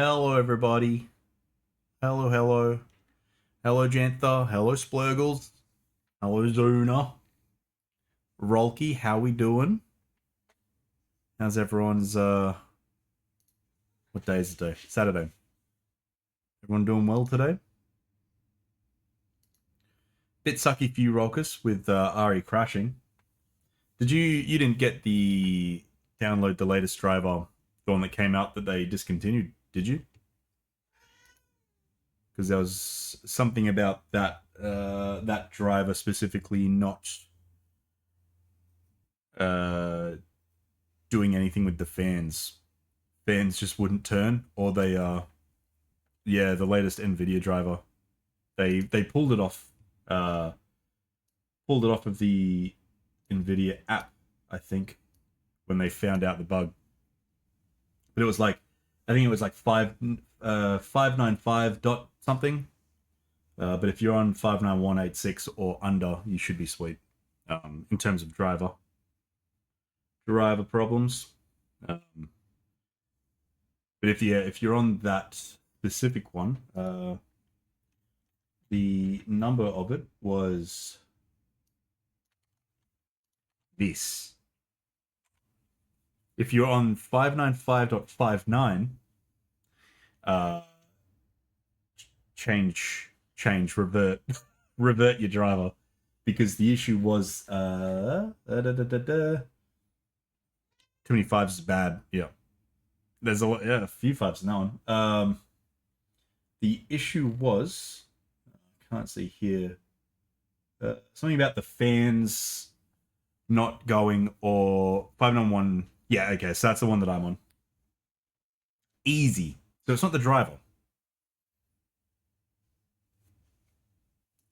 Hello, everybody. Hello, hello. Hello, Jantha. Hello, Splurgles. Hello, Zuna. Rolky, how we doing? How's everyone's, what day is it today? Saturday. Everyone doing well today? Bit sucky for you, Rolkus, with Ari crashing. You didn't get the download the latest driver, the one that came out that they discontinued, did you? Because there was something about that driver specifically not uh, doing anything with the fans. Fans just wouldn't turn, or yeah, the latest Nvidia driver. They uh pulled it off of the Nvidia app, I think, when they found out the bug. But it was like, I think it was like 595 dot something. But if you're on 59186 or under, you should be sweet. In terms of driver problems. But if you're on that specific one, the number of it was this. If you're on 595.59, uh, revert, revert your driver, because the issue was too many fives is bad. Yeah, there's a few fives in that one. The issue was, I can't see here, something about the fans not going, or 591. Yeah, okay, so that's the one that I'm on. Easy. So it's not the driver.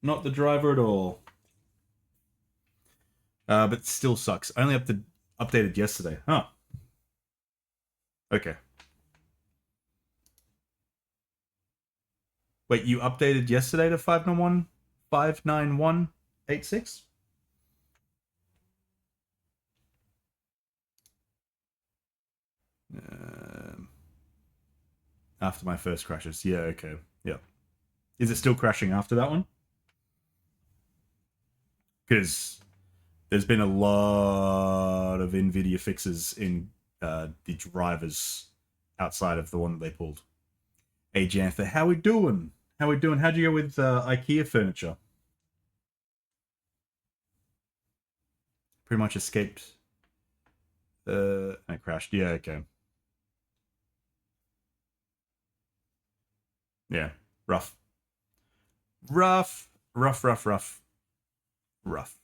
Not the driver at all. But still sucks. Only updated yesterday. Huh. Okay. Wait, you updated yesterday to 591.86? After my first crashes. Yeah, okay. Yeah. Is it still crashing after that one? Because there's been a lot of Nvidia fixes in the drivers outside of the one that they pulled. Hey, Jantha, how we doing? How we doing? How'd you go with IKEA furniture? Pretty much escaped. I crashed. Yeah, okay. Yeah, rough. Rough. Rough, rough, rough. Rough.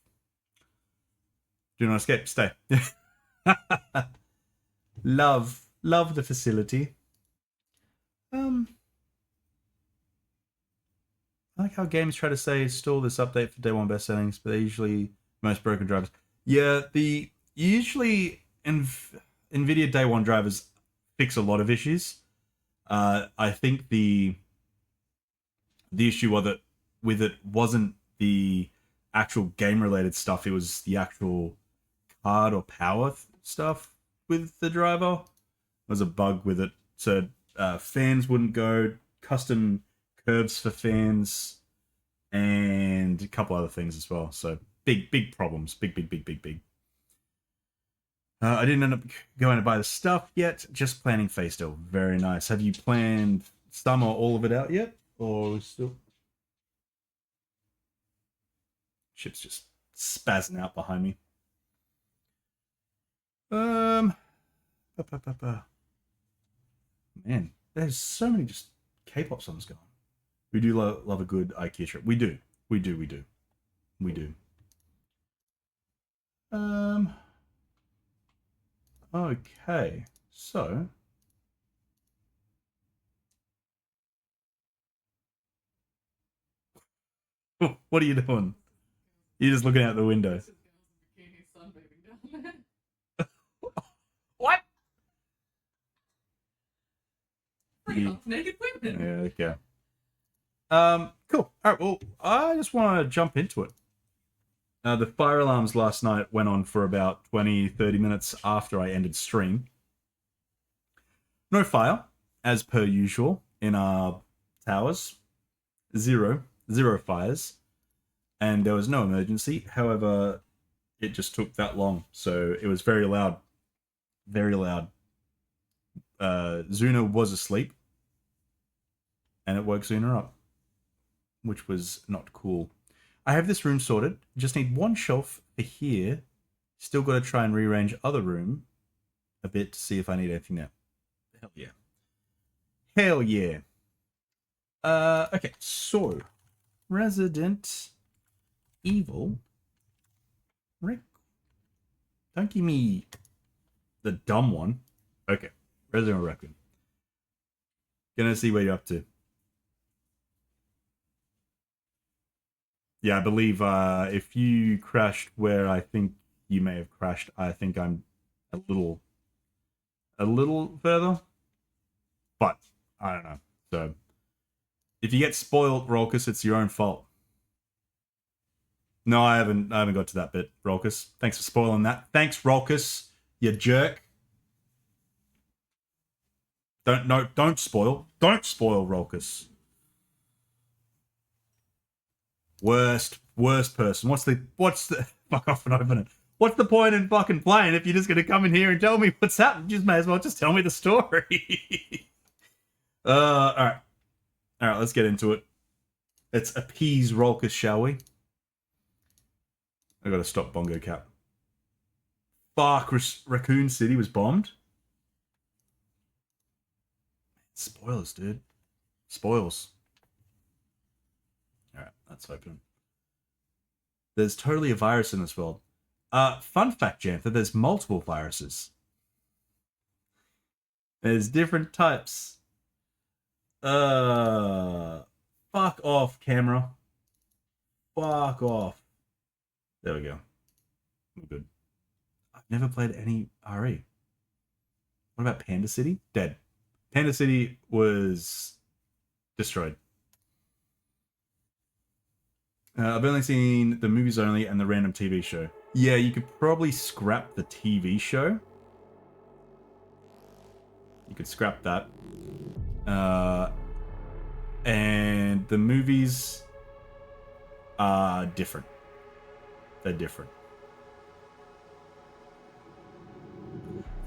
Do not escape. Stay. Love the facility. I like how games try to say store this update for day one best settings, but they usually most broken drivers. Yeah, the usually Nvidia day one drivers fix a lot of issues. I think the issue with it wasn't the actual game related stuff; it was the actual card or power stuff with the driver. There was a bug with it, so fans wouldn't go, custom curves for fans, and a couple other things as well. So big problems, big. I didn't end up going to buy the stuff yet. Just planning phase still. Very nice. Have you planned some or all of it out yet, or still? Ship's just spazzing out behind me. Um, man, there's so many just K-pop songs going. We do love a good IKEA trip. We do. We do. We do. We do. Um. Okay. So. What are you doing? You're just looking out the window. What? Yeah. Naked women. Yeah, okay. Cool. All right. Well, I just want to jump into it. The fire alarms last night went on for about 20, 30 minutes after I ended stream. No fire. as per usual in our towers. Zero fires, and there was no emergency. However, it just took that long, so it was very loud. Very loud. Zuna was asleep, and it woke Zuna up, which was not cool. I have this room sorted. Just need one shelf for here. Still got to try and rearrange other room a bit to see if I need anything there. Hell yeah. Hell yeah. Okay, so Resident Evil. Rick. Don't give me the dumb one. Okay, Resident Evil Requiem. Gonna see where you're up to. Yeah, I believe if you crashed where I think you may have crashed, I think I'm a little further. But I don't know. So if you get spoiled, Rolkus, it's your own fault. No, I haven't got to that bit, Rolkus. Thanks for spoiling that. Thanks, Rolkus, you jerk. Don't spoil. Don't spoil, Rolkus. Worst person. What's the fuck off and open it. What's the point in fucking playing if you're just gonna come in here and tell me what's happened? You may as well just tell me the story. Alright. Alright, let's get into it. Let's appease Rolkus, shall we? I gotta stop Bongo Cap. Fuck, Raccoon City was bombed? Spoilers, dude. Spoils. Alright, let's open. There's totally a virus in this world. Fun fact, Jantha, there's multiple viruses. There's different types. Fuck off, camera. Fuck off. There we go. I'm good. I've never played any RE. What about Panda City? Dead. Panda City was destroyed. I've only seen the movies only and the random TV show. Yeah, you could probably scrap the TV show. You could scrap that. And the movies are different. They're different.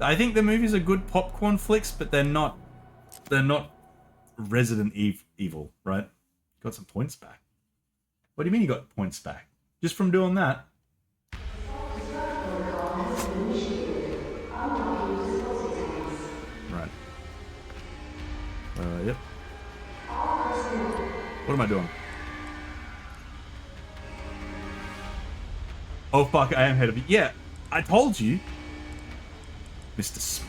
I think the movies are good popcorn flicks, but they're not Resident Evil, right? Got some points back. What do you mean you got points back? Just from doing that? Right. Yep. What am I doing? Oh fuck, I am ahead of you. Yeah, I told you. Mr.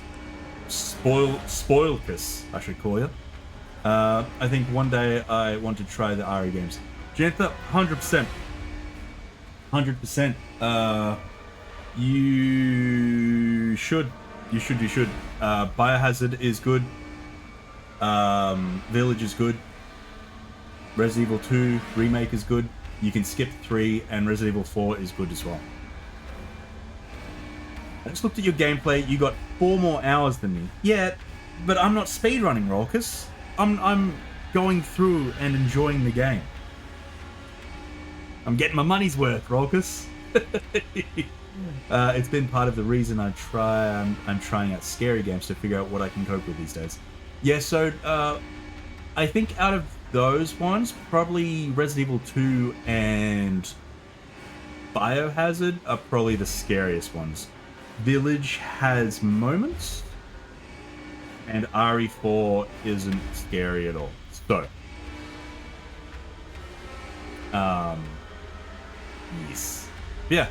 Spoilkus, I should call you. I think one day I want to try the RE games. Jantha, 100%. 100%. You should. Biohazard is good. Village is good. Resident Evil 2 Remake is good. You can skip 3, and Resident Evil 4 is good as well. I just looked at your gameplay. You got 4 more hours than me. Yeah, but I'm not speedrunning, Rolkus. I'm going through and enjoying the game. I'm getting my money's worth, Rolkus. It's been part of the reason I'm trying out scary games to figure out what I can cope with these days. Yeah, so I think out of those ones, probably Resident Evil 2 and Biohazard are probably the scariest ones. Village has moments, and RE4 isn't scary at all. So, yes, yeah.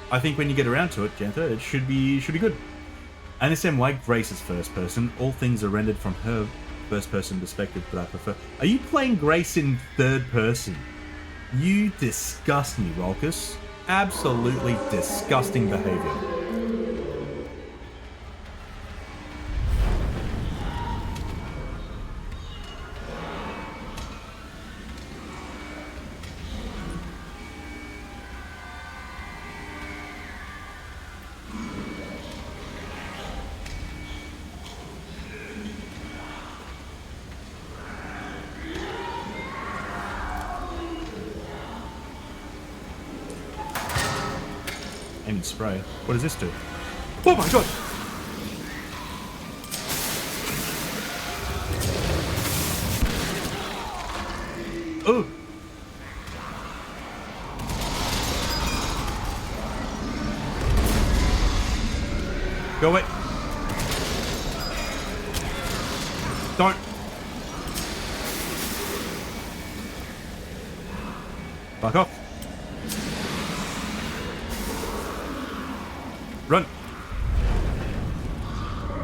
I think when you get around to it, Jantha, it should be good. I understand why Grace is first person. All things are rendered from her first person perspective, but I prefer. Are you playing Grace in third person? You disgust me, Rolkus. Absolutely disgusting behavior. Aiming spray. What does this do? Oh my god! Oh! Go away. Don't. Fuck off. Run.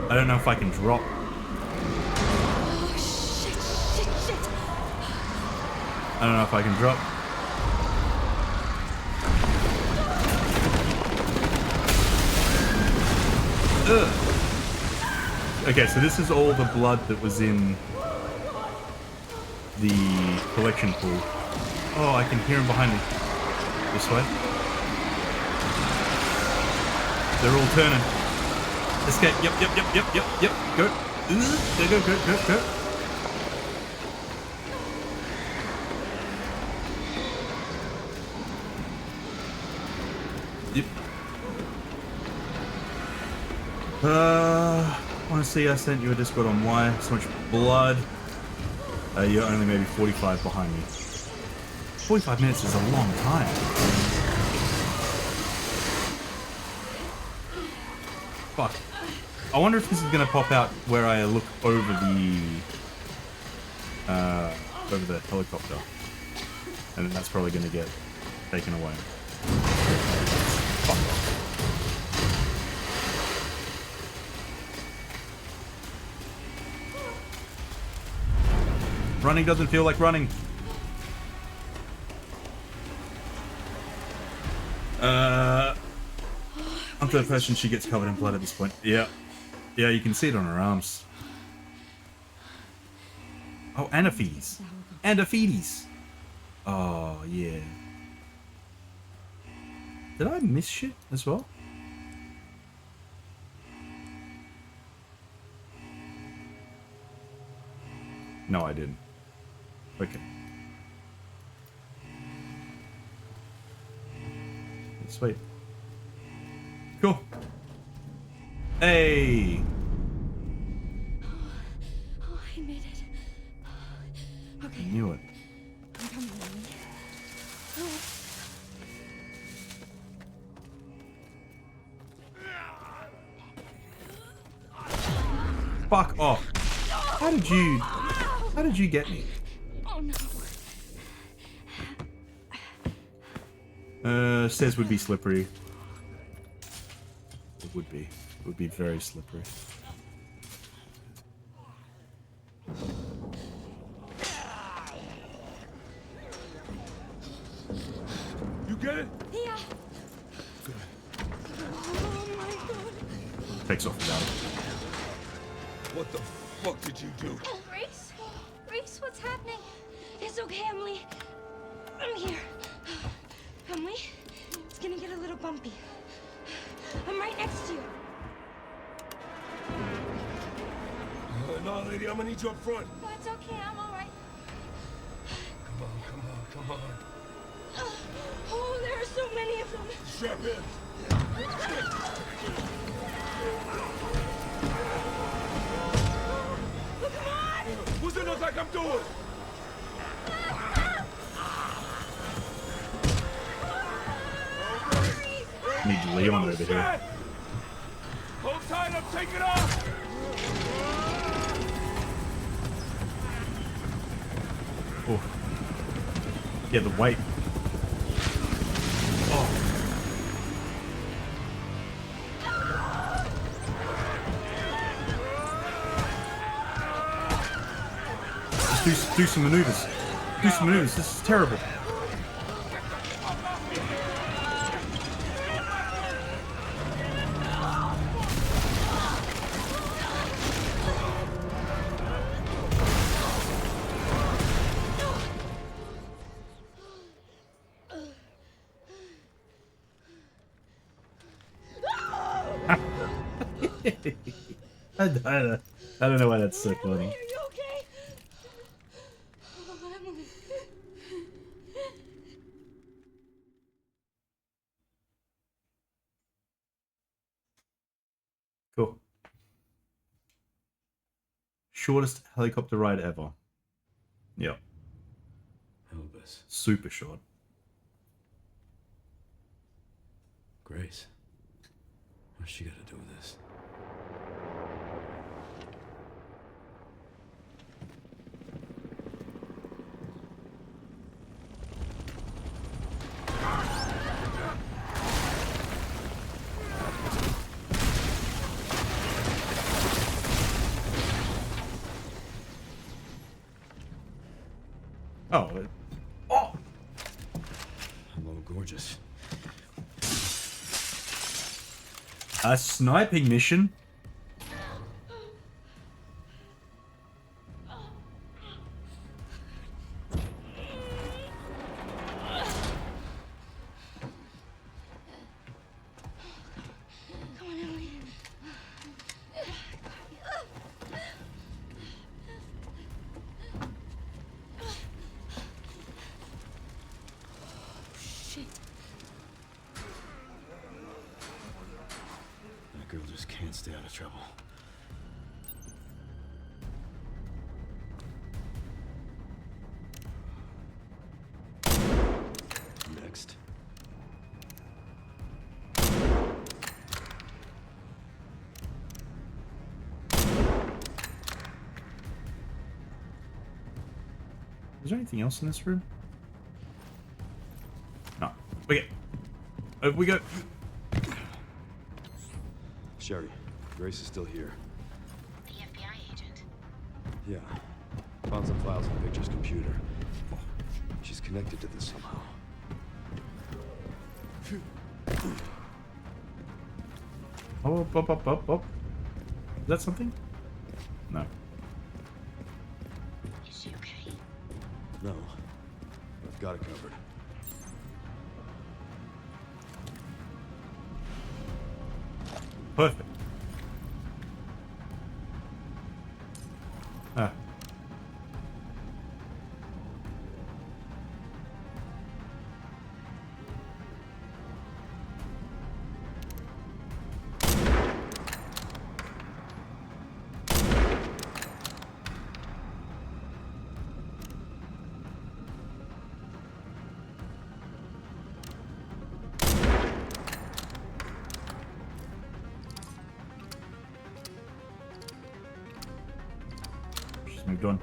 I don't know if I can drop. Oh, shit. I don't know if I can drop. Ugh. Okay, so this is all the blood that was in the collection pool. Oh, I can hear him behind me. This way. They're all turning. Escape. Yep. Go. Go. Yep. Honestly, I sent you a Discord on why so much blood. You're only maybe 45 behind me. 45 minutes is a long time. Fuck. I wonder if this is gonna pop out where I look over the helicopter, and then that's probably gonna get taken away. Fuck. Running doesn't feel like running. I'm the person, she gets covered in blood at this point. Yeah. Yeah, you can see it on her arms. Oh, Anaphides. Anaphides. Oh, yeah. Did I miss shit as well? No, I didn't. Okay. Sweet. Cool. Hey! Oh, I made it. Okay. I knew it. I'm coming, Mommy. Fuck off. How did you get me? Oh no. Stairs would be slippery. It would be. It would be very slippery. You get it? Yeah. Good. Oh my god. Takes off without it. What the fuck did you do? Reese, what's happening? It's okay, Emily. I'm here. Emily, it's gonna get a little bumpy. I'm right next to you. No, lady, I'm gonna need you up front. That's okay, I'm all right. Come on. Oh, there are so many of them. Strap in. Oh, come on! What's it look like I'm doing? Need Leon over here. Hold tight, I'm taking off. Oh. Yeah, the weight. Oh. Just do some maneuvers. Do some maneuvers. This is terrible. I don't know why that's so funny. Are you okay? Oh, Emily. Shortest helicopter ride ever. Yep. Elvis. Super short. Grace. What's she got to do with this? Oh. Oh! Hello, gorgeous. A sniping mission? Come on, Emily. Shit. That girl just can't stay out of trouble. Next. Is there anything else in this room? No. Okay. Over we go. Sherry, Grace is still here. The FBI agent. Yeah. Found some files on Victor's computer. She's connected to this somehow. Oh, up, up, up, up, up. Is that something? No. Is she okay? No. I've got it covered. Perfect. Ah. She's moved on.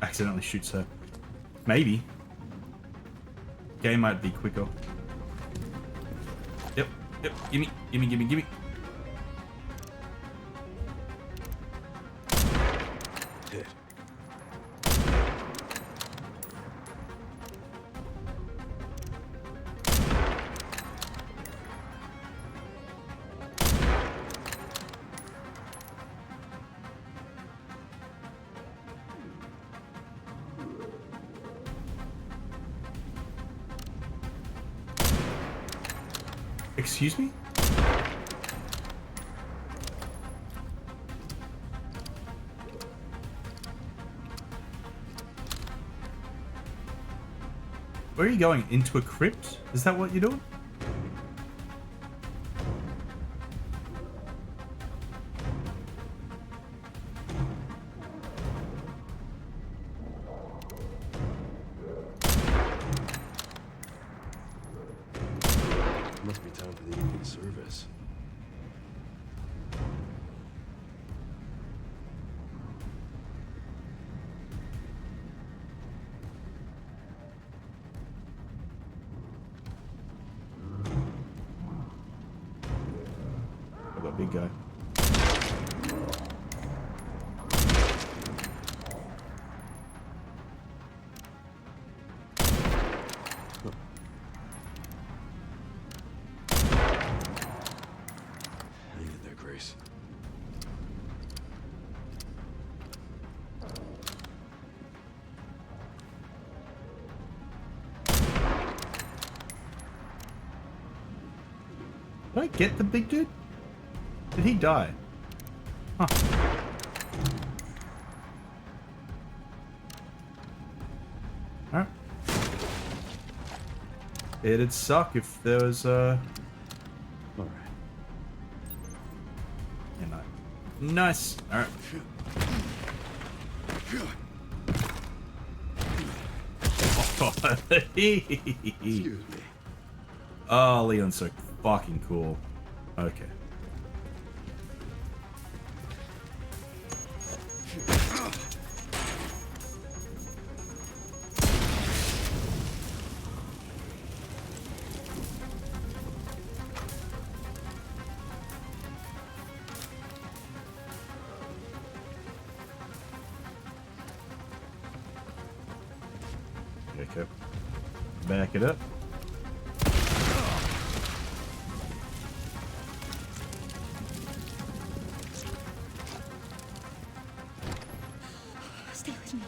Accidentally shoots her. Maybe. Game might be quicker. Yep, yep. Gimme, gimme, gimme, gimme. Hit. Excuse me? Where are you going? Into a crypt? Is that what you're doing? Must be time for the evening service. I've got a big guy. Hang in there, Grace. Did I get the big dude? Did he die? Huh. Alright. It'd suck if there was All right. yeah, no. Nice. Alright. Excuse me. Oh, Leon's so fucking cool. Okay. Okay. Back it up. Stay with me.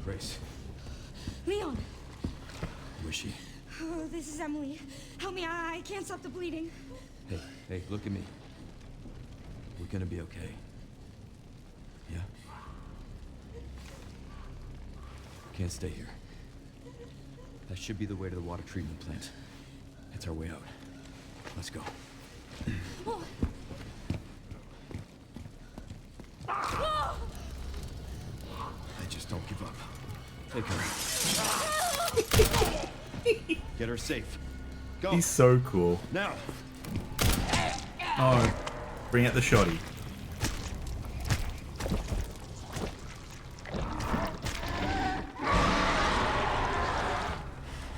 Grace, Leon! who is she? Oh, this is Emily. Help me, I can't stop the bleeding. Hey, look at me. We're gonna be okay. Yeah? Can't stay here. That should be the way to the water treatment plant. It's our way out. Let's go. Oh. Oh. I just don't give up. Take her. Get her safe. Go. He's so cool. Now. Oh, bring out the shoddy.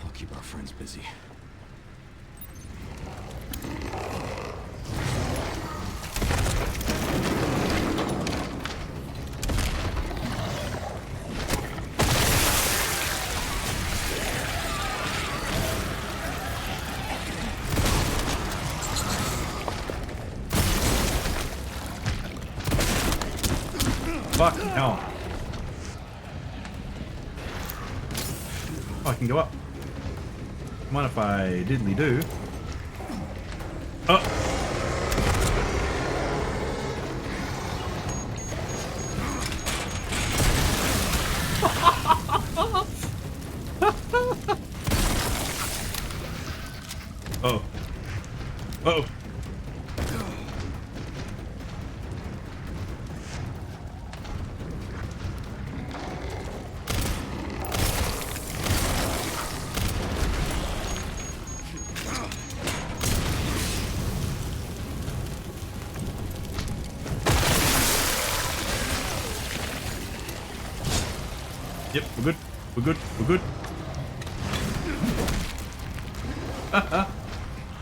I'll keep our friends busy. Fucking hell. Oh, I can go up. Mind if I diddly do? Oh! Oh. Oh. Yep, we're good. We're good. We're good.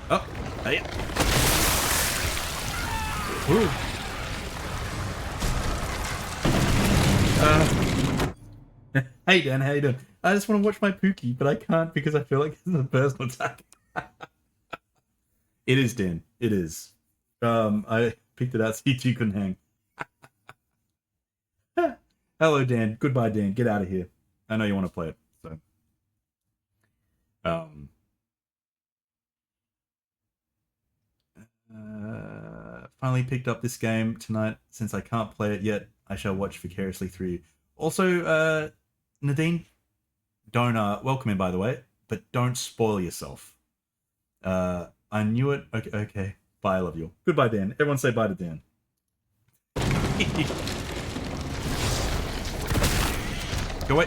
Oh, hey. Ooh. Hey Dan, how you doing? I just want to watch my Pookie, but I can't because I feel like this is a personal attack. It is, Dan. It is. I picked it out so you two couldn't hang. Hello, Dan. Goodbye, Dan. Get out of here. I know you want to play it, so. Finally picked up this game tonight. Since I can't play it yet, I shall watch vicariously through you. Also, Nadine, don't welcome in, by the way, but don't spoil yourself. I knew it. Okay. Bye. I love you. Goodbye, Dan. Everyone say bye to Dan. Go away.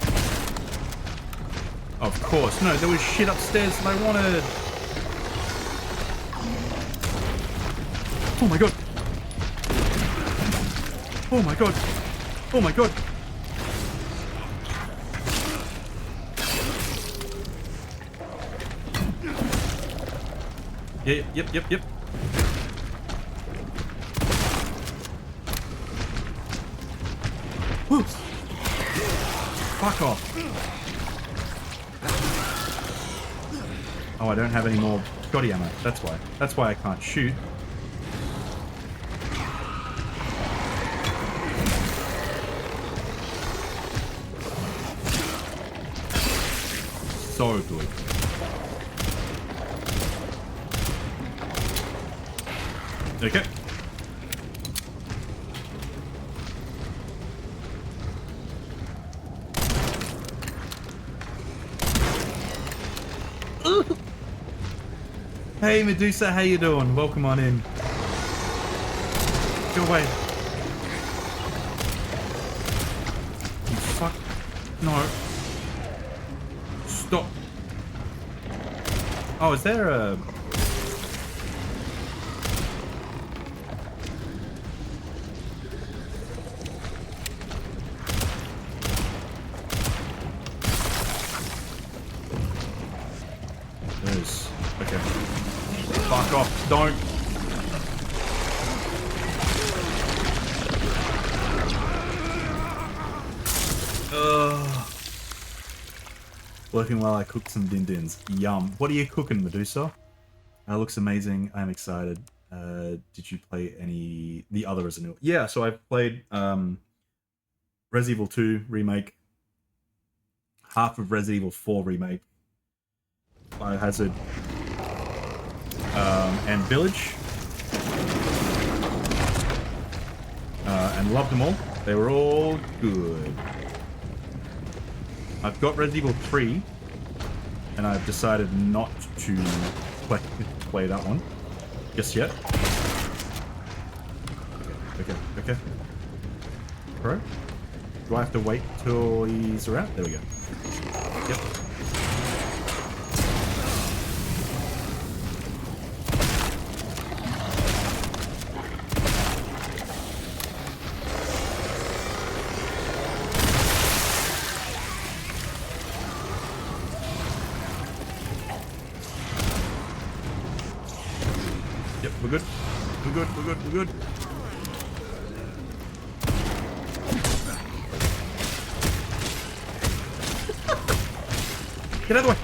Of course. No, there was shit upstairs that I wanted. Oh my god. Oh my god. Oh my god. Yep. Woo. Fuck off. Oh, I don't have any more shoddy ammo. That's why. That's why I can't shoot. So good. Okay. Hey Medusa, how you doing? Welcome on in. Go away. No. Stop. Oh, is there a... There's... Okay. Fuck off. Don't. Working while I cook some din-dins. Yum. What are you cooking, Medusa? Looks amazing. I'm excited. Did you play any... The other Resident Evil? Yeah, so I've played Resident Evil 2 Remake, half of Resident Evil 4 Remake, Biohazard, and Village. And loved them all. They were all good. I've got Resident Evil 3, and I've decided not to play that one just yet. Okay. Bro, do I have to wait till he's around? There we go. Yep. We're good. We're good. Get out of the way.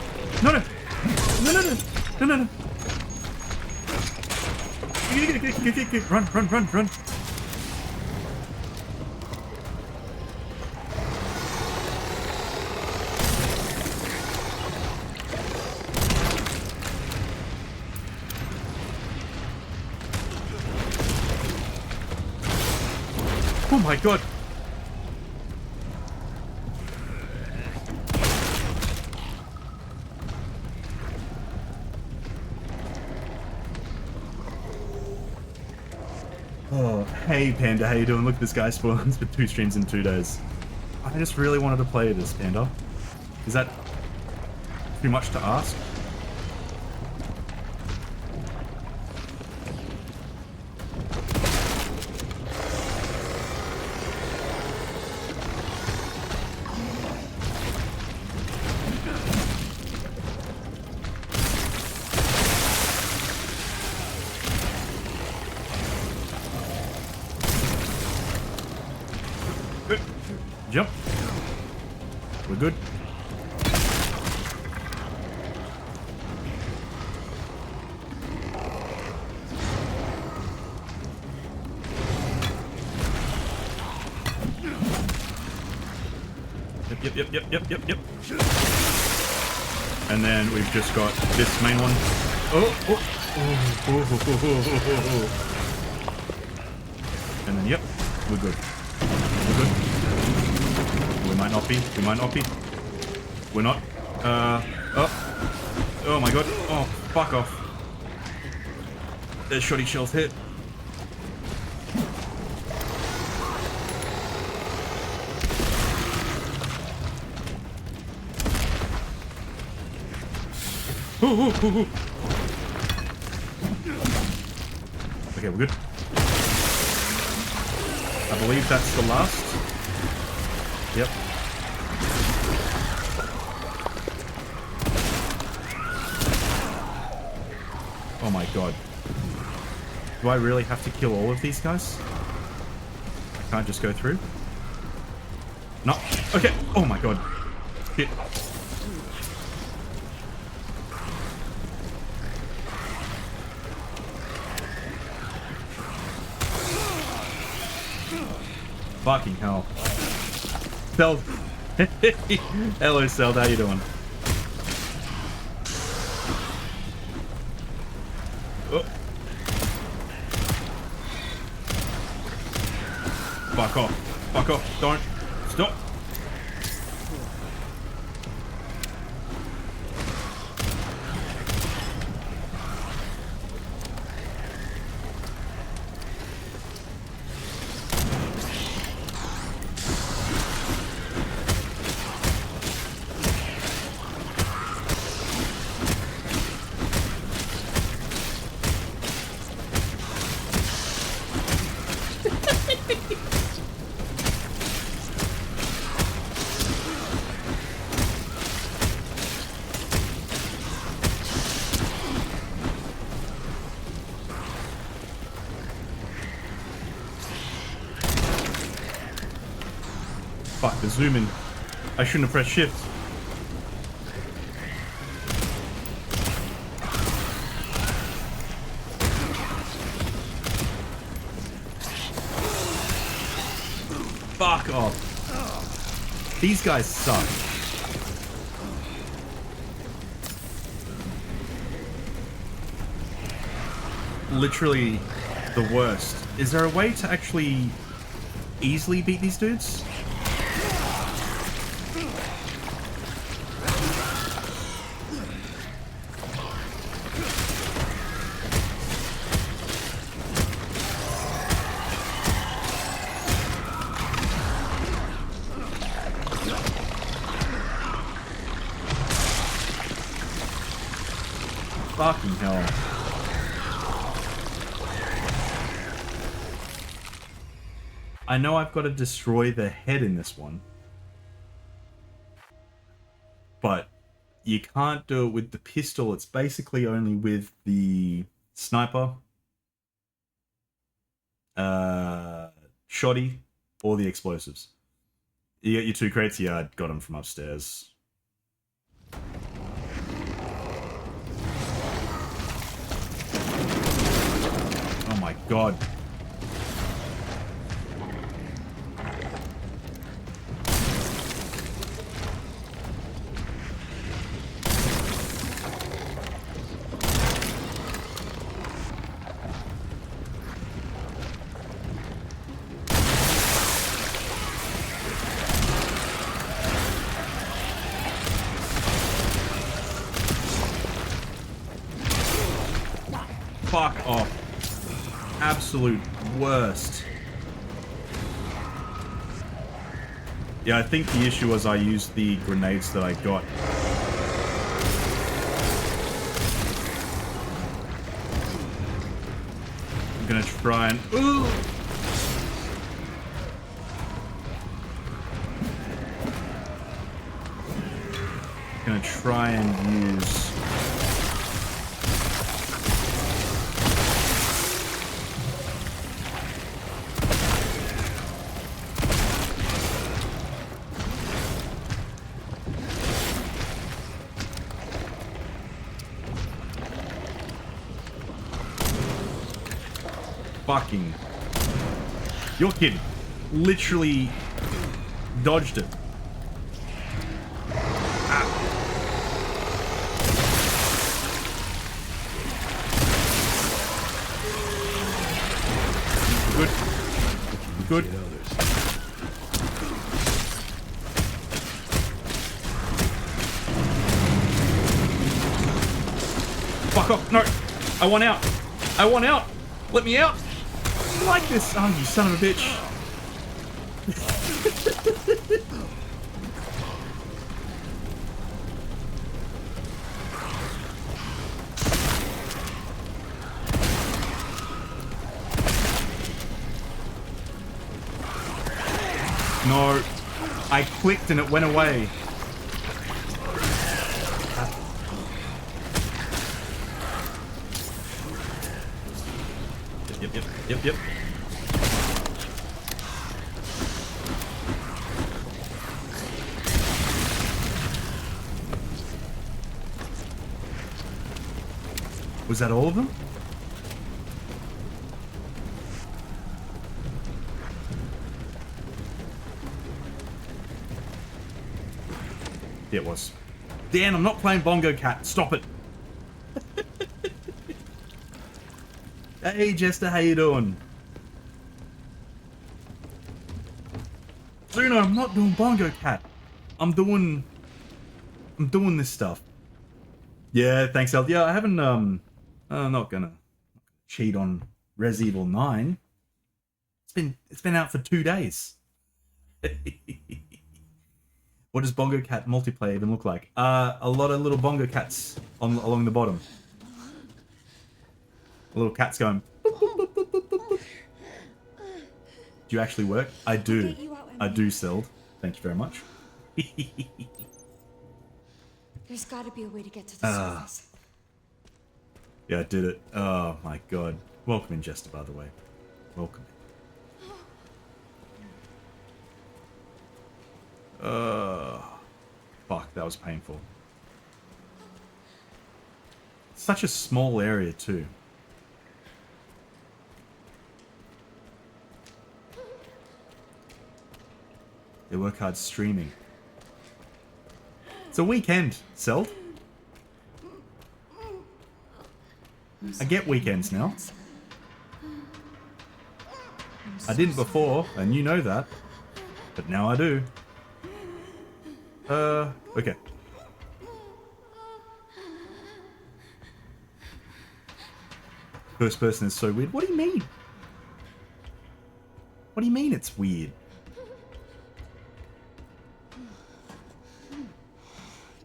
No. Get. Run. Oh my god! Oh, hey Panda, how you doing? Look at this guy spawns for 2 streams in 2 days. I just really wanted to play this, Panda. Is that too much to ask? Jump. We're good. Yep. And then we've just got this main one. Oh. And then, yep, we're good. We might not be. We're not. Oh my god. Oh, fuck off. There's shoddy shells hit. Ooh. Okay, we're good. I believe that's the last. Yep. Oh my god. Do I really have to kill all of these guys? I can't just go through? No. Okay. Oh my god. Shit. Fucking hell. Seld. Hello, Seld. How you doing? Oh. Fuck off. Don't. Stop. Fuck, the zooming. I shouldn't have pressed shift. Fuck off. These guys suck. Literally the worst. Is there a way to actually easily beat these dudes? Fucking hell. I know I've got to destroy the head in this one. But you can't do it with the pistol. It's basically only with the sniper, shoddy, or the explosives. You get your 2 crates? Yeah, I got them from upstairs. Oh my god. Fuck off. Absolute worst. Yeah, I think the issue was I used the grenades that I got. I'm gonna try and... Ooh! Gonna try and use... Fucking... You're kidding. Literally dodged it. Ah. Good. Good. Fuck off. No. I want out. I want out. Let me out. I like this. Oh, you son of a bitch. No. I clicked and it went away. Yep. Was that all of them? Yeah, it was. Dan, I'm not playing Bongo Cat. Stop it. Hey, Jester, how you doing? Zuno, I'm not doing Bongo Cat. I'm doing this stuff. Yeah, thanks, Al. Yeah, I haven't, I'm not gonna cheat on Res Evil 9. It's been out for 2 days. What does Bongo Cat multiplayer even look like? A lot of little Bongo Cats along the bottom. Little cats going. Boop, boop, boop, boop, boop, boop. Do you actually work? I do. I do, Seld. Thank you very much. There's got to be a way to get to the surface. Yeah, I did it. Oh my god. Welcome in, Jester, by the way. Welcome. Fuck, that was painful. Such a small area too. They work hard streaming. It's a weekend, Celt. I get weekends now. I didn't before, and you know that. But now I do. Okay. First person is so weird. What do you mean? What do you mean it's weird?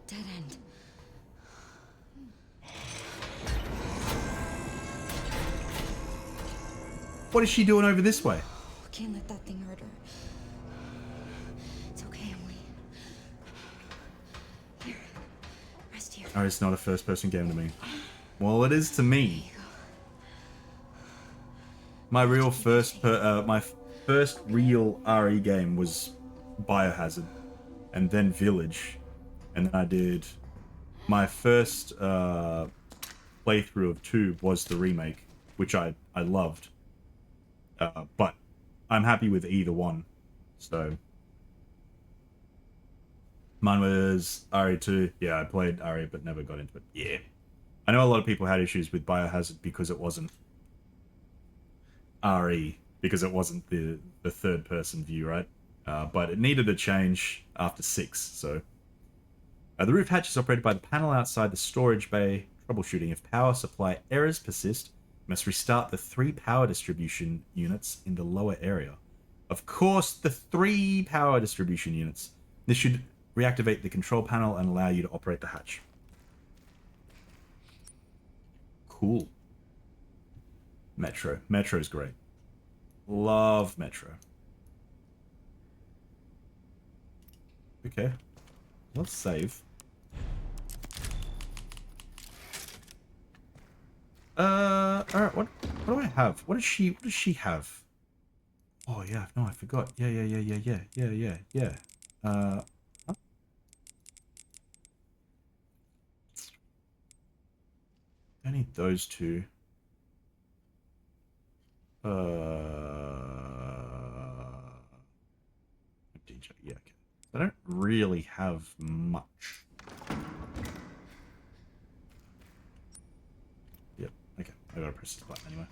Dead end. What is she doing over this way? We can't let that thing hurt her. It's okay, Emily. Here. Rest here. Oh, it's not a first person game to me. Well, it is to me. My real my first real RE game was Biohazard, and then Village, and then I did my first playthrough of 2 was the remake, which I loved, but I'm happy with either one. So mine was RE2. Yeah, I played RE but never got into it. Yeah, I know a lot of people had issues with Biohazard because it wasn't RE, because it wasn't the third person view, right? But it needed a change after 6, so. The roof hatch is operated by the panel outside the storage bay. Troubleshooting. If power supply errors persist, you must restart the 3 power distribution units in the lower area. Of course, the 3 power distribution units. This should reactivate the control panel and allow you to operate the hatch. Cool. Metro. Metro's great. Love Metro. Okay. Let's save. Alright, what do I have? What does she have? Oh yeah, no, I forgot. Yeah. Huh? I need those 2. DJ, yeah, okay. I don't really have much. Yep, okay. I gotta press this button anyway.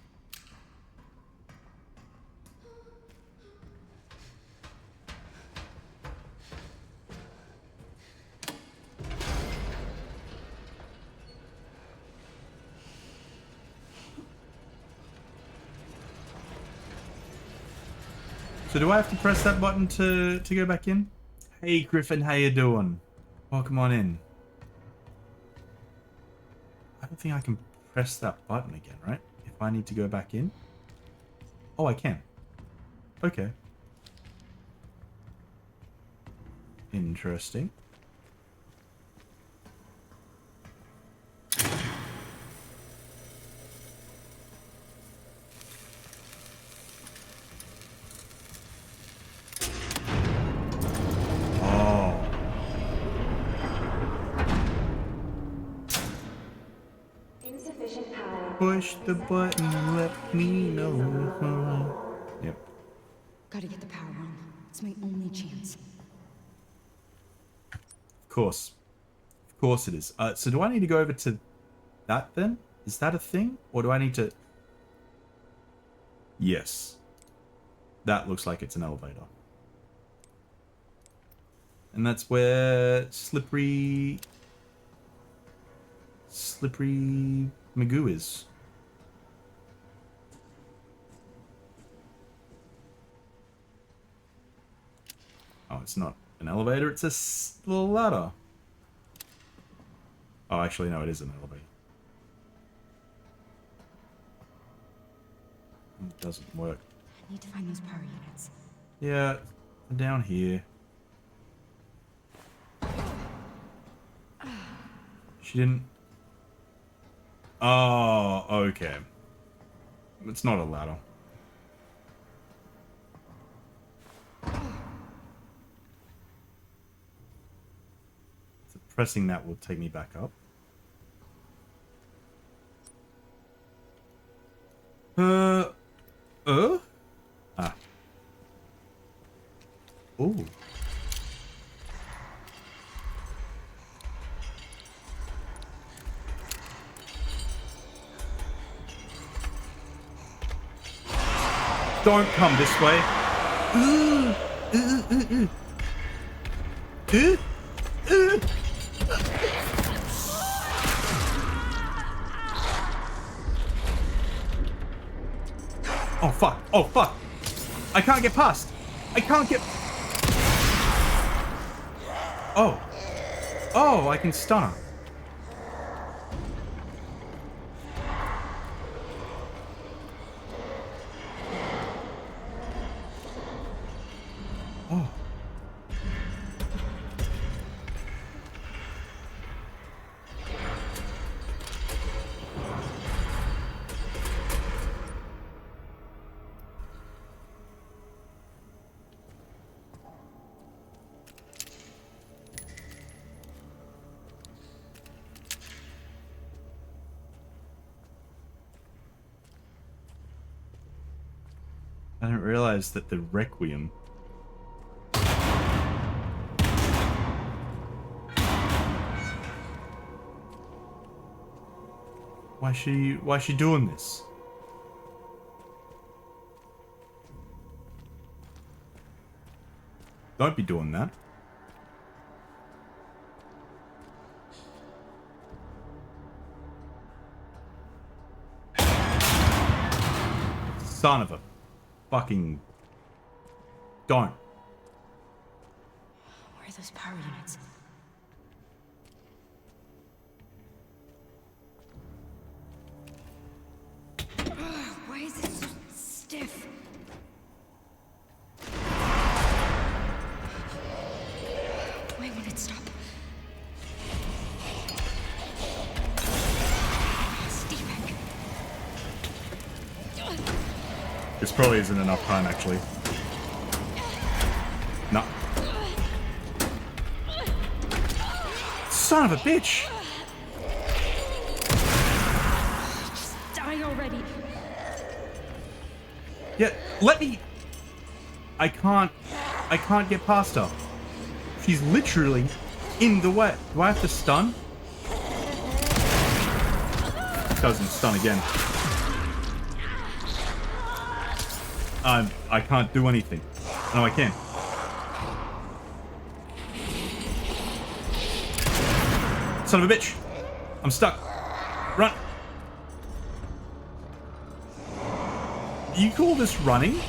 So do I have to press that button to go back in? Hey Griffin, how you doing? Welcome on in. I don't think I can press that button again, right? If I need to go back in? Oh, I can. Okay. Interesting. Push the button and let me know. Yep. Gotta get the power on. It's my only chance. Of course. Of course it is. So do I need to go over to that then? Is that a thing? Or do I need to... Yes. That looks like it's an elevator. And that's where Slippery Magoo is. Oh, it's not an elevator, it's a little ladder. Oh, actually, no, it is an elevator. It doesn't work. I need to find those power units. Yeah, down here. She didn't... Oh, okay. It's not a ladder. pressing that will take me back up. Ah. Ooh. Don't come this way. Oh fuck. Oh fuck. I can't get past. I can't get... Oh. Oh, I can stun her. Oh. I didn't realize that the Requiem... Why is she doing this? Don't be doing that. Son of a fucking... Don't. Where are those power units? Why is it so stiff? Why won't it stop? Steven. This probably isn't enough time, actually. No. Son of a bitch! Just die already. Yeah, let me... I can't get past her. She's literally in the way. Do I have to stun? Doesn't stun again. I can't do anything. No, I can. Son of a bitch! I'm stuck. Run! You call this running?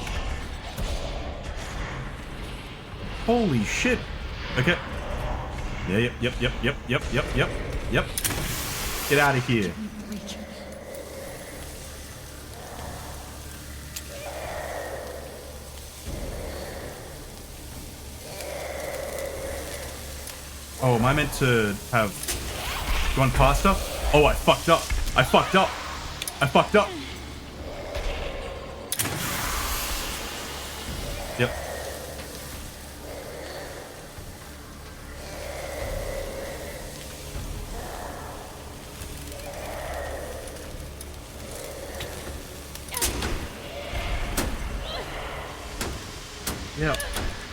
Holy shit. Okay. Yeah, yep. Get out of here. Oh, am I meant to have gone past her? Oh, I fucked up. I fucked up. Yep.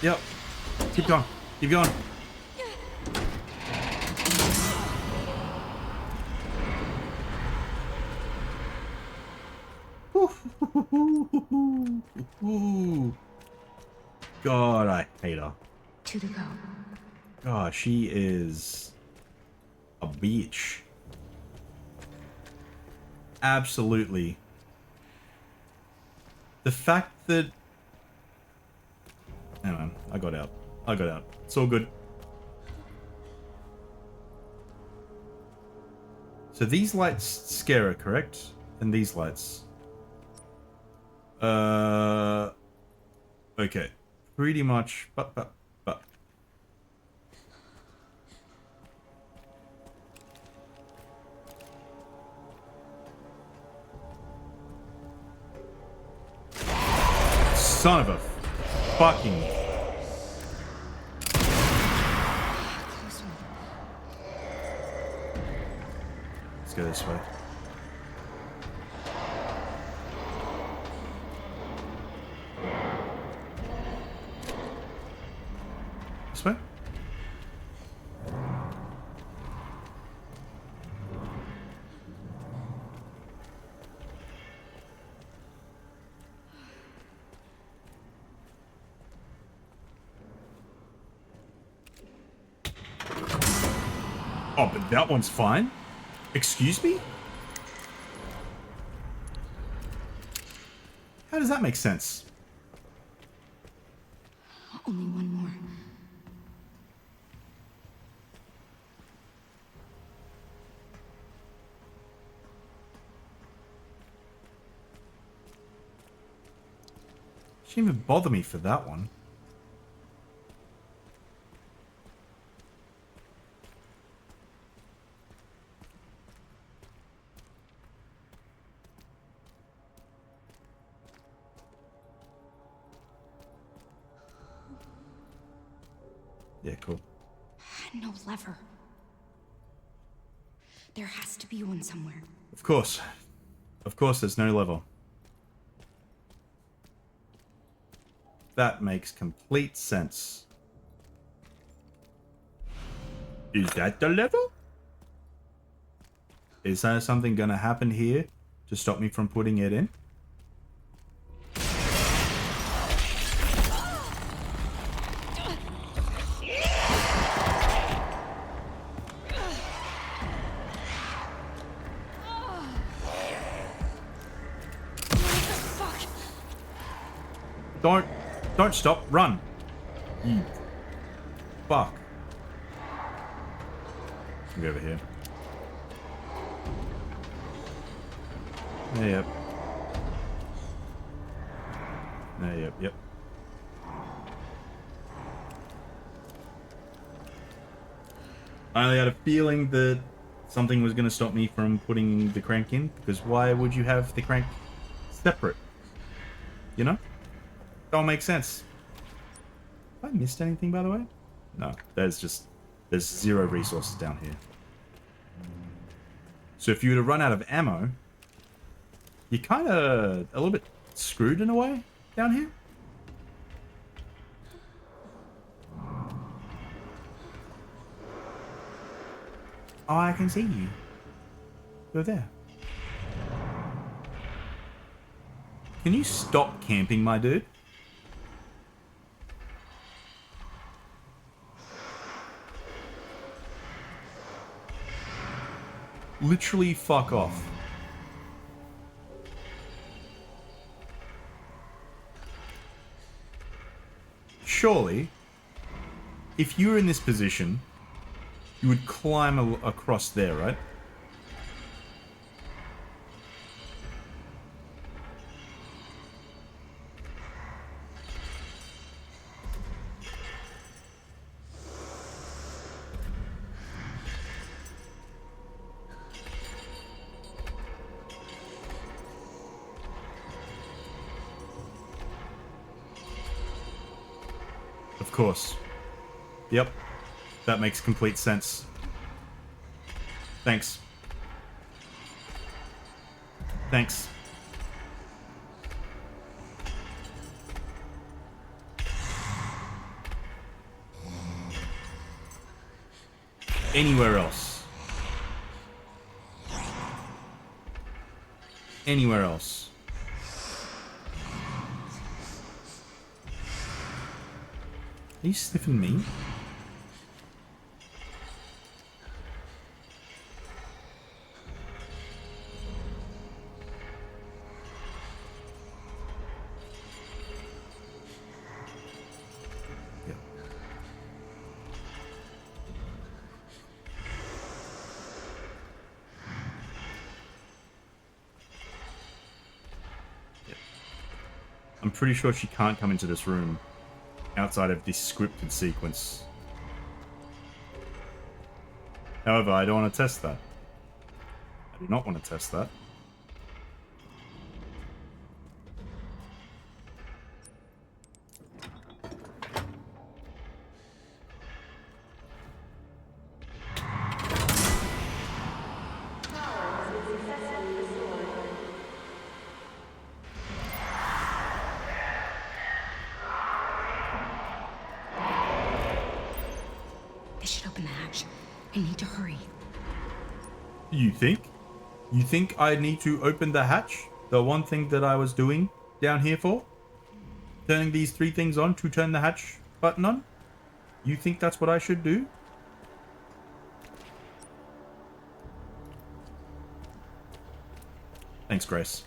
Yep. Keep going. God, I hate her. To the go. God, she is a bitch. Absolutely. The fact that... Hang on, I got out. It's all good. So these lights scare her, correct? And these lights. Okay. Pretty much, but. Son of a fucking... go this way. This way? Oh, but that one's fine. Excuse me? How does that make sense? Only one more. She didn't even bother me for that one. Yeah, cool. No lever. There has to be one somewhere. Of course. Of course, there's no level. That makes complete sense. Is that the level? Is there something gonna happen here to stop me from putting it in? Don't stop, run. You fuck. Let me go over here. Yeah, yep. Yeah, yep. I only had a feeling that something was going to stop me from putting the crank in, because why would you have the crank separate? You know? Don't make sense. Have I missed anything, by the way? No, there's zero resources down here. So if you were to run out of ammo, you're kind of a little bit screwed in a way down here. Oh, I can see you. You're there. Can you stop camping, my dude? Literally fuck off. Surely, if you were in this position, you would climb across there, right? Of course. Yep. That makes complete sense. Thanks. Thanks. Anywhere else. Anywhere else. Are you sniffing me? Yeah. Yeah. I'm pretty sure she can't come into this room outside of this scripted sequence. However, I don't want to test that. I do not want to test that. hatch. I need to hurry. You think? You think I need to open the hatch? The one thing that I was doing down here for? Turning these 3 things on to turn the hatch button on? You think that's what I should do? Thanks, Grace.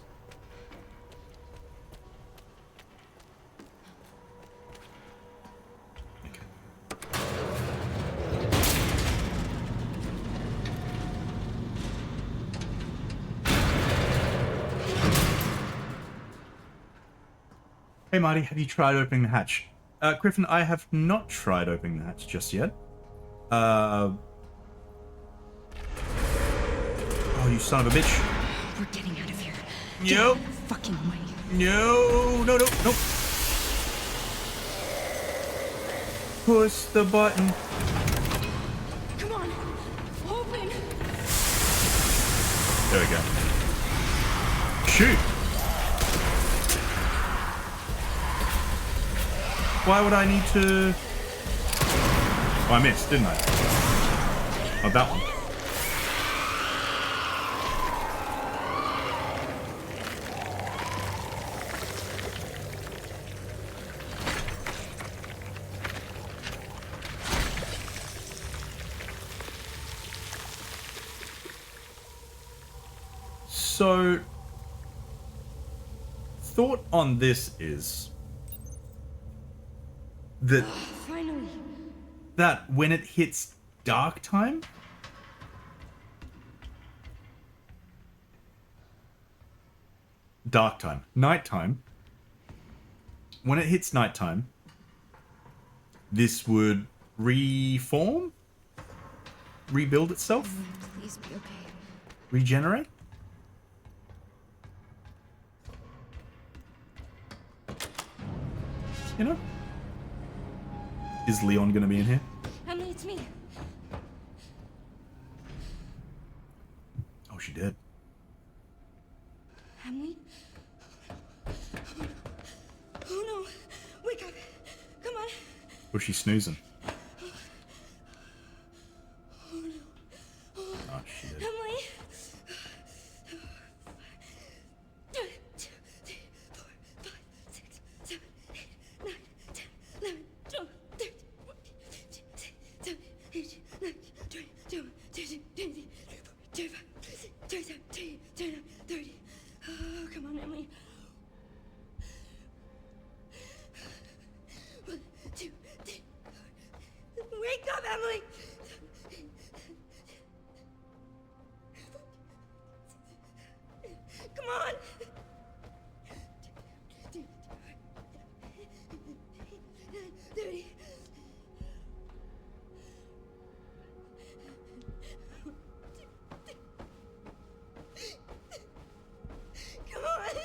Hey Marty, have you tried opening the hatch? Griffin, I have not tried opening the hatch just yet. Oh, you son of a bitch. We're getting out of here. Nope. Get out of the fucking way. No, no, no, no. Push the button. Come on. Open. There we go. Shoot. Why would I need to... Oh, I missed, didn't I? Oh, that one. So, thought on this is that Finally. that when it hits dark time, nighttime, when it hits nighttime, this would reform, rebuild itself, Please be okay. regenerate. You know? Is Leon gonna be in here? Emily, it's me. Oh, she did. Emily? Oh no. Wake up. Come on. Was she snoozing? Oh no. Oh, she did. Emily? 1, 2, 3, 4, 5, 6, 7, 8, 9, 10, 11, 12, 13, 14, 15, 16, 17, 18, 19, 20, 21, 22, 23, 24, 25, 26, 27, 28, 29, 30. Oh, come on, Emily. 1, 2, 3, 4. Wake up, Emily! Come on! Dirty. Come on!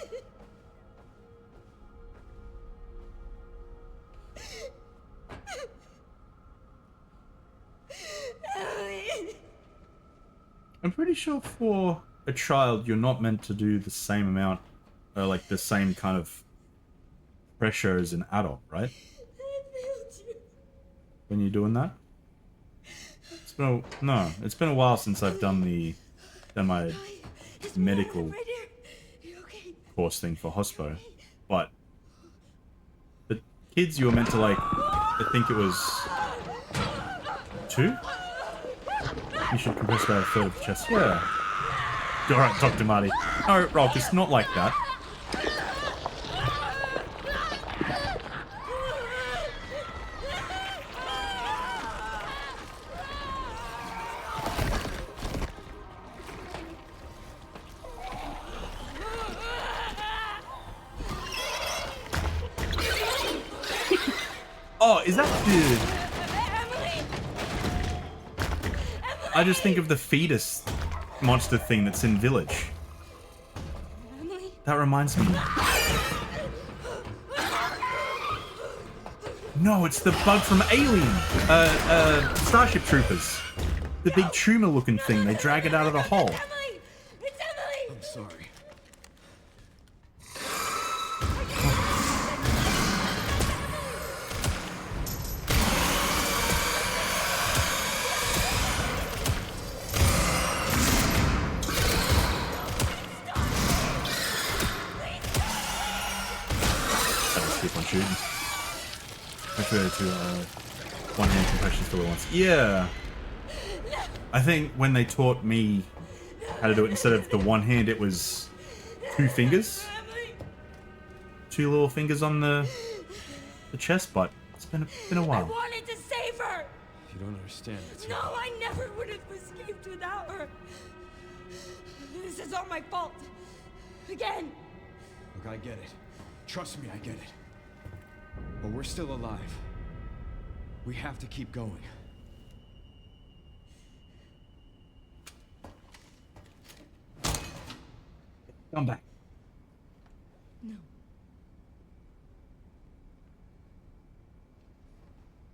Emily! I'm pretty sure for a child, you're not meant to do the same amount, like the same kind of pressure as an adult, right? I failed you. When you're doing that. It's been a while since I've done my It's medical right here. You okay? course thing for hospo, but the kids you were meant to like, I think it was 2. You should compress about a third of the chest. Yeah. All right, Dr. Marty. No, Rock, it's not like that. Oh, is that good? I just think of the fetus monster thing that's in Village. Emily? That reminds me. No, it's the bug from Alien. Starship Troopers. The big tumor-looking thing. They drag it out of the hole. Emily! It's Emily! I'm sorry. shooting. Actually, to one-hand compression filler once. Yeah. I think when they taught me how to do it, instead of the one hand, it was 2 fingers. 2 little fingers on the chest, but it's been a I while. wanted to save her. You don't understand. It's No, I never would have escaped without her. This is all my fault. Again. Look, I get it. Trust me, I get it. But we're still alive. We have to keep going. Come back. No.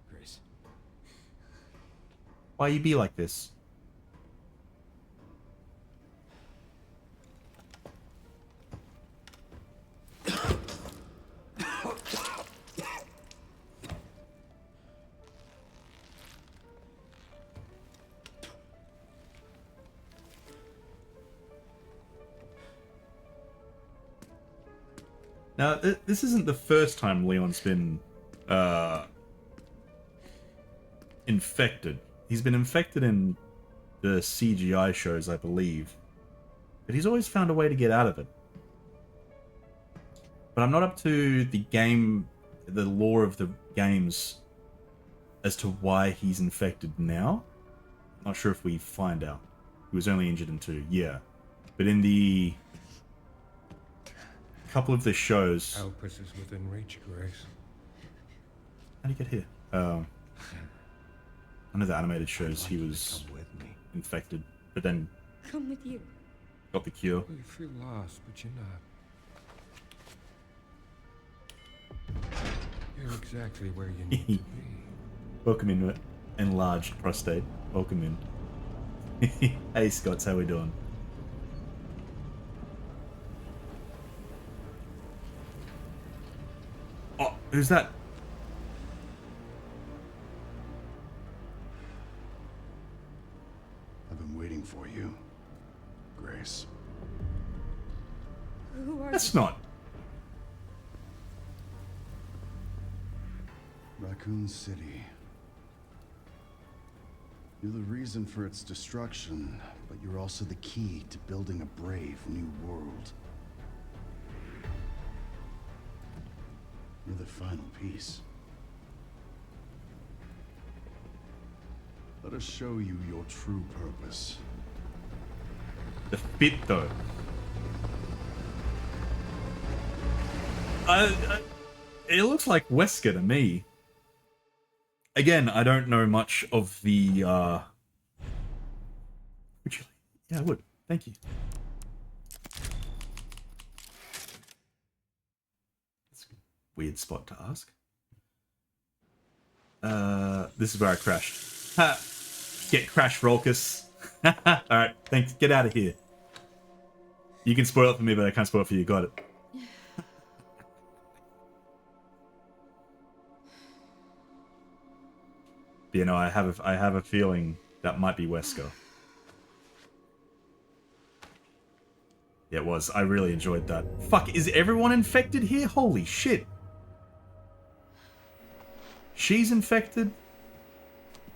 Grace. Why you be like this? Now, this isn't the first time Leon's been infected. He's been infected in the CGI shows, I believe. But he's always found a way to get out of it. But I'm not up to the lore of the games as to why he's infected now. Not sure if we find out. He was only injured in 2, yeah. But in the couple of the shows... Elpis is within reach, Grace. How did he get here? One of the animated shows, he was Come with me. infected, but then Come with you. got the cure. Well, you feel lost, but you're not. You're exactly where you need to be. Welcome in, enlarged prostate. Welcome in. Hey, Scots, how we doing? Oh, who's that? I've been waiting for you, Grace. Who are That's you? not. Raccoon City. You're the reason for its destruction, but you're also the key to building a brave new world. You're the final piece. Let us show you your true purpose. The fit, though. It looks like Wesker to me. Again, I don't know much of the, Would you... Yeah, I would. Thank you. That's a weird spot to ask. This is where I crashed. Ha! Get crashed, Rolkus. Alright, thanks. Get out of here. You can spoil it for me, but I can't spoil it for you. Got it. You know, I have a feeling that might be Wesker. Yeah, it was. I really enjoyed that. Fuck, is everyone infected here? Holy shit. She's infected.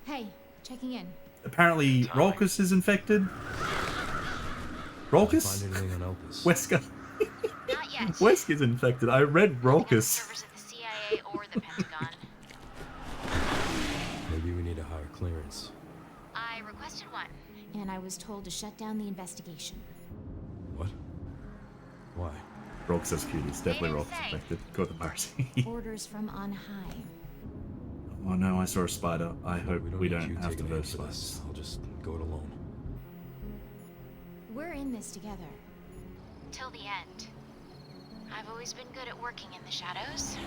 Hey, checking in. Apparently, Rolkus is infected. Rolkus? Find anything on Elpis? Wesker. Not yet. Wesker's infected. I read Nothing on the Rolkus. servers at the CIA or the Pentagon. Maybe we need a higher clearance. I requested one. And I was told to shut down the investigation. What? Why? Rolkus is cute. It's definitely They Rolkus didn't say. infected. Got the virus. Orders from on high. Oh no, I saw a spider. I hope we need don't you have to taking go aim for spiders. this. I'll just go it alone. We're in this together. Till the end. I've always been good at working in the shadows.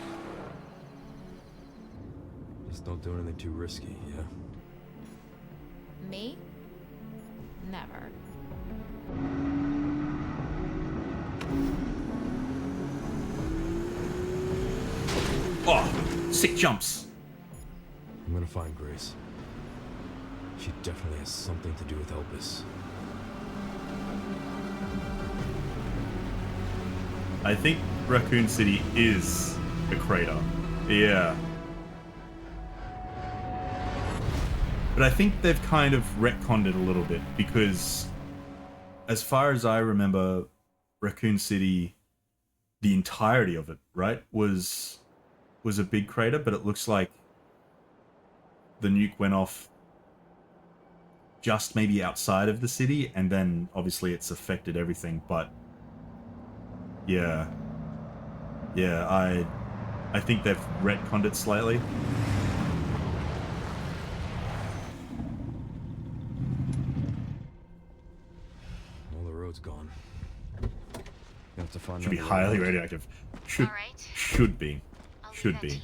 Just don't do anything too risky, yeah? Me? Never. Oh, sick jumps. I'm gonna find Grace. She definitely has something to do with Elpis. I think Raccoon City is a crater. Yeah. But I think they've kind of retconned it a little bit because, as far as I remember, Raccoon City, the entirety of it, right, was a big crater, but it looks like the nuke went off just maybe outside of the city, and then obviously it's affected everything. But yeah, I think they've retconned it slightly. All the road's gone. You have to find Should be another way highly out. radioactive. Should Alright. should be. I'll leave Should that be. to you.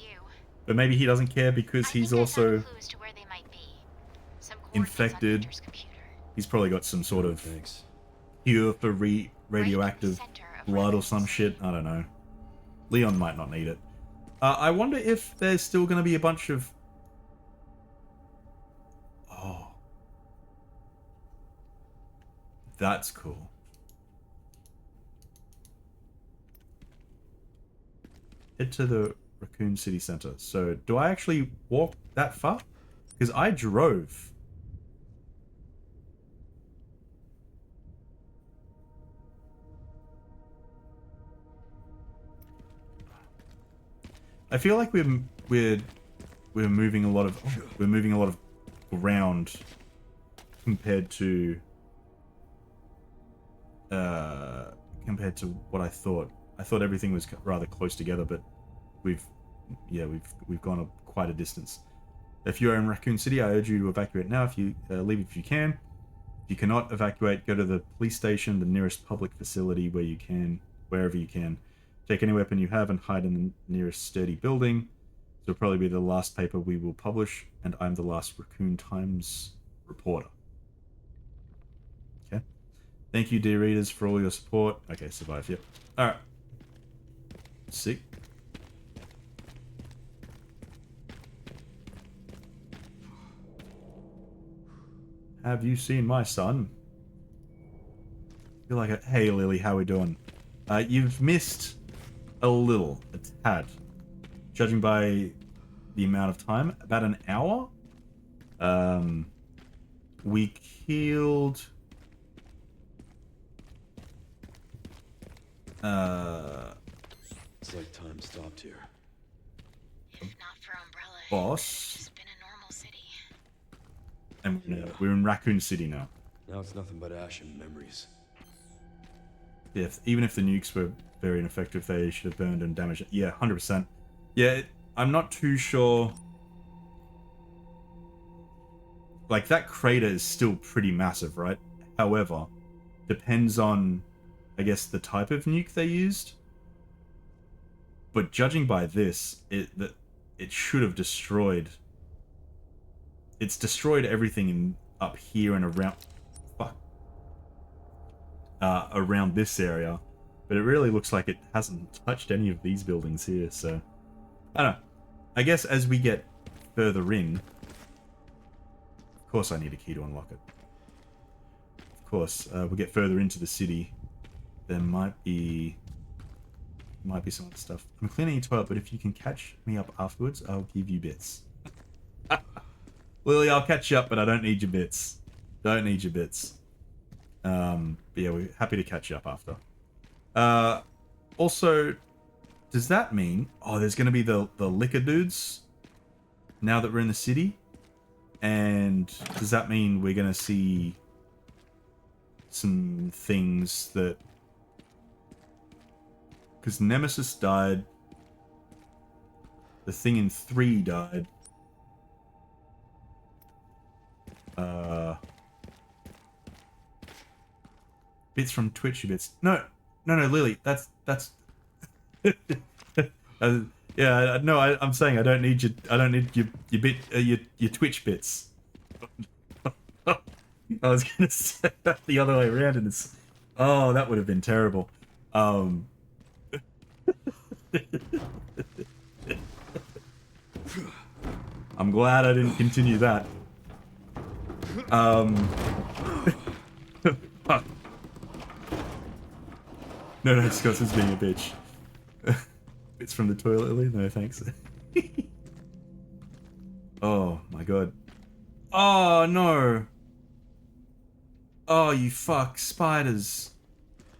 But maybe he doesn't care because I he's think I also found clues to where they might be. Some coordinates infected. on Victor's computer. He's probably got some sort of Thanks. cure for radioactive Right in the center of blood or where some this- shit. I don't know. Leon might not need it. I wonder if there's still going to be a bunch of... Oh. That's cool. Head to the Raccoon City Center. So, do I actually walk that far? Because I drove. I feel like we're moving a lot of ground compared to what I thought. I thought everything was rather close together, but we've gone quite a distance. If you are in Raccoon City, I urge you to evacuate now. If you leave if you can. If you cannot evacuate, go to the police station, the nearest public facility wherever you can. Take any weapon you have and hide in the nearest sturdy building. This will probably be the last paper we will publish, and I'm the last Raccoon Times reporter. Okay. Thank you, dear readers, for all your support. Okay, survive, yep. Alright. Sick. Have you seen my son? You're like, hey Lily, how we doing? You've missed a little, a tad. Judging by the amount of time, about an hour. We killed... It's like time stopped here. If not for Umbrella, boss. it's been a normal city. And we're in Raccoon City now. Now it's nothing but ash and memories. Yeah, even if the nukes were very ineffective, they should have burned and damaged it. Yeah, 100%. Yeah, I'm not too sure. Like, that crater is still pretty massive, right? However, depends on, I guess, the type of nuke they used. But judging by this, it should have destroyed... It's destroyed everything up here and around... Fuck. Around this area. But it really looks like it hasn't touched any of these buildings here, so... I don't know. I guess as we get further in... Of course I need a key to unlock it. Of course, we get further into the city. There might be some other stuff. I'm cleaning your toilet, but if you can catch me up afterwards, I'll give you bits. Lily, I'll catch you up, but I don't need your bits. Don't need your bits. But yeah, we're happy to catch you up after. Also, does that mean... Oh, there's going to be the liquor dudes now that we're in the city? And does that mean we're going to see some things that... Because Nemesis died. The thing in 3 died. Bits from Twitch bits. No, Lily, that's yeah, no, I'm saying I don't need your Twitch bits. I was gonna say that the other way around in this. Oh, that would have been terrible. I'm glad I didn't continue that. Fuck. No, Scott's being a bitch. It's from the toilet, Lily? No, thanks. Oh my god. Oh no. Oh, you fuck. Spiders.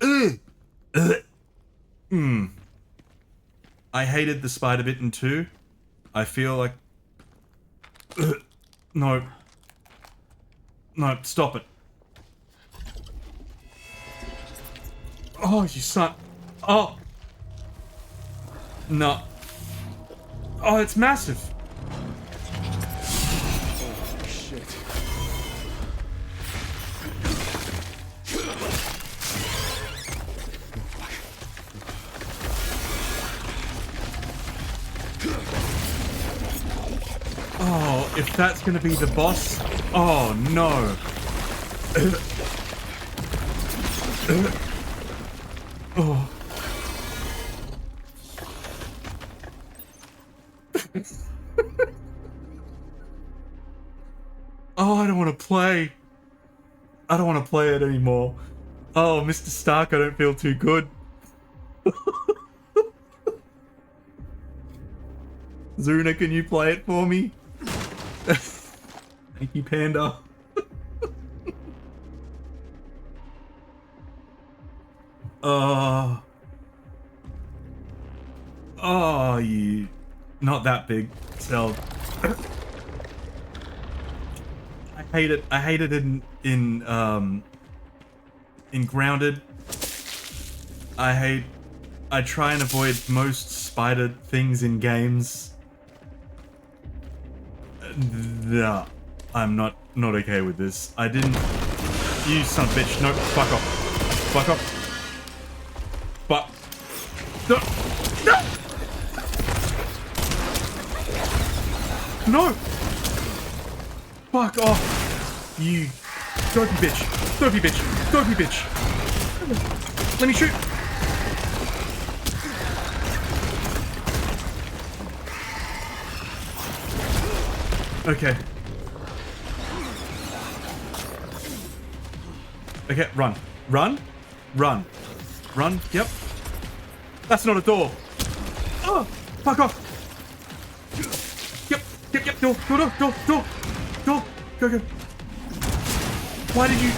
Ugh. Ugh. I hated the spider bitten too. I feel like... Ugh. No. No, stop it. Oh, you son... Oh. No. Oh, it's massive. Shit. Oh, if that's gonna be the boss... Oh, no. Oh. Oh, I don't want to play. I don't want to play it anymore. Oh, Mr. Stark, I don't feel too good. Zuna, can you play it for me? Thank you, Panda. Oh, you... Not that big, Cell. I hate it. I hate it in Grounded. I try and avoid most spider things in games. Nah, I'm not okay with this. I didn't... You son of a bitch. No, fuck off. Fuck off. Fuck. No! No! No! Fuck off. You dopey bitch. Dopey bitch. Dopey bitch. Let me shoot. Okay. Okay, run. Run. Run. Run. Yep. That's not a door. Oh, fuck off. Yep. Yep. Yep. Door. Door. Door. Door. Door. Door. Go. Go. Why did you...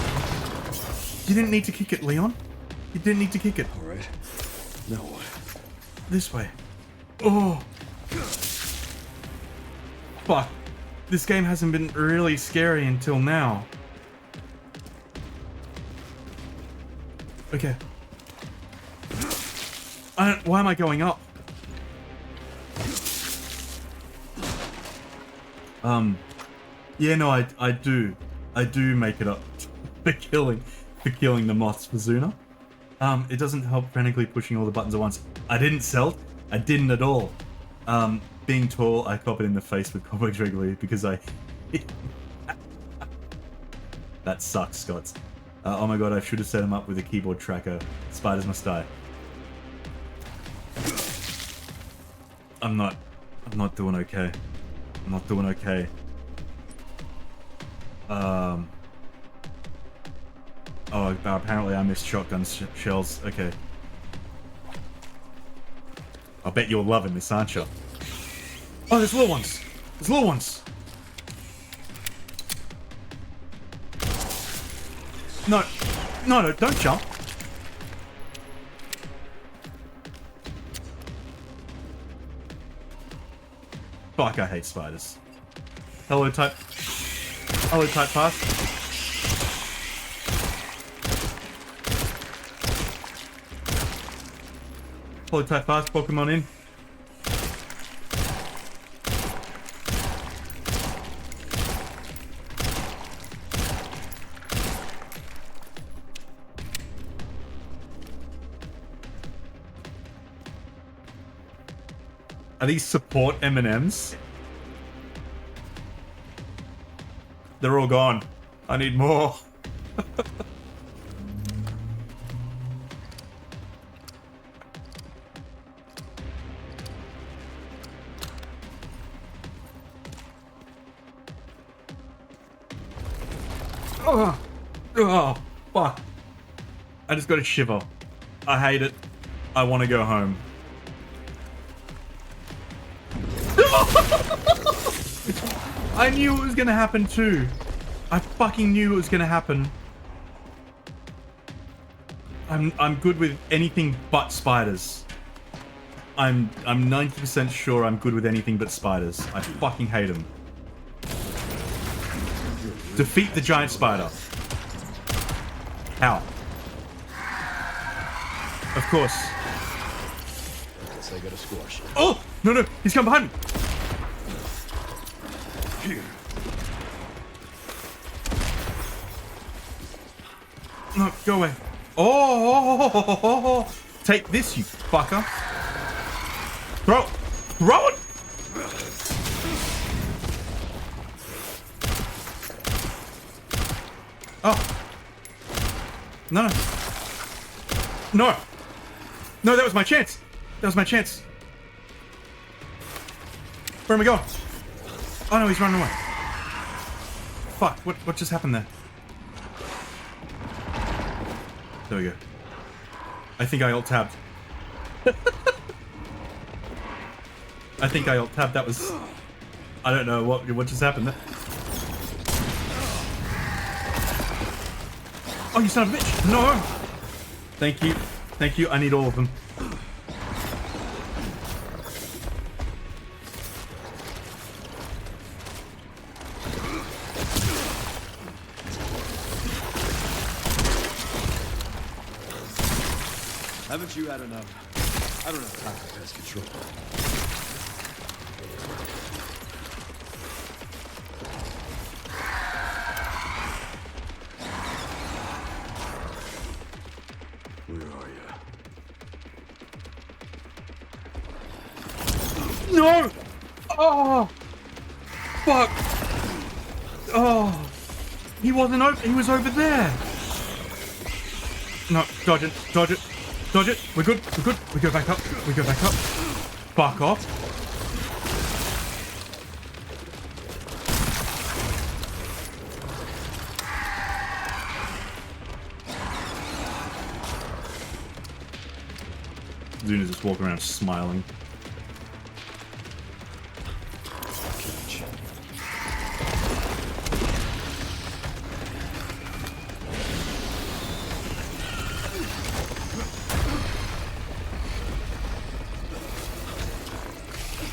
You didn't need to kick it, Leon. You didn't need to kick it. All right. Now what? This way. Oh. Fuck. This game hasn't been really scary until now. Okay. Why am I going up? Yeah, no, I do make it up for killing the moths for Zuna. It doesn't help frantically pushing all the buttons at once. I didn't sell. I didn't at all. Being tall, I cop it in the face with cobwebs regularly because I... That sucks, Scots. Oh my god, I should have set him up with a keyboard tracker. Spiders must die. I'm not doing okay. I'm not doing okay. Oh, apparently I missed shotgun shells. Okay. I bet you're loving this, aren't you? Oh, there's little ones. There's little ones. No. No, no, don't jump. Fuck, I hate spiders. Hello, type pass. Hello, type pass. Pokemon in. Are these support M&Ms? They're all gone. I need more. Oh, fuck. I just got a shiver. I hate it. I want to go home. I knew it was gonna happen too. I fucking knew it was gonna happen. I'm good with anything but spiders. I'm 90% sure I'm good with anything but spiders. I fucking hate them. Defeat the giant spider. How? Of course. Guess I gotta squash it. Oh! No, he's come behind me. No, go away. Oh! Take this, you fucker. Throw it. Throw it! Oh. No. No. No, that was my chance. That was my chance. Where am I going? Oh no, he's running away. Fuck, what just happened there? There we go. I think I alt-tabbed. I think I alt-tabbed. That was... I don't know what just happened there. Oh, you son of a bitch! No! Thank you. Thank you. I need all of them. Haven't you had enough? I don't have time for pest control. Where are you? No! Oh! Fuck! Oh! He wasn't over. He was over there. No, dodge it. Dodge it. Dodge it. We're good. We're good. We go back up. We go back up. Fuck off. Zuna's just walking around smiling.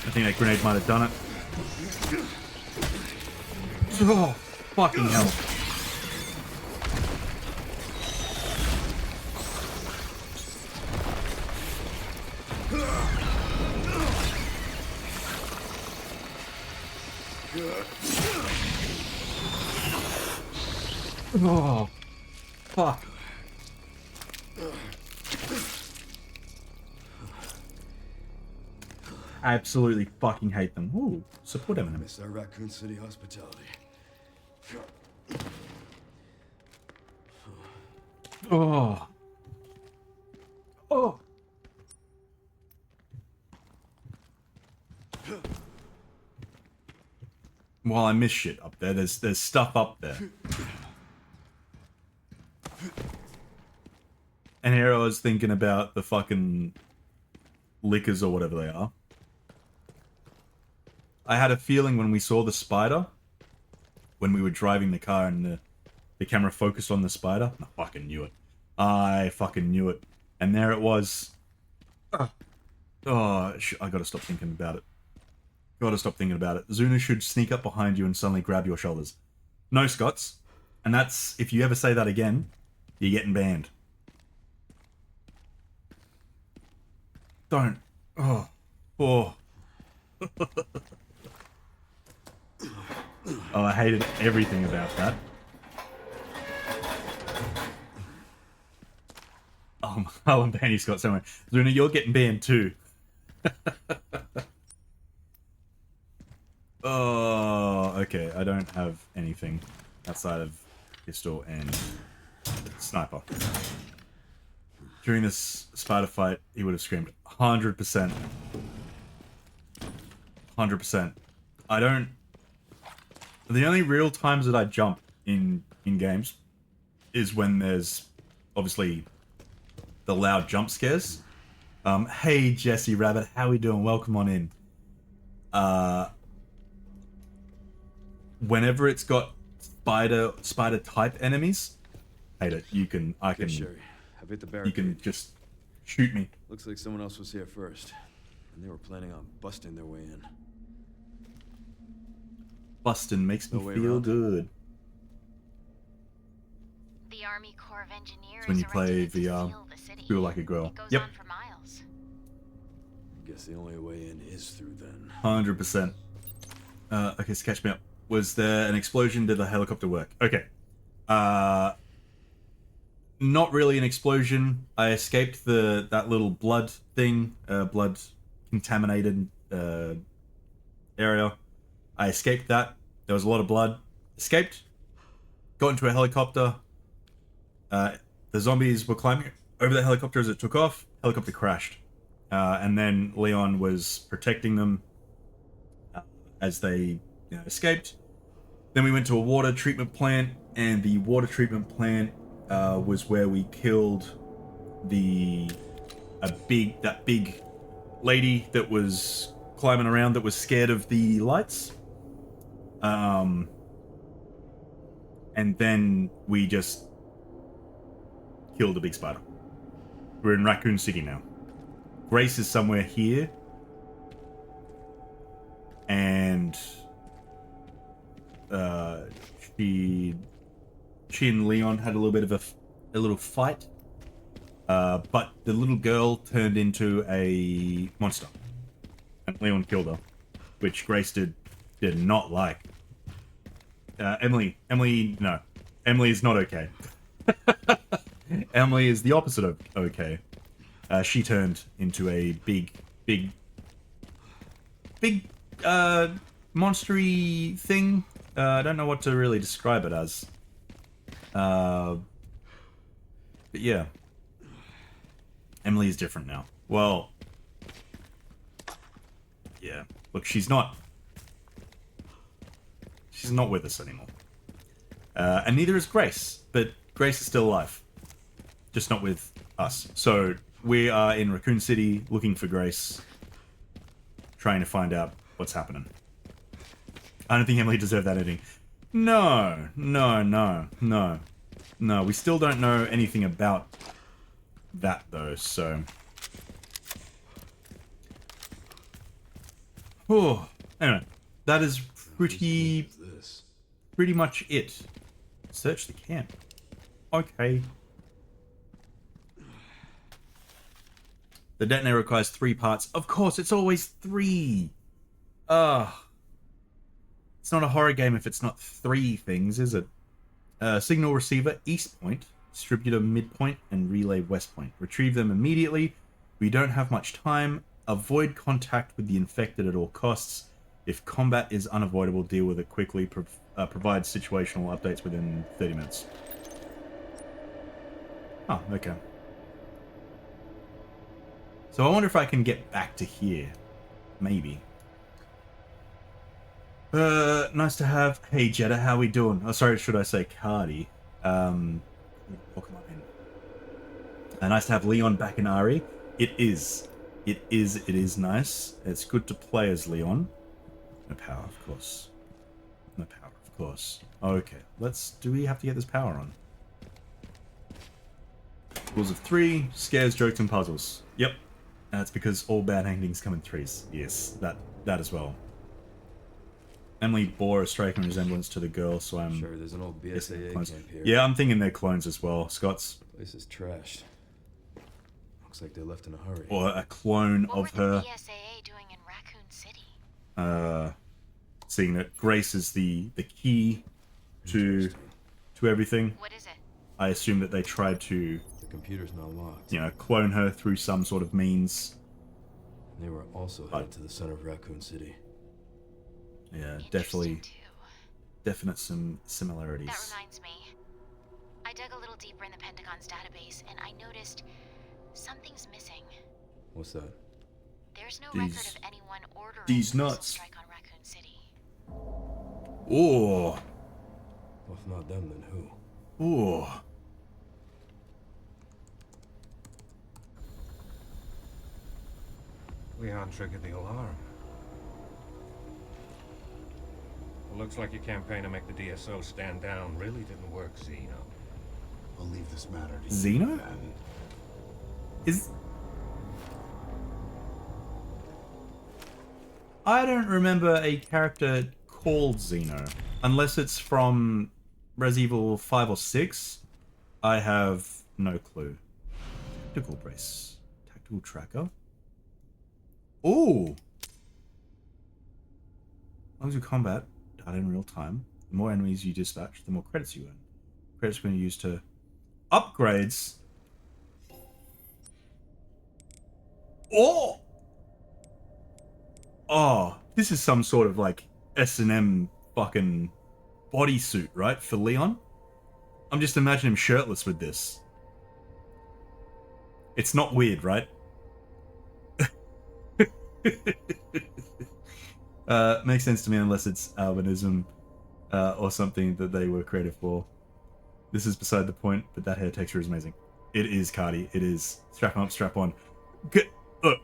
I think that grenade might have done it. Oh, fucking hell. Oh, fuck. I absolutely fucking hate them. Ooh, support M&M. Miss our Raccoon City hospitality. Oh. Oh. Well, I miss shit up there. There's stuff up there. And here I was thinking about the fucking liquors or whatever they are. I had a feeling when we saw the spider, when we were driving the car and the camera focused on the spider. I fucking knew it. I fucking knew it. And there it was. Oh, I gotta stop thinking about it. Gotta stop thinking about it. Zuna should sneak up behind you and suddenly grab your shoulders. No, Scots. And that's, if you ever say that again, you're getting banned. Don't. Oh. Oh. Oh, I hated everything about that. Oh, I'll ban you, Scott, somewhere. Zuna, you're getting banned too. Oh, okay. I don't have anything outside of pistol and sniper. During this spider fight, he would have screamed 100%. 100%. I don't... The only real times that I jump in games is when there's obviously the loud jump scares. Hey Jesse Rabbit, how we doing? Welcome on in. whenever it's got spider type enemies, hate it. I Okay, can Sherry. I've hit the you barricade. can just shoot me. Looks like someone else was here first, and they were planning on busting their way in. Bustin' makes me No way feel around. good. The Army Corps of Engineers It's when you play erected it to VR, seal the city. feel like a girl. It goes Yep. on for miles. Guess the only way in is through then. 100%. Okay, so catch me up. Was there an explosion? Did the helicopter work? Okay. Not really an explosion. I escaped that little blood thing, blood contaminated area. I escaped that. There was a lot of blood. Escaped. Got into a helicopter. The zombies were climbing over the helicopter as it took off. Helicopter crashed. And then Leon was protecting them as they escaped. Then we went to a water treatment plant, and the water treatment plant was where we killed that big lady that was climbing around that was scared of the lights. And then we just killed a big spider. We're in Raccoon City now. Grace is somewhere here. And she and Leon had a little bit of a little fight. But the little girl turned into a monster. And Leon killed her. Which Grace did not like. Emily, no. Emily is not okay. Emily is the opposite of okay. She turned into a big, monstery thing. I don't know what to really describe it as. But yeah. Emily is different now. Well, yeah. Look, she's not with us anymore. And neither is Grace, but Grace is still alive. Just not with us. So we are in Raccoon City looking for Grace, trying to find out what's happening. I don't think Emily deserved that ending. No. We still don't know anything about that though, so. Oh, anyway, that is pretty much it. Search the camp. Okay. The detonator requires 3 parts. Of course, it's always 3. It's not a horror game if it's not 3 things, is it? Signal receiver, east point. Distributor, midpoint. And relay, west point. Retrieve them immediately. We don't have much time. Avoid contact with the infected at all costs. If combat is unavoidable, deal with it quickly. Provide situational updates within 30 minutes. Oh, okay. So I wonder if I can get back to here. Maybe. Nice to have. Hey, Jeddah, how we doing? Oh, sorry, should I say Cardi? Welcome on in. Nice to have Leon back in RE. It is nice. It's good to play as Leon. No power, of course. No power, of course. Okay, do we have to get this power on? Rules of 3, scares, jokes, and puzzles. Yep. That's because all bad endings come in 3s. Yes, that as well. Emily bore a striking resemblance to the girl, so I'm Sure, there's an old BSAA clones. camp here. Yeah, I'm thinking they're clones as well. Scott's. Place is trashed. Looks like they left in a hurry. Or a clone What of were her. the BSAA doing in Raccoon City? Seeing that Grace is the key to everything. What is it? I assume that they tried to, The computer's not locked. clone her through some sort of means. They were also headed to the center of Raccoon City. Yeah, Interesting, too. definite some similarities. That reminds me. I dug a little deeper in the Pentagon's database, and I noticed something's missing. What's that? There's no These- record of anyone ordering these a missile nuts. strike on Raccoon City. Oh, Well, if not them, then who? oh. Leon triggered the alarm. It looks like your campaign to make the DSO stand down really didn't work, Zeno. I'll leave this matter to you, Zeno? then. Is... I don't remember a character called Zeno. Unless it's from Resident Evil 5 or 6. I have no clue. Tactical brace. Tactical tracker. Ooh! As long as you combat data in real time, the more enemies you dispatch, the more credits you earn. Credits are going to use to upgrades. Oh! Oh, this is some sort of like S&M fucking bodysuit, right? For Leon? I'm just imagining him shirtless with this. It's not weird, right? Makes sense to me unless it's albinism or something that they were creative for. This is beside the point, but that hair texture is amazing. It is, Cardi. It is. Strap on, strap on. Look,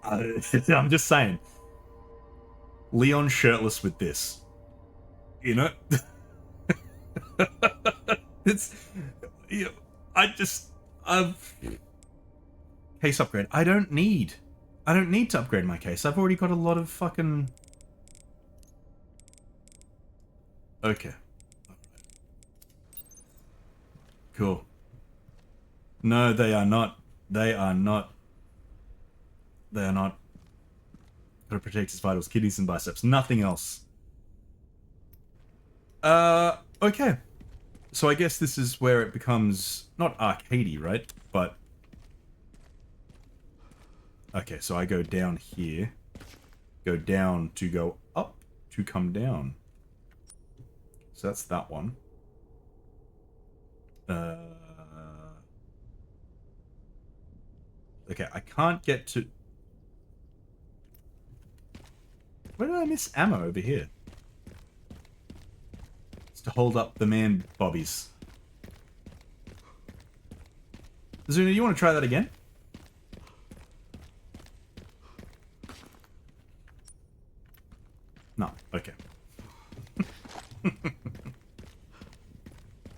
I'm just saying. Leon shirtless with this. You know? It's... You know, I've... Case upgrade. I don't need to upgrade my case. I've already got a lot of fucking... Okay. Cool. No, they are not. They are not. They are not. Gotta protect his vitals, kidneys, and biceps. Nothing else. Okay. So I guess this is where it becomes not arcadey, right? But okay, so I go down here, go down to go up to come down. So that's that one. Okay, I can't get to... Where did I miss ammo over here? It's to hold up the man bobbies. Zuna, you want to try that again? No, okay.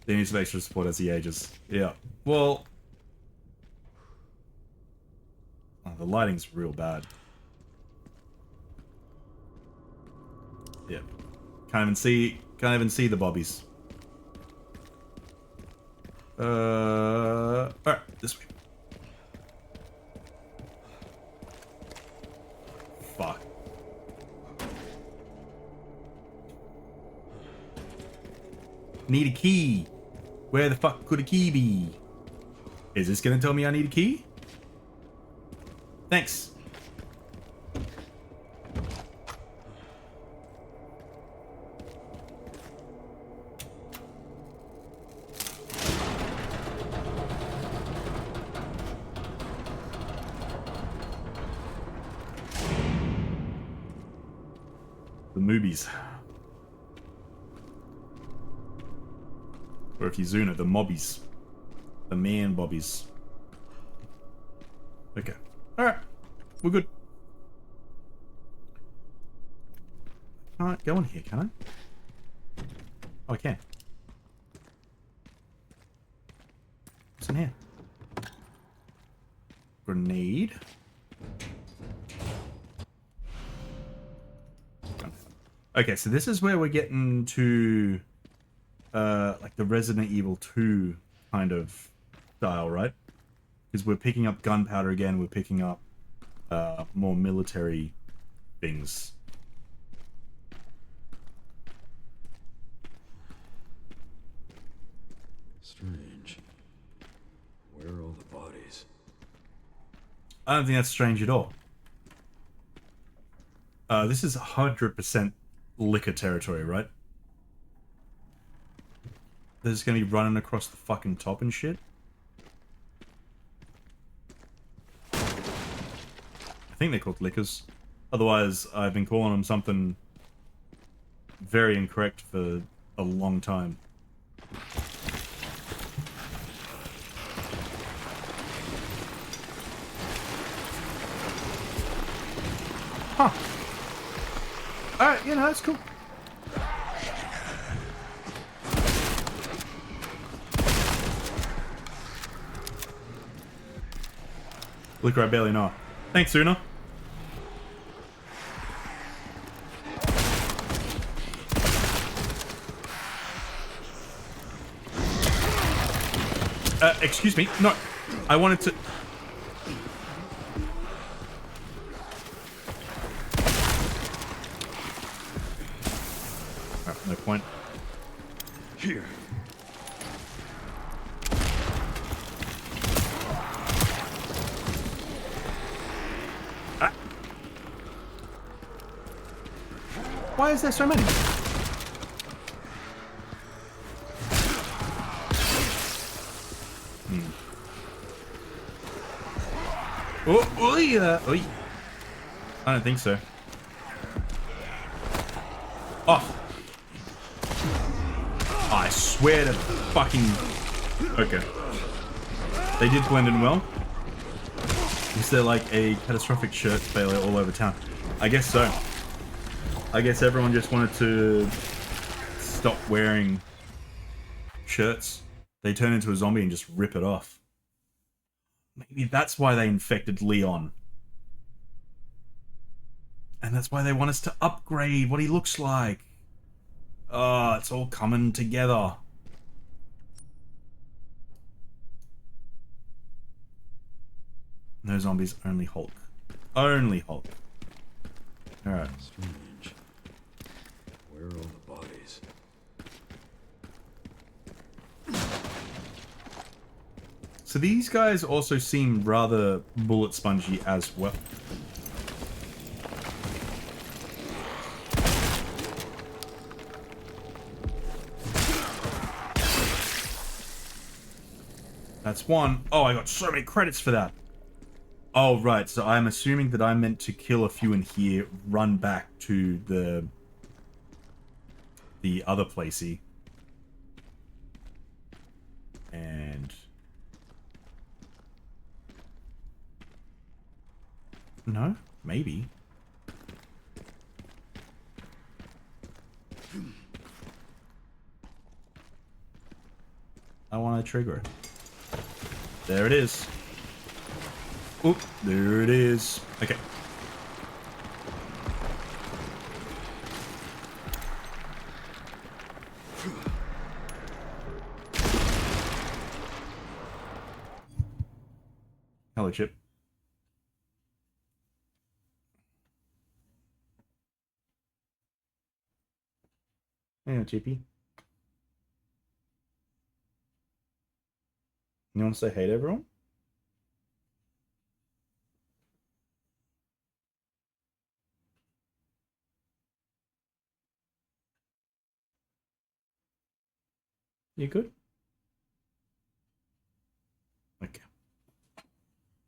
They need some extra support as he ages. Yeah. Well... Oh, the lighting's real bad. Yeah. Can't even see the bobbies. Alright, this way. Fuck. Need a key. Where the fuck could a key be? Is this gonna tell me I need a key? Thanks. The movies. Or if you Zuna, the mobbies. The man bobbies. Okay. Alright. We're good. I can't go in here, can I? Oh, I can. What's in here? Grenade. Okay, so this is where we're getting to like the Resident Evil 2 kind of style, right? Because we're picking up gunpowder again, we're picking up more military things. Strange. Where are all the bodies? I don't think that's strange at all. This is 100% liquor territory, right? They're just gonna be running across the fucking top and shit. I think they're called liquors. Otherwise, I've been calling them something very incorrect for a long time. Huh. Alright, you know, that's cool. Liquor I barely know. Thanks, Una. Excuse me. No. I wanted to... Oh, no point. Here. Why is there so many? Oh, yeah. Oi. I don't think so. Oh. I swear to fucking... Okay. They did blend in well. Is there like a catastrophic shirt failure all over town? I guess so. I guess everyone just wanted to stop wearing shirts. They turn into a zombie and just rip it off. Maybe that's why they infected Leon. And that's why they want us to upgrade what he looks like. Oh, it's all coming together. No zombies, only Hulk. Only Hulk. Alright. Strange. Where are all the bodies? So these guys also seem rather bullet spongy as well. That's one. Oh, I got so many credits for that. Oh, right. So I'm assuming that I'm meant to kill a few in here, run back to the other placey. And... No? Maybe. I want to trigger it. There it is. Oop, there it is. Okay. Hello, Chip. Hey, Chippy. You want to say hey to everyone? You good? Okay.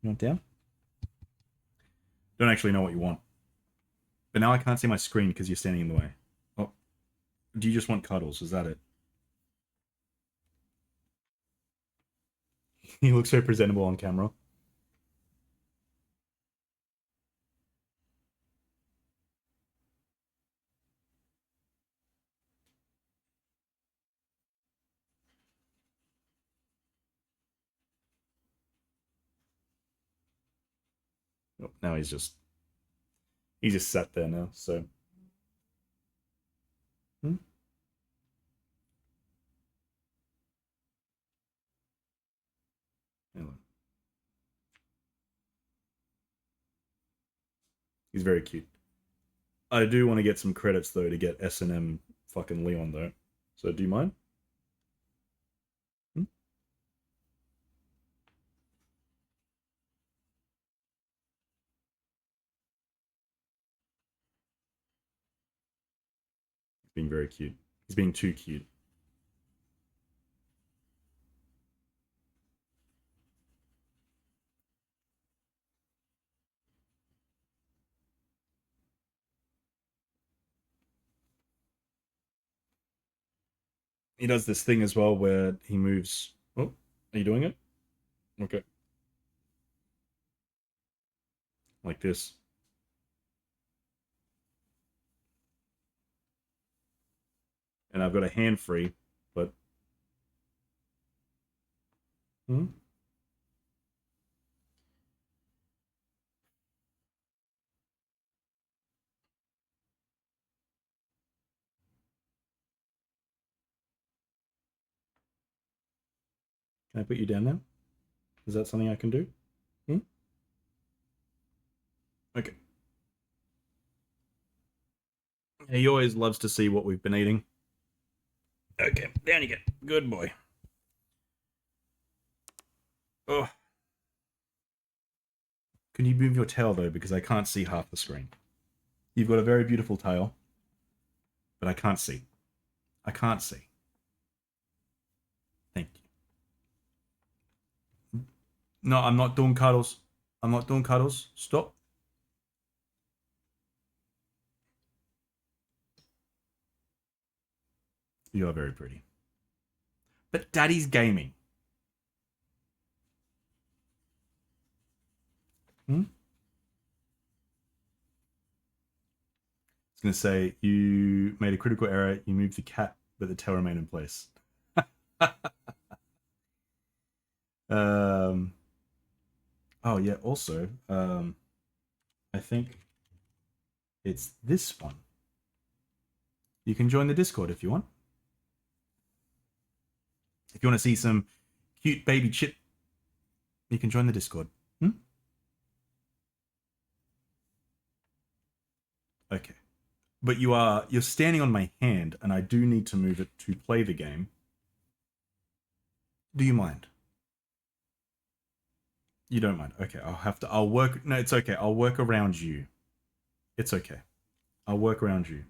You want down? Don't actually know what you want. But now I can't see my screen because you're standing in the way. Oh. Do you just want cuddles? Is that it? You look so presentable on camera. Oh, now he just sat there now, so. Hmm? Hello. He's very cute. I do want to get some credits though to get S&M fucking Leon though. So do you mind? Hmm? He's being very cute. He's being too cute. He does this thing as well where he moves. Oh, are you doing it? Okay. Like this. And I've got a hand free, but... Hmm? Can I put you down now? Is that something I can do? Hmm? Okay. He always loves to see what we've been eating. Okay, down you get. Good boy. Oh. Can you move your tail, though? Because I can't see half the screen. You've got a very beautiful tail, but I can't see. I can't see. Thank you. No, I'm not doing cuddles. I'm not doing cuddles. Stop. You are very pretty. But Daddy's gaming. Hmm? It's going to say, you made a critical error. You moved the cat, but the tail remained in place. Oh, yeah. Also, I think it's this one. You can join the Discord if you want. If you want to see some cute baby chip, you can join the Discord. Hmm? Okay. But you're standing on my hand, and I do need to move it to play the game. Do you mind? You don't mind. Okay, I'll work. No, it's okay. I'll work around you. It's okay. I'll work around you.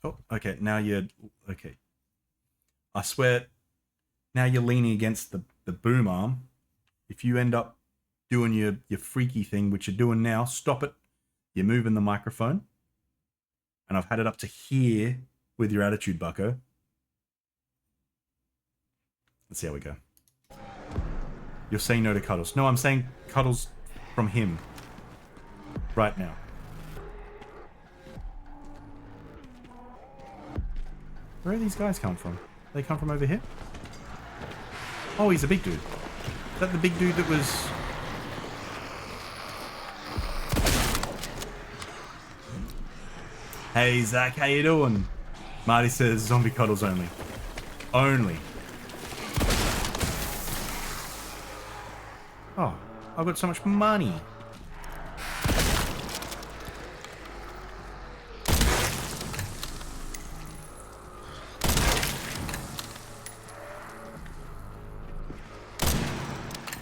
Oh, okay. Now you're okay. I swear. Now you're leaning against the boom arm. If you end up doing your freaky thing, which you're doing now, stop it. You're moving the microphone. And I've had it up to here with your attitude, bucko. Let's see how we go. You're saying no to cuddles. No, I'm saying cuddles from him. Right now. Where do these guys come from? They come from over here? Oh, he's a big dude. Is that the big dude that was... Hey, Zach, how you doing? Marty says zombie cuddles only. Only. Oh, I've got so much money.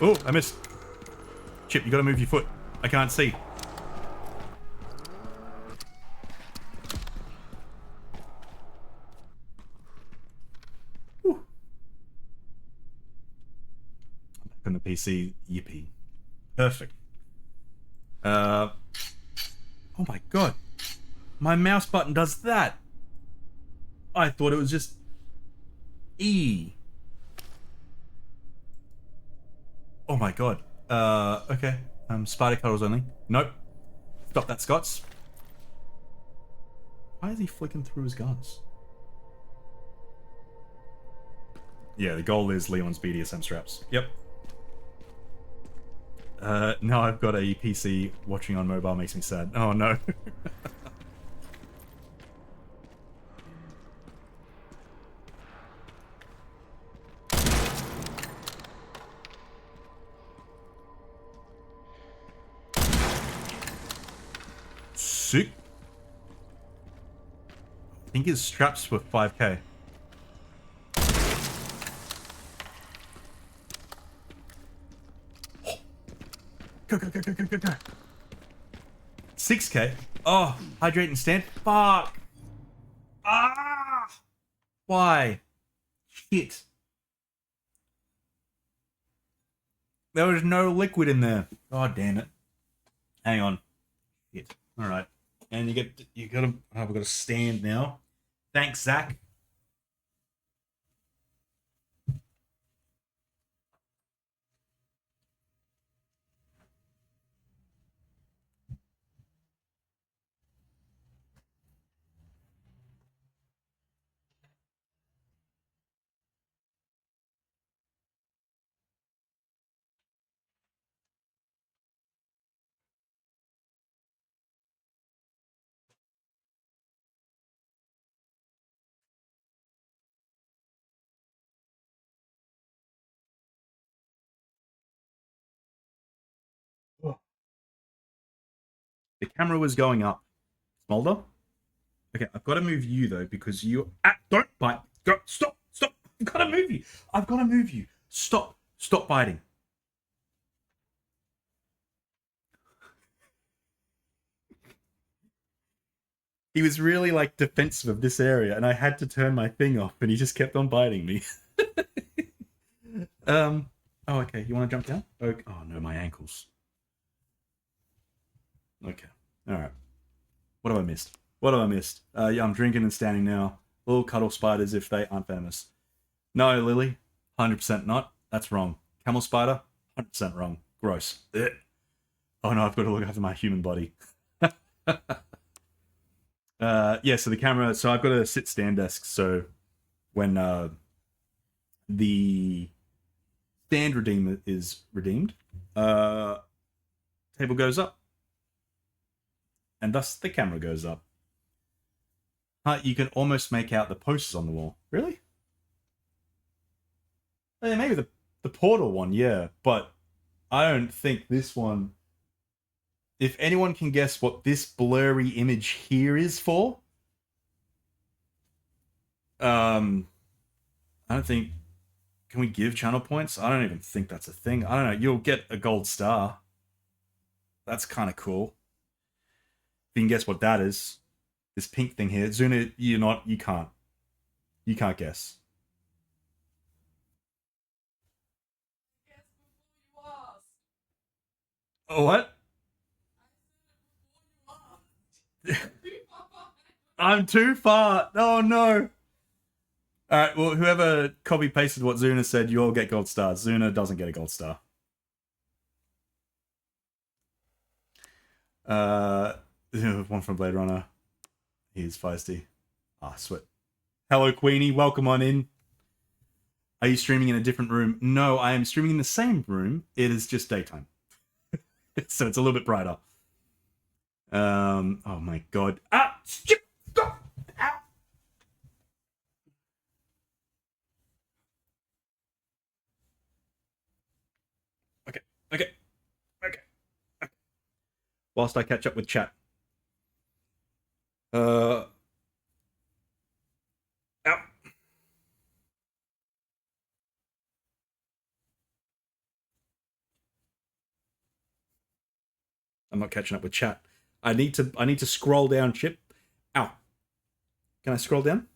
Oh, I missed. Chip, you gotta move your foot. I can't see. Whew. I'm back on the PC. Yippee. Perfect. Oh my god. My mouse button does that. I thought it was just E. Oh my god. Okay. Spider cuddles only. Nope. Stop that, Scots. Why is he flicking through his guns? Yeah, the goal is Leon's BDSM straps. Yep. Now I've got a PC. Watching on mobile makes me sad. Oh no. Sick. I think his straps were 5k. Go, go, go, go, go, go, go. 6k? Oh, hydrate and stand? Fuck. Ah! Why? Shit. There was no liquid in there. God damn it. Hang on. Shit. Alright. And you gotta, oh, we've got to stand now. Thanks, Zach. The camera was going up. Smolder? Okay, I've got to move you, though, because you... Ah, don't bite. Go. Stop. Stop. I've got to move you. I've got to move you. Stop. Stop biting. He was really, like, defensive of this area, and I had to turn my thing off, and he just kept on biting me. Oh, okay. You want to jump down? Okay. Oh, no, my ankles. Okay. All right. What have I missed? What have I missed? Yeah, I'm drinking and standing now. Little cuddle spiders if they aren't venomous. No, Lily. 100% not. That's wrong. Camel spider? 100% wrong. Gross. Ugh. Oh no, I've got to look after my human body. Yeah, so the camera... So I've got a sit-stand desk, so when the stand redeemer is redeemed, table goes up. And thus the camera goes up. You can almost make out the posters on the wall. Really? Maybe the portal one, yeah. But I don't think this one... If anyone can guess what this blurry image here is for... I don't think... Can we give channel points? I don't even think that's a thing. I don't know. You'll get a gold star. That's kind of cool. If you can guess what that is. This pink thing here. Zuna, you can't. You can't guess. Oh, what? I'm too far. Oh, no. Alright, well, whoever copy-pasted what Zuna said, you all get gold stars. Zuna doesn't get a gold star. One from Blade Runner. He's feisty. Ah, sweat. Hello, Queenie. Welcome on in. Are you streaming in a different room? No, I am streaming in the same room. It is just daytime. So it's a little bit brighter. Oh my god. Ah! Stop! Ah! Okay. Whilst I catch up with chat. Ow. I'm not catching up with chat. I need to scroll down, Chip. Ow. Can I scroll down?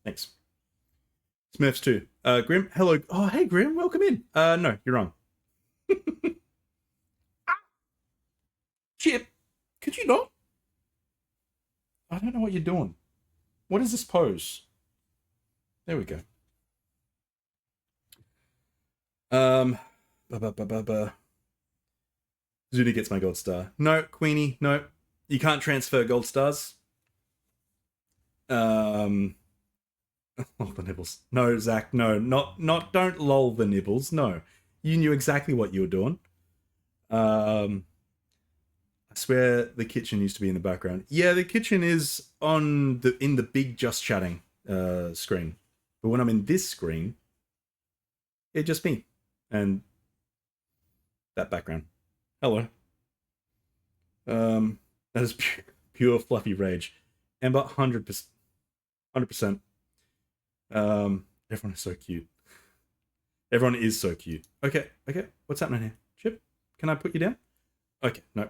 Thanks. Smurfs 2. Grim, hello. Oh, hey, Grim, welcome in. No, you're wrong. Chip, could you not? I don't know what you're doing. What is this pose? There we go. Zuni gets my gold star. No, Queenie, no. You can't transfer gold stars. Lol the nibbles. No, Zach, no. Not don't lol the nibbles. No. You knew exactly what you were doing. I swear the kitchen used to be in the background. Yeah, the kitchen is in the big just chatting screen. But when I'm in this screen, it's just me. And that background. Hello. That is pure fluffy rage. Ember, 100%. 100%. Everyone is so cute. Everyone is so cute. Okay. What's happening here? Chip, can I put you down? Okay, no.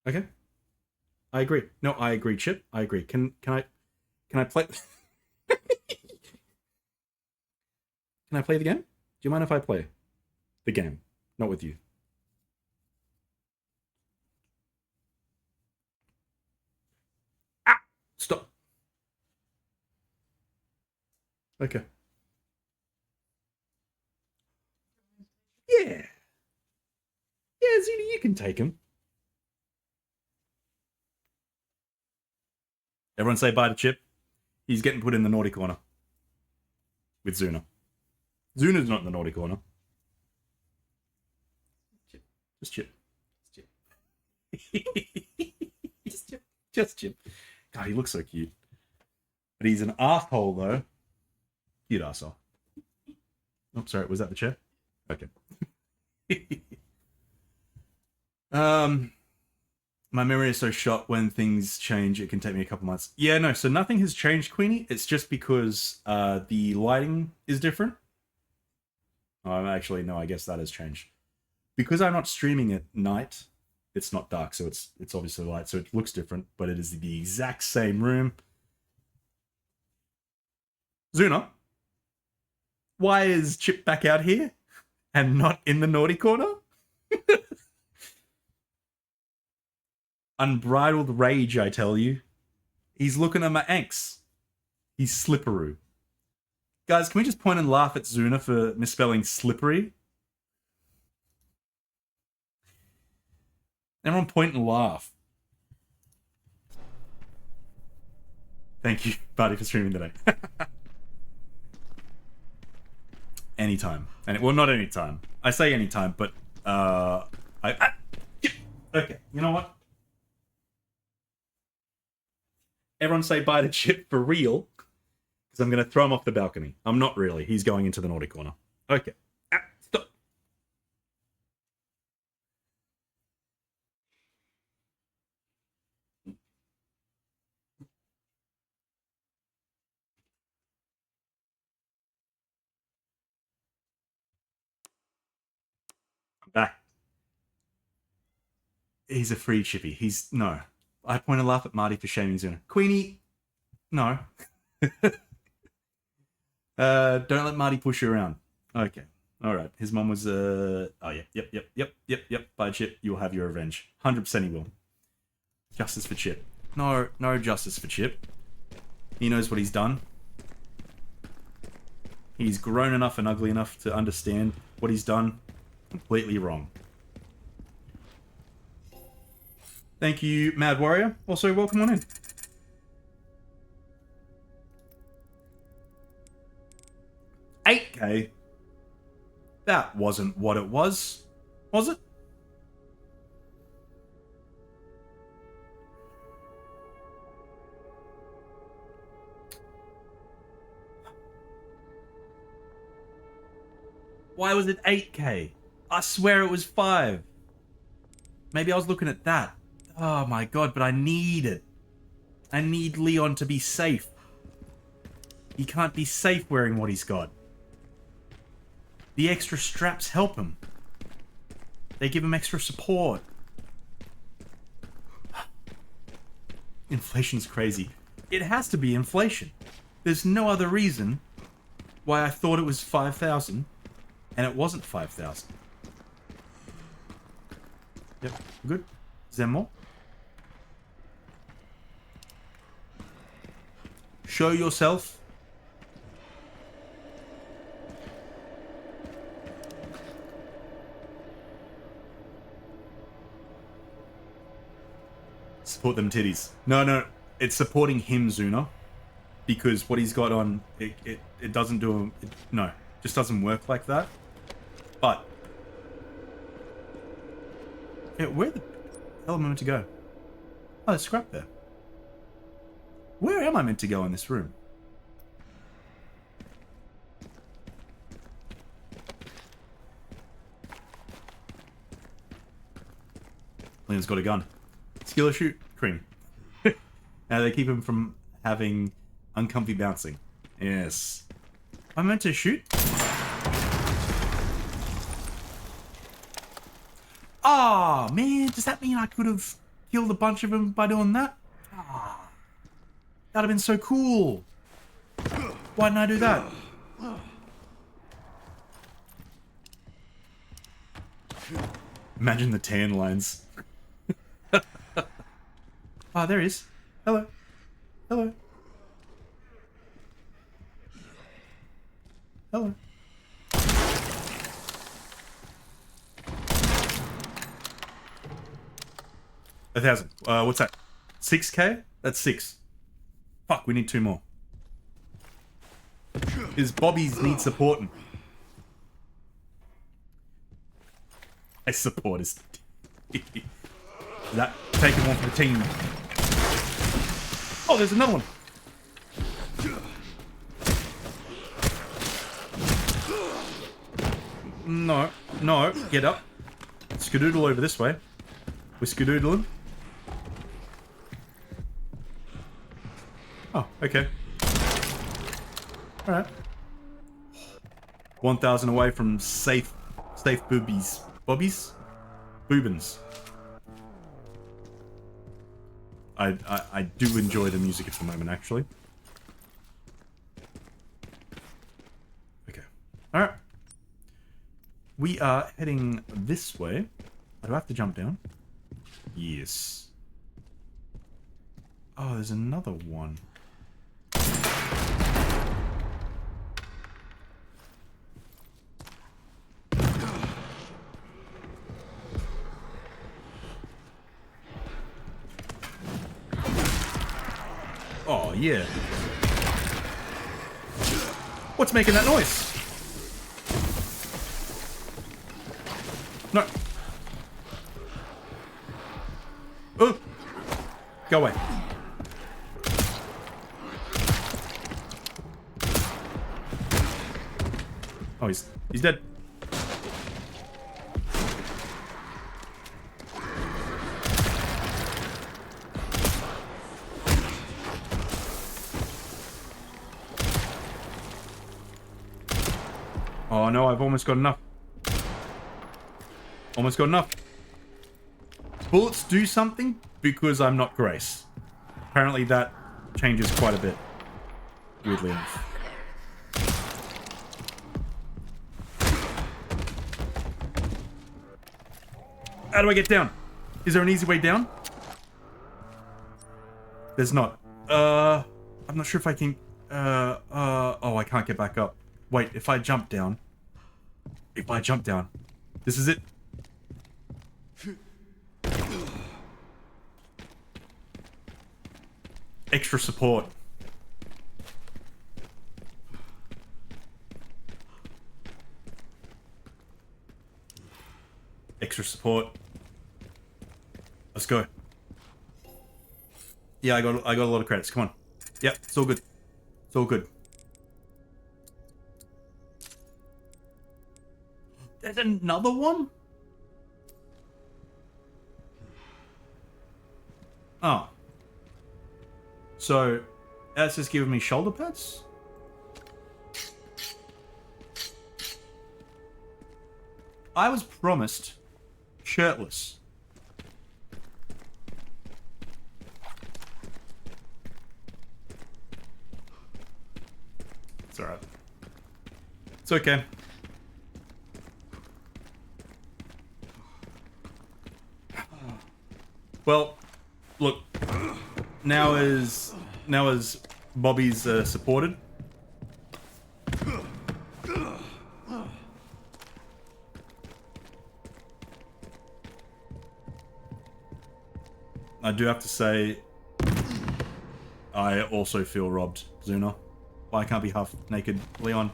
Okay. I agree. No, I agree, Chip. I agree. Can I play? Can I play the game? Do you mind if I play the game? Not with you. Ah! Stop. Okay. Yeah. Yeah, Zuni, you can take him. Everyone say bye to Chip. He's getting put in the naughty corner. With Zuna. Zuna's not in the naughty corner. Chip. Just Chip. Just Chip. Just Chip. God, he looks so cute. But he's an asshole, though. Cute asshole. Oh, sorry. Was that the chair? Okay. My memory is so shot when things change, it can take me a couple months. Yeah, no, so nothing has changed, Queenie. It's just because the lighting is different. Oh, actually, no, I guess that has changed. Because I'm not streaming at night, it's not dark, so it's obviously light, so it looks different, but it is the exact same room. Zuna, why is Chip back out here and not in the naughty corner? Unbridled rage, I tell you. He's looking at my anks. He's slipperoo. Guys, can we just point and laugh at Zuna for misspelling slippery? Everyone point and laugh. Thank you, buddy, for streaming today. Anytime. Well, not anytime. I say anytime, but okay, you know what? Everyone say bye to Chip for real, because I'm going to throw him off the balcony. I'm not really. He's going into the naughty corner. Okay. Stop. I'm back. He's a free chippy. No. I point and laugh at Marty for shaming Zuna. Queenie, no. Don't let Marty push you around. Okay. All right. His mum was oh yeah. Yep. Bye, Chip. You'll have your revenge. 100% he will. Justice for Chip. No justice for Chip. He knows what he's done. He's grown enough and ugly enough to understand what he's done. Completely wrong. Thank you, Mad Warrior. Also, welcome on in. $8K. That wasn't what it was it? Why was it 8K? I swear it was 5. Maybe I was looking at that. Oh my god, but I need it. I need Leon to be safe. He can't be safe wearing what he's got. The extra straps help him. They give him extra support. Inflation's crazy. It has to be inflation. There's no other reason why I thought it was 5,000 and it wasn't 5,000. Yep, good. Is there more? Show yourself. Support them titties. No, it's supporting him, Zuna. Because what he's got on, it doesn't do... no, just doesn't work like that. But... yeah, where the hell am I meant to go? Oh, there's scrap there. Where am I meant to go in this room? Leon's got a gun. Skill or shoot? Cream. Now they keep him from having uncomfy bouncing. Yes. I'm meant to shoot? Ah, oh, man. Does that mean I could have killed a bunch of them by doing that? Ah. That'd have been so cool. Why didn't I do that? Imagine the tan lines. Ah, there he is. Hello. Hello. Hello. $1,000. What's that? 6K? That's 6. Fuck, we need 2 more. His bobbies need supporting. I support his... that taking one for the team. Oh, there's another one. No, get up. Skadoodle over this way. Whisker doodling. Oh, okay. Alright. 1,000 away from safe boobies. Bobbies? Boobins. I do enjoy the music at the moment, actually. Okay. Alright. We are heading this way. Do I have to jump down? Yes. Oh, there's another one. Oh, yeah. What's making that noise? No. Oh! Go away. Oh, he's dead. Oh no, I've almost got enough. Almost got enough. Bullets do something because I'm not Grace. Apparently that changes quite a bit. Weirdly enough. How do I get down? Is there an easy way down? There's not. I'm not sure if I can... oh, I can't get back up. Wait, if I jump down... If I jump down... This is it. Extra support. Extra support. Let's go. Yeah, I got a lot of credits. Come on. Yep, it's all good. It's all good. There's another one? Oh. So, that's just giving me shoulder pads? I was promised shirtless. It's alright. It's okay. Well, look. Now is Bobby's supported. I do have to say, I also feel robbed, Zuna. Why can't be half naked Leon?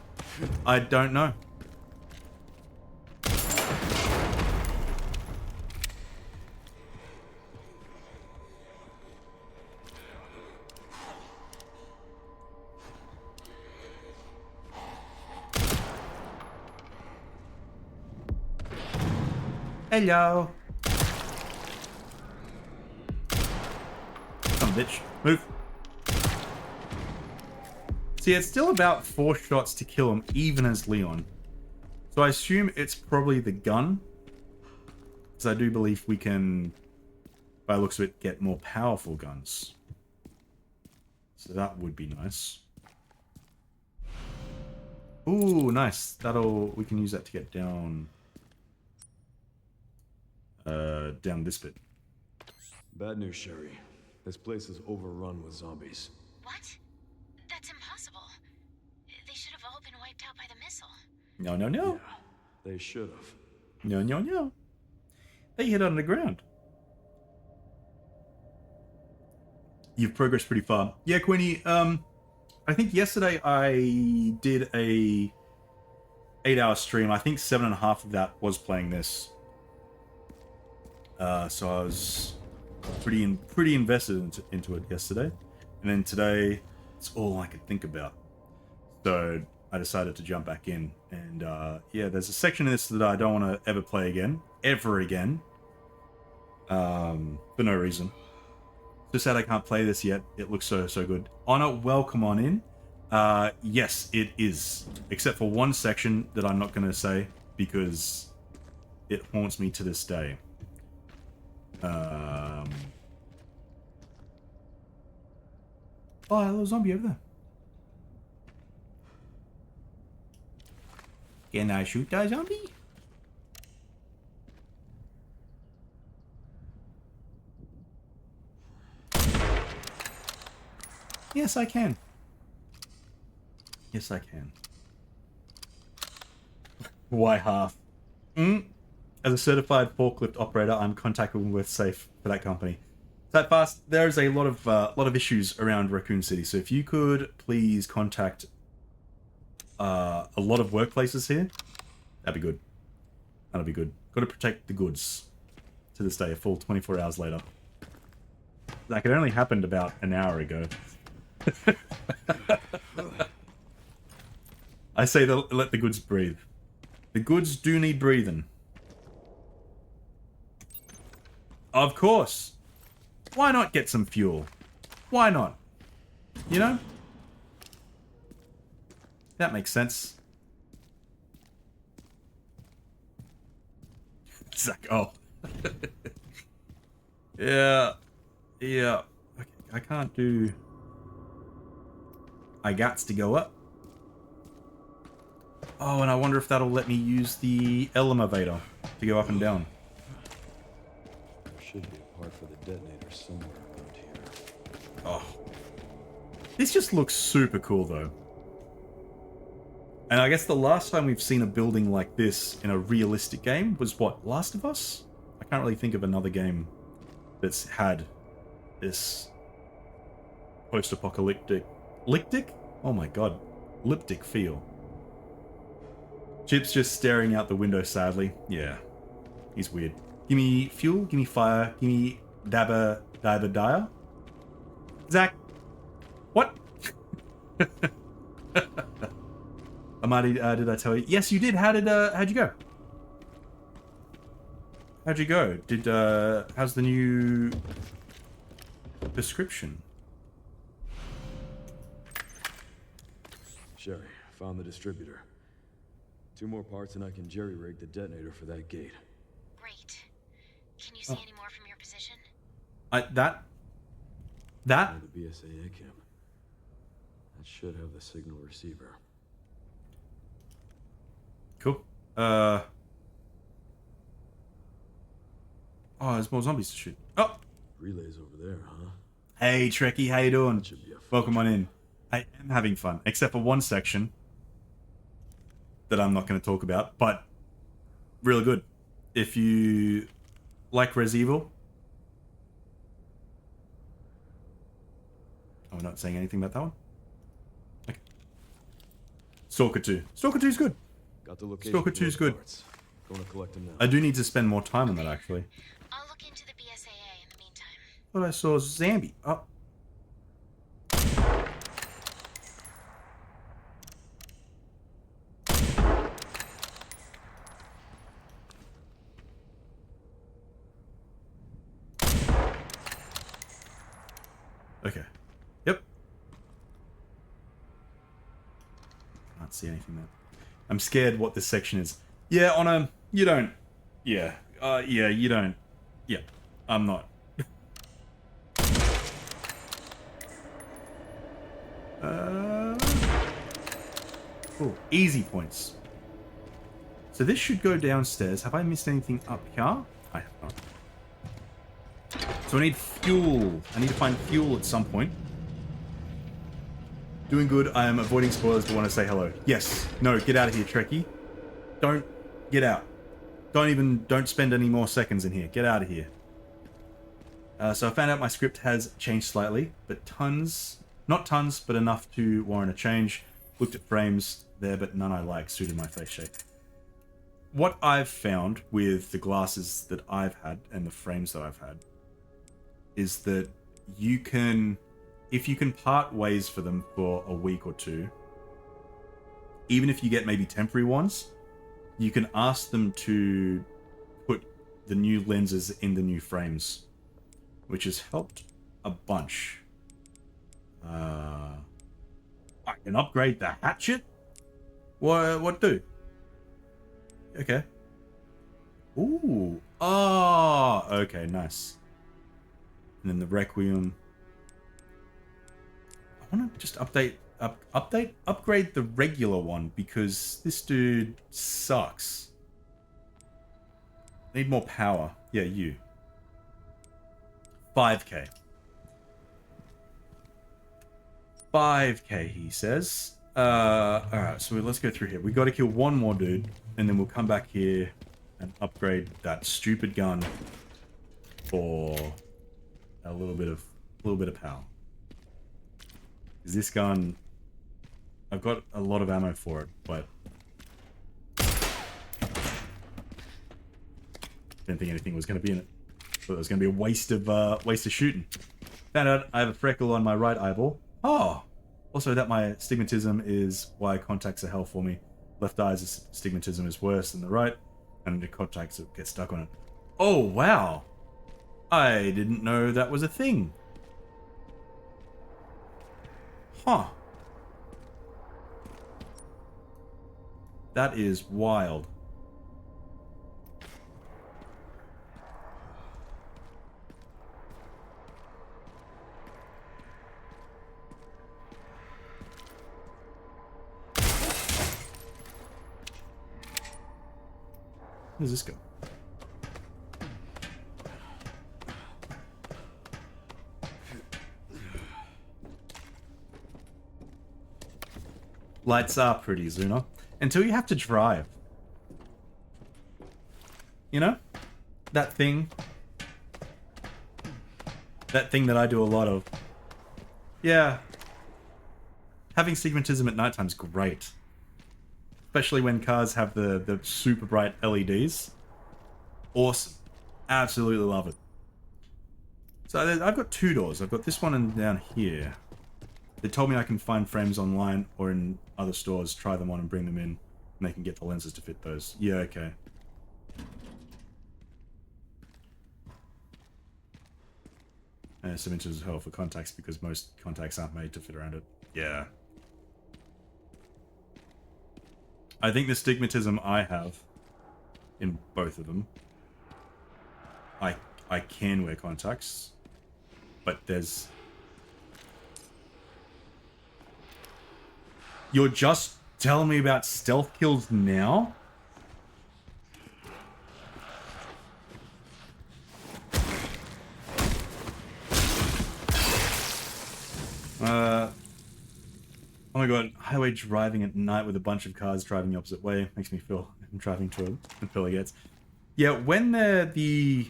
I don't know. Hello. Come on, bitch. Move. See, it's still about 4 shots to kill him, even as Leon. So I assume it's probably the gun. Because I do believe we can, by the looks of it, get more powerful guns. So that would be nice. Ooh, nice. We can use that to get down... down this bit. Bad news, Sherry. This place is overrun with zombies. What? That's impossible. They should have all been wiped out by the missile. No, no, no. Yeah, they should have. No, no, no. They hit underground. You've progressed pretty far. Yeah, Queenie, I think yesterday I did a 8-hour stream. I think 7.5 of that was playing this. So I was pretty invested into it yesterday. And then today, it's all I could think about. So I decided to jump back in. And yeah, there's a section of this that I don't want to ever play again. Ever again. For no reason. Just sad I can't play this yet. It looks so good. Honor, welcome on in. Yes, it is. Except for one section that I'm not going to say because it haunts me to this day. Oh, a little zombie over there. Can I shoot that zombie? Yes, I can. Yes, I can. Why half? As a certified forklift operator, I'm contactable with safe for that company. So fast, there's a lot of issues around Raccoon City. So if you could please contact a lot of workplaces here, that'd be good. That'd be good. Got to protect the goods. To this day, a full 24 hours later. That could only happened about an hour ago. I say let the goods breathe. The goods do need breathing. Of course. Why not get some fuel? Why not? You know? That makes sense. It's like, oh. Yeah. Yeah. Okay, I can't do... I gots to go up. Oh, and I wonder if that'll let me use the elevator to go up and down. There should be a part for the detonator somewhere around here. Oh. This just looks super cool, though. And I guess the last time we've seen a building like this in a realistic game was, what, Last of Us? I can't really think of another game that's had this post-apocalyptic... Lictic? Oh my god. Liptic feel. Chip's just staring out the window sadly. Yeah. He's weird. Give me fuel, give me fire, give me dabba dire. Zach. What? Amadi, did I tell you? Yes, you did. How'd you go? How'd you go? How's the new description? Sherry, found the distributor. 2 more parts and I can jerry-rig the detonator for that gate. Great. Can you see any more from your position? That? Near the BSAA camp. That should have the signal receiver. Cool. Oh, there's more zombies to shoot. Oh! Relay's over there, huh? Hey, Trekkie, how you doing? That should be a Welcome on in. I am having fun, except for one section that I'm not going to talk about, but really good. If you like Res Evil... Oh, we're not saying anything about that one? Okay. Stalker 2. Stalker 2 is good. Got the location. Stalker 2 is good. Going to collect them now. I do need to spend more time on that, actually. I'll look into the BSAA in the meantime. Thought I saw Zambi. Oh. Okay. Yep. Can't see anything there. I'm scared what this section is. Yeah, Honor, you don't. Yeah. Yeah, you don't. Yeah. I'm not. Cool. Easy points. So this should go downstairs. Have I missed anything up here? I have not. So I need fuel. I need to find fuel at some point. Doing good. I am avoiding spoilers but want to say hello. Yes. No, get out of here, Trekkie. Don't. Get out. Don't spend any more seconds in here. Get out of here. So I found out my script has changed slightly, but tons, not tons, but enough to warrant a change. Looked at frames there, but none I like suited my face shape. What I've found with the glasses that I've had and the frames that I've had is that you can, if you can part ways for them for a week or two, even if you get maybe temporary ones, you can ask them to put the new lenses in the new frames, which has helped a bunch. I can upgrade the hatchet? What do? Okay. Ooh. Oh, okay, nice. And then the Requiem. I want to just upgrade the regular one because this dude sucks. Need more power. Yeah, you. 5k. 5k, he says. Alright, so let's go through here. We got to kill one more dude, and then we'll come back here and upgrade that stupid gun for a little bit of power. Because this gun, I've got a lot of ammo for it, but didn't think anything was going to be in it. Thought it was going to be a waste of shooting. Found out I have a freckle on my right eyeball. Oh, also that my stigmatism is why contacts are hell for me. Left eye's stigmatism is worse than the right, and the contacts get stuck on it. Oh wow, I didn't know that was a thing. Huh. That is wild. Where does this go? Lights are pretty, Zuna. Until you have to drive. You know? That thing. That thing that I do a lot of. Yeah. Having stigmatism at nighttime is great. Especially when cars have the super bright LEDs. Awesome. Absolutely love it. So I've got two doors. I've got this one and down here. They told me I can find frames online or in other stores, try them on and bring them in, and they can get the lenses to fit those. Yeah, okay. And some inches as well for contacts because most contacts aren't made to fit around it. Yeah. I think the stigmatism I have in both of them, I can wear contacts, but there's... You're just telling me about stealth kills now? Oh my god, highway driving at night with a bunch of cars driving the opposite way makes me feel I'm driving to a Philly gets. Yeah, when the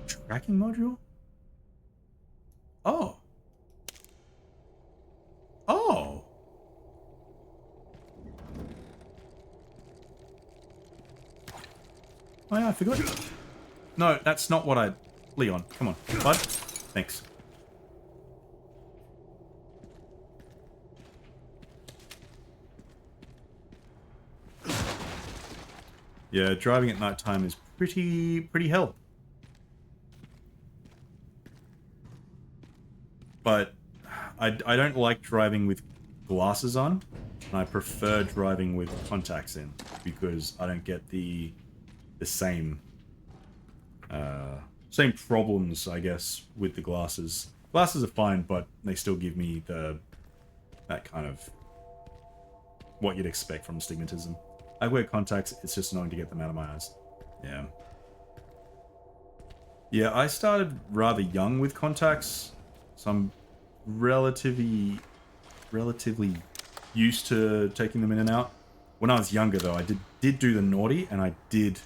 tracking module? Oh. Oh. Oh yeah, I forgot. No, that's not what I... Leon, come on. Bud? Thanks. Yeah, driving at night time is pretty hell. But I don't like driving with glasses on. And I prefer driving with contacts in because I don't get the same same problems, I guess, with the glasses. Glasses are fine, but they still give me that kind of what you'd expect from stigmatism. I wear contacts, it's just annoying to get them out of my eyes. Yeah. Yeah, I started rather young with contacts, so I'm relatively used to taking them in and out. When I was younger, though, I did do the naughty, and I did...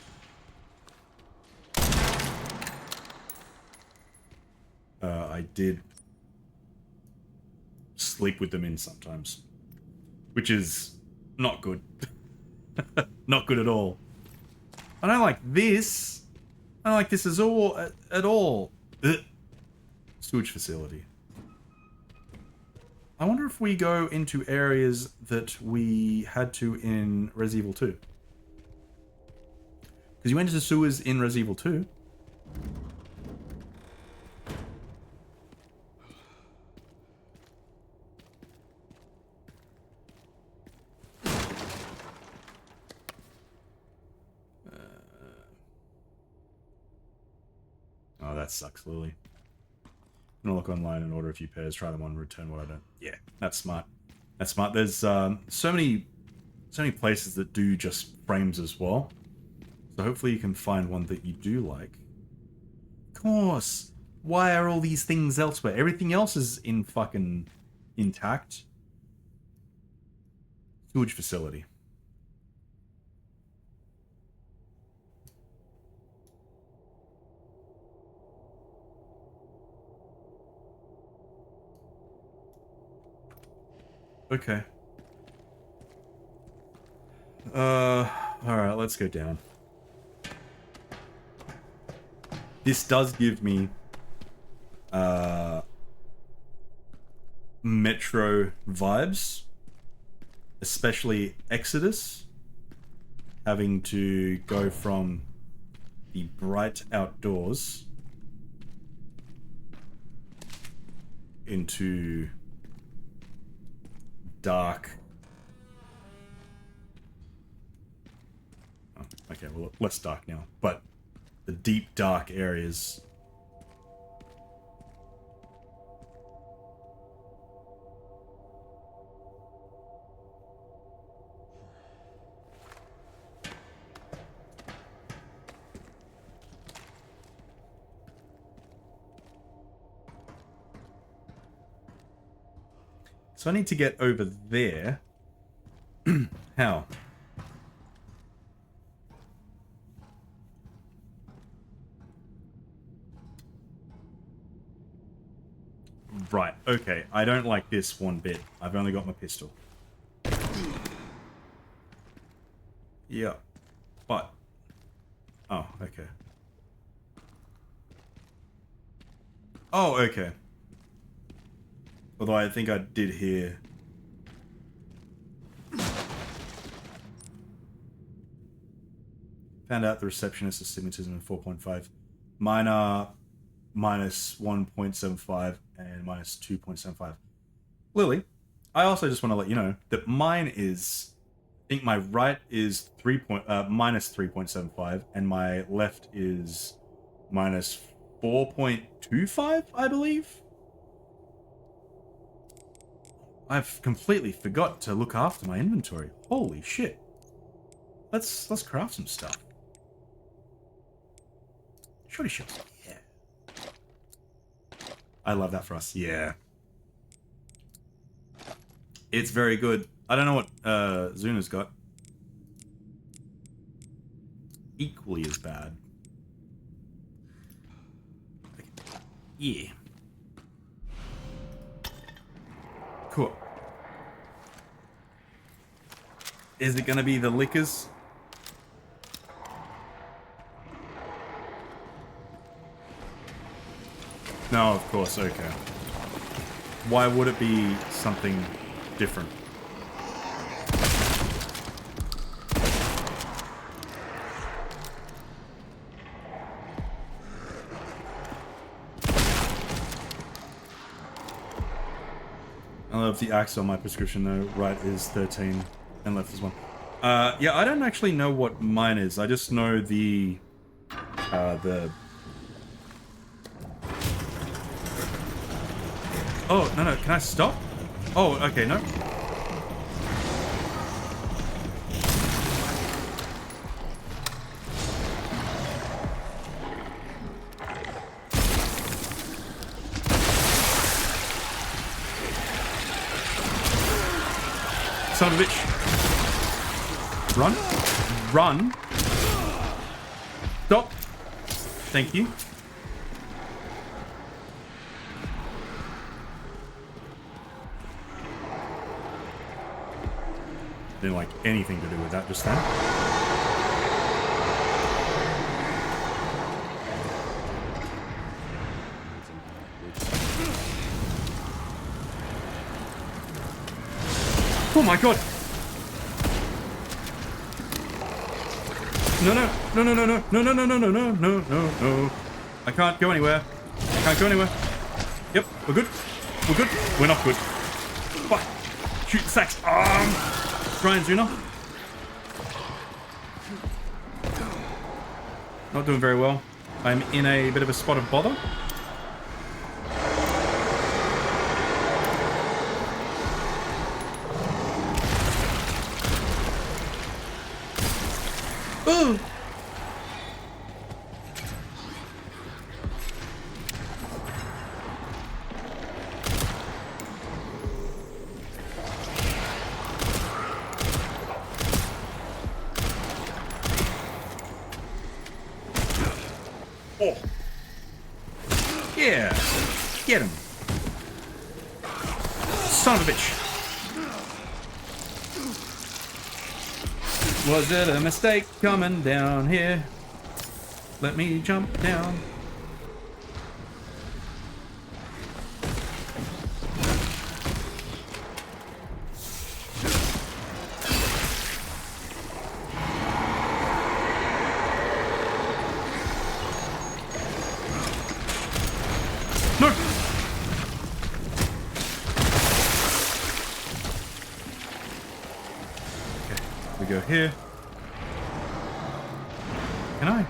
I did sleep with them in sometimes, which is not good. Not good at all. I don't like this. I don't like this at all. Ugh. Sewage facility. I wonder if we go into areas that we had to in Resident Evil 2. Because you went into the sewers in Resident Evil 2. Oh, that sucks, Lily. I'm gonna look online and order a few pairs, try them on, return what I don't. Yeah, that's smart. That's smart. There's so many places that do just frames as well. So hopefully you can find one that you do like. Of course. Why are all these things elsewhere? Everything else is in fucking intact. Sewage facility. Okay. Alright, let's go down. This does give me Metro vibes, especially Exodus, having to go from the bright outdoors into dark. Oh, okay, well, less dark now, but the deep dark areas. So I need to get over there. How? Right, okay. I don't like this one bit. I've only got my pistol. Yeah. But... Oh, okay. Oh, okay. Although I think I did hear... Found out the receptionist astigmatism in 4.5. Mine are minus 1.75 and minus 2.75. Lily, I also just want to let you know that mine is... I think my right is minus 3.75 and my left is minus 4.25, I believe. I've completely forgot to look after my inventory. Holy shit. Let's craft some stuff. Shorty shots. Yeah. I love that for us. Yeah. It's very good. I don't know what Zuna's got. Equally as bad. Yeah. Cool. Is it gonna be the liquors? No, of course, okay. Why would it be something different? I love the axe on my prescription though. Right is 13 and left is 1. Yeah, I don't actually know what mine is. I just know the Oh, no, can I stop? Oh, okay, no. Son of a bitch. Run. Run. Stop. Thank you. Didn't like anything to do with that just then. Oh my god! No, no, no, no, no, no, no, no, no, no, no, no, no, no, no. I can't go anywhere. I can't go anywhere. Yep, we're good. We're good. We're not good. Fuck. Shoot the sacks. Try and zoom off. Not doing very well. I'm in a bit of a spot of bother. Ooh. Oh. Yeah. Get him. Son of a bitch. Was it a mistake coming down here? Let me jump down. No! Okay, we go here. Can I?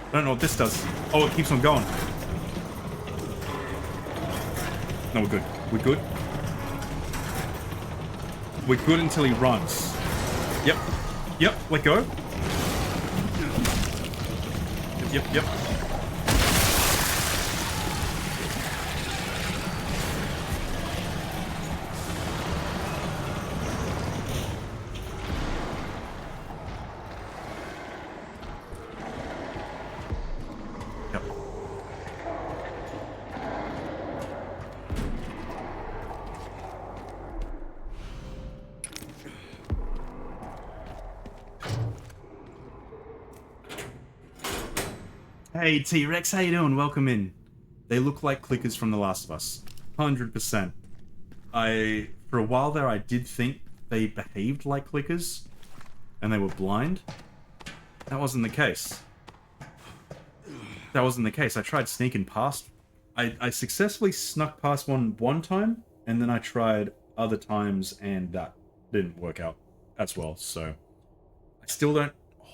I don't know what this does. Oh, it keeps on going. No, we're good. We're good. We're good until he runs. Yep. Yep, let go. Yep, yep. Yep. Hey T-Rex, how you doing? Welcome in. They look like clickers from The Last of Us. 100%. For a while there, I did think they behaved like clickers, and they were blind. That wasn't the case. That wasn't the case. I tried sneaking past. I successfully snuck past one time, and then I tried other times, and that didn't work out as well. So I still don't. Oh,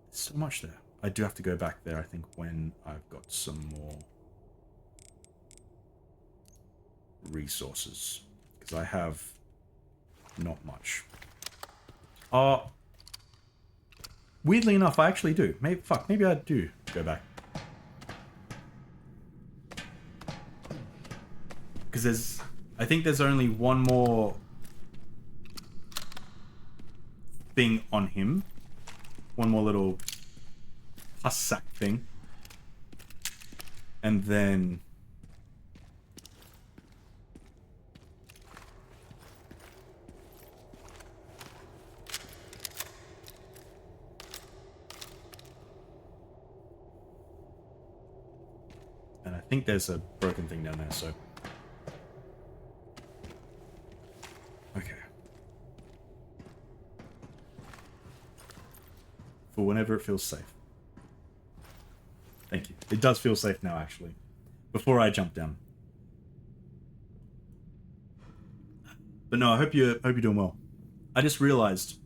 there's so much there. I do have to go back there, I think, when I've got some more resources. Because I have not much. Weirdly enough, I actually do. Maybe I do go back. Because I think there's only one more thing on him. One more little pus sack thing. And then I think there's a broken thing down there, so okay. For whenever it feels safe. Thank you. It does feel safe now, actually. Before I jump down. But no, I hope you're doing well. I just realized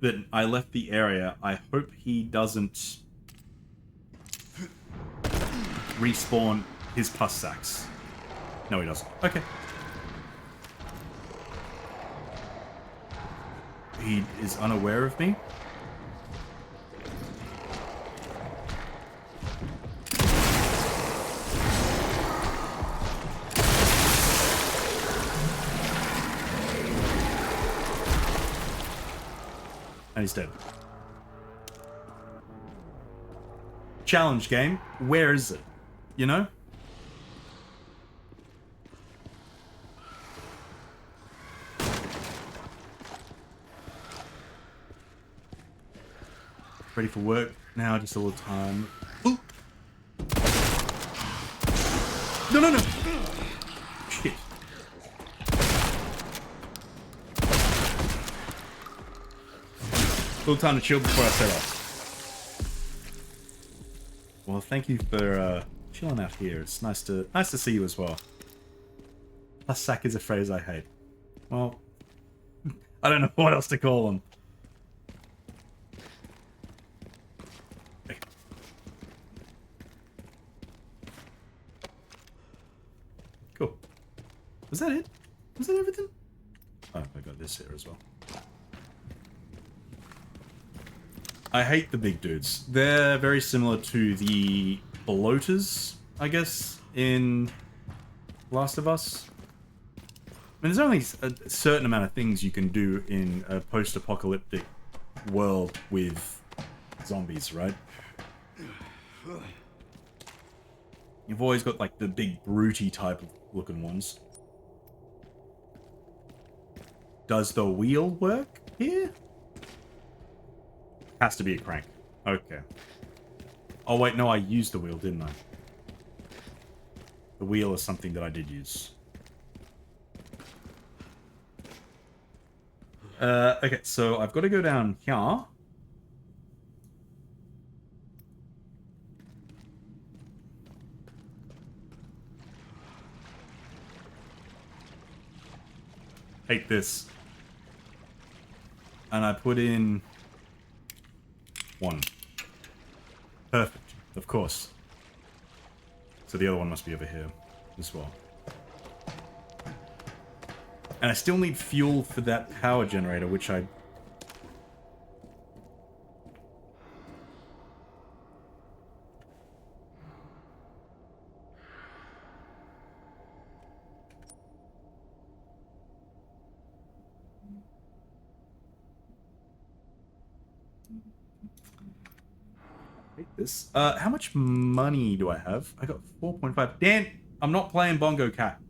that I left the area. I hope he doesn't respawn his pus sacks. No, he doesn't. Okay. He is unaware of me. And he's dead. Challenge game. Where is it? You know? Ready for work now, just a little time. Ooh. No, no, no! Shit. Little time to chill before I set off. Well, thank you for chilling out here. It's nice to see you as well. Plus, sack is a phrase I hate. Well, I don't know what else to call them. Cool. Was that it? Was that everything? Oh, I got this here as well. I hate the big dudes. They're very similar to the bloaters, I guess, in Last of Us. I mean, there's only a certain amount of things you can do in a post-apocalyptic world with zombies, right? You've always got, like, the big brutey type of looking ones. Does the wheel work here? Has to be a crank. Okay. Oh, wait, no, I used the wheel, didn't I? The wheel is something that I did use. Okay, so I've got to go down here. Take this. And I put in 1. Perfect, of course. So the other one must be over here as well. And I still need fuel for that power generator, which I... This. How much money do I have? I got 4.5. Dan, I'm not playing Bongo Cat.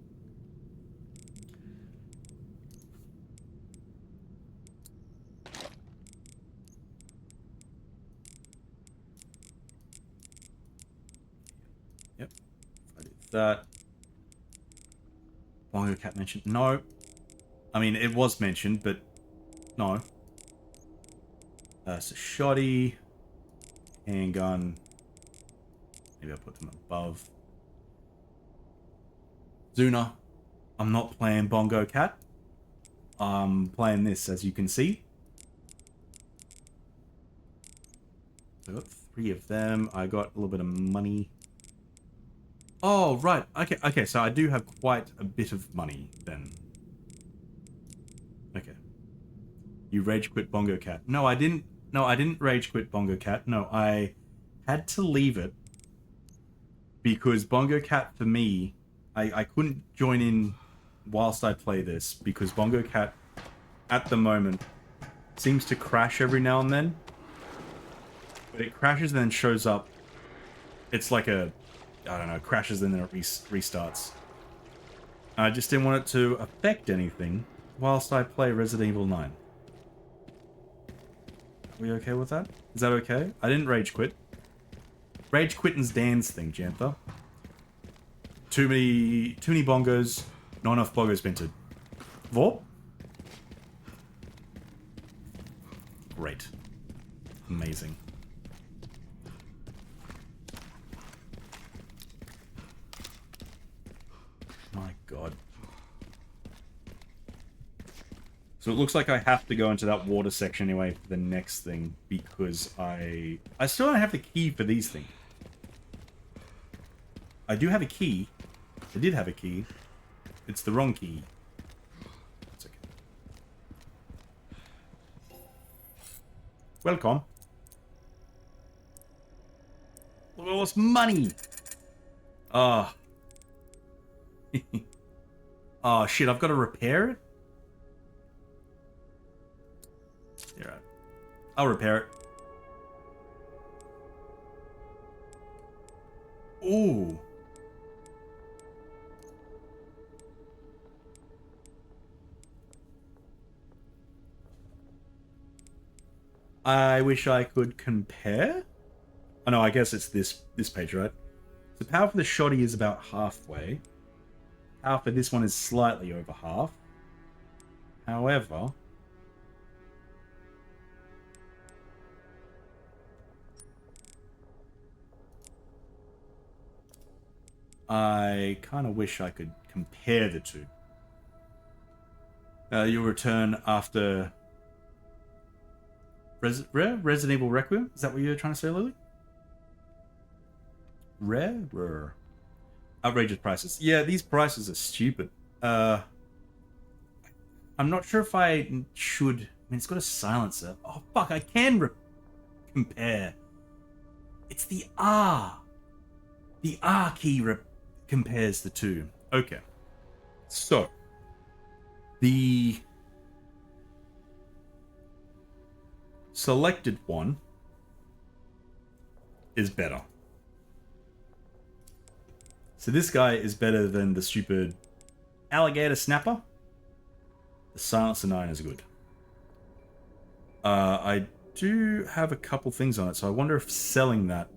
Yep. I did that. Bongo Cat mentioned. No. I mean, it was mentioned, but no. So shoddy. Handgun. Maybe I'll put them above. Zuna. I'm not playing Bongo Cat. I'm playing this, as you can see. I got 3 of them. I got a little bit of money. Oh, right. Okay, so I do have quite a bit of money, then. Okay. You rage quit Bongo Cat. No, I didn't. No, I didn't rage quit Bongo Cat. No, I had to leave it because Bongo Cat, for me, I couldn't join in whilst I play this because Bongo Cat, at the moment, seems to crash every now and then. But it crashes and then shows up. It's like a, I don't know, crashes and then it restarts. I just didn't want it to affect anything whilst I play Resident Evil 9. Are we okay with that? Is that okay? I didn't rage quit. Rage quitting's Dan's thing, Jantha. Too many bongos, not enough bongos minted. Vorp? Great. Amazing. My god. So it looks like I have to go into that water section anyway for the next thing because I still don't have the key for these things. I do have a key. I did have a key. It's the wrong key. It's okay. Welcome. Look at all this money. Ah. Oh shit, I've got to repair it? You're right. I'll repair it. Ooh. I wish I could compare. Oh no, I guess it's this page, right? So power for the shoddy is about halfway. Power for this one is slightly over half. However, I kind of wish I could compare the two. You'll return after Resident Evil Requiem? Is that what you're trying to say, Lily? Rare. Outrageous prices. Yeah, these prices are stupid. I'm not sure if I should... I mean, it's got a silencer. Oh, fuck, I can compare. It's the R. The R key compares the two. Okay. So, the selected one is better. So this guy is better than the stupid alligator snapper. The silencer 9 is good. I do have a couple things on it, so I wonder if selling that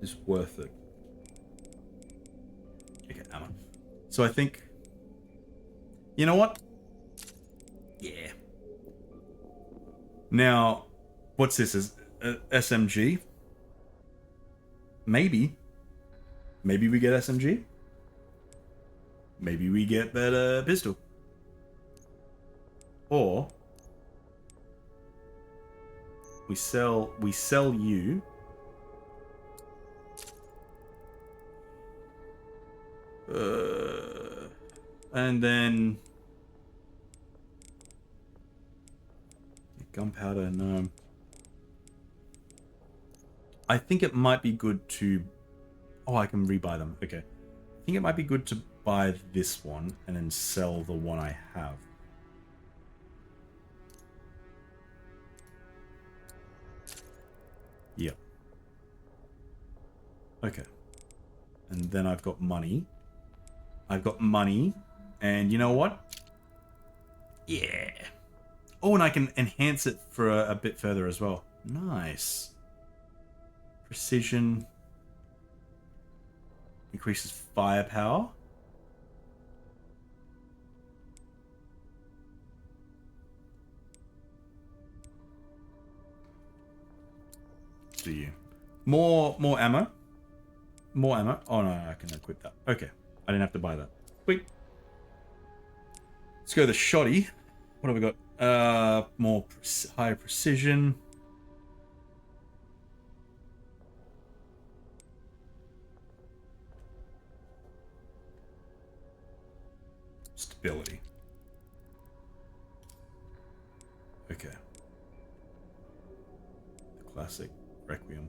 is worth it. Okay, ammo. So I think... You know what? Yeah. Now, what's this? Is SMG? Maybe. Maybe we get SMG? Maybe we get better pistol. Or we sell you and then gunpowder. No, I think it might be good to... Oh, I can rebuy them. Okay, I think it might be good to buy this one and then sell the one I have. Yep. Okay. And then I've got money. And you know what? Yeah. Oh, and I can enhance it for a bit further as well. Nice. Precision. Increases firepower. Do you? More ammo. More ammo. Oh no, I can equip that. Okay. I didn't have to buy that. Wait. Let's go the shoddy. What have we got? More higher precision. Stability. Okay. The classic Requiem.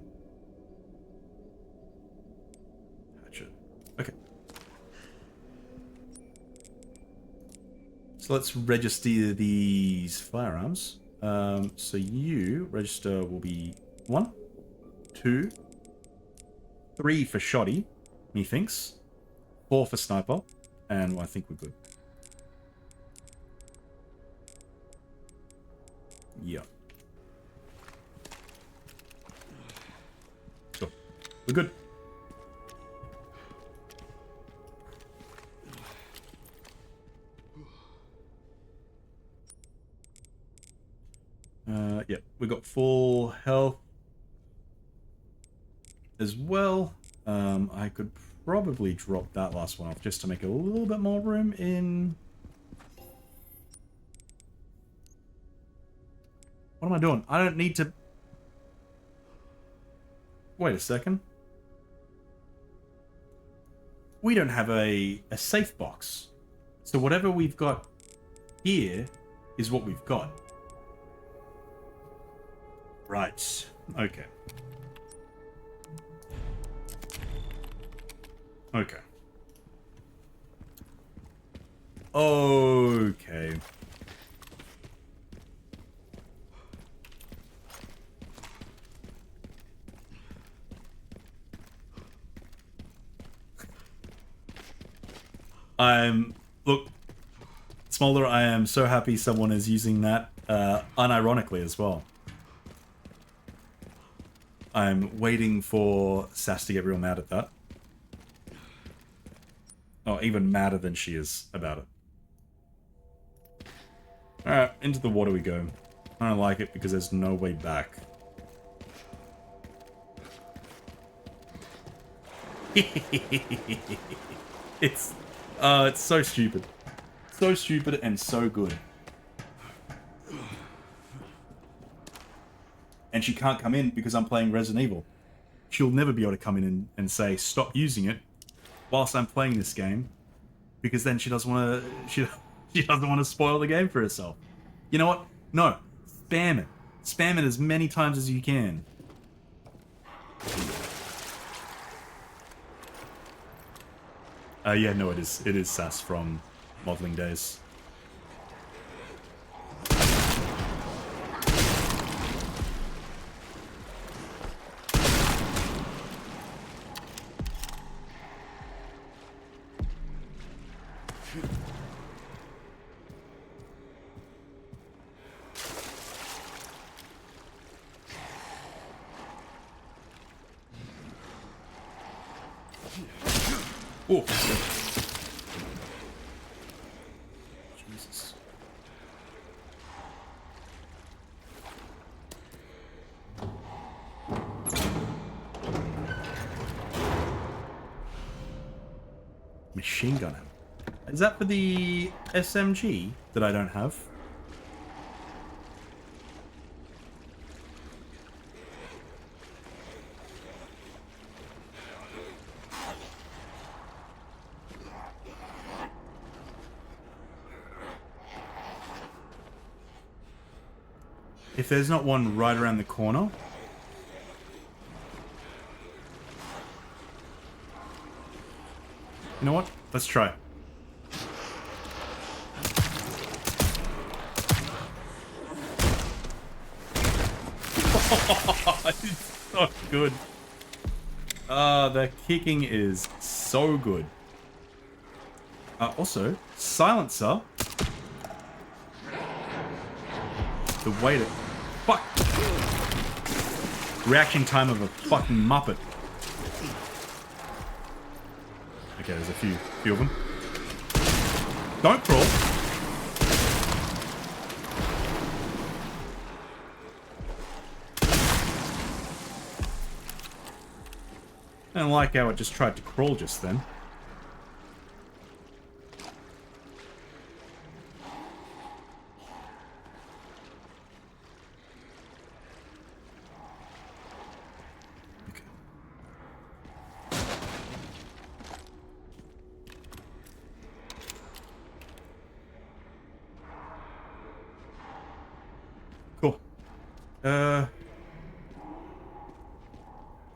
Hatchet. Okay. So let's register these firearms. So you register will be 1, 2, 3 for shoddy, methinks, 4 for sniper, and I think we're good. Yeah. So we're good. Yeah, we got full health as well. I could probably drop that last one off just to make a little bit more room in... What am I doing? I don't need to... Wait a second. We don't have a safe box. So whatever we've got here is what we've got. Right. Okay. Okay. Okay. Look, Smolder, I am so happy someone is using that unironically as well. I'm waiting for Sass to get real mad at that. Oh, even madder than she is about it. Alright, into the water we go. I don't like it because there's no way back. It's so stupid. So stupid and so good. And she can't come in because I'm playing Resident Evil. She'll never be able to come in and say, stop using it whilst I'm playing this game. Because then she doesn't want to, she doesn't want to spoil the game for herself. You know what? No. Spam it. Spam it as many times as you can. Yeah, no, it is. It is Sass from modeling days. Oh, Jesus. Machine gun him. Is that for the SMG that I don't have? If there's not one right around the corner. You know what? Let's try. It's so good. The kicking is so good. Also, silencer. The way to... Fuck! Reaction time of a fucking Muppet. Okay, there's a few of them. Don't crawl. I don't like how it just tried to crawl just then. Cool.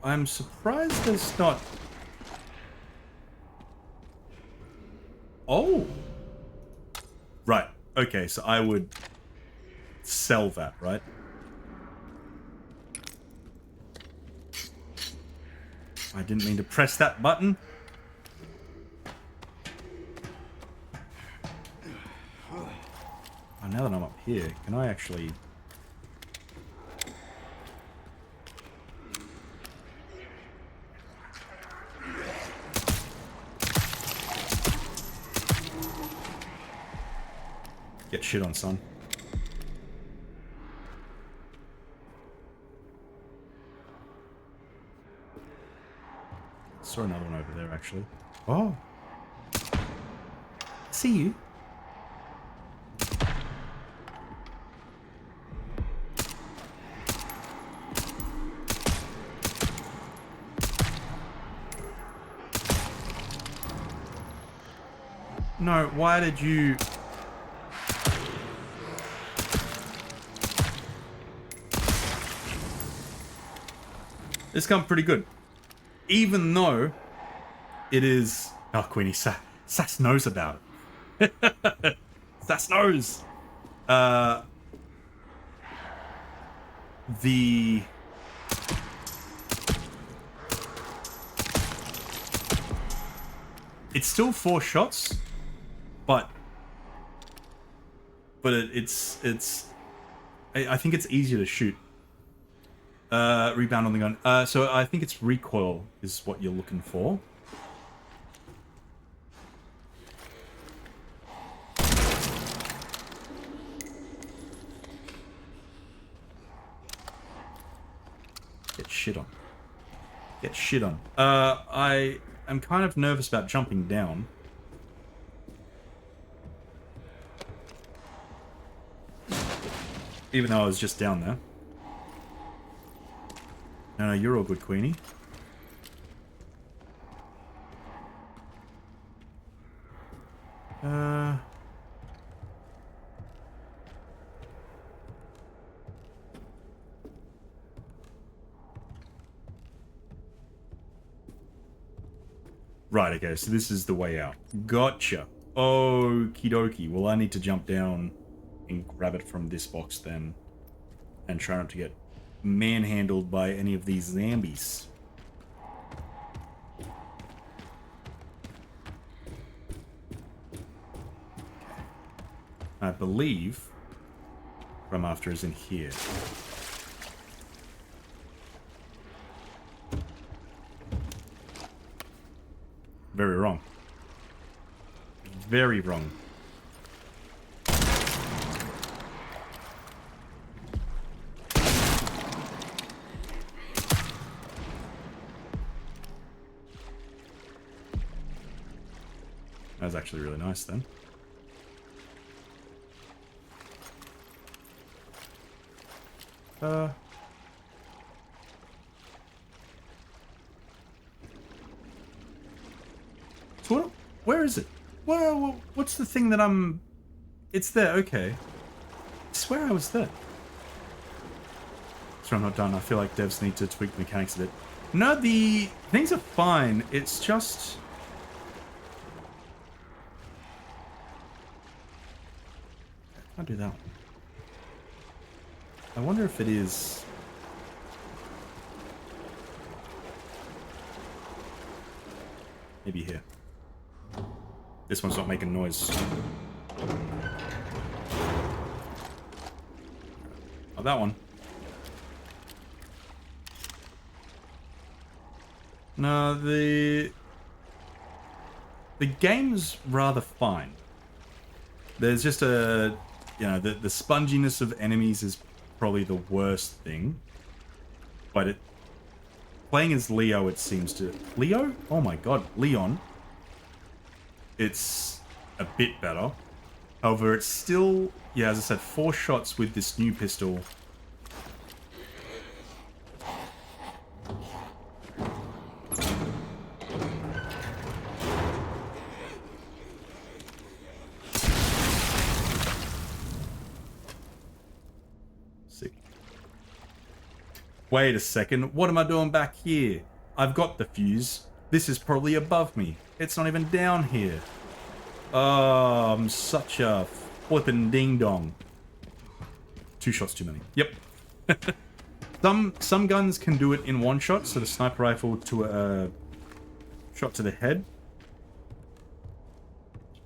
I'm surprised there's not... Oh! Right. Okay, so I would sell that, right? I didn't mean to press that button. Oh, now that I'm up here, can I actually... Get shit on, son. Saw another one over there, actually. Oh. See you. No, why did you... This comes pretty good. Even though it is... Oh, Queenie, Sass knows about it. Sass knows. It's still 4 shots, but it's I think it's easier to shoot. Rebound on the gun. So I think it's recoil is what you're looking for. Get shit on. Get shit on. I am kind of nervous about jumping down. Even though I was just down there. No, you're all good, Queenie. Right, okay, so this is the way out. Gotcha. Okie dokie. Well, I need to jump down and grab it from this box then. And try not to get manhandled by any of these zombies. I believe what I'm after is in here. Very wrong. Very wrong. That was actually really nice then. So what, where is it? Well, what's the thing that I'm... It's there, okay. I swear I was there. So I'm not done. I feel like devs need to tweak the mechanics a bit. No, the things are fine. It's just... I can't do that one. I wonder if it is... Maybe here. This one's not making noise. Oh, that one. No, the game's rather fine. There's just a... You know, the sponginess of enemies is probably the worst thing. But it... Playing as Leo, it seems to... Leo? Oh my god, Leon. It's a bit better. However, it's still... Yeah, as I said, 4 shots with this new pistol. Sick. Wait a second, what am I doing back here? I've got the fuse. This is probably above me. It's not even down here. Oh, I'm such a flippin' ding-dong. 2 shots too many. Yep. Some guns can do it in 1 shot, so the sniper rifle to a shot to the head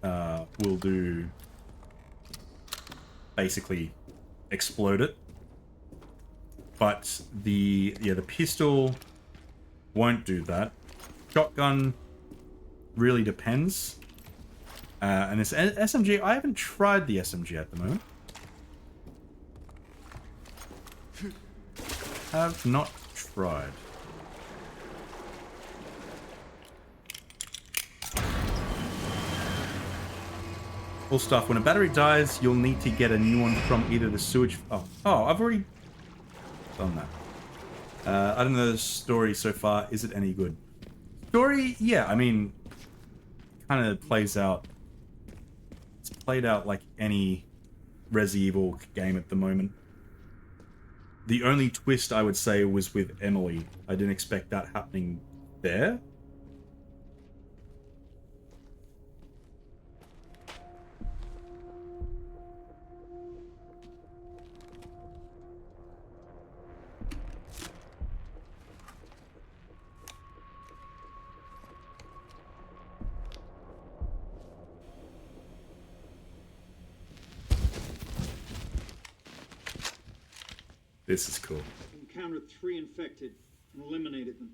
will do... basically explode it. But the pistol won't do that. Shotgun really depends. And this SMG, I haven't tried the SMG at the moment. Have not tried. All stuff. When a battery dies, you'll need to get a new one from either the sewage... Oh, I've already done that. I don't know the story so far. Is it any good? Story, yeah, I mean, kind of plays out... It's played out like any Resident Evil game at the moment. The only twist I would say was with Emily. I didn't expect that happening there. This is cool. Encountered 3 infected and eliminated them.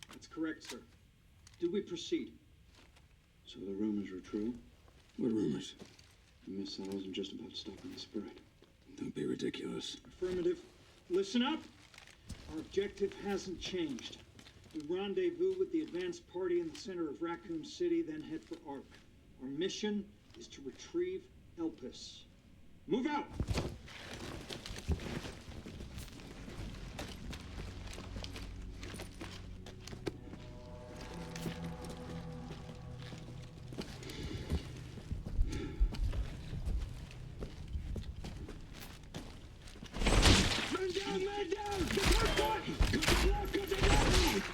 That's correct, sir. Do we proceed? So the rumors were true? What rumors? The missile wasn't just about stopping the spread. Don't be ridiculous. Affirmative. Listen up. Our objective hasn't changed. We rendezvous with the advanced party in the center of Raccoon City, then head for Ark. Our mission is to retrieve Elpis. Move out! Man down! The first one!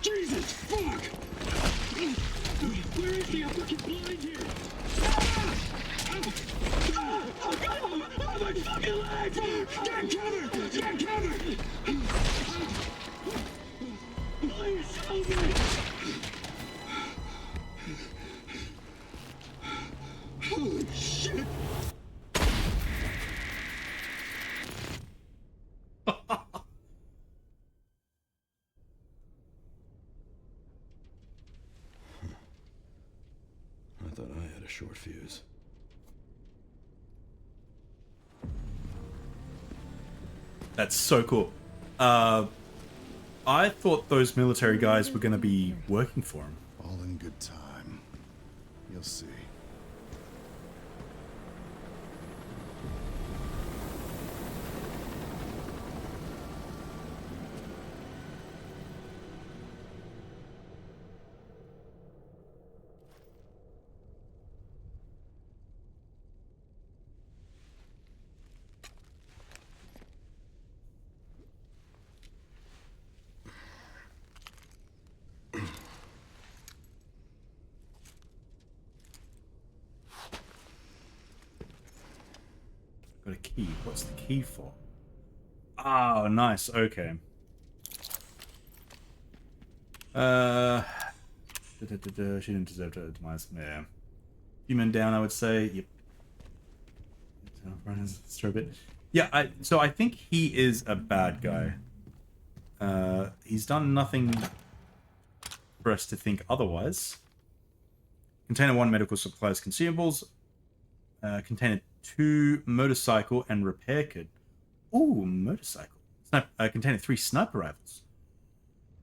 Jesus, fuck! Where is he? I'm fucking blind here! Oh, my fucking leg! Get cover! Get cover! Please help me! Holy shit! I thought I had a short fuse. That's so cool. I thought those military guys were going to be working for him. All in good time. You'll see. Got a key. What's the key for? Oh, nice. Okay. She didn't deserve to demise. Yeah. Human down, I would say. Yep. Bit. Yeah, so I think he is a bad guy. He's done nothing for us to think otherwise. Container 1, medical supplies, consumables. Container 2, motorcycle and repair kit. Ooh, motorcycle. Container 3, sniper rifles.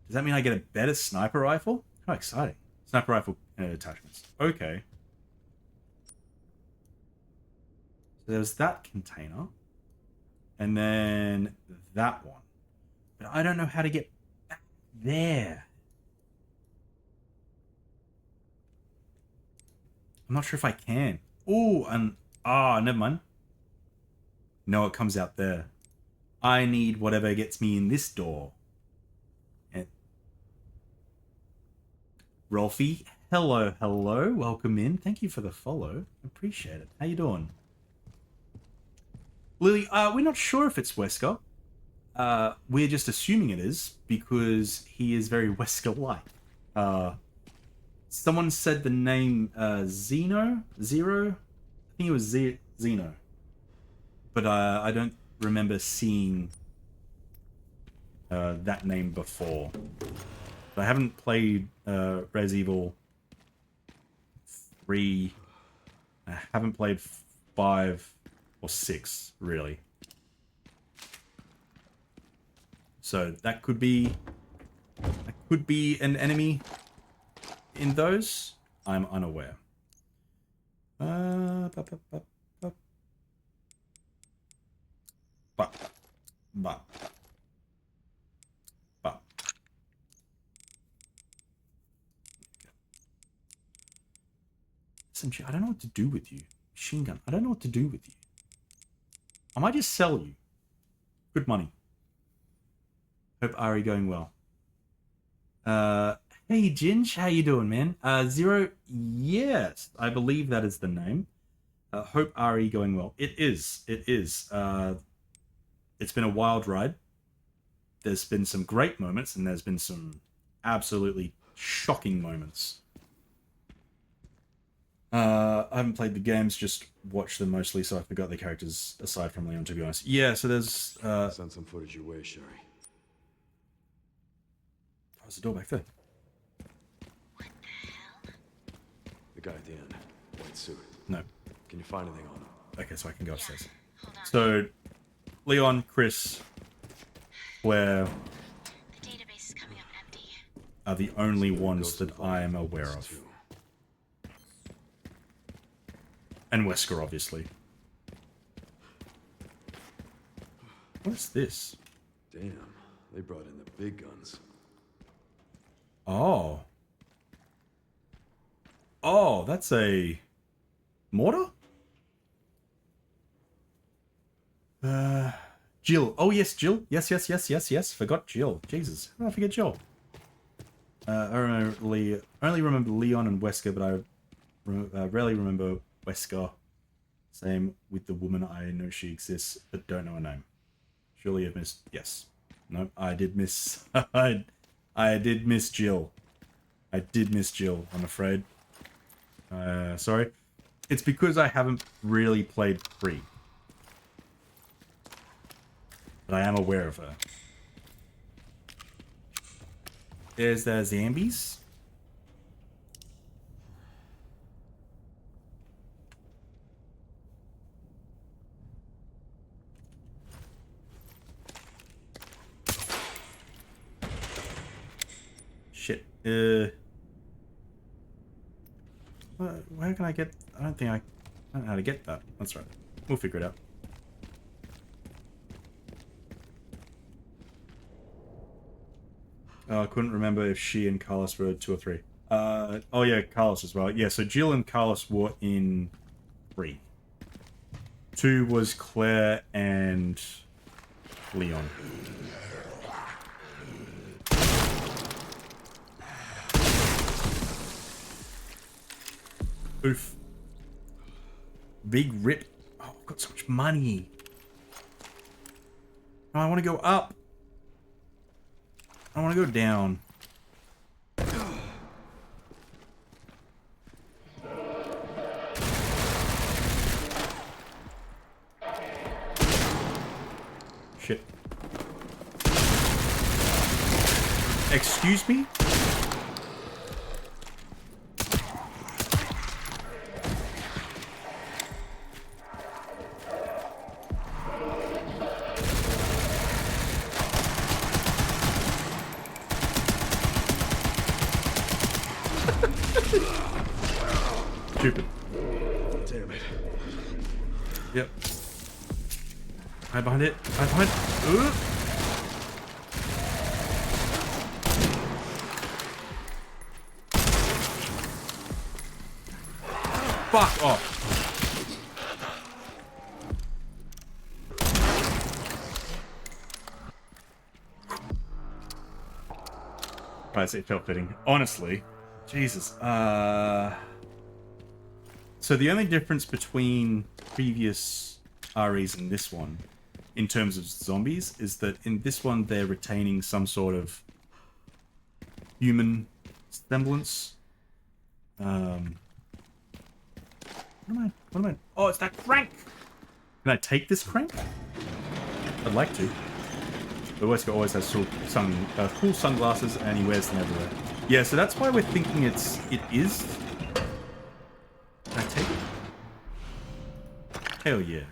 Does that mean I get a better sniper rifle? How exciting. Sniper rifle attachments. Okay. So there's that container. And then that one. But I don't know how to get back there. I'm not sure if I can. Oh, and... Ah, never mind. No, it comes out there. I need whatever gets me in this door. And Rolfie, hello, hello. Welcome in. Thank you for the follow. Appreciate it. How you doing? Lily, we're not sure if it's Wesker. We're just assuming it is because he is very Wesker-like. Someone said the name Zeno? Zero? I think it was Zeno. But I don't remember seeing that name before. But I haven't played Res Evil 3. I haven't played 5 or 6, really. So that could be an enemy in those. I'm unaware. SMG, I don't know what to do with you. Machine gun, I don't know what to do with you. I might just sell you. Good money. Hope Ari going well. Hey Ginge, how you doing, man? Zero, yes, I believe that is the name. Hope Ari going well. It is. It's been a wild ride. There's been some great moments, and there's been some absolutely shocking moments. I haven't played the games, just watched them mostly, so I forgot the characters aside from Leon, to be honest. Yeah, so there's... Send some footage your way, Sherry. How's the door back there? What the hell? The guy at the end. White suit. No. Can you find anything on him? Okay, so I can go upstairs. Hold on. So, Leon, Chris, Claire... The database is coming up empty. are the only ones that I am aware of. And Wesker, obviously. What's this? Damn, they brought in the big guns. Oh. Oh, that's a mortar? Jill. Oh, yes, Jill. Yes. Forgot Jill. Jesus. How did I forget Jill? I only remember Leon and Wesker, but I rarely remember Wesker. Same with the woman. I know she exists, but don't know her name. Surely I've missed... Yes. No, I did miss... I did miss Jill. I did miss Jill, I'm afraid. Sorry. It's because I haven't really played 3. But I am aware of her. There's the zombies. Shit. Where can I get... I don't know how to get that. That's right. We'll figure it out. I couldn't remember if she and Carlos were 2 or 3. Oh yeah, Carlos as well. Yeah, so Jill and Carlos were in 3. 2 was Claire and Leon. Oof. Big rip. Oh, I've got so much money. Oh, I want to go up. I want to go down. Shit. Excuse me? Stupid. Damn it. Yep. Hide behind it. Hide behind it. Ugh. Fuck off. Right, it felt fitting. Honestly. Jesus. So the only difference between previous REs and this one, in terms of zombies, is that in this one they're retaining some sort of human semblance. What am I? Oh, it's that crank! Can I take this crank? I'd like to. But Wesker always has cool sunglasses and he wears them everywhere. Yeah, so that's why we're thinking it is. Can I take it? Hell yeah.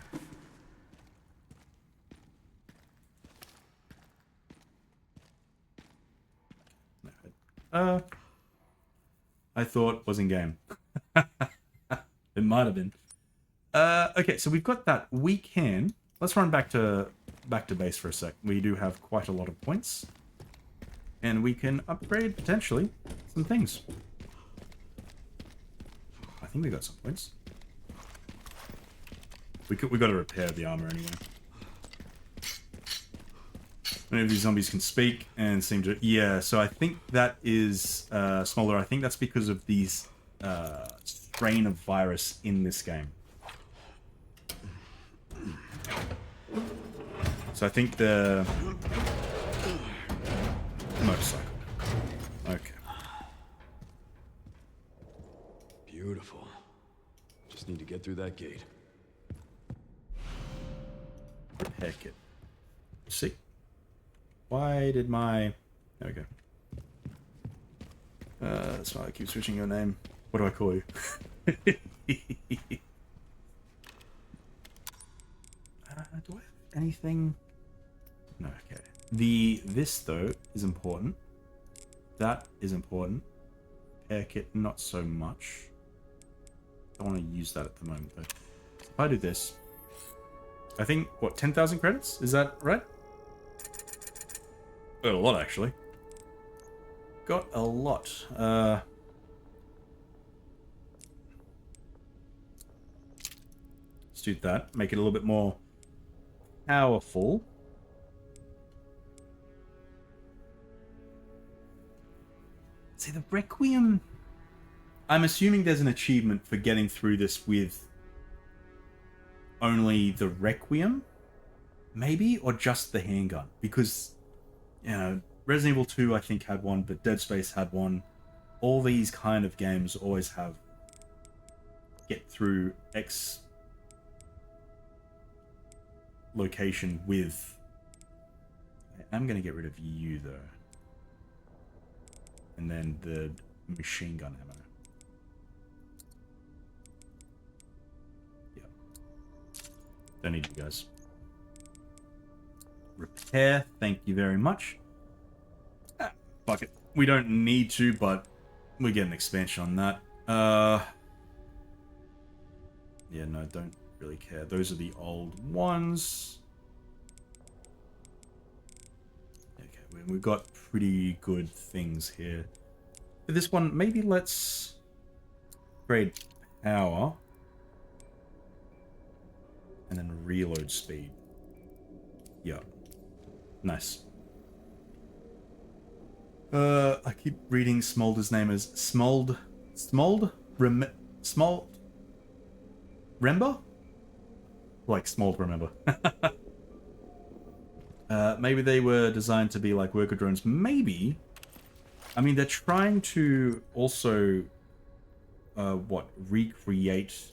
I thought was in game. It might have been. Okay, so we've got that. We can... Let's run back to base for a sec. We do have quite a lot of points. And we can upgrade, potentially, some things. I think we got some points. We got to repair the armor anyway. Many of these zombies can speak and seem to... Yeah, so I think that is Smolder. I think that's because of these strain of virus in this game. So I think the... motorcycle. Okay. Beautiful. Just need to get through that gate. Repair kit. See? Why did my... There we go. That's why I keep switching your name. What do I call you? Do I have anything? No, okay. This, though, is important. That is important. Hair kit, not so much. Don't want to use that at the moment, though. If I do this, I think, what, 10,000 credits? Is that right? Got a lot, actually. Got a lot. Let's do that. Make it a little bit more powerful. See, the Requiem... I'm assuming there's an achievement for getting through this with only the Requiem? Maybe? Or just the handgun? Because, you know, Resident Evil 2 I think had one, but Dead Space had one. All these kind of games always have get through X location with... I'm going to get rid of you, though. And then the machine gun ammo. Yep. Don't need you guys. Repair, thank you very much. Ah, fuck it. We don't need to, but we get an expansion on that. Yeah, no, don't really care. Those are the old ones. Okay, we've got pretty good things here. For this one, maybe let's upgrade power. And then reload speed. Yeah. Nice. I keep reading Smolder's name as Smold. Smold? Smold? Remember? Like Smold, remember. Maybe they were designed to be like worker drones. Maybe. I mean, they're trying to also, recreate...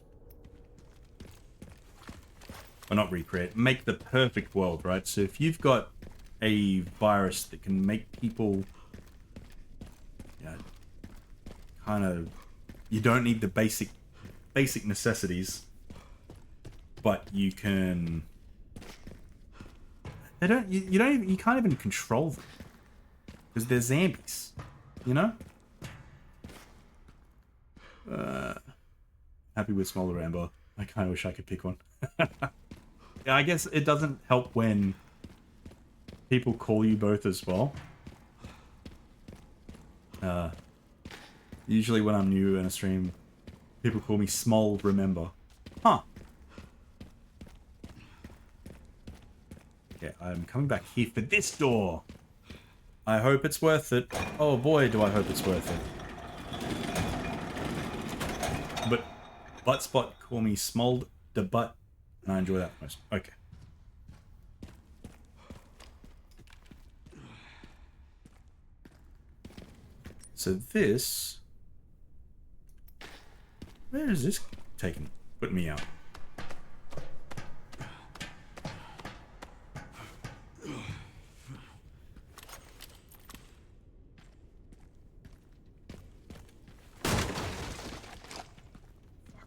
Or not recreate, make the perfect world, right? So if you've got a virus that can make people... kind of... You don't need the basic necessities, but you can... They don't... You can't even control them. Because they're zombies. You know? Happy with Smaller Rambo. I kind of wish I could pick one. Yeah, I guess it doesn't help when people call you both as well. Usually when I'm new in a stream, people call me Small Remember. Huh. Okay, I'm coming back here for this door. I hope it's worth it. Oh boy, do I hope it's worth it. But Buttspot call me Smold the Butt, and I enjoy that most. Okay. So this... Where is this taking? Put me out.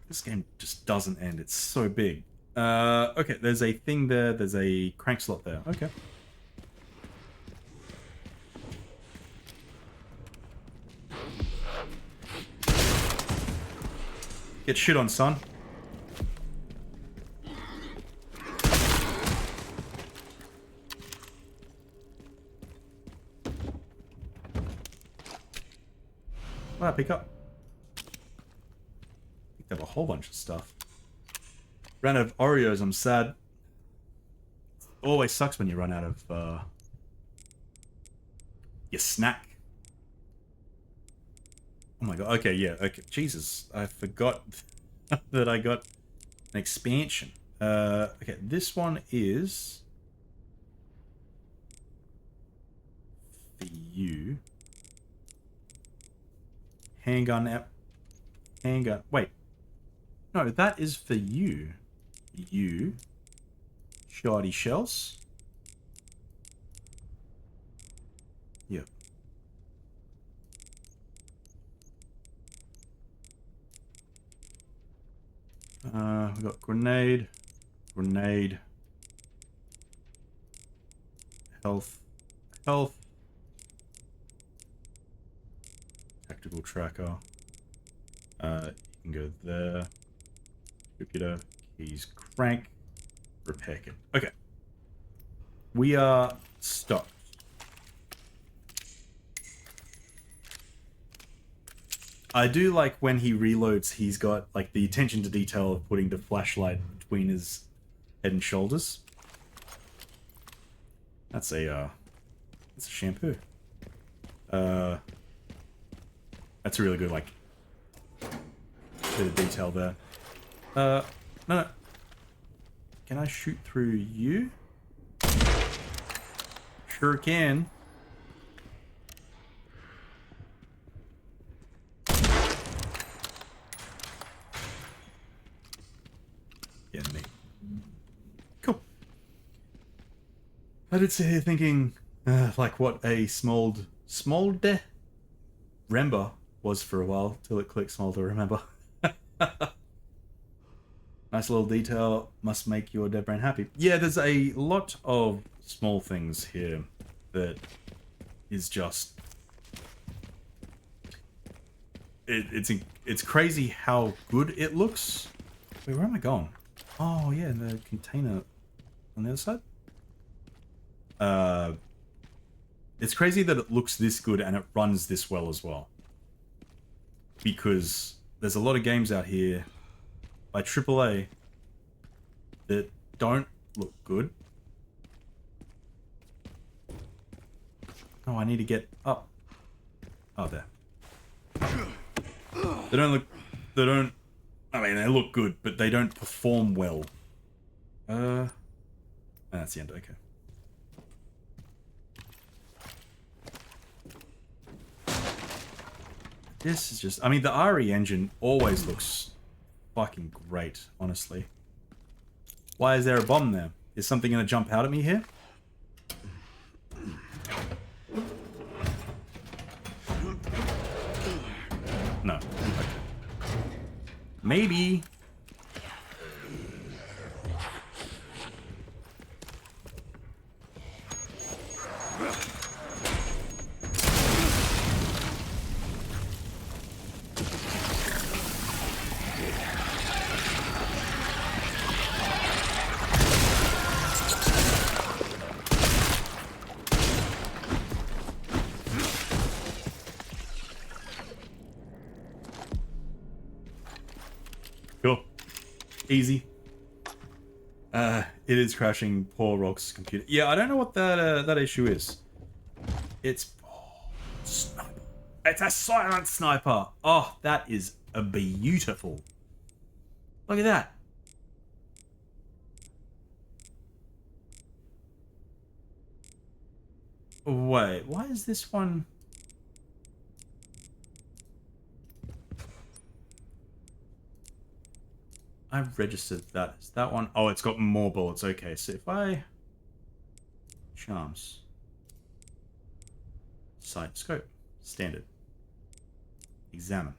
This game just doesn't end. It's so big. Okay, there's a thing there. There's a crank slot there. Okay. Get shit on, son. Wow, pick up. Picked up a whole bunch of stuff. Ran out of Oreos, I'm sad. Always sucks when you run out of your snack. Oh my god, okay, yeah, okay. Jesus, I forgot that I got an expansion. Okay, this one is for you. Handgun. Wait. No, that is for you. You. Shoddy shells. Yep. We got grenade. Grenade. Health. Health. Tactical tracker. You can go there. Computer. Keys crank. Repair kit. Okay. We are stopped. I do like when he reloads, he's got like the attention to detail of putting the flashlight between his head and shoulders. That's a shampoo. That's a really good like bit of detail there. No. Can I shoot through you? Sure can. Yeah, me. Cool. I did sit here thinking, like what a smolder remember was for a while, till it clicked smolder remember. Nice little detail, must make your dead brain happy. Yeah, there's a lot of small things here that is just... It's crazy how good it looks. Wait, where am I going? Oh, yeah, in the container on the other side. It's crazy that it looks this good and it runs this well as well. Because there's a lot of games out here by AAA that don't look good. Oh, I need to get up. Oh, there. They don't, I mean, they look good, but they don't perform well. And that's the end, okay. This is just, I mean, the RE engine always looks fucking great, honestly. Why is there a bomb there? Is something gonna jump out at me here? No. Okay. Maybe. Cool. Easy. It is crashing poor Rock's computer. Yeah, I don't know what that issue is. It's... Oh, sniper. It's a silent sniper. Oh, that is a beautiful. Look at that. Wait, why is this one... I've registered that. Is that one? Oh, it's got more bullets. Okay, so if I... Charms. Sight scope. Standard. Examine.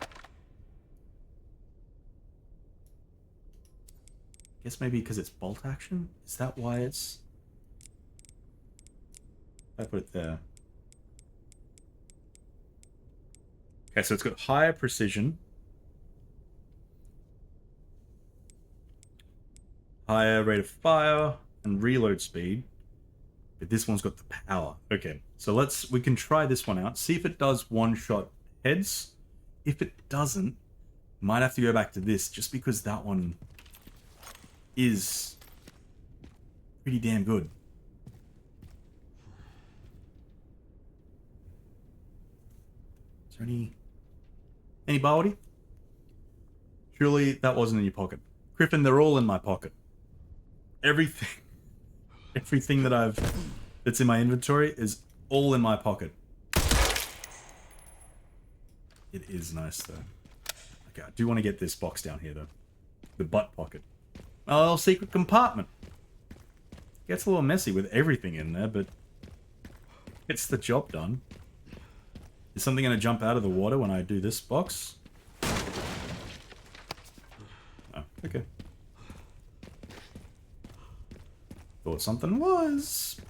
Guess maybe because it's bolt action? Is that why it's... I put it there. Okay, so it's got higher precision. Higher rate of fire and reload speed. But this one's got the power. Okay, so we can try this one out. See if it does one-shot heads. If it doesn't, might have to go back to this just because that one is pretty damn good. Is there any Baldy? Surely that wasn't in your pocket. Griffin, they're all in my pocket. Everything that's in my inventory is all in my pocket. It is nice though. Okay, I do want to get this box down here though. The butt pocket. A little secret compartment. Gets a little messy with everything in there, but it's the job done. Is something going to jump out of the water when I do this box? Oh, okay. Thought something was.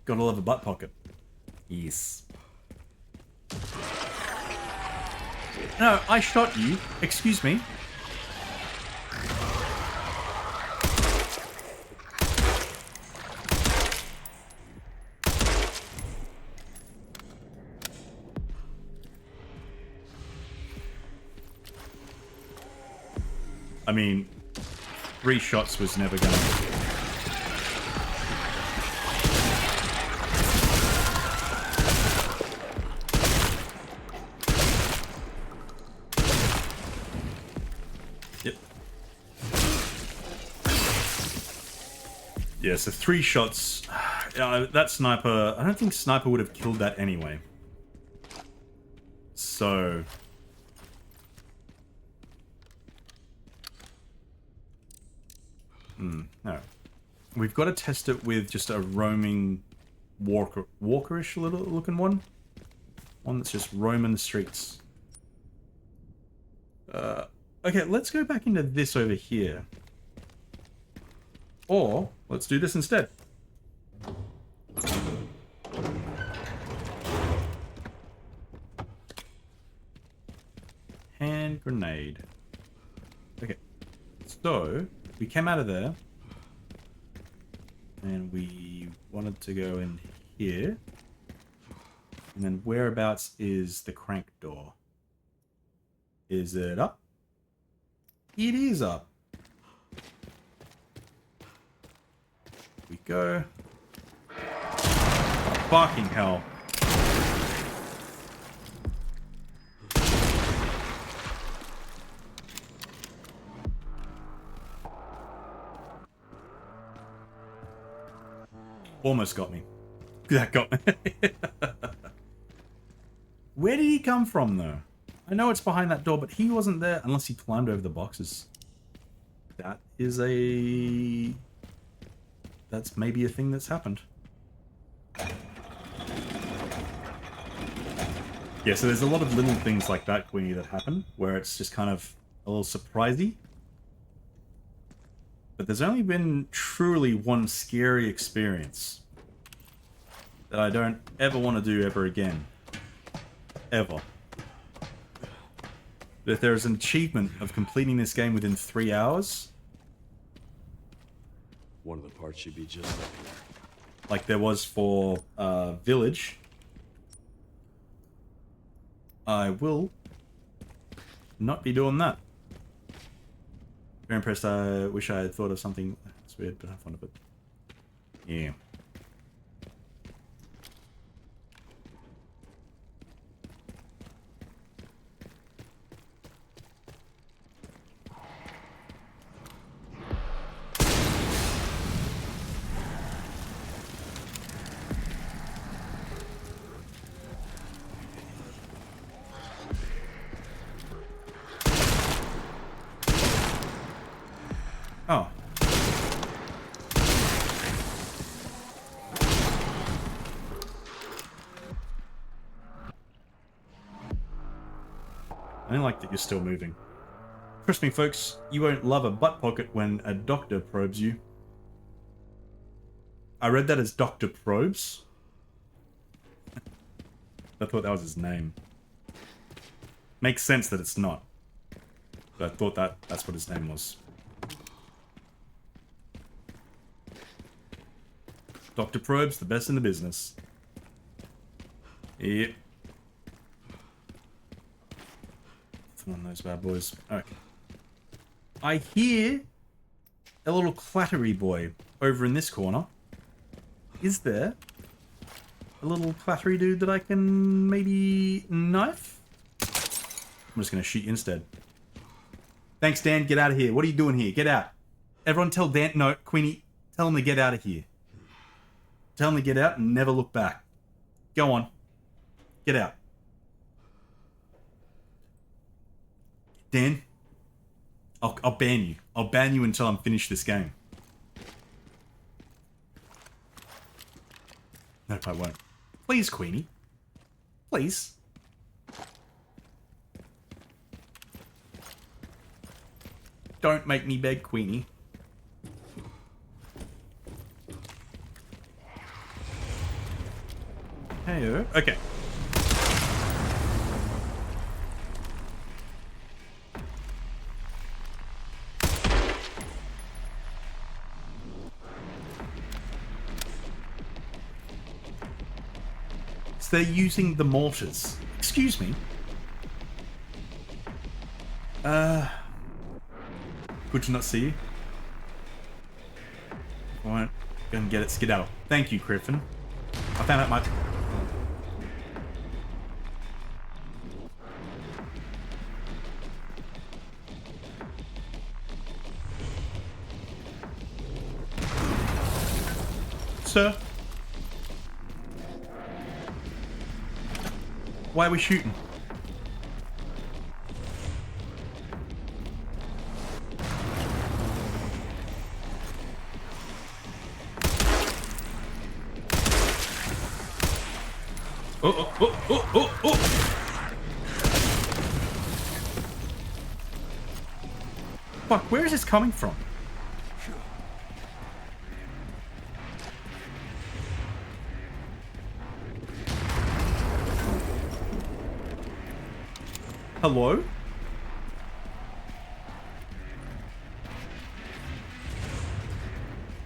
Gotta love a butt pocket. Yes. No, I shot you. Excuse me. I mean, 3 shots was never gonna... Yep. Yeah, so 3 shots. That sniper... I don't think sniper would have killed that anyway. So... no. We've got to test it with just a roaming walkerish little looking one. One that's just roaming the streets. Okay, let's go back into this over here. Or, let's do this instead. Hand grenade. Okay. So, we came out of there. And we wanted to go in here. And then whereabouts is the crank door? Is it up? It is up. We go. Fucking hell. Almost got me. That got me. Where did he come from, though? I know it's behind that door, but he wasn't there unless he climbed over the boxes. That is a... That's maybe a thing that's happened. Yeah, so there's a lot of little things like that, Queenie, that happen, where it's just kind of a little surprisey. But there's only been truly one scary experience that I don't ever want to do ever again. Ever. But if there's an achievement of completing this game within 3 hours... One of the parts should be just up here. Like there was for Village. I will not be doing that. Very impressed. I wish I had thought of something. It's weird, but have fun of it. Yeah. Oh. I don't like that you're still moving. Trust me, folks, you won't love a butt pocket when a doctor probes you. I read that as Dr. Probes. I thought that was his name. Makes sense that it's not. But I thought that's what his name was. Dr. Probes, the best in the business. Yep. It's one of those bad boys. Okay. I hear a little clattery boy over in this corner. Is there a little clattery dude that I can maybe knife? I'm just going to shoot you instead. Thanks, Dan. Get out of here. What are you doing here? Get out. Everyone tell Dan... No, Queenie, tell him to get out of here. Tell him to get out and never look back. Go on. Get out. Dan, I'll ban you. I'll ban you until I'm finished this game. Nope, I won't. Please, Queenie. Please. Don't make me beg, Queenie. Hey, okay. So they're using the mortars. Excuse me. Good to not see you. Alright, go and get it, skedaddle. Thank you, Griffin. I found out my... Sir? Why are we shooting? Oh. Fuck, where is this coming from? Hello?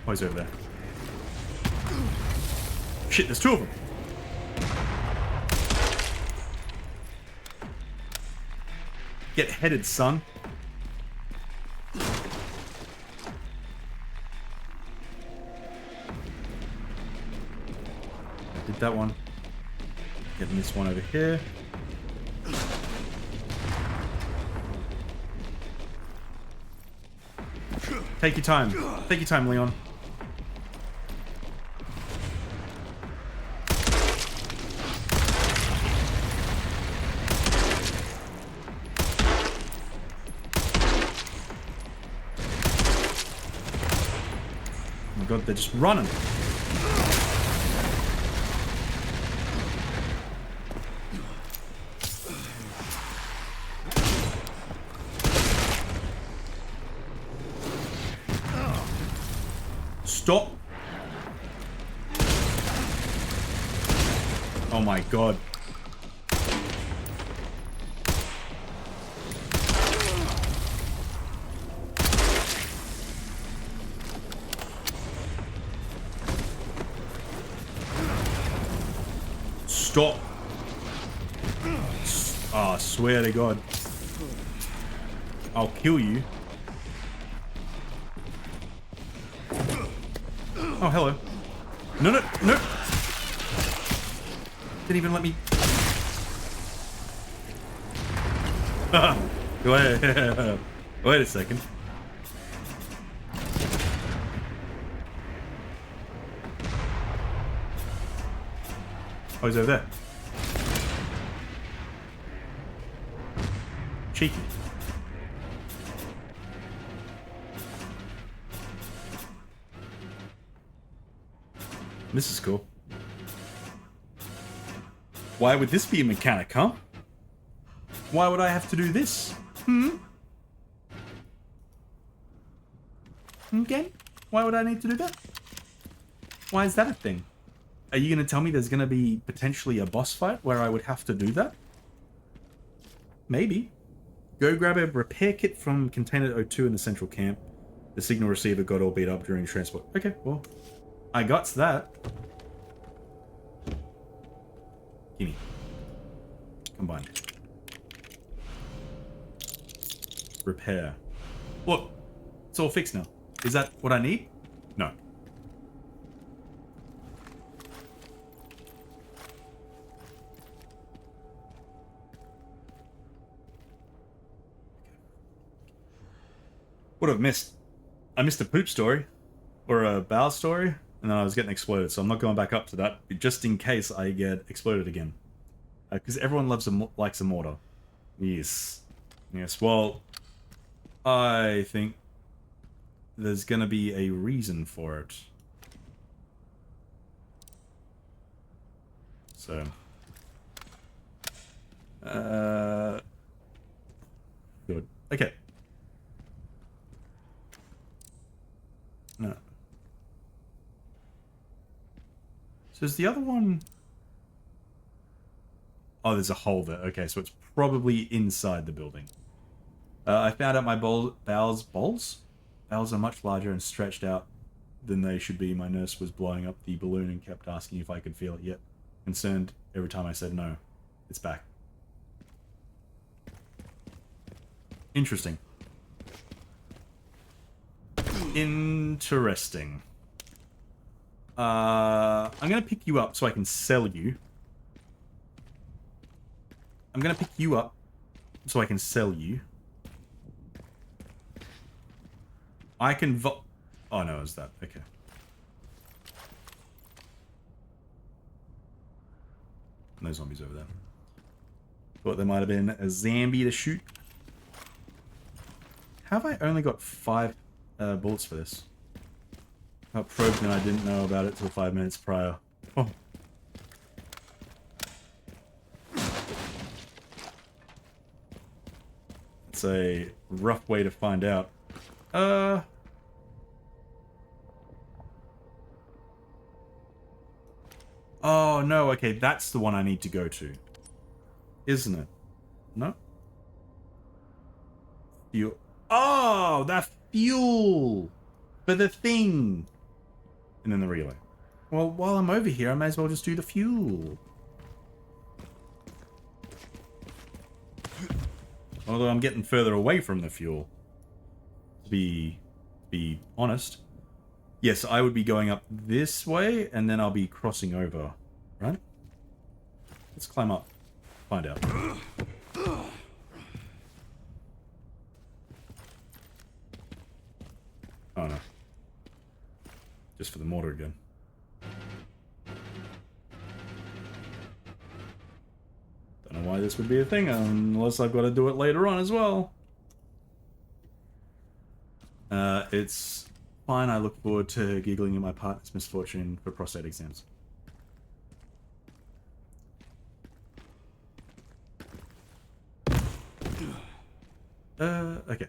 Oh, he's over there. Shit, there's two of them. Get headed, son. I did that one. Getting this one over here. Take your time. Take your time, Leon. Oh my god, they're just running. Stop. Oh my god. Stop. Oh, I swear to God. I'll kill you. Oh, hello. No. Didn't even let me... Wait a second. Oh, he's over there. Cheeky. This is cool. Why would this be a mechanic, huh? Why would I have to do this? Okay. Why would I need to do that? Why is that a thing? Are you going to tell me there's going to be potentially a boss fight where I would have to do that? Maybe. Go grab a repair kit from Container O2 in the central camp. The signal receiver got all beat up during transport. Okay, well, I got that. Gimme. Combine. Repair. Look, it's all fixed now. Is that what I need? No. What have I missed? I missed a poop story. Or a bow story. And then I was getting exploded. So I'm not going back up to that. Just in case I get exploded again. Because everyone likes a mortar. Yes. Yes, well... I think... there's gonna be a reason for it. So... good. Okay. No. So is the other one... Oh, there's a hole there. Okay, so it's probably inside the building. I found out my bowels are much larger and stretched out than they should be. My nurse was blowing up the balloon and kept asking if I could feel it yet. Concerned every time I said no. It's back. Interesting. Interesting. I'm gonna pick you up so I can sell you. I'm gonna pick you up so I can sell you. I can oh no, it's that. Okay. No zombies over there. Thought there might have been a zombie to shoot. Have I only got 5 bullets for this? I got probed and I didn't know about it till 5 minutes prior. Oh. It's a rough way to find out. Oh, no, okay, that's the one I need to go to. Isn't it? No? Fuel. Oh, that fuel! For the thing! And then the relay. Well, while I'm over here, I may as well just do the fuel. Although I'm getting further away from the fuel. To be honest. Yes, I would be going up this way, and then I'll be crossing over. Right? Let's climb up. Find out. Oh no. Just for the mortar again. Don't know why this would be a thing, unless I've got to do it later on as well. It's fine. I look forward to giggling at my partner's misfortune for prostate exams. Okay.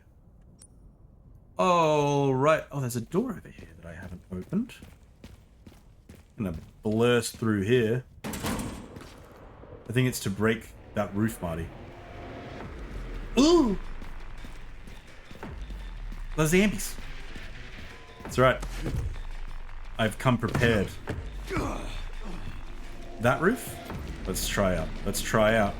Oh, right. Oh, there's a door over here that I haven't opened. I'm gonna blurst through here. I think it's to break that roof, Marty. Ooh! Those zombies. That's right. I've come prepared. That roof? Let's try out. Let's try out.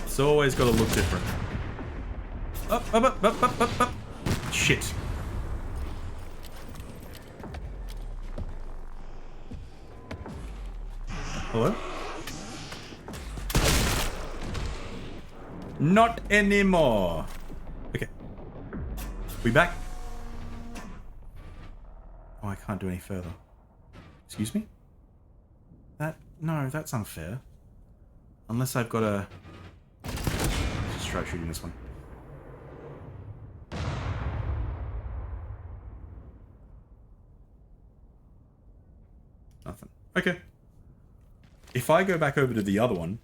It's always got to look different. Up. Shit. Hello? Not anymore. Okay. We back? Oh, I can't do any further. Excuse me? No, that's unfair. Unless I've got a... Let's try shooting this one. Nothing. Okay. If I go back over to the other one...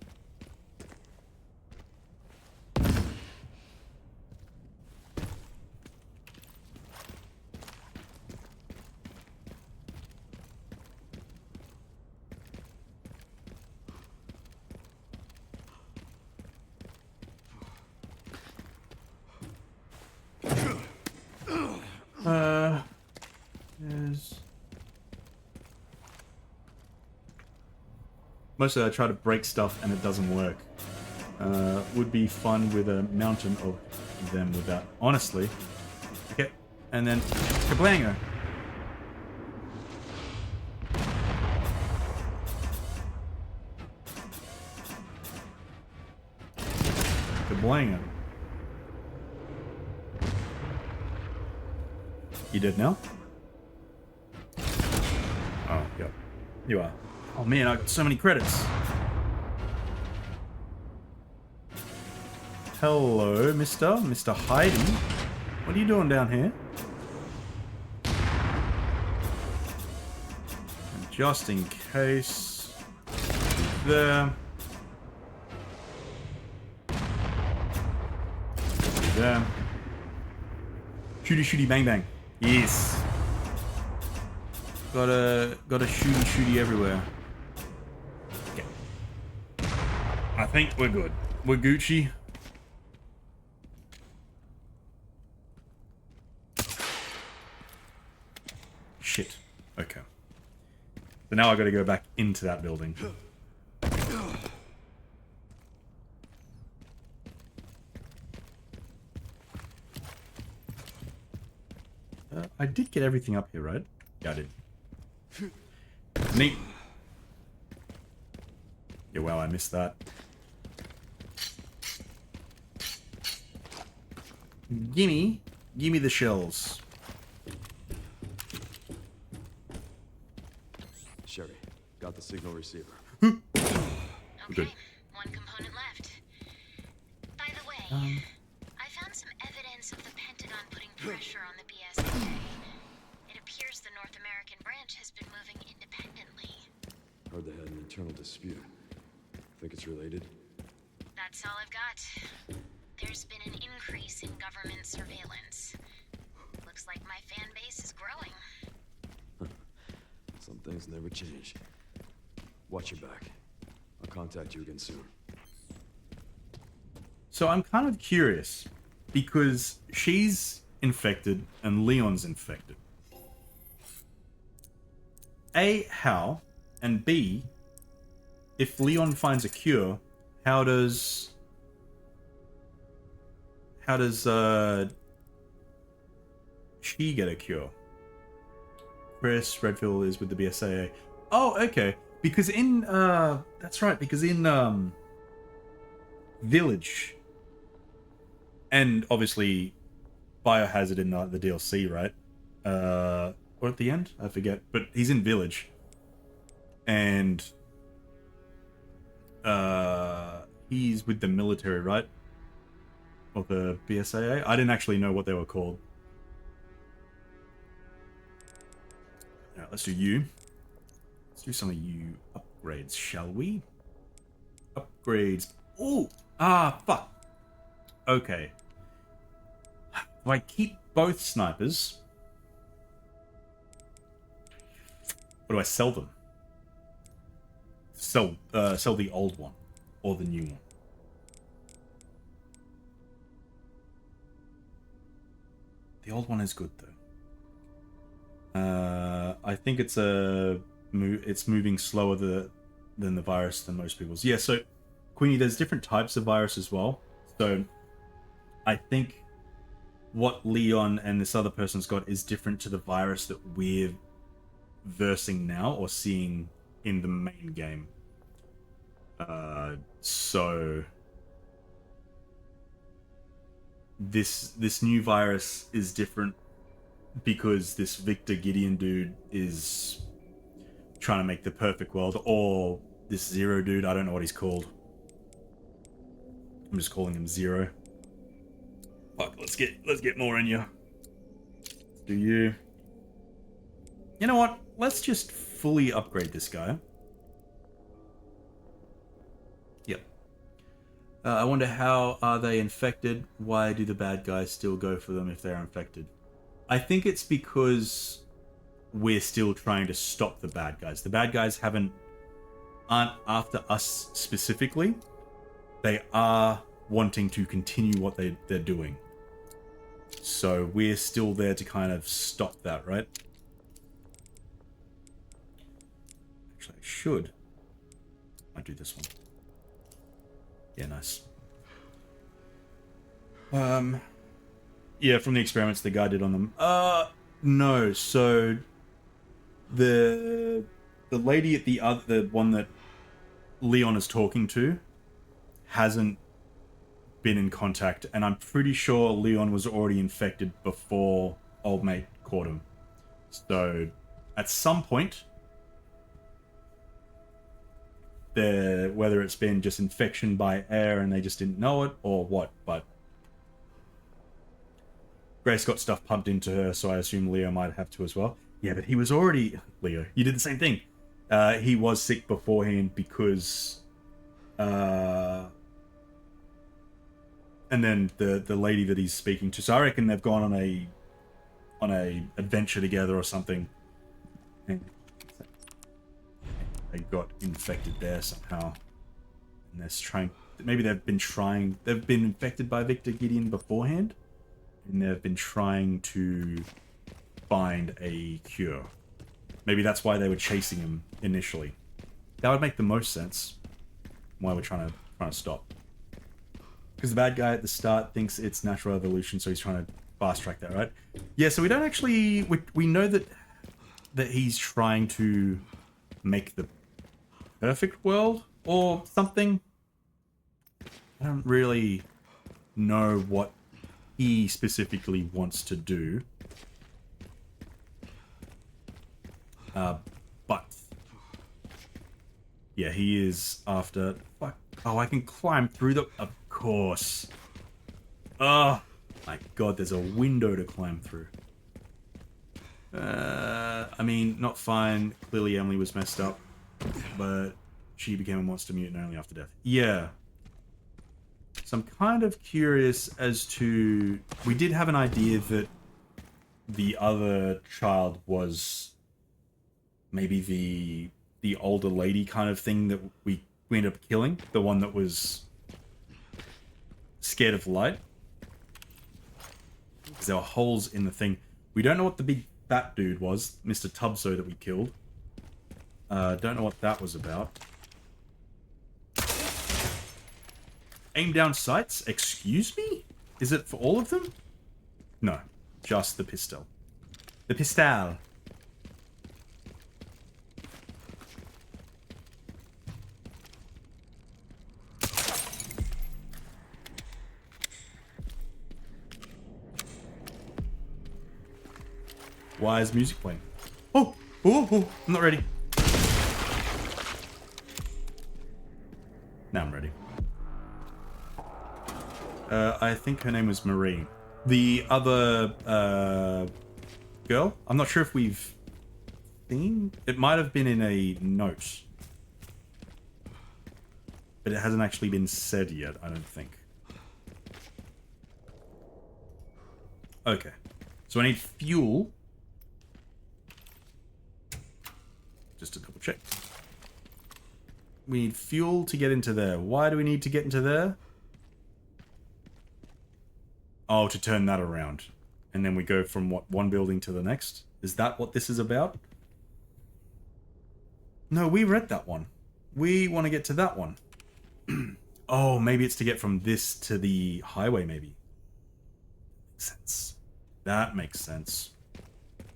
Mostly I try to break stuff and it doesn't work. Would be fun with a mountain of them without... Honestly. Okay. And then... Kablango! Kablango. You dead now? Oh, yep. You are. Oh man, I got so many credits. Hello, Mr. Heidi. What are you doing down here? And just in case... There. There. Shooty, shooty, bang, bang. Yes. Got a shooty, shooty everywhere. Okay. I think we're good. We're Gucci. Shit. Okay. So now I gotta go back into that building. I did get everything up here, right? Yeah, I did. Neat. Yeah, well, I missed that. Gimme the shells. Sherry, got the signal receiver. Okay, Good. one component left. By the way, I found some evidence of the Pentagon putting pressure on the BSAA. It appears the North American branch has been moving independently. Heard they had an internal dispute. Think it's related? That's all I've got. There's been an increase in government surveillance. Looks like my fan base is growing. Some things never change. Watch your back. I'll contact you again soon. So I'm kind of curious because she's infected and Leon's infected. A, how? And B, if Leon finds a cure, how does she get a cure? Chris Redfield is with the BSAA. Oh, okay. Because in that's right, because in Village, and obviously Biohazard in the DLC, right? Or at the end? I forget. But he's in Village. And he's with the military, right? Or the BSAA? I didn't actually know what they were called. Alright, let's do you. Let's do some of you upgrades, shall we? Upgrades. Oh! Ah, fuck. Okay. Do I keep both snipers? Or do I sell them? Sell the old one. Or the new one. The old one is good, though. I think it's moving slower than the virus than most people's. Yeah, so, Queenie, there's different types of virus as well. So, I think what Leon and this other person's got is different to the virus that we're versing now or seeing in the main game. So this new virus is different because this Victor Gideon dude is trying to make the perfect world, or this Zero dude, I don't know what he's called. I'm just calling him Zero. Fuck, let's get more in you. Let's do you. You know what? Let's just fully upgrade this guy. Yep. I wonder, how are they infected? Why do the bad guys still go for them if they're infected? I think it's because we're still trying to stop the bad guys. The bad guys aren't after us specifically. They are wanting to continue what they're doing. So we're still there to kind of stop that, right? Actually, I should. I'll do this one. Yeah, nice. Yeah, from the experiments the guy did on them. No, so the lady at the one that Leon is talking to hasn't been in contact, and I'm pretty sure Leon was already infected before old mate caught him. So at some point whether it's been just infection by air and they just didn't know it or what, but Grace got stuff pumped into her, so I assume Leo might have to as well. Yeah, but he was already... Leo, you did the same thing. He was sick beforehand because... and then the lady that he's speaking to. So I reckon they've gone on a adventure together or something. And they got infected there somehow. And they're trying... Maybe they've been infected by Victor Gideon beforehand. And they've been trying to find a cure. Maybe that's why they were chasing him initially. That would make the most sense. Why we're trying to stop. Because the bad guy at the start thinks it's natural evolution, so he's trying to fast track that, right? Yeah, so we don't actually... We know that he's trying to make the perfect world or something. I don't really know what he specifically wants to do. But yeah, he is after... Fuck. Oh, I can climb through the... Of course. Oh, my God, there's a window to climb through. I mean, not fine. Clearly Emily was messed up. But she became a monster mutant only after death. Yeah. So I'm kind of curious as to... We did have an idea that the other child was maybe the older lady kind of thing that we ended up killing. The one that was scared of light. Because there were holes in the thing. We don't know what the big fat dude was, Mr. Tubso, that we killed. Don't know what that was about. Aim down sights? Excuse me? Is it for all of them? No. Just the pistol. The pistol. Why is music playing? Oh! Oh! I'm not ready. Now I'm ready. I think her name was Marie. The other girl? I'm not sure if we've seen... It might have been in a note. But it hasn't actually been said yet, I don't think. Okay. So I need fuel. Just to double check. We need fuel to get into there. Why do we need to get into there? Oh, to turn that around. And then we go from, what, one building to the next? Is that what this is about? No, we read that one. We want to get to that one. Oh, maybe it's to get from this to the highway, maybe. Makes sense. That makes sense.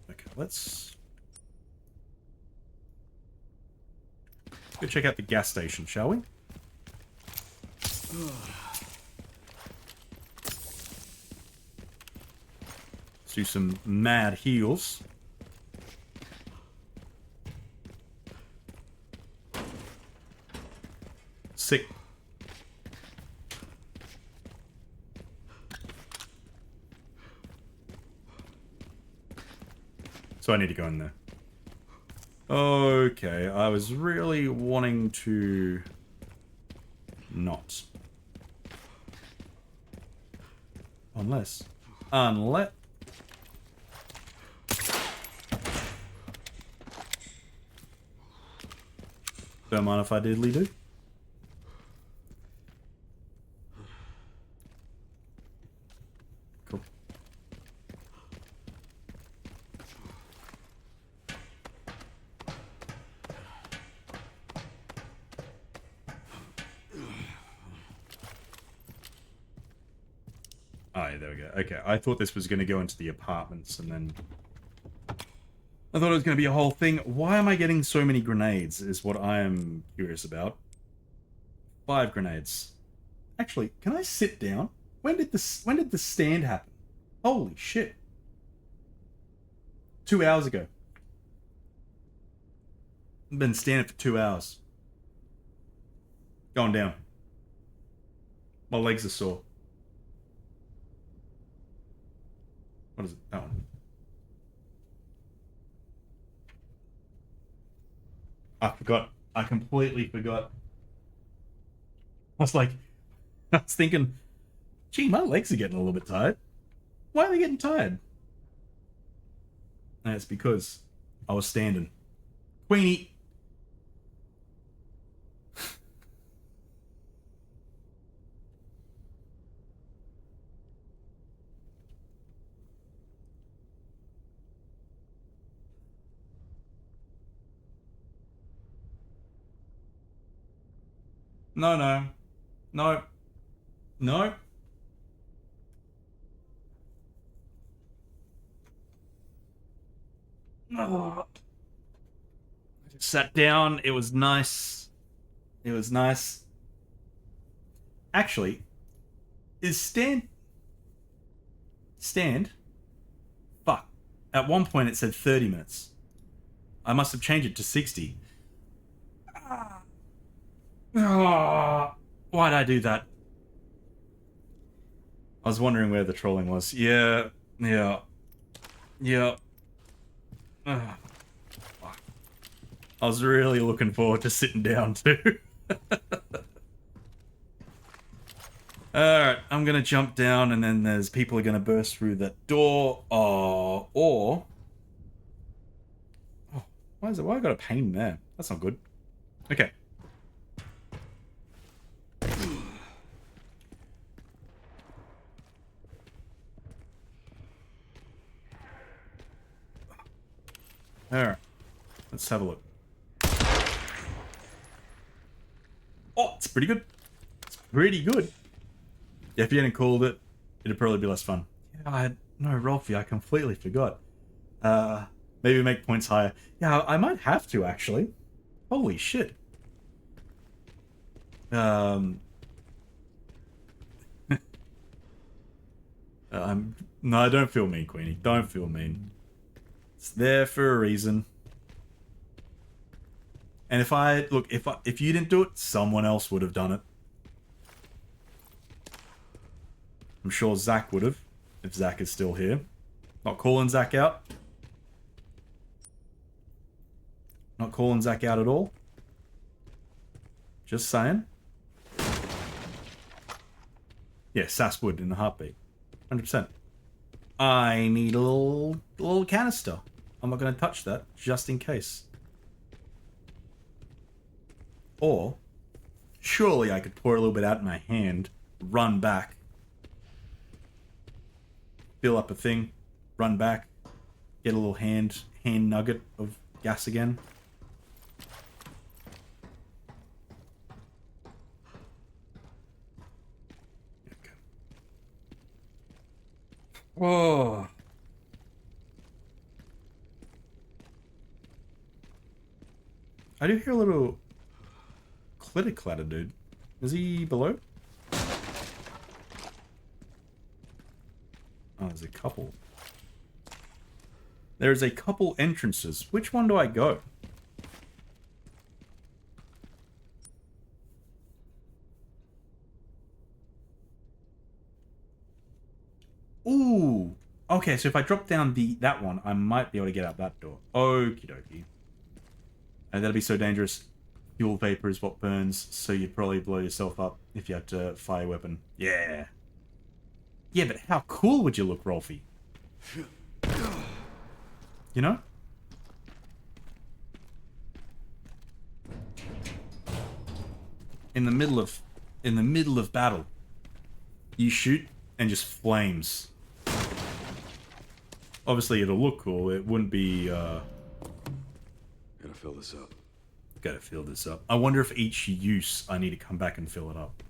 Okay, let's go check out the gas station, shall we? Let's do some mad heals. Sick. So I need to go in there. Okay, I was really wanting to not. Unless. Don't mind if I diddly do. Cool. Oh, yeah, there we go. Okay, I thought this was going to go into the apartments, and then... I thought it was going to be a whole thing. Why am I getting so many grenades, is what I am curious about. 5 grenades. Actually, can I sit down? When did the stand happen? Holy shit. 2 hours ago. I've been standing for 2 hours. Going down. My legs are sore. What is it? That one. I forgot. I completely forgot. I was thinking, gee, my legs are getting a little bit tired. Why are they getting tired? And it's because I was standing. Queenie. No, no. No. No. Oh. I just sat down. It was nice. It was nice. Actually, is stand... Fuck. At one point it said 30 minutes. I must have changed it to 60. Oh, why'd I do that? I was wondering where the trolling was. Yeah. Ugh. Fuck. I was really looking forward to sitting down too. Alright, I'm gonna jump down and then there's people are gonna burst through that door. Or... Oh, why I got a pain there? That's not good. Okay. Alright. Let's have a look. Oh, it's pretty good. It's pretty good. Yeah, if you hadn't called it, it'd probably be less fun. Yeah, no, Rolfie, I completely forgot. Maybe make points higher. Yeah, I might have to, actually. Holy shit. No, don't feel mean, Queenie. Don't feel mean. It's there for a reason. And if you didn't do it, someone else would have done it. I'm sure Zach would have, if Zach is still here. Not calling Zach out. Not calling Zach out at all. Just saying. Yeah, Sass would in a heartbeat. 100%. I need a little canister. I'm not going to touch that, just in case. Or, surely I could pour a little bit out in my hand, run back, fill up a thing, run back, get a little hand nugget of gas again. Okay. Whoa. I do hear a little clitter-clatter, dude. Is he below? Oh, there's a couple. There's a couple entrances. Which one do I go? Ooh. Okay, so if I drop down that one, I might be able to get out that door. Okie dokie. And that'd be so dangerous. Fuel vapor is what burns, so you'd probably blow yourself up if you had to fire a weapon. Yeah. Yeah, but how cool would you look, Rolfie? You know? In the middle of battle, you shoot and just flames. Obviously, it'll look cool. It wouldn't be. Gotta fill this up. Gotta fill this up. I wonder if each use I need to come back and fill it up.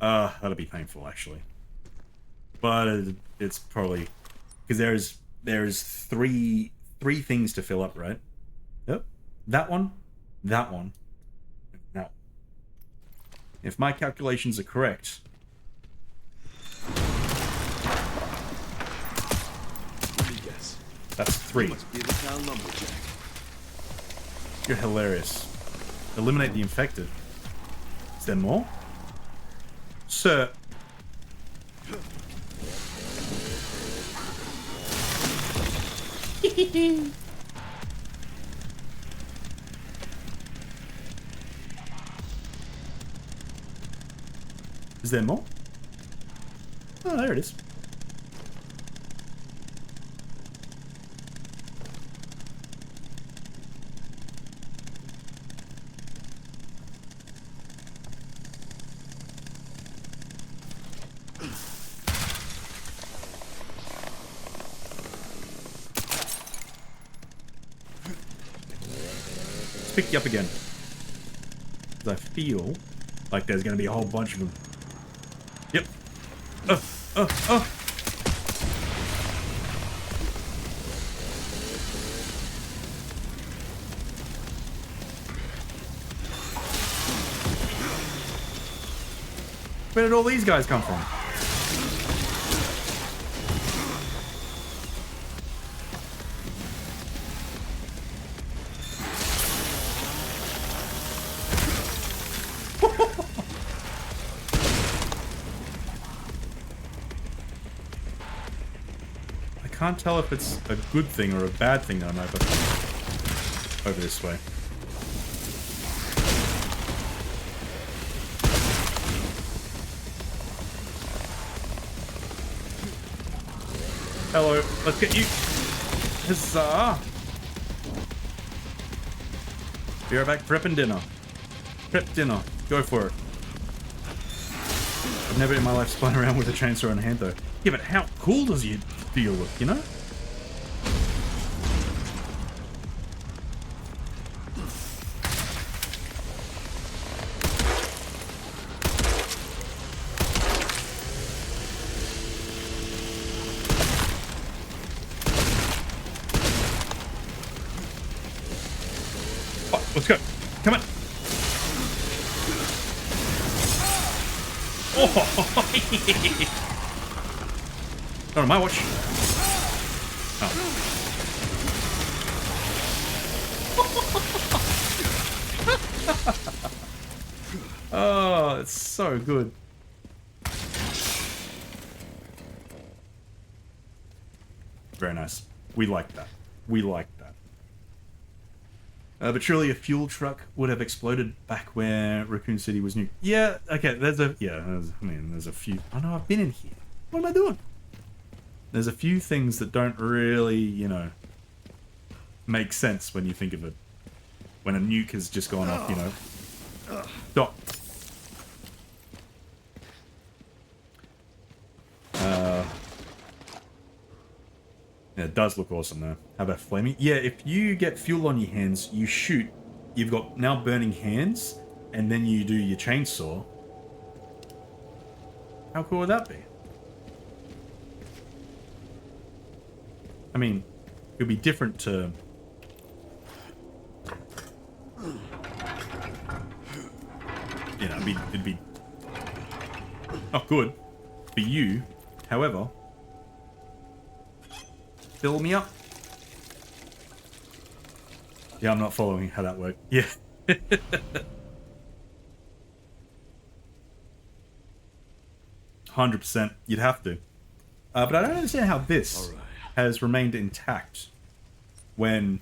That'll be painful, actually. But it's probably because there's three things to fill up, right? Yep. That one, and that one. If my calculations are correct. Let me guess. That's 3. You must be the town lumberjack. You're hilarious. Eliminate the infected. Is there more? Sir. Is there more? Oh, there it is. Let's pick you up again. 'Cause I feel like there's gonna be a whole bunch of them. Yep. Oh. Where did all these guys come from? I can't tell if it's a good thing or a bad thing that I'm over this way. Hello, let's get you. Huzzah! Be right back, prepping dinner. Prep dinner. Go for it. I've never in my life spun around with a chainsaw in hand though. Yeah, but how cool does it feel look, you know? Let's go. Come on. Oh, not on my watch. Oh. Oh, it's so good. Very nice. We like that. We like that. But surely a fuel truck would have exploded back where Raccoon City was new. Yeah, okay, there's a few. Oh no, I've been in here. What am I doing? There's a few things that don't really, you know, make sense when you think of it. When a nuke has just gone off, you know. Stop. Yeah, it does look awesome though. How about flaming? Yeah, if you get fuel on your hands, you shoot. You've got now burning hands, and then you do your chainsaw. How cool would that be? I mean, it would be different to... You know, it'd be not good for you. However... Fill me up. Yeah, I'm not following how that worked. Yeah. 100%. You'd have to. But I don't understand how this has remained intact when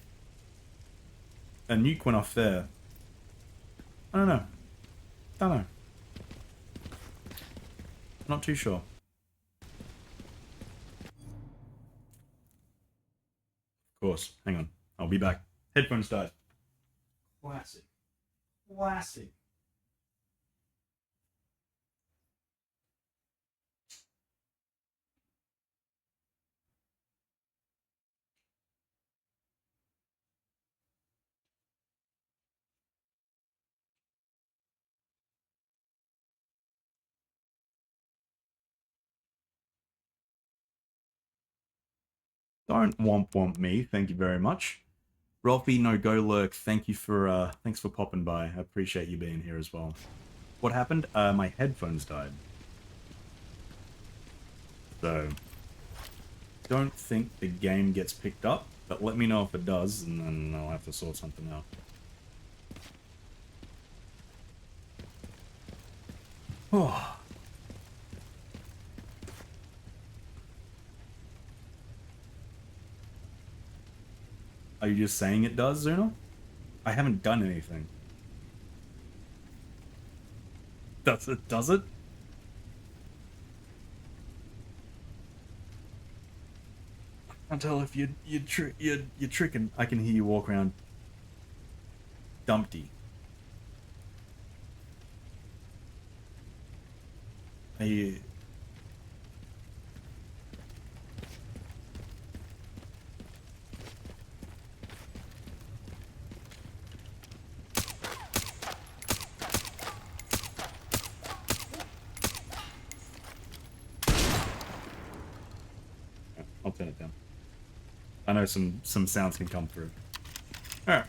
a nuke went off there. I don't know. Don't know. Not too sure. Of course. Hang on. I'll be back. Headphones died. Classic. Classic. Don't womp me. Thank you very much. Rolfie, no go lurk. Thank you for thanks for popping by. I appreciate you being here as well. What happened? My headphones died. So don't think the game gets picked up, but let me know if it does, and then I'll have to sort something out. Oh. Are you just saying it does, Zuno? I haven't done anything. Does it? Does it? I can't tell if you're tricking. I can hear you walk around. Dumpty. Are you? I'll turn it down. I know some sounds can come through. Alright.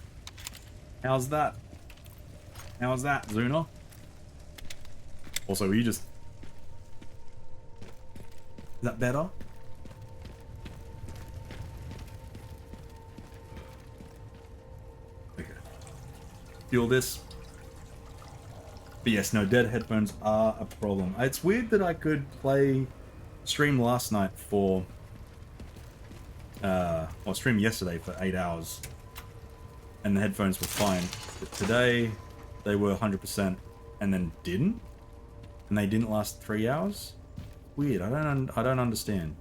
How's that? How's that, Zuno? Also, were you just... Is that better? Okay. Feel this? But yes, no, dead headphones are a problem. It's weird that I could stream last night for... or stream yesterday for 8 hours. And the headphones were fine. But today, they were 100% and then didn't? And they didn't last 3 hours? Weird, I don't understand.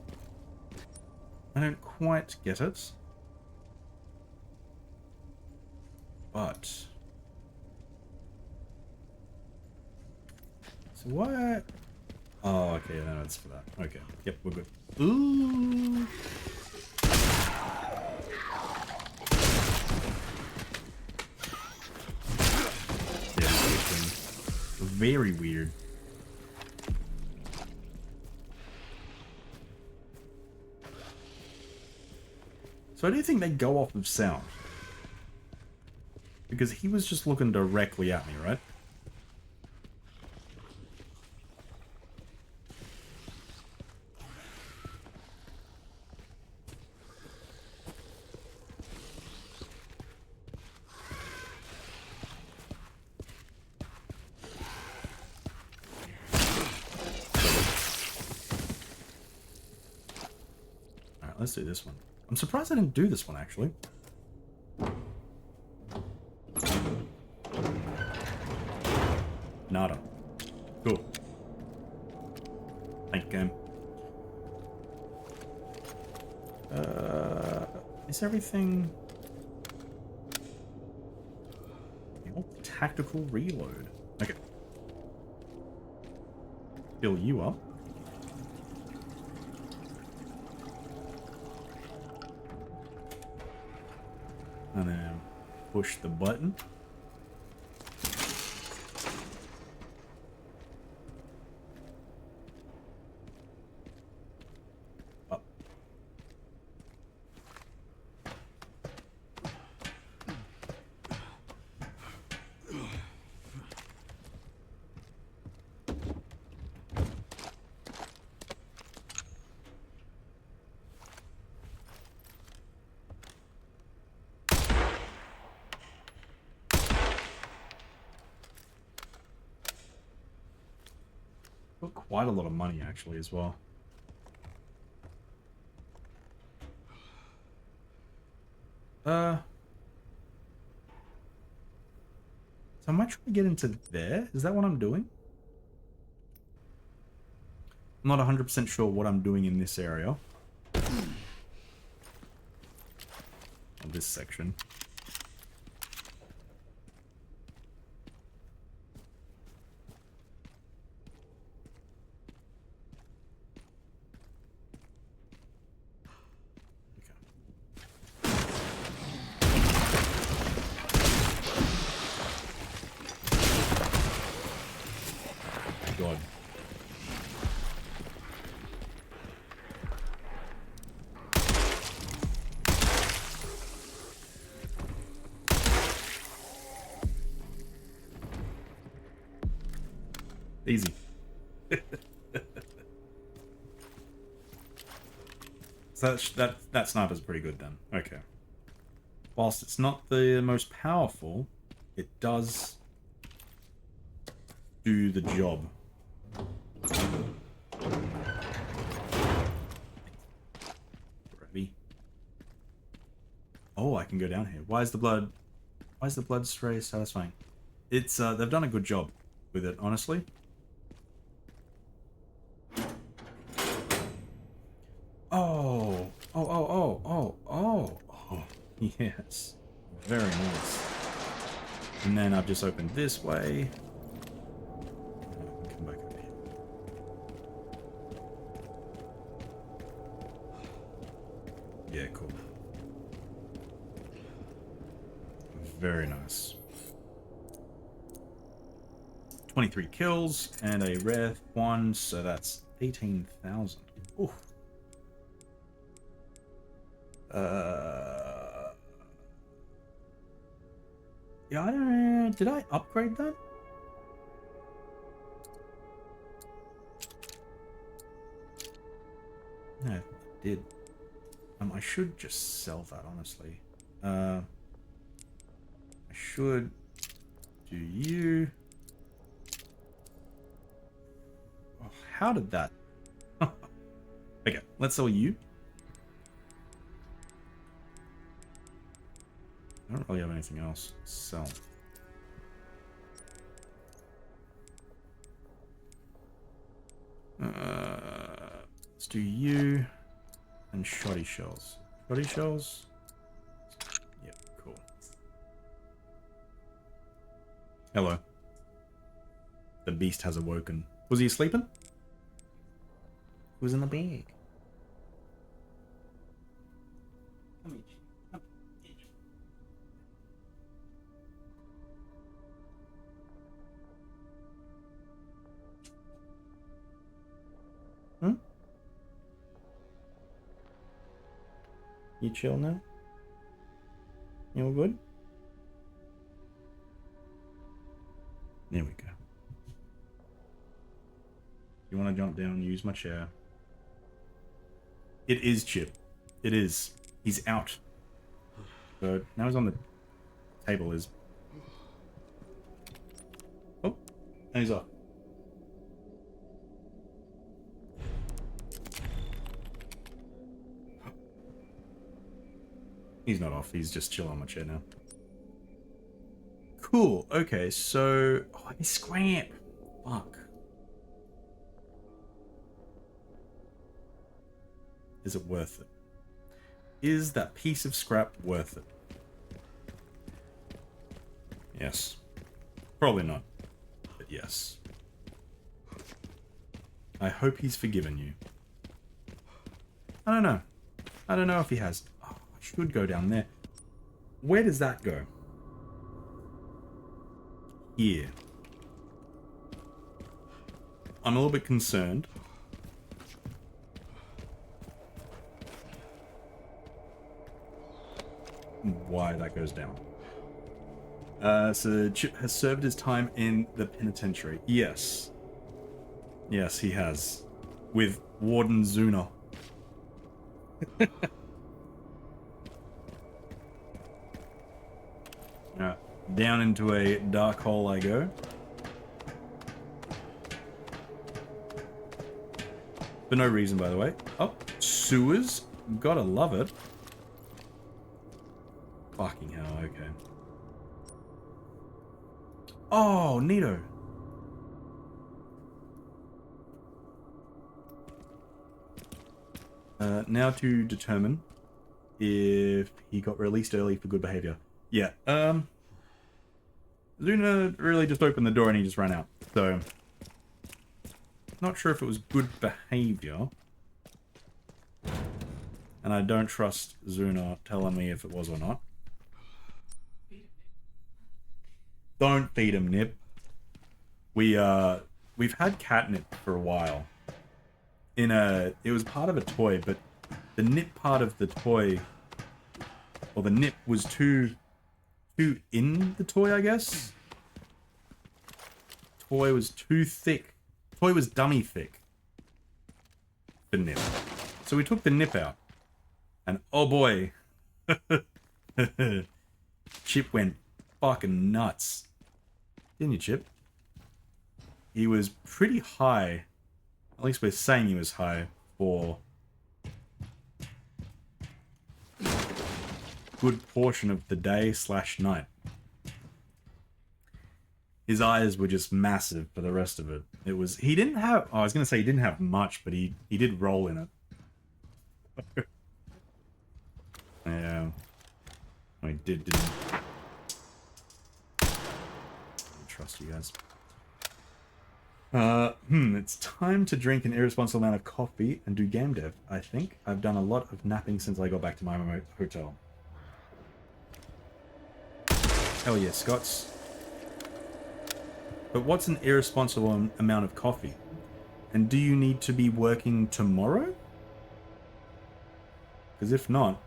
I don't quite get it. But... So why... Oh, okay, no, it's for that. Okay, yep, we're good. Ooh! Yeah, very weird. So I do think they go off of sound. Because he was just looking directly at me, right? Alright, let's do this one. I'm surprised I didn't do this one, actually. Nada. Cool. Thank you, game. Is everything... Tactical reload. Okay. Fill you up. And then push the button. Up. Got quite a lot of money actually as well. So am I trying to get into there? Is that what I'm doing? I'm not 100% sure what I'm doing in this area. Or this section. God. Easy. So that sniper's pretty good then. Okay. Whilst it's not the most powerful, it does do the job. Grabby. Oh, I can go down here. Why is the blood spray satisfying? It's they've done a good job with it, honestly. Oh, yes. Very nice. And then I've just opened this way. Come back up here. Yeah, cool. Very nice. 23 kills and a rare one, so that's 18,000. Ooh. Yeah, I don't know. Did I upgrade that? No, I did. I should just sell that, honestly. I should do you. Oh, how did that? Okay, let's sell you. I don't really have anything else to sell. Let's do you and shoddy shells. Shoddy shells? Yep, cool. Hello. The beast has awoken. Was he sleeping? He was in the bag. Hmm? You chill now? You all good? There we go. You want to jump down and use my chair? It is Chip. It is. He's out. So now he's on the table. Is. Oh, and he's off. He's not off. He's just chilling on my chair now. Cool. Okay, so... Oh, I scrap. Fuck. Is it worth it? Is that piece of scrap worth it? Yes. Probably not. But yes. I hope he's forgiven you. I don't know. I don't know if he has. Oh, I should go down there. Where does that go? Here. I'm a little bit concerned. Why that goes down. So Chip has served his time in the penitentiary. Yes. Yes, he has. With Warden Zuna. Down into a dark hole I go. For no reason, by the way. Oh, sewers. Gotta love it. Fucking hell, okay. Oh, neato. Now to determine if he got released early for good behavior. Yeah, Zuna really just opened the door and he just ran out. So, not sure if it was good behavior. And I don't trust Zuna telling me if it was or not. Don't feed him, Nip. We've had catnip for a while. It was part of a toy, but the nip part of the toy, or the nip was too in the toy, I guess. Toy was too thick. Toy was dummy thick. The nip. So we took the nip out. And oh boy. Chip went fucking nuts. Didn't you, Chip? He was pretty high At least we're saying he was high for a good portion of the day / night. His eyes were just massive for the rest of it. It was, he didn't have, I was going to say he didn't have much, but he did roll in it. Yeah. I didn't. I trust you guys. It's time to drink an irresponsible amount of coffee and do game dev, I think. I've done a lot of napping since I got back to my hotel. Hell yeah, Scots. But what's an irresponsible amount of coffee? And do you need to be working tomorrow? Because if not,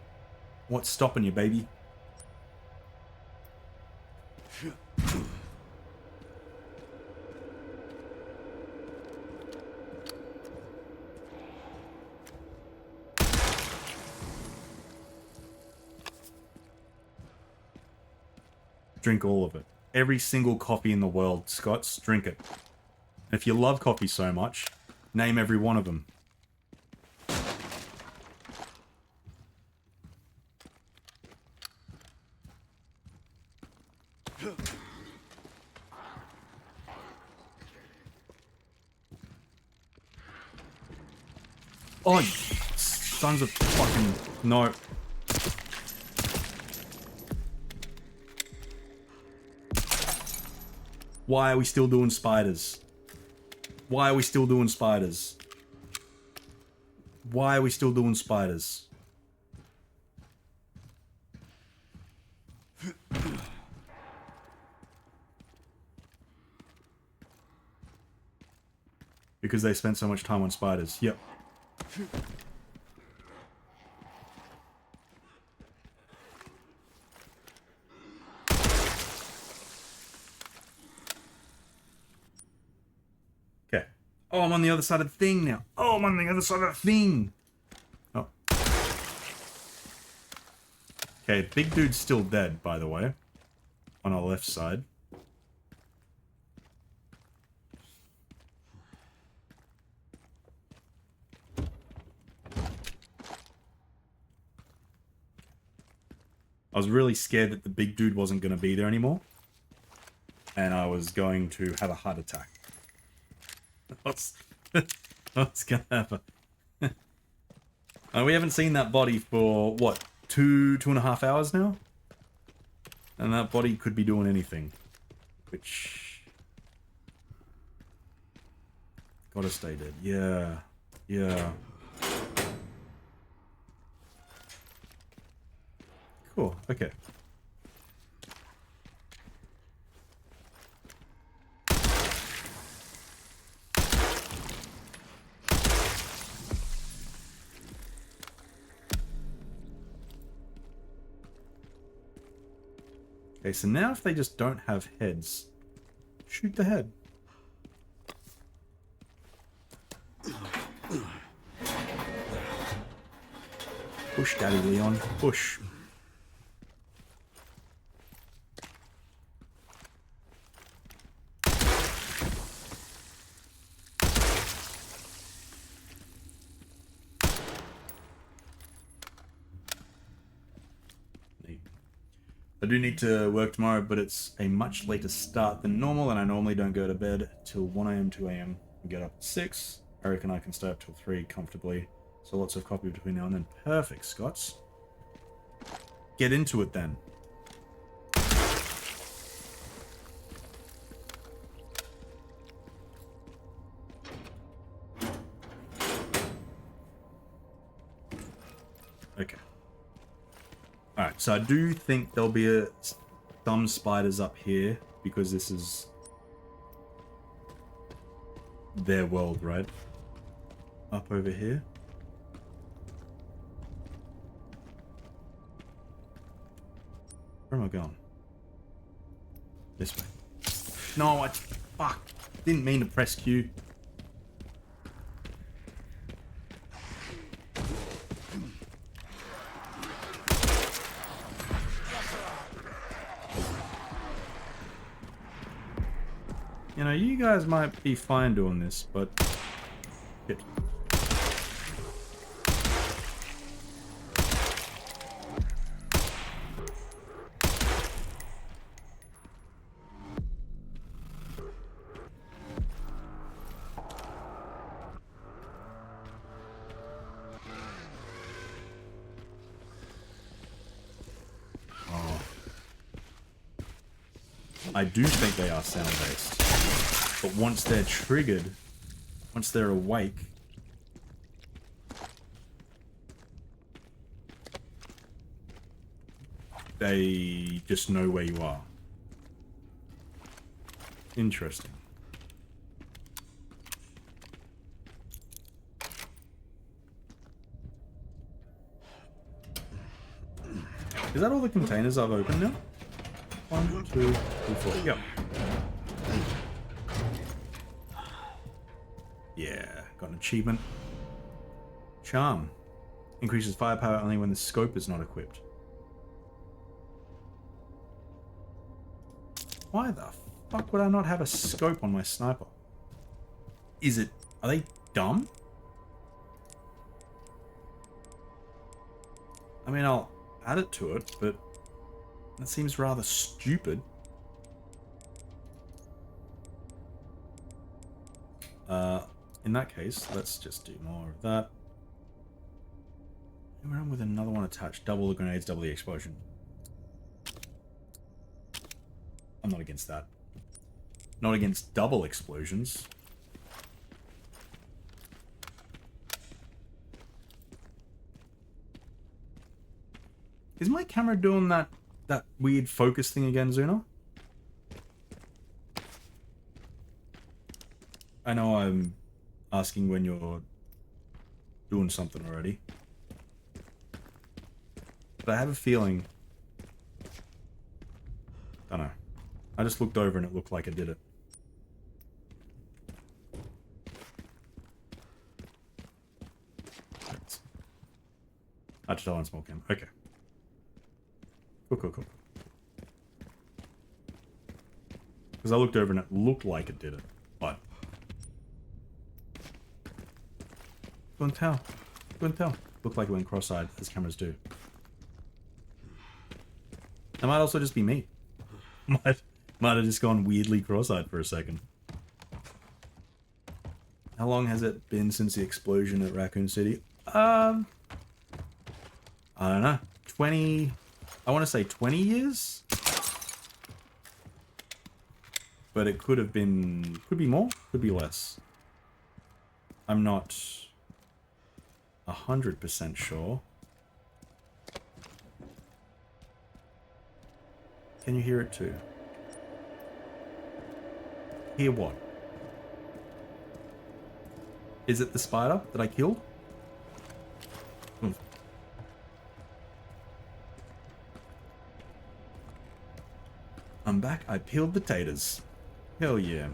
what's stopping you, baby? Drink all of it. Every single coffee in the world, Scots, drink it. And if you love coffee so much, name every one of them. Oh, sons of fucking... No. Why are we still doing spiders? Why are we still doing spiders? Why are we still doing spiders? Because they spent so much time on spiders. Yep. Okay. Oh, I'm on the other side of the thing now. Oh, I'm on the other side of the thing. Oh. Okay, big dude's still dead, by the way. On our left side. I was really scared that the big dude wasn't going to be there anymore. And I was going to have a heart attack. What's going to happen? We haven't seen that body for, what, 2.5 hours now? And that body could be doing anything. Which... Gotta stay dead. Yeah. Yeah. Cool, okay. Okay, so now if they just don't have heads, shoot the head. Push, Daddy Leon, push. I do need to work tomorrow, but it's a much later start than normal, and I normally don't go to bed till 1 AM, 2 AM. I get up at 6. I reckon I can stay up till 3 comfortably. So lots of coffee between now and then. Perfect, Scots. Get into it then. Okay. Alright, so I do think there'll be some spiders up here, because this is their world, right? Up over here. Where am I going? This way. No, I... Fuck. Didn't mean to press Q. You know, you guys might be fine doing this, but... Shit. I do think they are sound-based. But once they're triggered, once they're awake, they just know where you are. Interesting. Is that all the containers I've opened now? 1, 2, 3, 4. Yep. Yeah, got an achievement. Charm. Increases firepower only when the scope is not equipped. Why the fuck would I not have a scope on my sniper? Is it... Are they dumb? I mean, I'll add it to it, but that seems rather stupid. In that case, let's just do more of that. Around with another one attached. Double the grenades, double the explosion. I'm not against that. Not against double explosions. Is my camera doing that weird focus thing again, Zuna? I know I'm asking when you're doing something already. But I have a feeling... I don't know. I just looked over and it looked like it did it. I just don't want small cam. Okay. Cool, cool, cool. Because I looked over and it looked like it did it. But... Couldn't tell. Couldn't tell. Looked like it went cross-eyed, as cameras do. That might also just be me. Might have just gone weirdly cross-eyed for a second. How long has it been since the explosion at Raccoon City? I don't know. 20... I want to say 20 years? But it could have been... Could be more, could be less. I'm not 100% sure. Can you hear it too? Hear what? Is it the spider that I killed? Hmm. I'm back. I peeled potatoes. Hell yeah.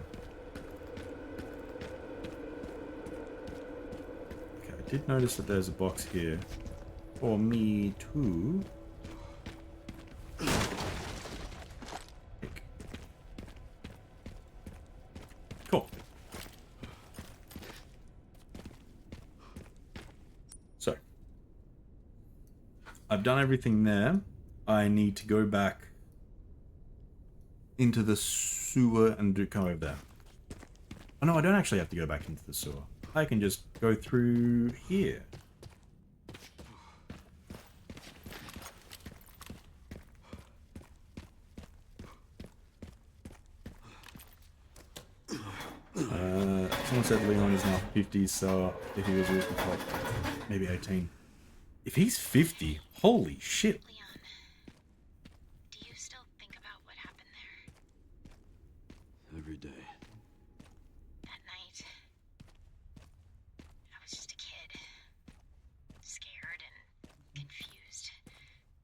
Okay, I did notice that there's a box here for me too. Cool. So, I've done everything there. I need to go back into the sewer and come over there. Oh no, I don't actually have to go back into the sewer. I can just go through here. Someone said Leon is now 50, so if he was with like maybe 18. If he's 50, holy shit. Leon, do you still think about what happened there? Every day. That night, I was just a kid. Scared and confused.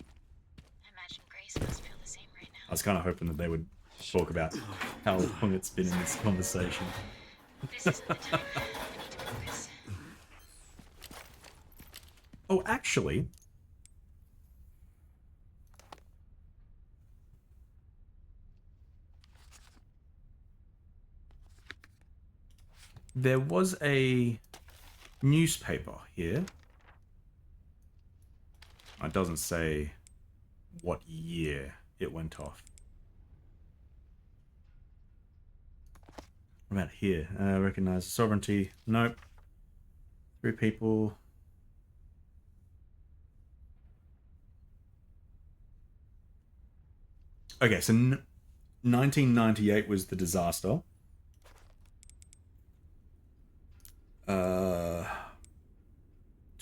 I imagine Grace must feel the same right now. I was kind of hoping that they would talk about how long it's been in this conversation. This isn't the time. I need to focus. Oh, actually, there was a newspaper here. It doesn't say what year it went off. What about here? Recognize sovereignty. Nope. 3 people. Okay, so 1998 was the disaster. Do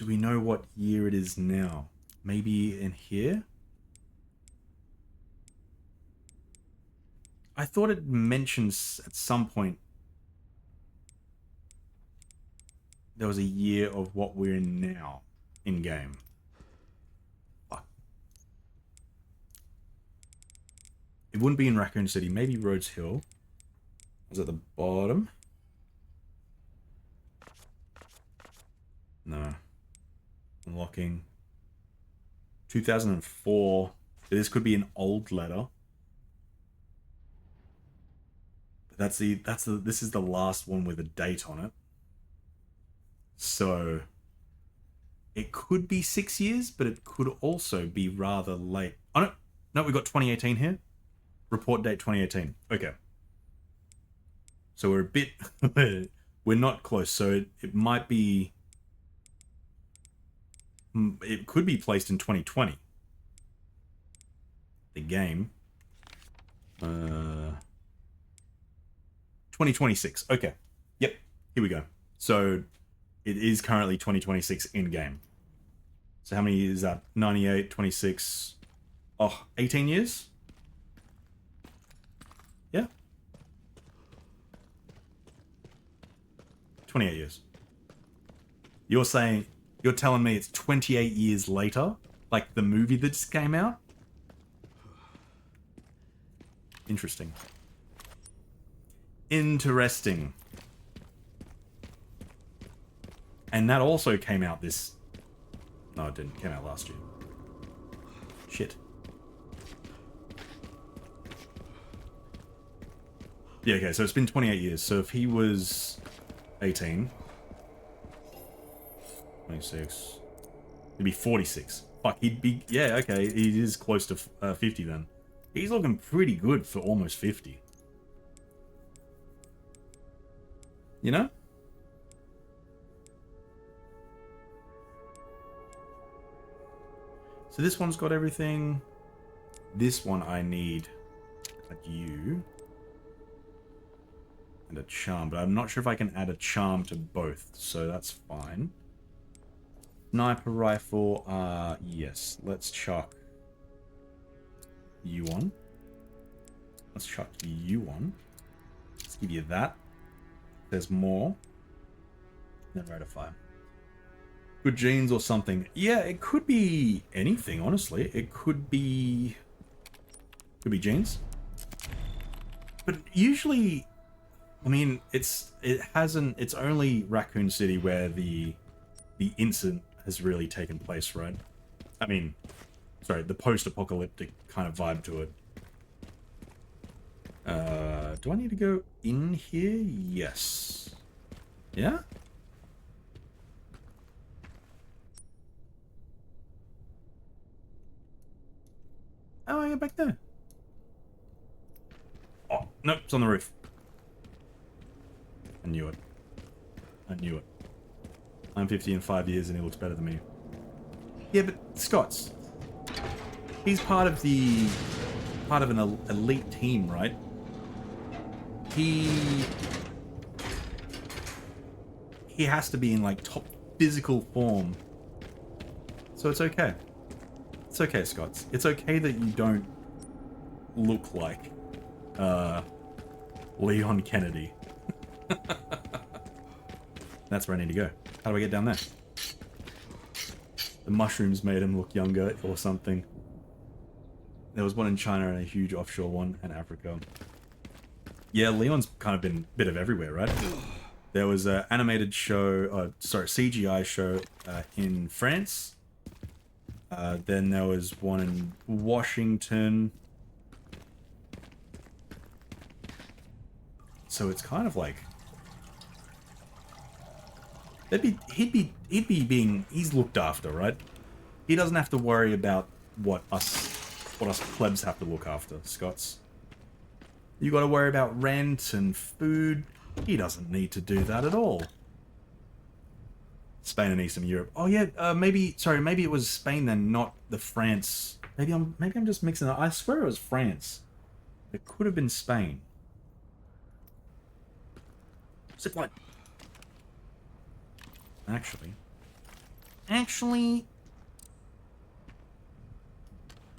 we know what year it is now? Maybe in here? I thought it mentions at some point there was a year of what we're in now in game. Fuck. It wouldn't be in Raccoon City. Maybe Rhodes Hill. Was at the bottom? No. Unlocking. 2004. This could be an old letter. But this is the last one with a date on it. So it could be 6 years, but it could also be rather late. Oh no, we got 2018 here. Report date 2018. Okay. So we're a bit we're not close. So it might be, it could be placed in 2020. The game. 2026. Okay. Yep. Here we go. So it is currently 2026 in game. So how many is that? 98, 26. Oh, 18 years? Yeah. 28 years. You're telling me it's 28 years later? Like the movie that just came out? Interesting. Interesting. And that also came out this... No, it didn't. It came out last year. Shit. Yeah, okay, so it's been 28 years. So if he was 18... 26... He'd be 46. Fuck, he'd be... Yeah, okay, he is close to 50 then. He's looking pretty good for almost 50. You know? So this one's got everything. This one I need a U and a charm, but I'm not sure if I can add a charm to both, so that's fine. Sniper rifle, yes. Let's chuck you on. Let's chuck you on. Let's give you that. There's more. Then ratify. Good genes or something. Yeah, it could be anything, honestly. It could be genes. But usually, I mean, it's only Raccoon City where the incident has really taken place, right? I mean, sorry, the post-apocalyptic kind of vibe to it. Do I need to go in here? Yes. Yeah? How do I get back there? Oh, nope, it's on the roof. I knew it. I knew it. I'm 50 in 5 years and he looks better than me. Yeah, but Scott's. He's part of an elite team, right? He has to be in like top physical form. So it's okay. It's okay, Scots. It's okay that you don't look like Leon Kennedy. That's where I need to go. How do I get down there? The mushrooms made him look younger or something. There was one in China and a huge offshore one in Africa. Yeah, Leon's kind of been a bit of everywhere, right? There was an animated show, CGI show in France. Then there was one in Washington. So it's kind of like he's looked after, right? He doesn't have to worry about what us plebs have to look after, Scots. You got to worry about rent and food. He doesn't need to do that at all. Spain and Eastern Europe. Oh yeah, maybe it was Spain then, not the France. Maybe I'm just mixing it up. I swear it was France. It could have been Spain. Zipline. Actually,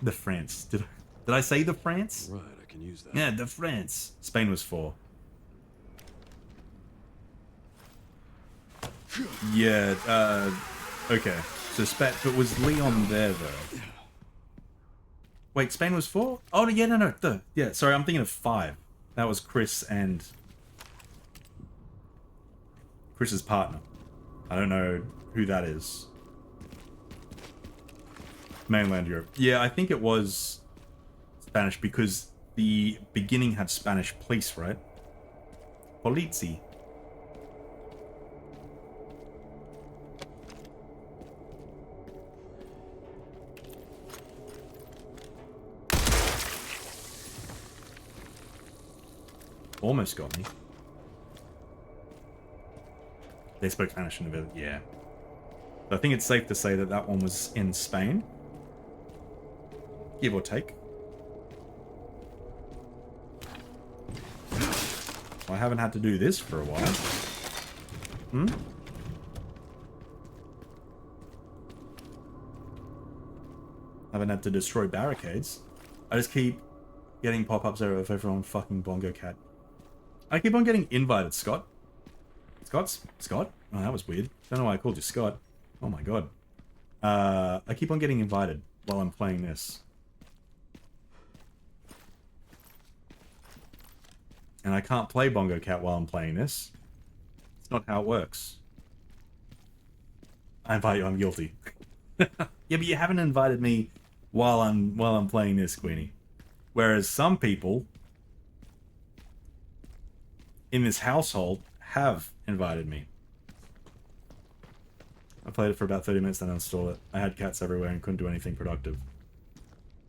the France. Did I say the France? Right, I can use that. Yeah, the France. Spain was 4. Yeah, okay. So but was Leon there, though? Wait, Spain was 4? Oh, yeah, no. Yeah, sorry, I'm thinking of 5. That was Chris and... Chris's partner. I don't know who that is. Mainland Europe. Yeah, I think it was Spanish because the beginning had Spanish police, right? Polizi. Almost got me. They spoke Spanish in the village, yeah. So I think it's safe to say that that one was in Spain. Give or take. Well, I haven't had to do this for a while. Haven't had to destroy barricades. I just keep getting pop-ups of everyone fucking Bongo Cat. I keep on getting invited, Scott. Scott? Oh, that was weird. Don't know why I called you Scott. Oh my god. I keep on getting invited while I'm playing this. And I can't play Bongo Cat while I'm playing this. It's not how it works. I invite you, I'm guilty. Yeah, but you haven't invited me while I'm playing this, Queenie. Whereas some people in this household have invited me. I played it for about 30 minutes, then uninstalled it. I had cats everywhere and couldn't do anything productive.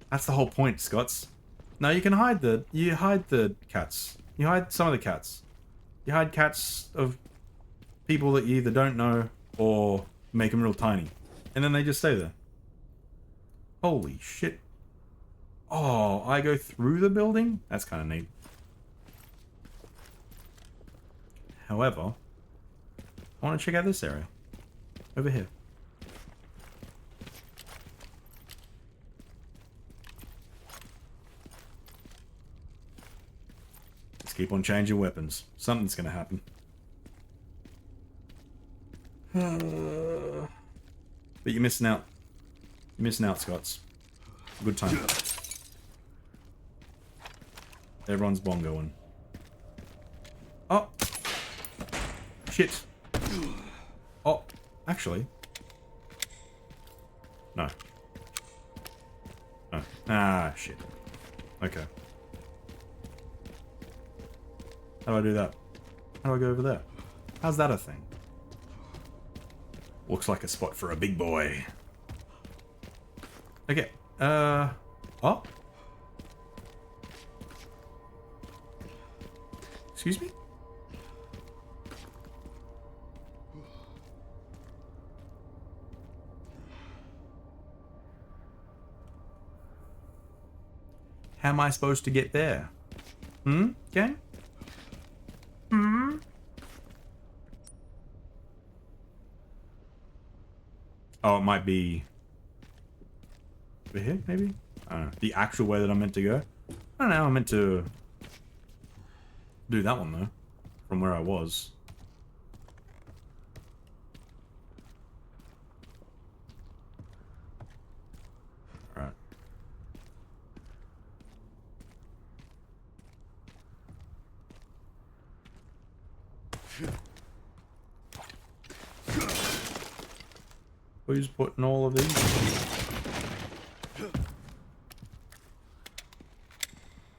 That's the whole point, Scots. No, you can hide the cats. You hide some of the cats. You hide cats of people that you either don't know or make them real tiny. And then they just stay there. Holy shit. Oh, I go through the building? That's kind of neat. However, I want to check out this area. Over here. Let's keep on changing weapons. Something's gonna happen. But you're missing out. You're missing out, Scots. Good time. Everyone's bongoing. Oh! Shit. Oh, actually. No. No. Ah, shit. Okay. How do I do that? How do I go over there? How's that a thing? Looks like a spot for a big boy. Okay. Oh. Excuse me? How am I supposed to get there? Okay? Oh, it might be... over here, maybe? I don't know. The actual way that I'm meant to go? I don't know, I'm meant to... do that one, though. From where I was. Alright. Who's putting all of these?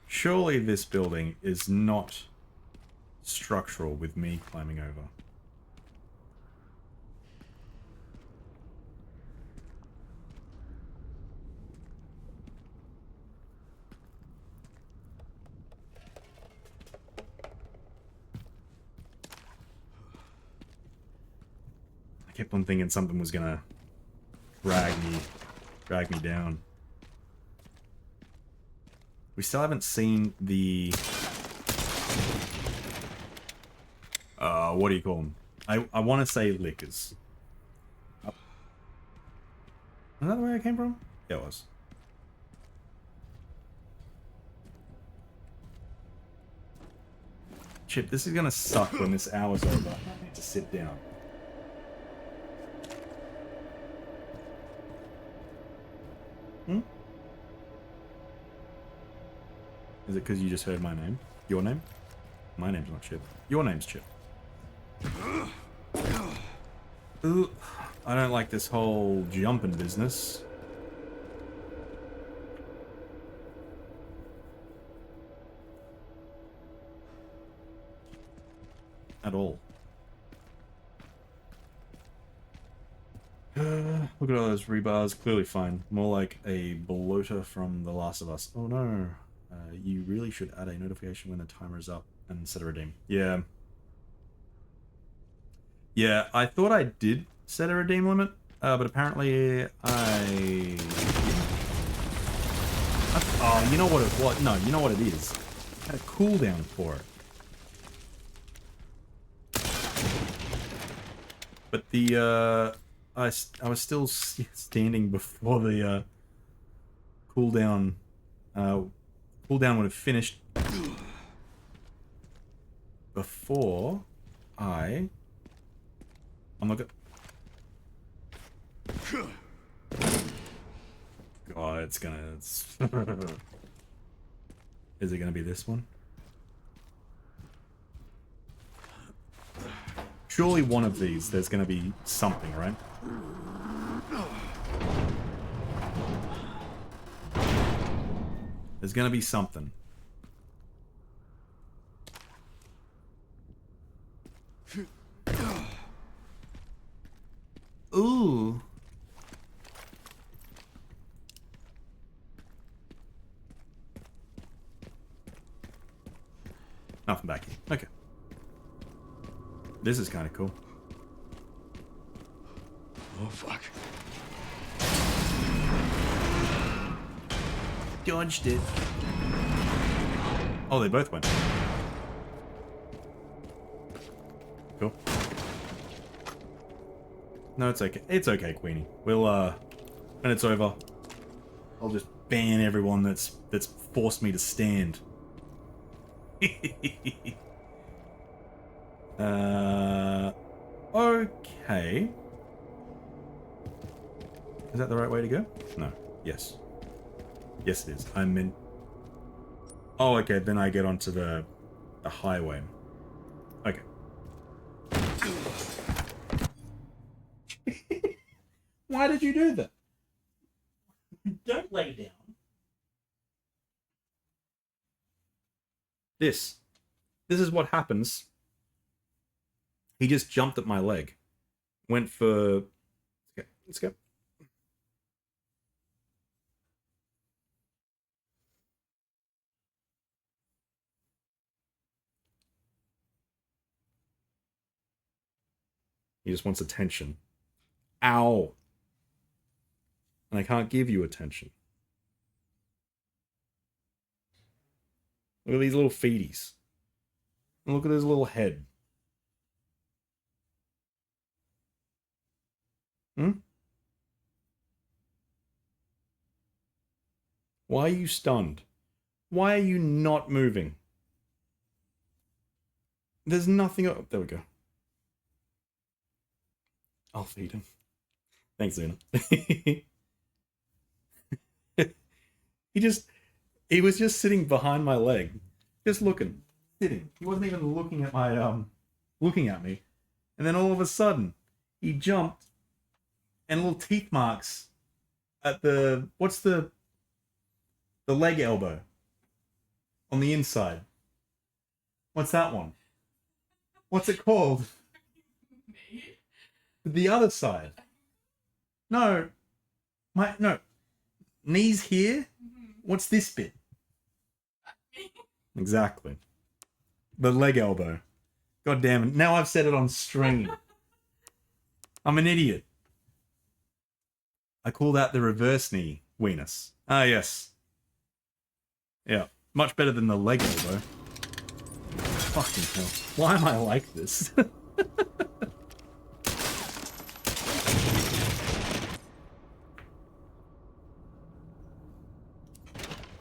Surely this building is not structural with me climbing over. I kept on thinking something was gonna drag me down. We still haven't seen the... what do you call them? I want to say liquors. Oh. Is that the way I came from? Yeah, it was. Chip, this is gonna suck when this hour's over. I need to sit down. Hmm? Is it because you just heard my name? Your name? My name's not Chip. Your name's Chip. Ooh, I don't like this whole jumping business. At all. Look at all those rebars. Clearly fine. More like a bloater from The Last of Us. Oh no. You really should add a notification when the timer is up and set a redeem. Yeah. Yeah, I thought I did set a redeem limit, but apparently I... Oh, you know what it was? No, you know what it is. I had a cooldown for it. But the, I was still standing before the, cooldown, cooldown would have finished before I'm not gonna... God, it's gonna... Is it gonna be this one? Surely one of these, there's gonna be something, right? There's gonna be something. Ooh. Nothing back here. Okay. This is kind of cool. Oh, fuck. Dodged it. Oh, they both went. Cool. No, it's okay. It's okay, Queenie. We'll, when it's over, I'll just ban everyone that's forced me to stand. Okay. Is that the right way to go? No. Yes. Yes, it is. I'm in... Oh, okay. Then I get onto the highway. Okay. Why did you do that? Don't lay down. This is what happens. He just jumped at my leg. Went for... Let's go. He just wants attention. Ow. And I can't give you attention. Look at these little feeties. And look at his little head. Hmm? Why are you stunned? Why are you not moving? There's nothing... Oh, there we go. I'll feed him. Thanks, Zuna. He was just sitting behind my leg. Just looking. Sitting. He wasn't even looking at my, looking at me. And then all of a sudden, he jumped, and little teeth marks at the... What's the leg elbow? On the inside. What's that one? What's it called? The other side. No. No. Knees here? What's this bit? Exactly. The leg elbow. God damn it. Now I've said it on stream. I'm an idiot. I call that the reverse knee weenus. Ah, yes. Yeah, much better than the leg elbow. Fucking hell. Why am I like this?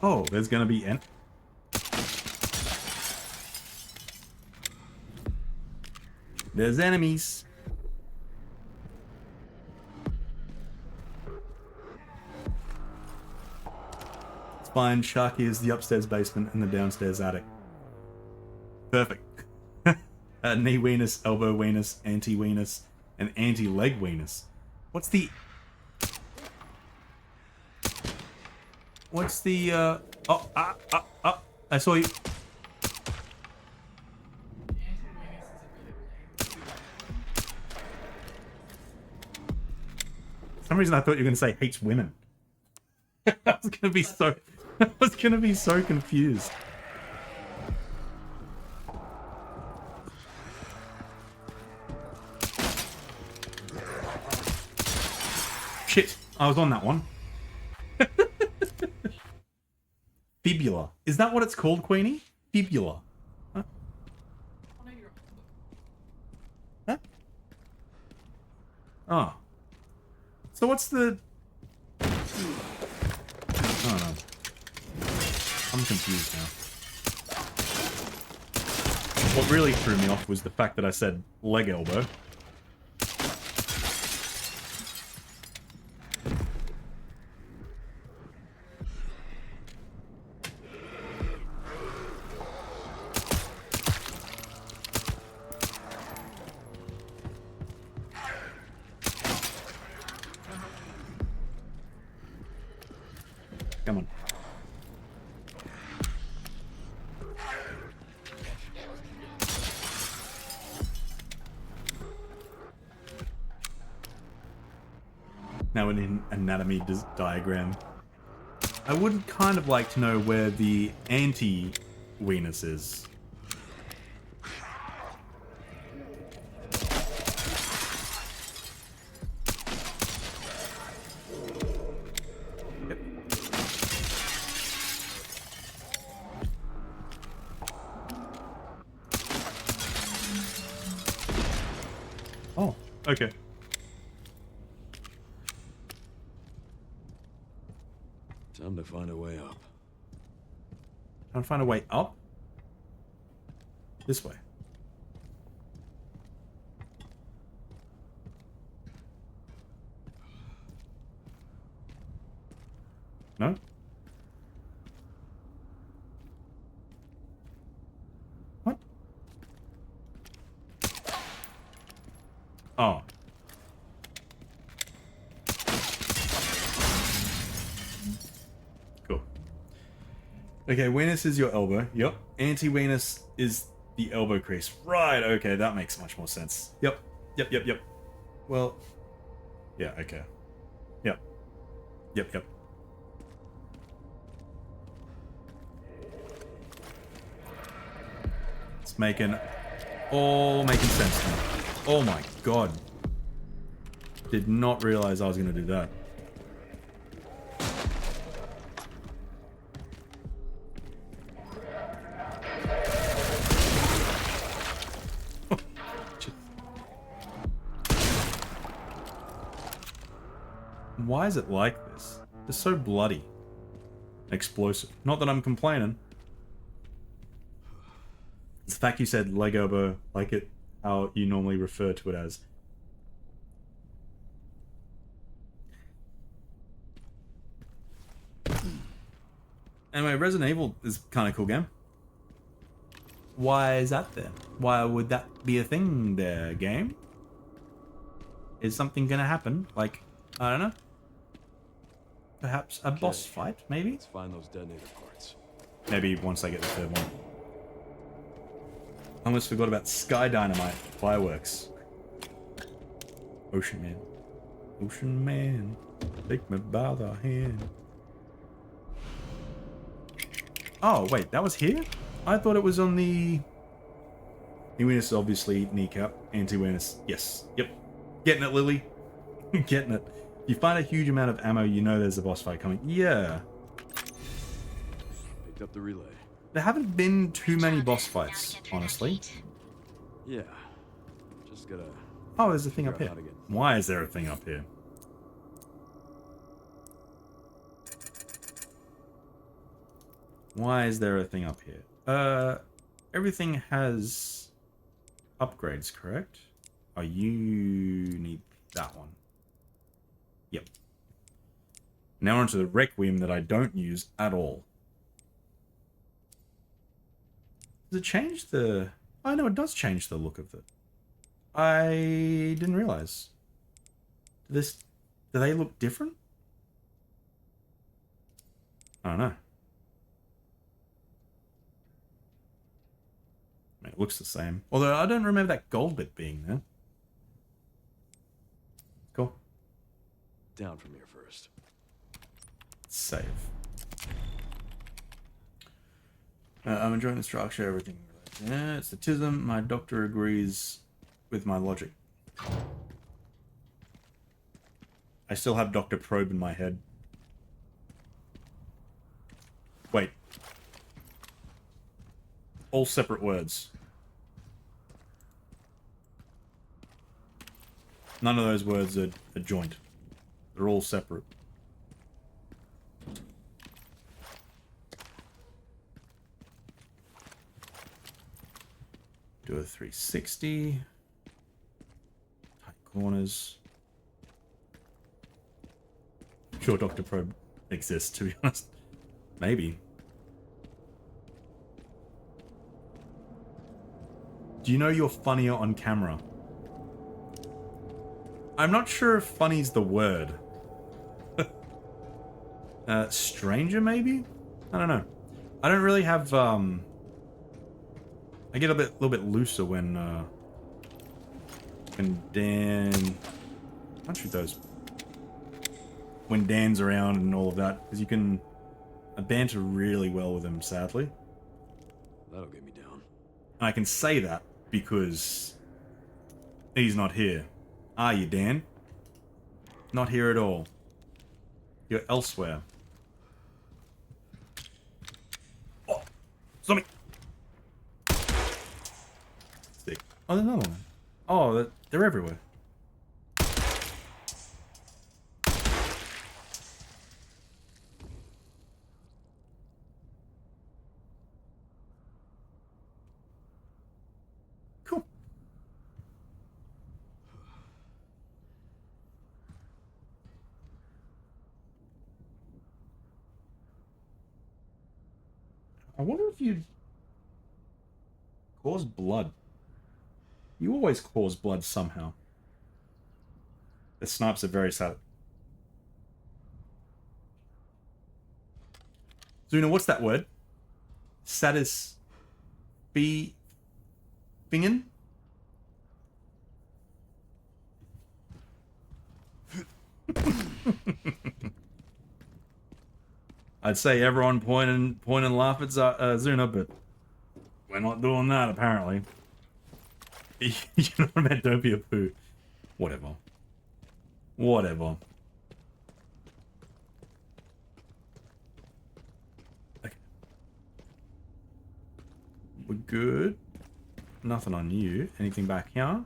Oh, there's gonna be there's enemies. It's fine. Sharky is the upstairs basement and the downstairs attic. Perfect. Knee weenus, elbow weenus, anti-weenus, and anti-leg weenus. What's the... I saw you. For some reason I thought you were going to say hates women. I was going to be so confused. Shit, I was on that one. Fibula. Is that what it's called, Queenie? Fibula. Huh? Huh? Oh. So what's the... Oh no. I'm confused now. What really threw me off was the fact that I said leg elbow. Come on. Now an anatomy diagram. I would kind of like to know where the anti-weenus is. Yep. Oh, okay. Time to find a way up. Trying to find a way up? This way. No? What? Oh. Cool. Okay, weenus is your elbow. Yep. Anti-weenus is the elbow crease. Right, okay, that makes much more sense. Yep. Yep. Well, yeah, okay. Yep. Yep. It's all making sense now. Oh my god. Did not realize I was going to do that. Why is it like this? It's so bloody. Explosive. Not that I'm complaining. It's the fact you said leg elbow, like it, how you normally refer to it as. Anyway, Resident Evil is kind of cool game. Why is that there? Why would that be a thing there, game? Is something gonna happen? Like, I don't know. Perhaps a boss fight, maybe? Let's find those detonator parts. Maybe once I get the third one. I almost forgot about Sky Dynamite fireworks. Ocean Man. Ocean Man, take me by the hand. Oh, wait, that was here? I thought it was on the... Knee-weenus, obviously, kneecap. Anti-weenus, yes. Yep. Getting it, Lily. Getting it. If you find a huge amount of ammo, you know there's a boss fight coming. Yeah. Big picked up the relay. There haven't been too many boss fights, honestly. Yeah. Just gotta... Oh, there's a thing up figure here. out how to get... Why is there a thing up here? Why is there a thing up here? Everything has upgrades, correct? Oh, you need that one. Yep. Now onto the Requiem that I don't use at all. Does it change the... Oh, no, it does change the look of it. I didn't realize. Do they look different? I don't know. I mean, it looks the same. Although I don't remember that gold bit being there. Cool. Down from here first. Save. I'm enjoying the structure, everything. Yeah, it's the tism. My doctor agrees with my logic. I still have Dr. Probe in my head. Wait. All separate words. None of those words are joint. They're all separate. Do a 360. Tight corners. I'm sure Dr. Probe exists, to be honest. Maybe. Do you know you're funnier on camera? I'm not sure if funny's the word. Stranger, maybe? I don't know. I don't really have, I get a little bit looser when Dan... I'll shoot those. When Dan's around and all of that, because you can banter really well with him, sadly. That'll get me down. And I can say that because he's not here. Are you, Dan? Not here at all. You're elsewhere. Oh! Zombie! Stick. Oh, there's another one. Oh, they're everywhere. Cool. I wonder if you'd cause blood. You always cause blood somehow. The snipes are very sad. Zuna, what's that word? Satis... Bingen? I'd say everyone point and laugh at Zuna, but we're not doing that, apparently. You know what I meant? Don't be a poo. Whatever. Whatever. Okay. We're good. Nothing on you. Anything back here?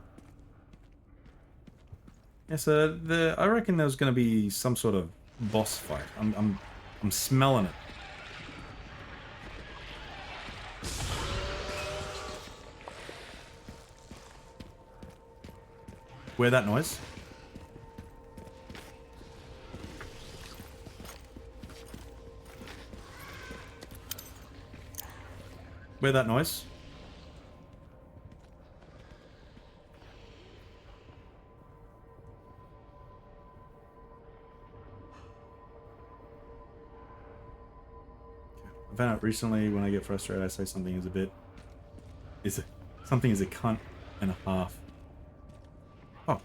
Yeah, so I reckon there's going to be some sort of boss fight. I'm smelling it. Where that noise? Where that noise? I found out recently when I get frustrated, I say something is a bit... something is a cunt and a half. Oh.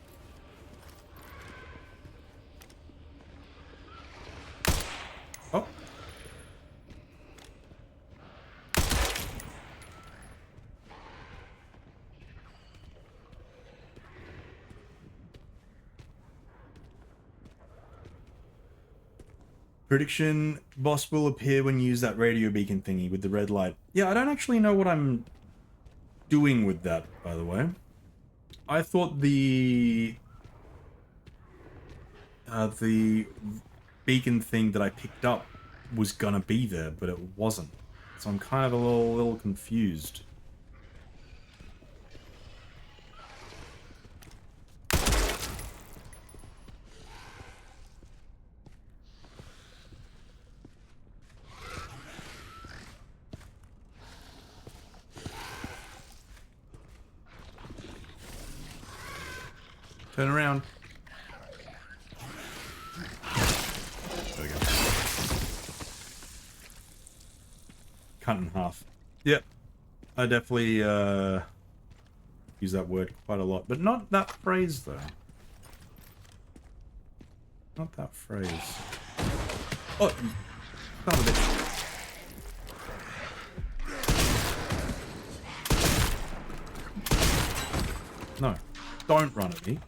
Oh. Prediction, boss will appear when you use that radio beacon thingy with the red light. Yeah, I don't actually know what I'm doing with that, by the way. I thought the beacon thing that I picked up was gonna be there, but it wasn't. So I'm kind of a little confused. Turn around. There we go. Cut in half. Yep. I definitely use that word quite a lot, but not that phrase though. Not that phrase. Oh, son of a bitch. No, don't run at me.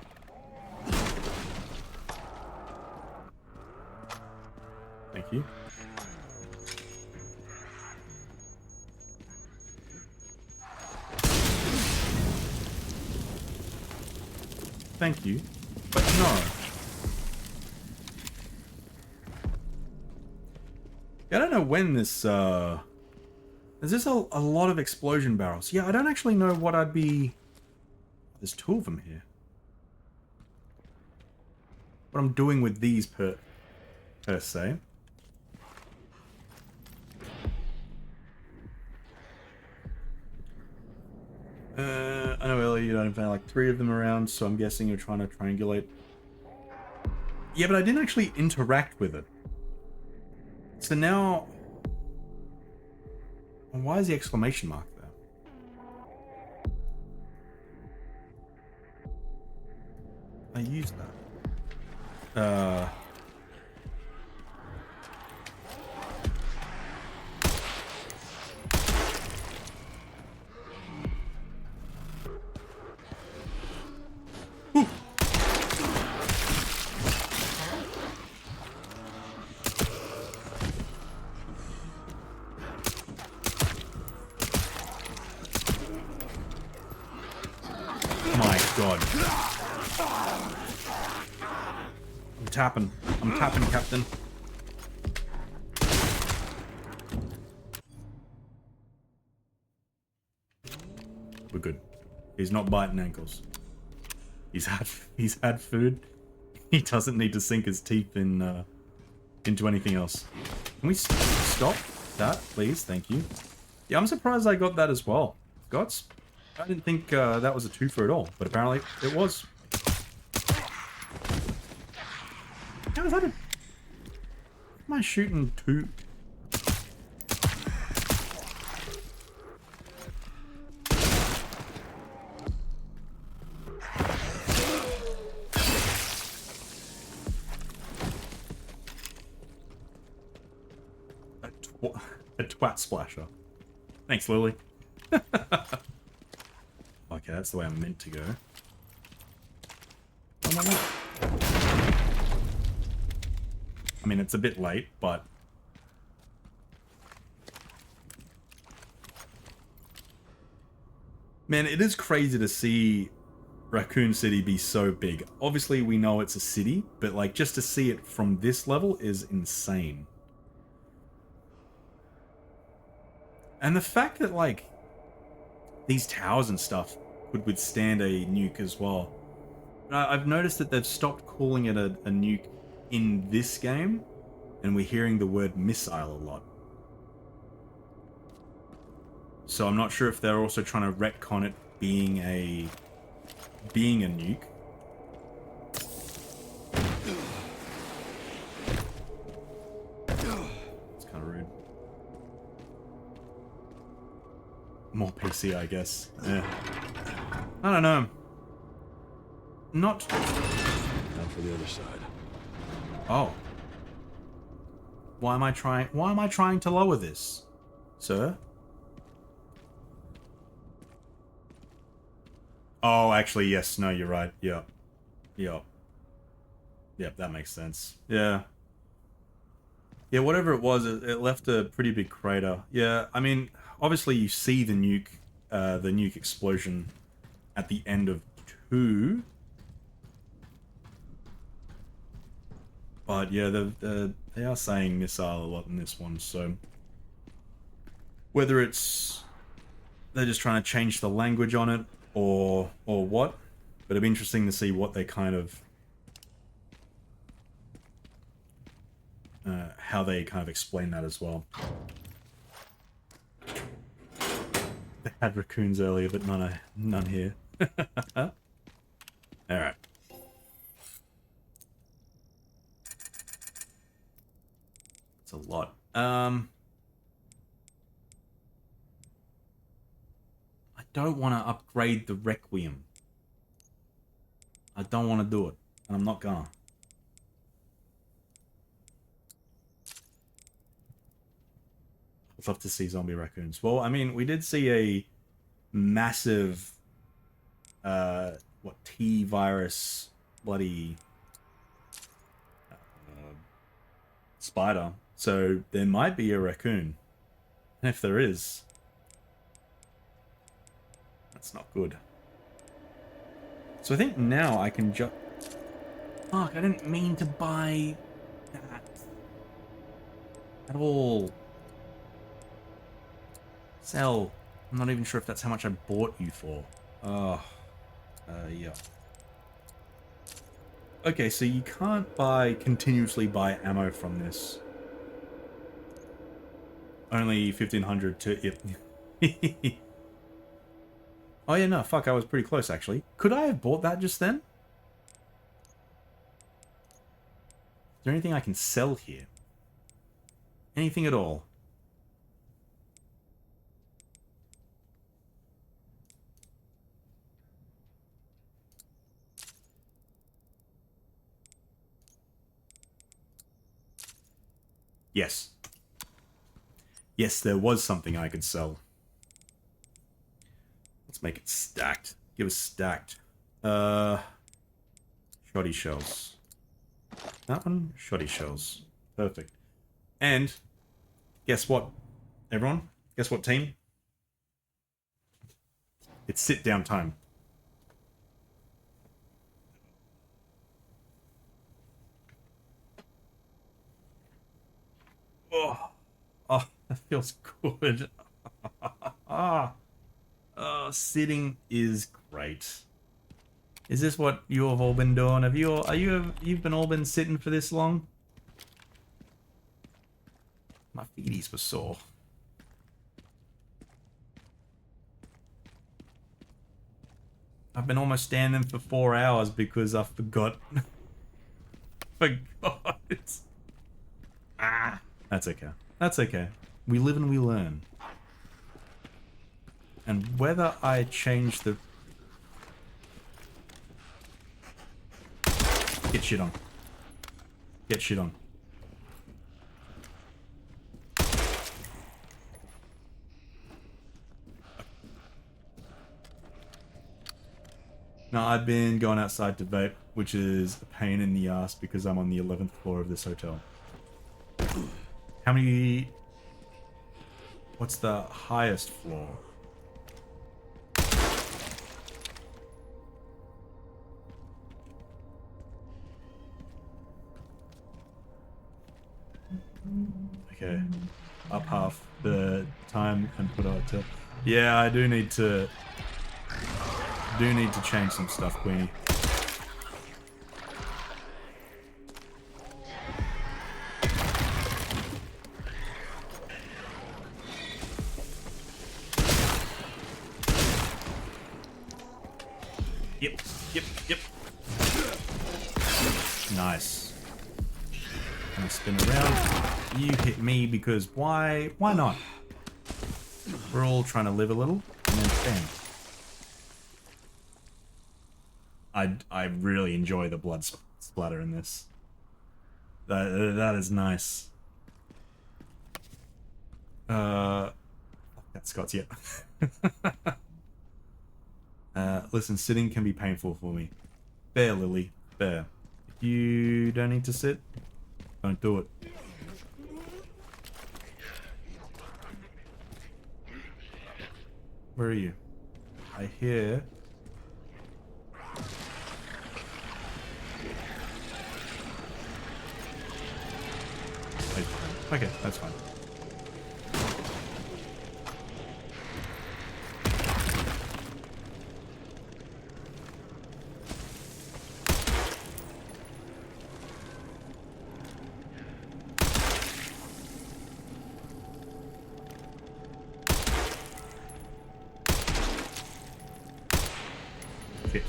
Thank you. Thank you, but no. I don't know when this, Is this a lot of explosion barrels? Yeah, I don't actually know what I'd be... There's two of them here. What I'm doing with these per se. I know earlier you don't find like 3 of them around, so I'm guessing you're trying to triangulate. Yeah, but I didn't actually interact with it. So now... Why is the exclamation mark there? I used that. God. I'm tapping, Captain. We're good. He's not biting ankles. He's had food. He doesn't need to sink his teeth in into anything else. Can we stop that, please? Thank you. Yeah, I'm surprised I got that as well. Gots? I didn't think that was a twofer at all, but apparently it was. How is that a... Am I shooting two? A twat splasher. Thanks, Lily. Okay, that's the way I'm meant to go. Oh, no, no. I mean, it's a bit late, but... Man, it is crazy to see Raccoon City be so big. Obviously, we know it's a city, but like, just to see it from this level is insane. And the fact that, like, these towers and stuff would withstand a nuke as well. I've noticed that they've stopped calling it a nuke in this game, and we're hearing the word missile a lot. So I'm not sure if they're also trying to retcon it being a nuke. It's kind of rude. More PC, I guess. Yeah. I don't know. Not... Now for the other side. Oh. Why am I trying to lower this, sir? Oh, actually, yes. No, you're right. Yep. Yep. Yep, that makes sense. Yeah. Yeah, whatever it was, it left a pretty big crater. Yeah, I mean, obviously you see the nuke explosion at the end of 2. But yeah, they are saying missile a lot in this one, so whether it's they're just trying to change the language on it or what, but it'd be interesting to see what they kind of how they kind of explain that as well. They had raccoons earlier, but none here. All right. It's a lot. I don't want to upgrade the Requiem. I don't want to do it, and I'm not gonna. I'd love to see zombie raccoons. Well, I mean, we did see a massive, T virus bloody spider. So there might be a raccoon. And if there is, that's not good. So I think now I can just... Fuck, I didn't mean to buy that at all. Sell. I'm not even sure if that's how much I bought you for. Oh. Yeah. Okay, so you can't continuously buy ammo from this. Only 1,500 to... Yep. Oh yeah, no, fuck, I was pretty close actually. Could I have bought that just then? Is there anything I can sell here? Anything at all? Yes. Yes, there was something I could sell. Let's make it stacked. Give us stacked. Shoddy shells. That one? Shoddy shells. Perfect. And, guess what, everyone? Guess what, team? It's sit down time. Oh, that feels good. Oh, sitting is great. Is this what you have all been doing? You've all been sitting for this long? My feeties were sore. I've been almost standing for 4 hours because I forgot. Forgot. Ah, that's okay. That's okay. We live and we learn. And whether I change the... Get shit on. Get shit on. No, I've been going outside to vape, which is a pain in the ass because I'm on the 11th floor of this hotel. How many... What's the highest floor? Okay. Up half the time and put out to... Yeah, I do need to change some stuff, Queenie. Yep. Nice. And spin around. You hit me because why not? We're all trying to live a little, and then bam. I really enjoy the blood splatter in this. That is nice. That's Scott's, yeah. Listen, sitting can be painful for me. Fair, Lily. Fair. If you don't need to sit, don't do it. Where are you? I hear. Wait, okay, that's fine. Shit.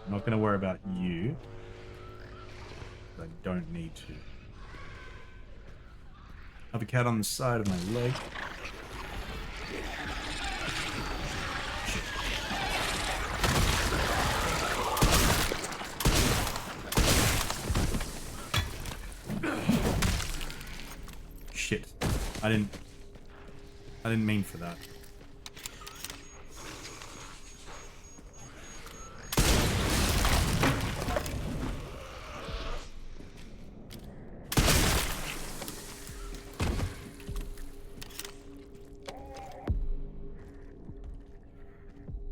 I'm not going to worry about you. I don't need to. I have a cat on the side of my leg. Shit. I didn't mean for that.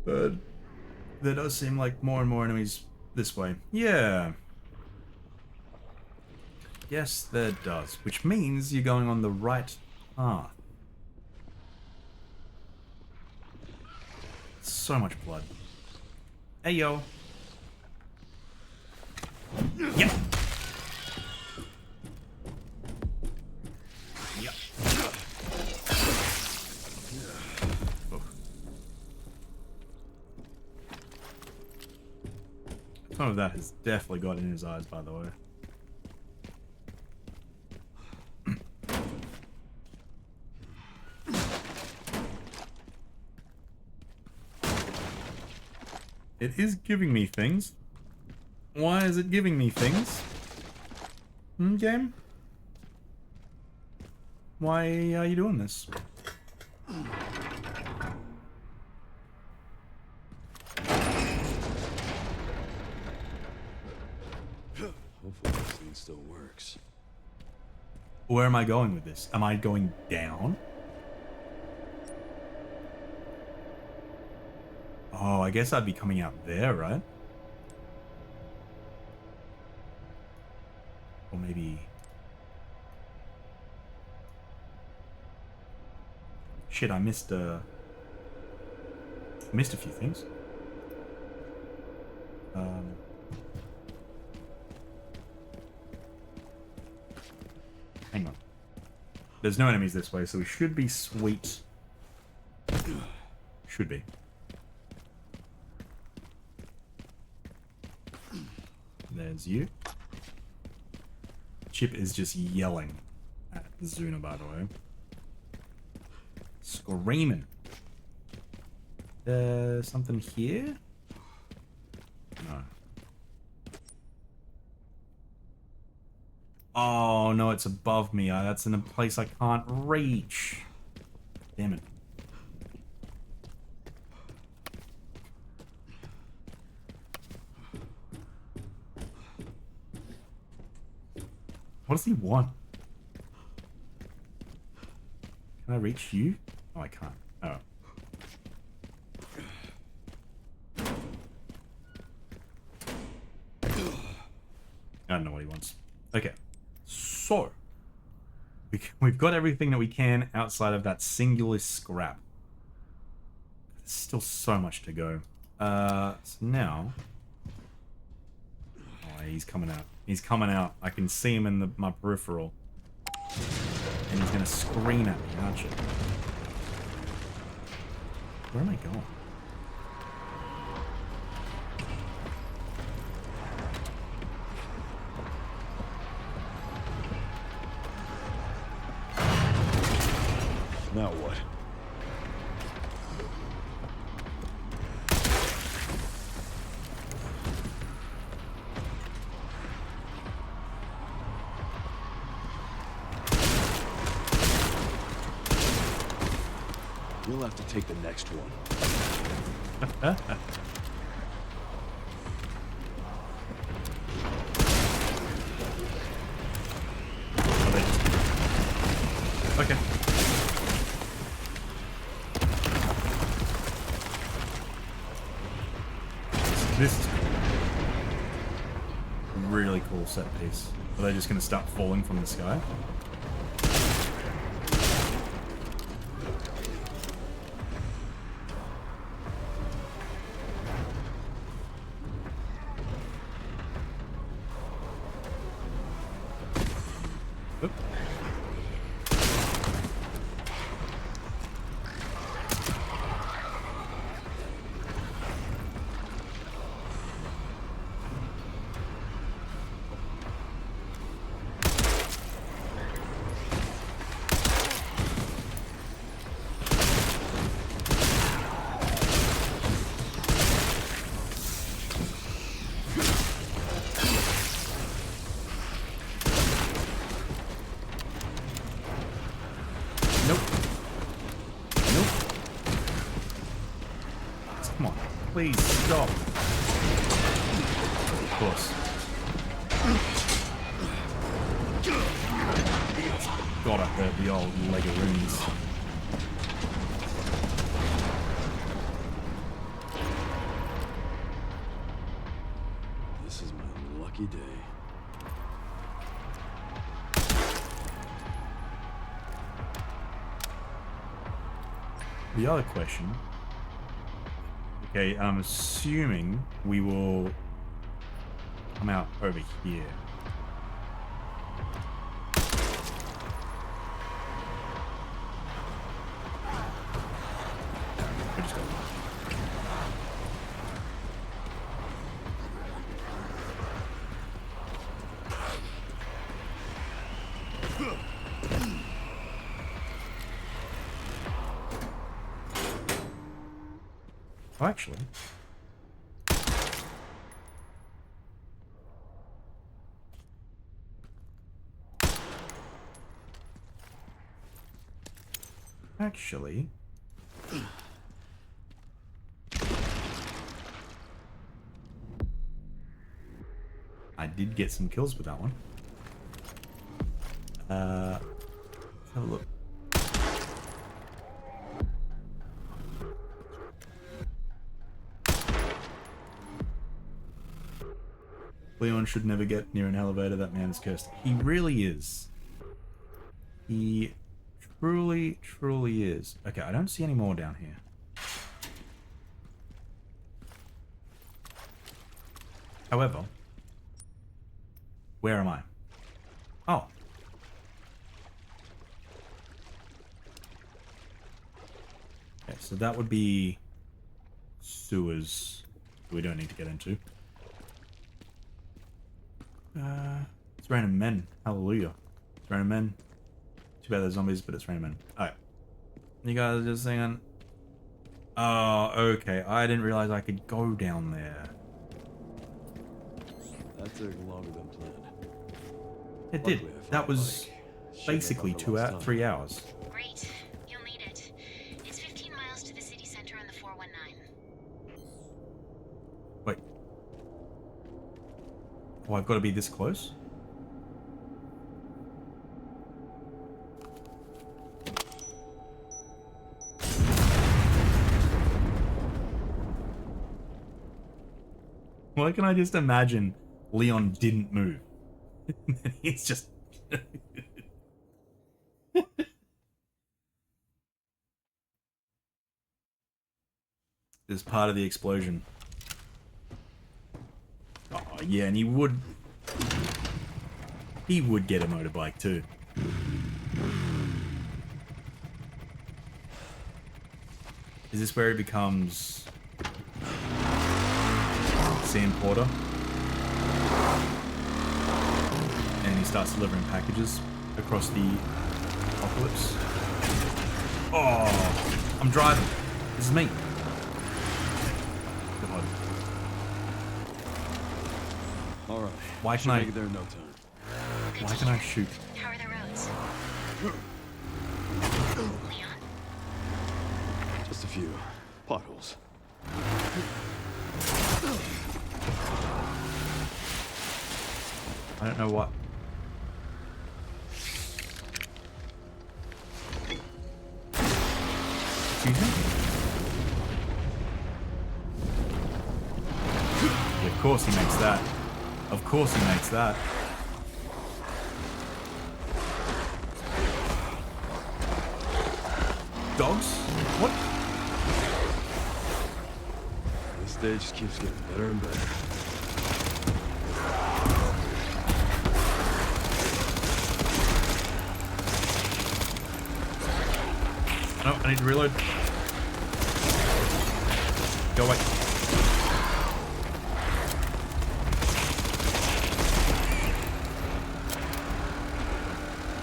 But there does seem like more and more enemies this way. Yeah. Yes, there does. Which means you're going on the right path. So much blood. Hey, yo. Yep. Yep. Some of that has definitely got in his eyes, by the way. It is giving me things. Why is it giving me things? Game? Why are you doing this? Hopefully this thing still works. Where am I going with this? Am I going down? Oh, I guess I'd be coming out there, right? Or maybe... Shit, I missed a few things. Hang on. There's no enemies this way, so we should be sweet. Should be. There's you. Chip is just yelling at Zuna, by the way. Screaming. There's something here? No. Oh, no, it's above me. That's in a place I can't reach. Damn it. What does he want? Can I reach you? Oh, I can't. Oh. I don't know what he wants. Okay. So. We've got everything that we can outside of that singular scrap. There's still so much to go. So now... Oh, he's coming out. He's coming out. I can see him in my peripheral. And he's going to scream at me, aren't you? Where am I going? Now what? We'll have to take the next one. Okay. This is really cool set piece. Are they just going to start falling from the sky? Oop. Please stop. Of course. God, I heard the old Legaroons. This is my lucky day. The other question. Okay, I'm assuming we will come out over here. We just go. Oh, actually. Actually. I did get some kills with that one. Let's have a look. Leon should never get near an elevator. That man is cursed. He really is. He truly, truly is. Okay, I don't see any more down here. However, where am I? Oh. Okay, so that would be sewers we don't need to get into. It's random men. Hallelujah. It's random men. Too bad they're zombies, but it's random men. Alright. You guys are just saying... Oh, okay. I didn't realize I could go down there. That took longer than planned. It did. That was basically 3 hours. Great. You'll need it. It's 15 miles to the city center on the 419. Wait. Oh, I've got to be this close? Why can I just imagine Leon didn't move? He's just... This part of the explosion. Oh, yeah, and he would get a motorbike too. Is this where he becomes Sam Porter? And he starts delivering packages across the apocalypse. Oh, I'm driving. This is me. God. All right. Why can I? Make it there in no time. Why can I shoot? How are the roads? Leon? Just a few potholes. I don't know what. Excuse me? Yeah, of course he makes that. Of course he makes that. Dogs? What? This stage just keeps getting better and better. No, I need to reload. Go away.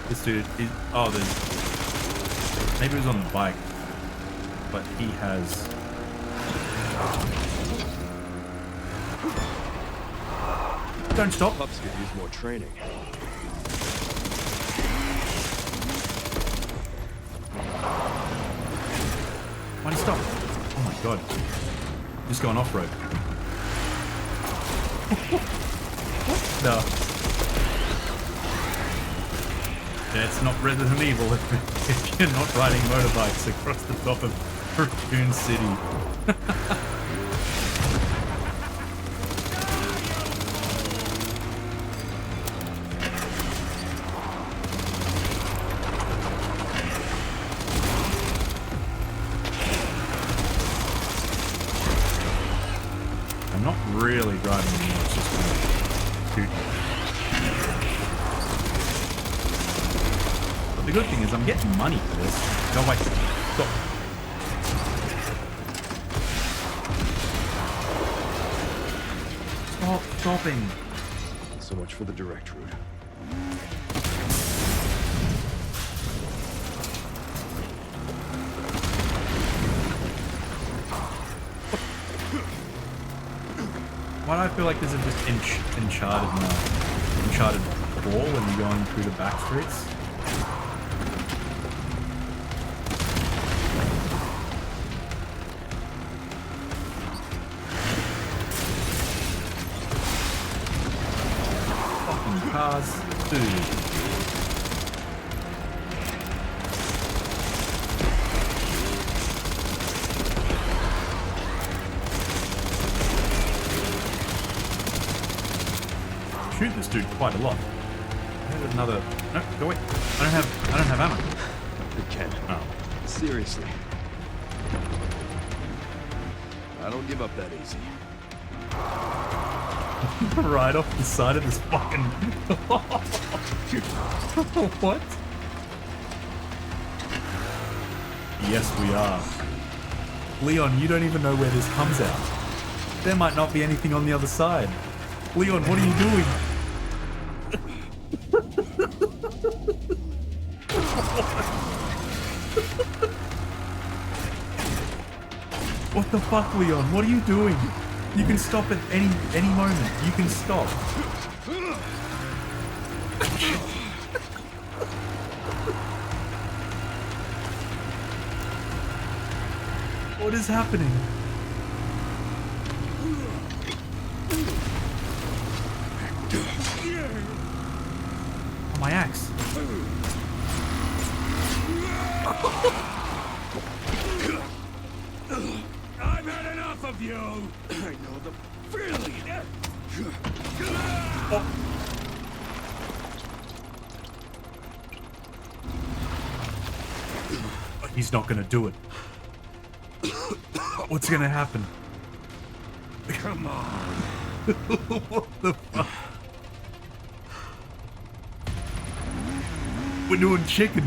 This dude is... Oh, there's... Maybe he was on the bike. But he has... Don't stop. Pups could use more training. Why'd he stop? Oh my god. Just going off-road. No. Yeah, it's not Resident Evil if you're not riding motorbikes across the top of Raccoon City. I'm not really driving anymore, it's just kind of shooting. But the good thing is I'm getting money for this. No, wait. Stop. Stop stopping. So much for the direct route. Why do I feel like this is just Uncharted ball when you're going through the back streets? Fucking cars, dude. Shoot this dude quite a lot. I have another. No, go away. I don't have ammo. Good Ken. Oh. Seriously. I don't give up that easy. Right off the side of this fucking. What? Yes, we are. Leon, you don't even know where this comes out. There might not be anything on the other side. Leon, what are you doing? What the fuck, Leon? What are you doing? You can stop at any moment. You can stop. What is happening? Oh, my axe. I've had enough of you! I know the feeling! Oh. He's not gonna do it. What's gonna happen? Come on! What the fuck? We're doing chicken.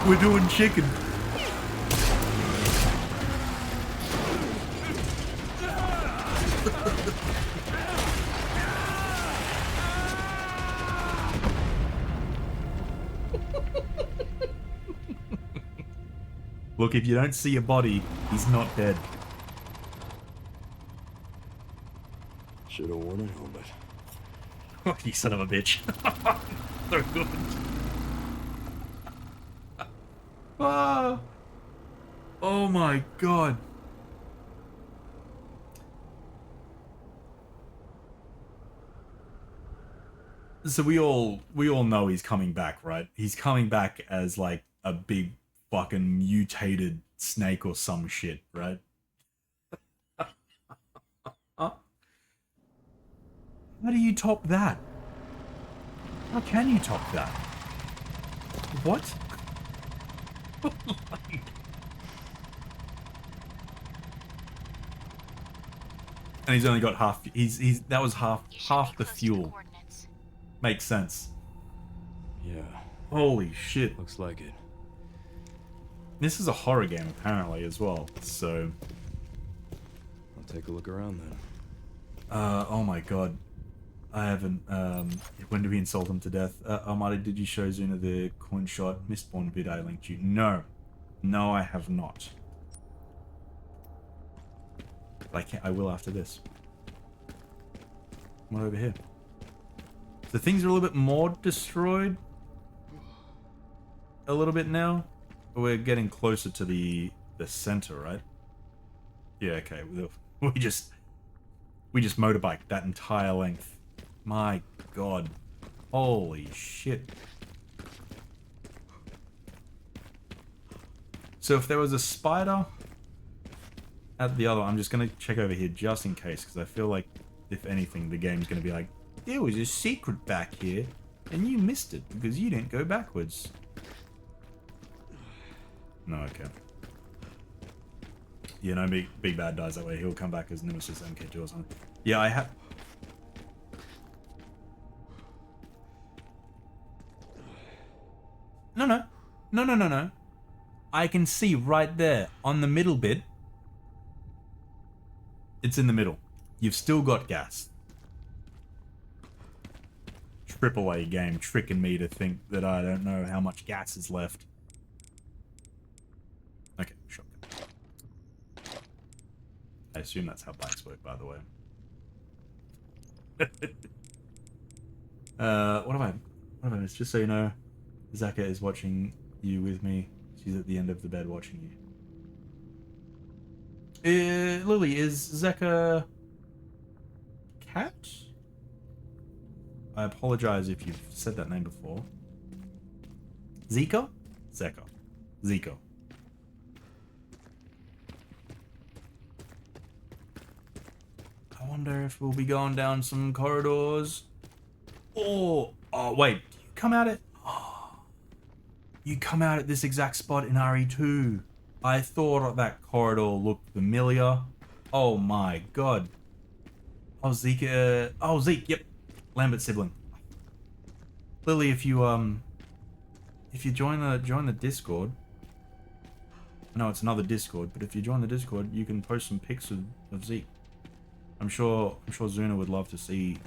We're doing chicken. Look, if you don't see a body, he's not dead. Should have worn a helmet. Oh, you son of a bitch. So good. Ah. Oh my god. So we all know he's coming back, right? He's coming back as like a big fucking mutated snake or some shit, right? How do you top that? How can you top that? What? And he's only got half. He's that was half the fuel. Makes sense. Yeah. Holy shit. Looks like it. This is a horror game apparently as well. So. I'll take a look around then. Oh my god. I haven't. When do we insult him to death? Armada, did you show Zuna the coin shot Mistborn vid I linked you? No. No, I have not. But I will after this. What over here? So things are a little bit more destroyed. A little bit now. We're getting closer to the center, right? Yeah, okay. We just motorbiked that entire length. My god. Holy shit. So if there was a spider at the other, I'm just going to check over here just in case, because I feel like, if anything, the game's going to be like, there was a secret back here, and you missed it because you didn't go backwards. No, okay. You know, Big Bad dies that way. He'll come back as Nemesis MK2 or something. Yeah, I have... No. I can see right there on the middle bit. It's in the middle. You've still got gas. AAA game tricking me to think that I don't know how much gas is left. Okay, shotgun. I assume that's how bikes work, by the way. What have I missed? Just so you know, Zaka is watching you with me. She's at the end of the bed watching you. Lily, is Zaka cat? I apologize if you've said that name before. Zika? Zeka. Zico. I wonder if we'll be going down some corridors. Oh, wait. You come out at... Oh, you come out at this exact spot in RE2. I thought that corridor looked familiar. Oh my god. Oh, Zeke. Oh, Zeke. Yep. Lambert's sibling. Lily, if you join the Discord. No, it's another Discord, but if you join the Discord, you can post some pics of Zeke. I'm sure Zuna would love to see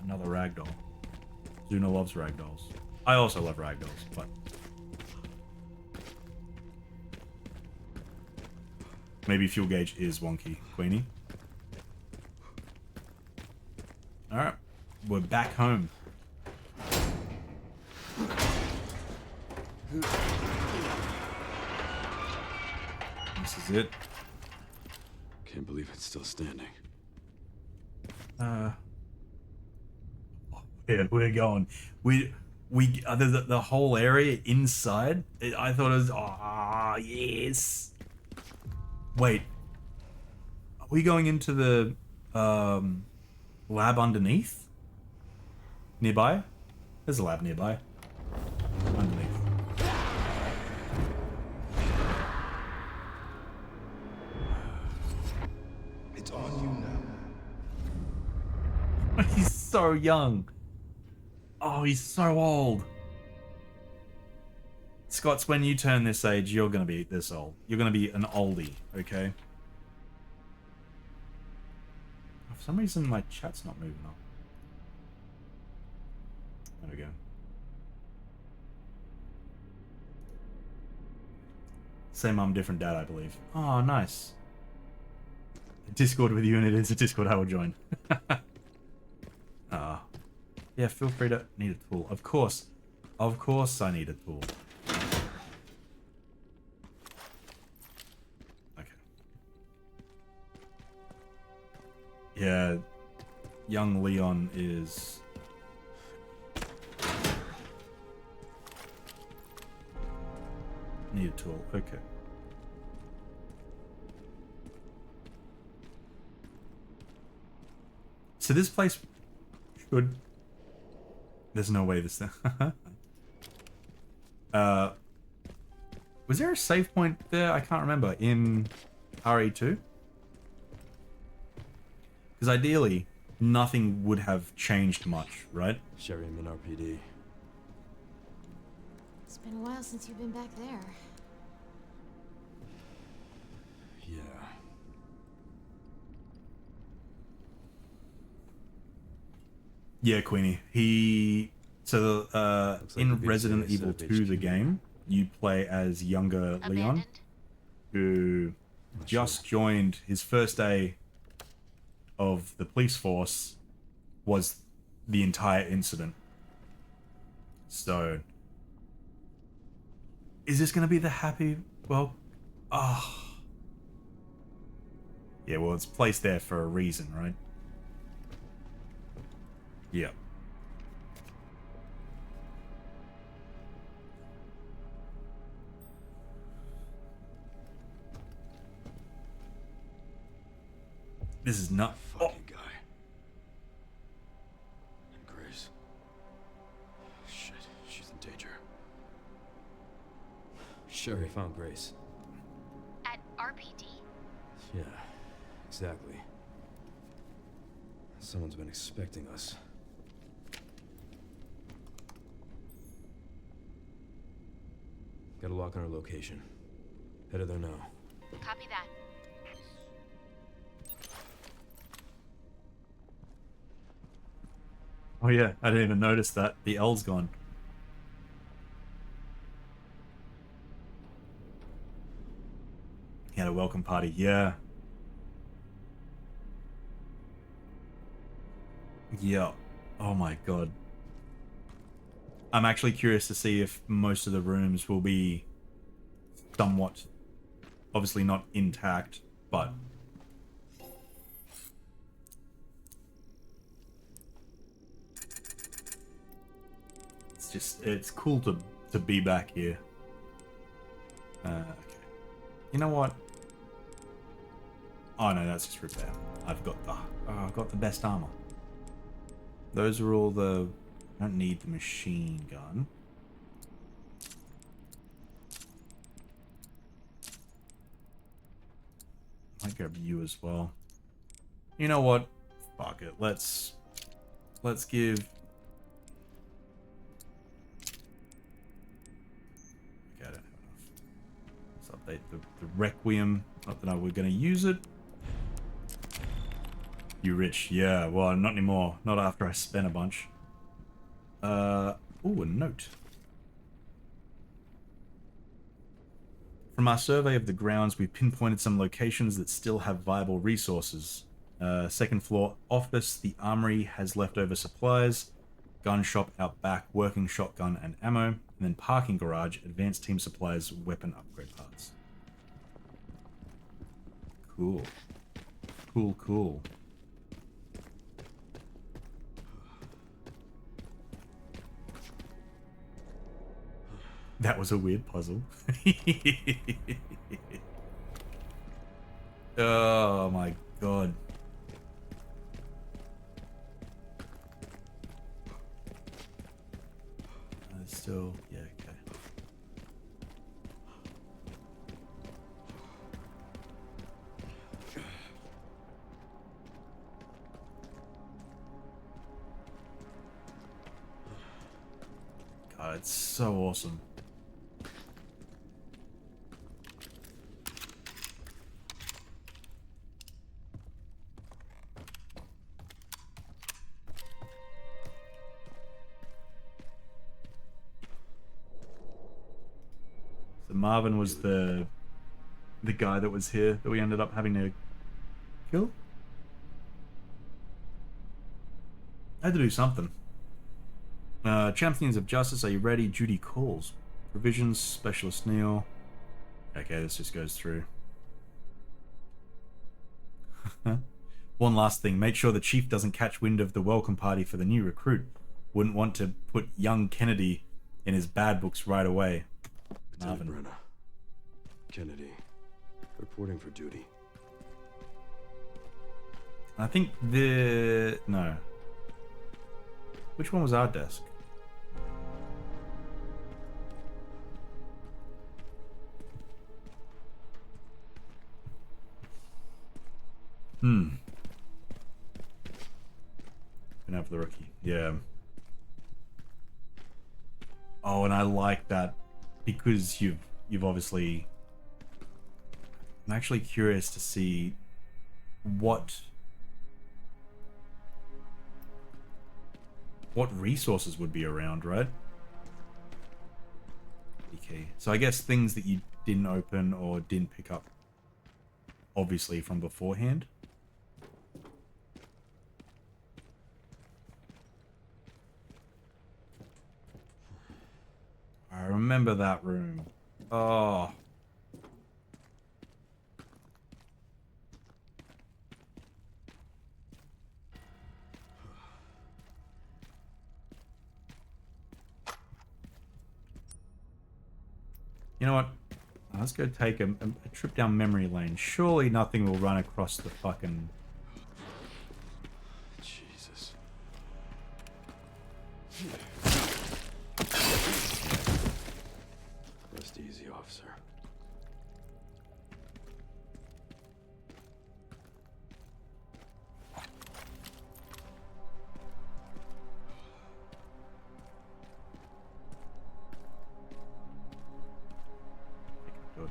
another ragdoll. Zuna loves ragdolls. I also love ragdolls, but maybe fuel gauge is wonky, Queenie. Alright. We're back home. This is it. Can't believe it's still standing. Yeah, we're going. We the whole area inside. I thought it was. Yes. Wait. Are we going into the lab underneath? Nearby? There's a lab nearby. Underneath. It's on you now. He's so young. Oh, he's so old. Scots, when you turn this age, you're gonna be this old. You're gonna be an oldie, okay? For some reason, my chat's not moving up. There we go. Same mum, different dad, I believe. Oh, nice. Discord with you, and it is a Discord I will join. Yeah, feel free to need a tool. Of course I need a tool. Yeah, young Leon is... Need a tool, okay. So this place should... There's no way this... Was there a save point there? I can't remember. In RE2? Because ideally, nothing would have changed much, right? Sherry, I'm in RPD. It's been a while since you've been back there. Yeah. Yeah, Queenie. He... So, Looks like in the big Resident city Evil set up 2, the HQ. game, you play as younger Leon, Abandoned? who Not just sure. joined his first day of the police force was the entire incident. So, is this going to be the happy... Well, yeah, well, it's placed there for a reason, right? Yeah. This is not... Fucking guy. And Grace. Shit, she's in danger. Sherry found Grace. At RPD? Yeah, exactly. Someone's been expecting us. Got a lock on our location. Headed there now. Copy that. Oh yeah, I didn't even notice that. The L's gone. He had a welcome party, yeah. Yeah. Oh my god. I'm actually curious to see if most of the rooms will be somewhat, obviously not intact, but it's cool to be back here. Okay. You know what? Oh no, that's just repair. I've got the best armor. Those are all the... I don't need the machine gun. Might grab you as well. You know what? Fuck it. Let's give... Okay, I don't have enough. Let's update the Requiem. Not that we're gonna use it. You rich, yeah. Well, not anymore. Not after I spent a bunch. Ooh, a note. From our survey of the grounds, we've pinpointed some locations that still have viable resources. Second floor office, the armory has leftover supplies, gun shop out back, working shotgun and ammo, and then parking garage, advanced team supplies, weapon upgrade parts. Cool. Cool, cool. That was a weird puzzle. Oh my god. Still, yeah, okay. God, it's so awesome. Marvin was the guy that was here that we ended up having to kill. I had to do something. Champions of Justice, are you ready? Judy calls. Provisions, Specialist Neil. Okay, this just goes through. One last thing, make sure the chief doesn't catch wind of the welcome party for the new recruit. Wouldn't want to put young Kennedy in his bad books right away. Lieutenant Brenna. Kennedy. Reporting for duty. I think no. Which one was our desk? Gonna have the rookie. Yeah. Oh, and I like that because you've obviously. I'm actually curious to see what resources would be around, right? Okay. So I guess things that you didn't open or didn't pick up, obviously, from beforehand. I remember that room. Oh. You know what? Let's go take a trip down memory lane. Surely nothing will run across the fucking... Jesus. Rest easy, officer. Good.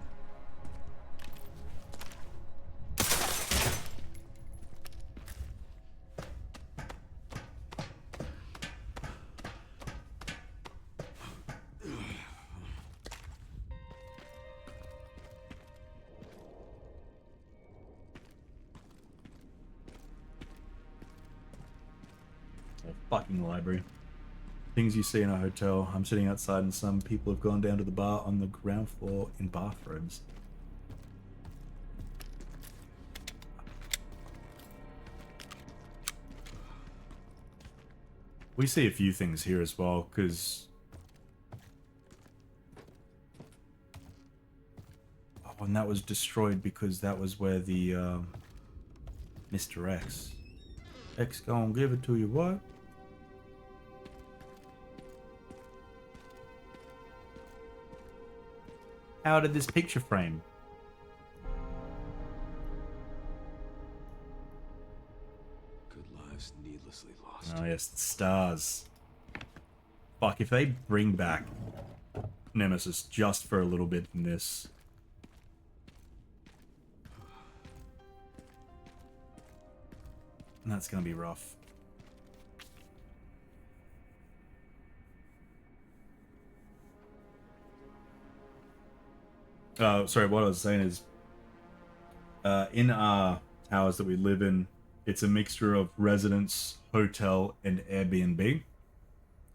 Fucking library. Things you see in a hotel. I'm sitting outside and some people have gone down to the bar on the ground floor in bathrobes. We see a few things here as well, because... Oh, and that was destroyed because that was where the, Mr. X. X gonna give it to you, what? How did this picture frame? Good lives needlessly lost. Oh yes, the stars. Fuck, if they bring back Nemesis just for a little bit in this. That's gonna be rough. Sorry, what I was saying is, in our towers that we live in, it's a mixture of residence, hotel, and Airbnb.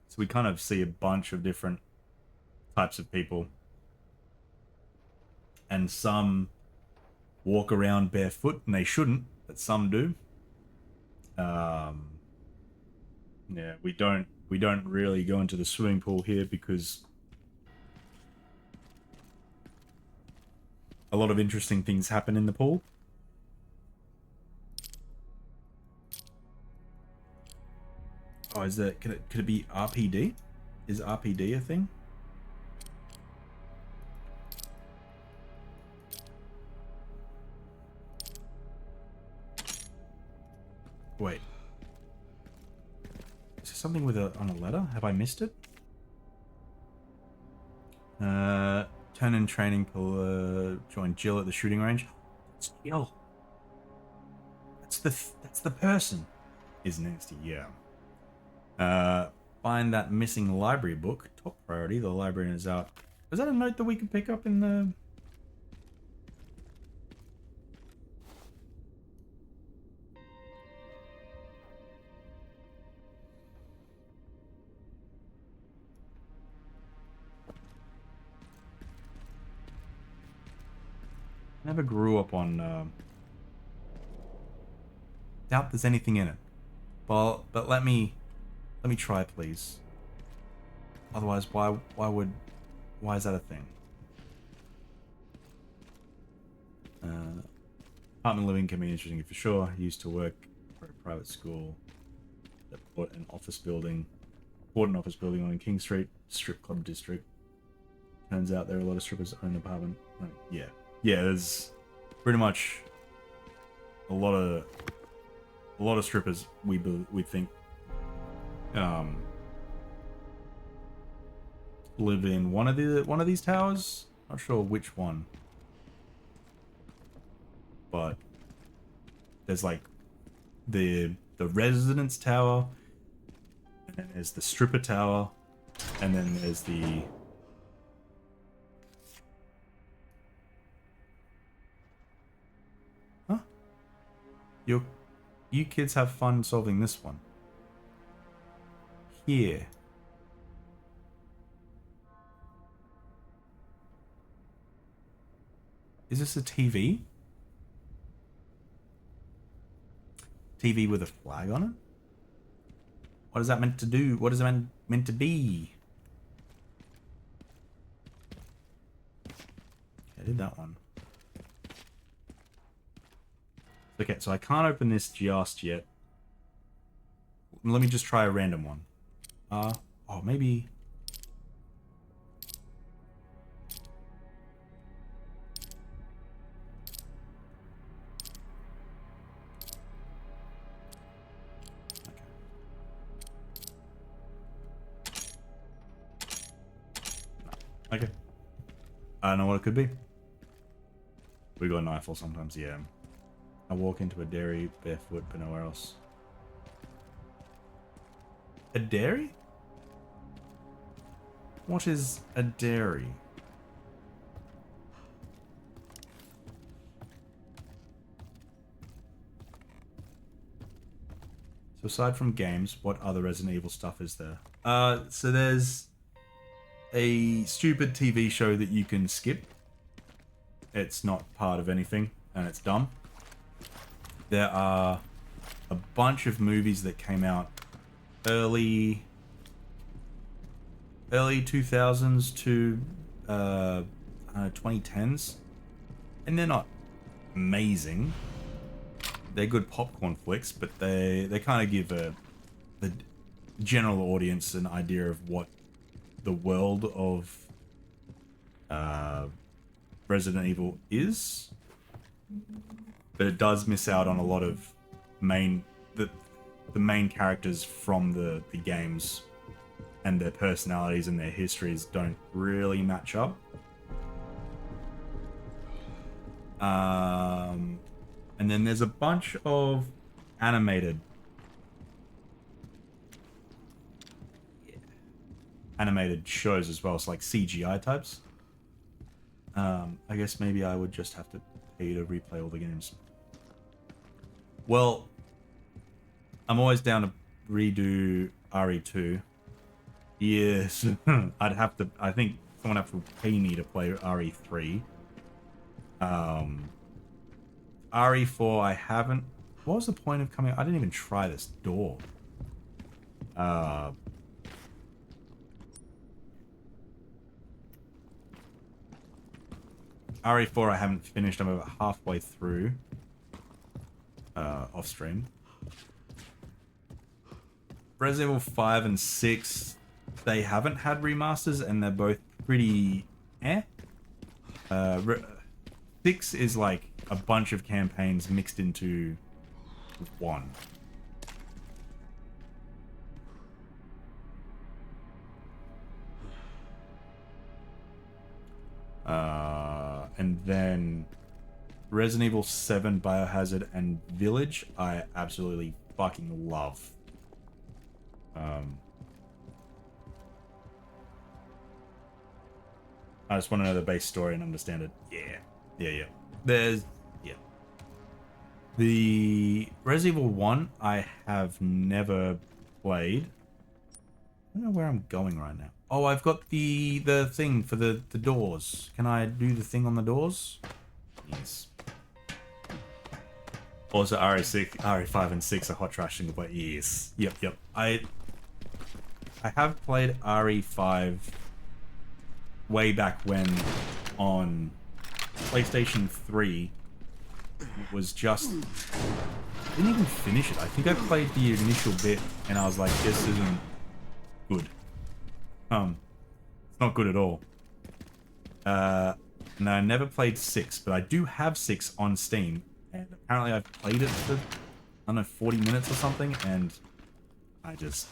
So we kind of see a bunch of different types of people. And some walk around barefoot, and they shouldn't, but some do. Yeah, we don't really go into the swimming pool here because a lot of interesting things happen in the pool. Oh, is that could it be RPD? Is RPD a thing? Wait. Is there something with on a letter? Have I missed it? Turn in training, join Jill at the shooting range. It's Jill. That's the person. Is nasty, yeah. Find that missing library book. Top priority. The librarian is out. Was that a note that we could pick up in the... Never grew up on Doubt there's anything in it. But let me try, please. Otherwise, why is that a thing? Apartment living can be interesting for sure. I used to work for a private school that bought an office building. Bought an office building on King Street, strip club district. Turns out there are a lot of strippers own an apartment. Right. Yeah, there's pretty much a lot of strippers. We think live in one of these towers. Not sure which one, but there's like the residence tower, and then there's the stripper tower, and then there's the you kids have fun solving this one. Here. Is this a TV? TV with a flag on it? What is that meant to do? What is it meant to be? I did that one. Okay, so I can't open this just yet. Let me just try a random one. Oh, maybe... Okay. I don't know what it could be. We got a knife or sometimes, yeah. I walk into a dairy barefoot, but nowhere else. A dairy? What is a dairy? So aside from games, what other Resident Evil stuff is there? So there's a stupid TV show that you can skip. It's not part of anything, and it's dumb. There are a bunch of movies that came out early 2000s to 2010s, and they're not amazing. They're good popcorn flicks, but they kind of give the general audience an idea of what the world of Resident Evil is, but it does miss out on a lot of the main characters from the games, and their personalities and their histories don't really match up. And then there's a bunch of animated shows as well, so like CGI types. I guess maybe I would just have to pay to replay all the games. Well, I'm always down to redo RE2. Yes, I'd have to. I think someone would have to pay me to play RE3. RE4, I haven't. What was the point of coming? I didn't even try this door. RE4 I haven't finished. I'm about halfway through. Off stream. Resident Evil 5 and 6, they haven't had remasters, and they're both pretty eh. 6 is like a bunch of campaigns mixed into one. And then Resident Evil 7, Biohazard, and Village, I absolutely fucking love. I just want to know the base story and understand it. Yeah. There's... Yeah. The Resident Evil 1, I have never played. I don't know where I'm going right now. Oh, I've got the thing for the doors. Can I do the thing on the doors? Yes. Also, RE6, RE5 and 6 are hot trashing my ears. Yep. I have played RE5 way back when on PlayStation 3. It was just... I didn't even finish it. I think I played the initial bit and I was like, this isn't good. It's not good at all. No, I never played 6, but I do have 6 on Steam. And apparently I've played it for, I don't know, 40 minutes or something, and I just...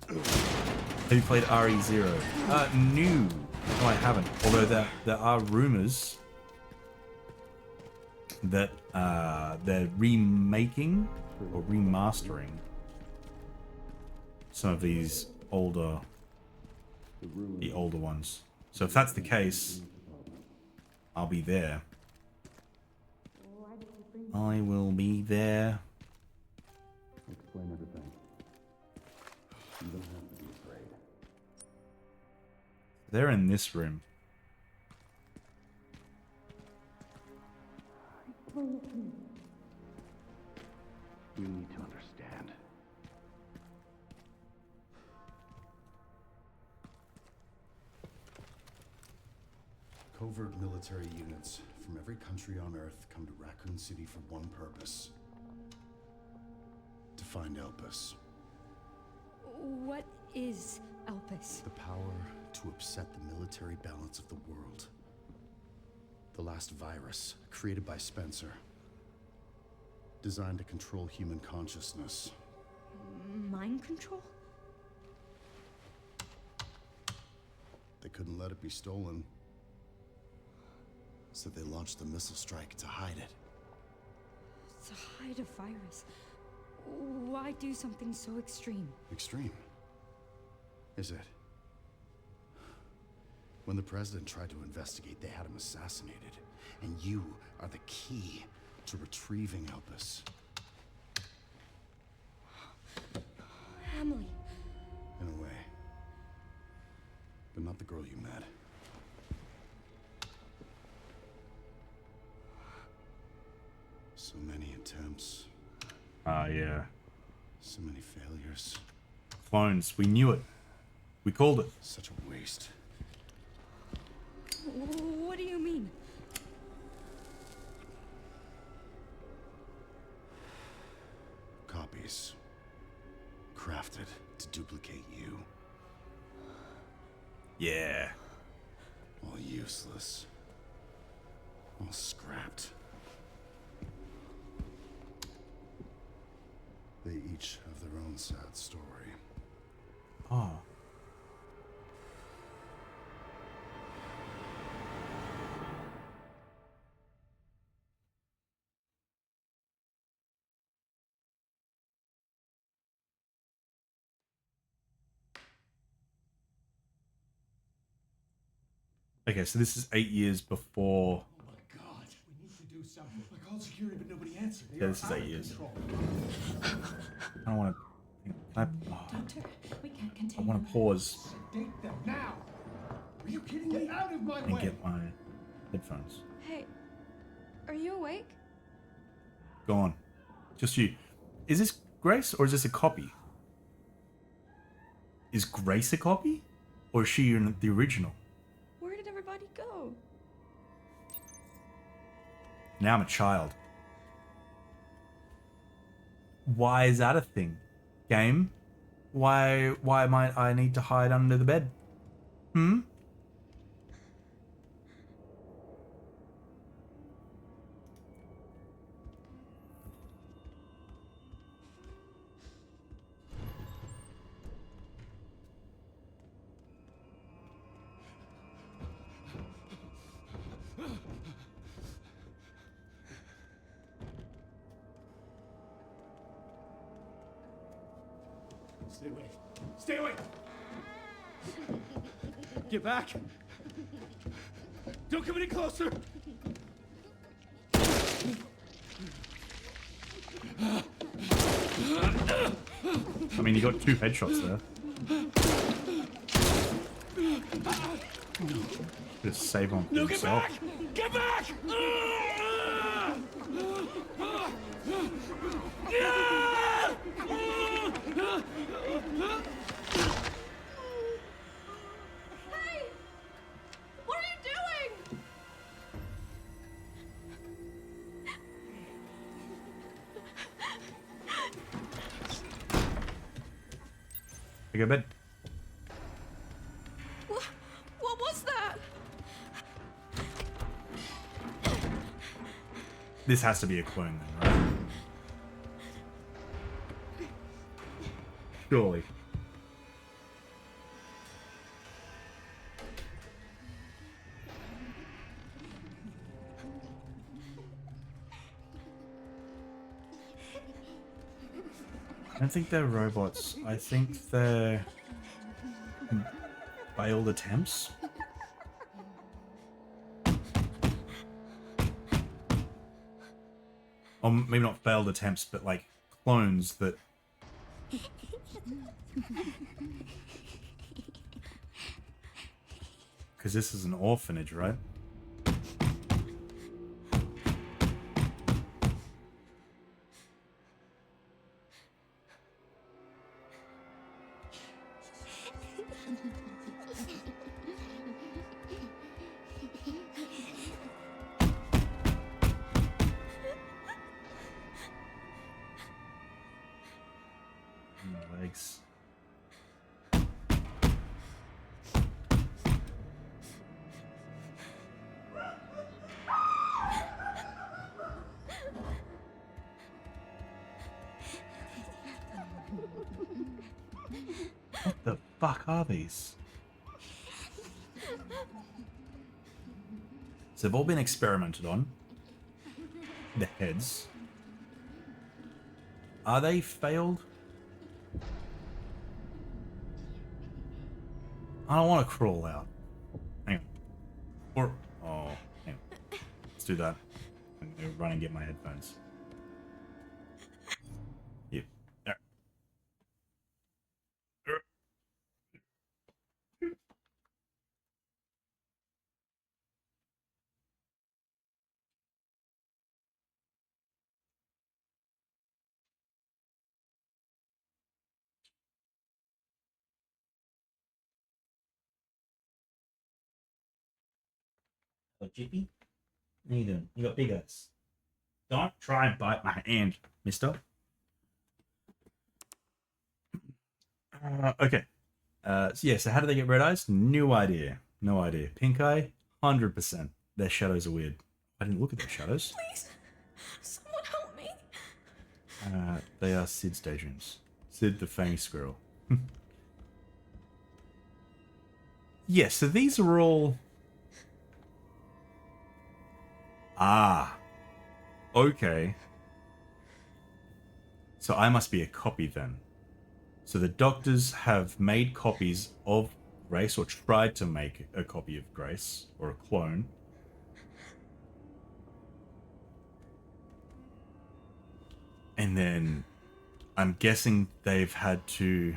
Have you played RE0? No, I haven't. Although there are rumors that they're remaking or remastering some of these older ones. So if that's the case, I'll be there. I will be there. Explain everything. You don't have to be afraid. They're in this room. You need to understand. Covert military units from every country on Earth come to Raccoon City for one purpose. To find Elpis. What is Elpis? The power to upset the military balance of the world. The last virus, created by Spencer. Designed to control human consciousness. Mind control? They couldn't let it be stolen. So they launched the missile strike to hide it. To hide a virus. Why do something so extreme? Extreme? Is it? When the president tried to investigate, they had him assassinated. And you are the key to retrieving Elpis. Emily. In a way. But not the girl you met. So many attempts. Yeah. So many failures. Clones. We knew it. We called it. Such a waste. What do you mean? Copies. Crafted to duplicate you. Yeah. All useless. All scrapped. They each have their own sad story. Oh. Okay, so this is 8 years before. Oh my God, we need to do something. I called security, but nobody answered. Yeah, this is 8 years. I don't want to. Doctor, we can't contain I want to pause Sedate them now. Are you kidding me? Get out of my and way. get my headphones. Hey, are you awake? Go on. Just you. Is this Grace or is this a copy? Is Grace a copy? Or is she in the original? Where did everybody go? Now I'm a child. Why is that a thing? Game? Why might I need to hide under the bed? Stay away. Stay away. Get back. Don't come any closer. I mean, you got 2 headshots there. Just save on No, get himself. back! Get back! go to bed. What was that? This has to be a clone then, right? Surely. I don't think they're robots. I think they're failed attempts. Or maybe not failed attempts, but like clones that... Because this is an orphanage, right? Legs. What the fuck are these? So they've all been experimented on. The heads. Are they failed? I don't want to crawl out. Hang on. Or... Oh, hang on. Let's do that. I'm going to run and get my headphones. Yep. There. Oh, Jippy? How you doing? You got big eyes. Don't try and bite my hand, mister. Okay. So yeah, so how do they get red eyes? No idea. No idea. Pink eye? 100%. Their shadows are weird. I didn't look at their shadows. Please, someone help me. They are Sid's daydreams. Sid the famous squirrel. Yeah, so these are all... Ah. Okay. So I must be a copy then. So the doctors have made copies of Grace, or tried to make a copy of Grace, or a clone. And then I'm guessing they've had to...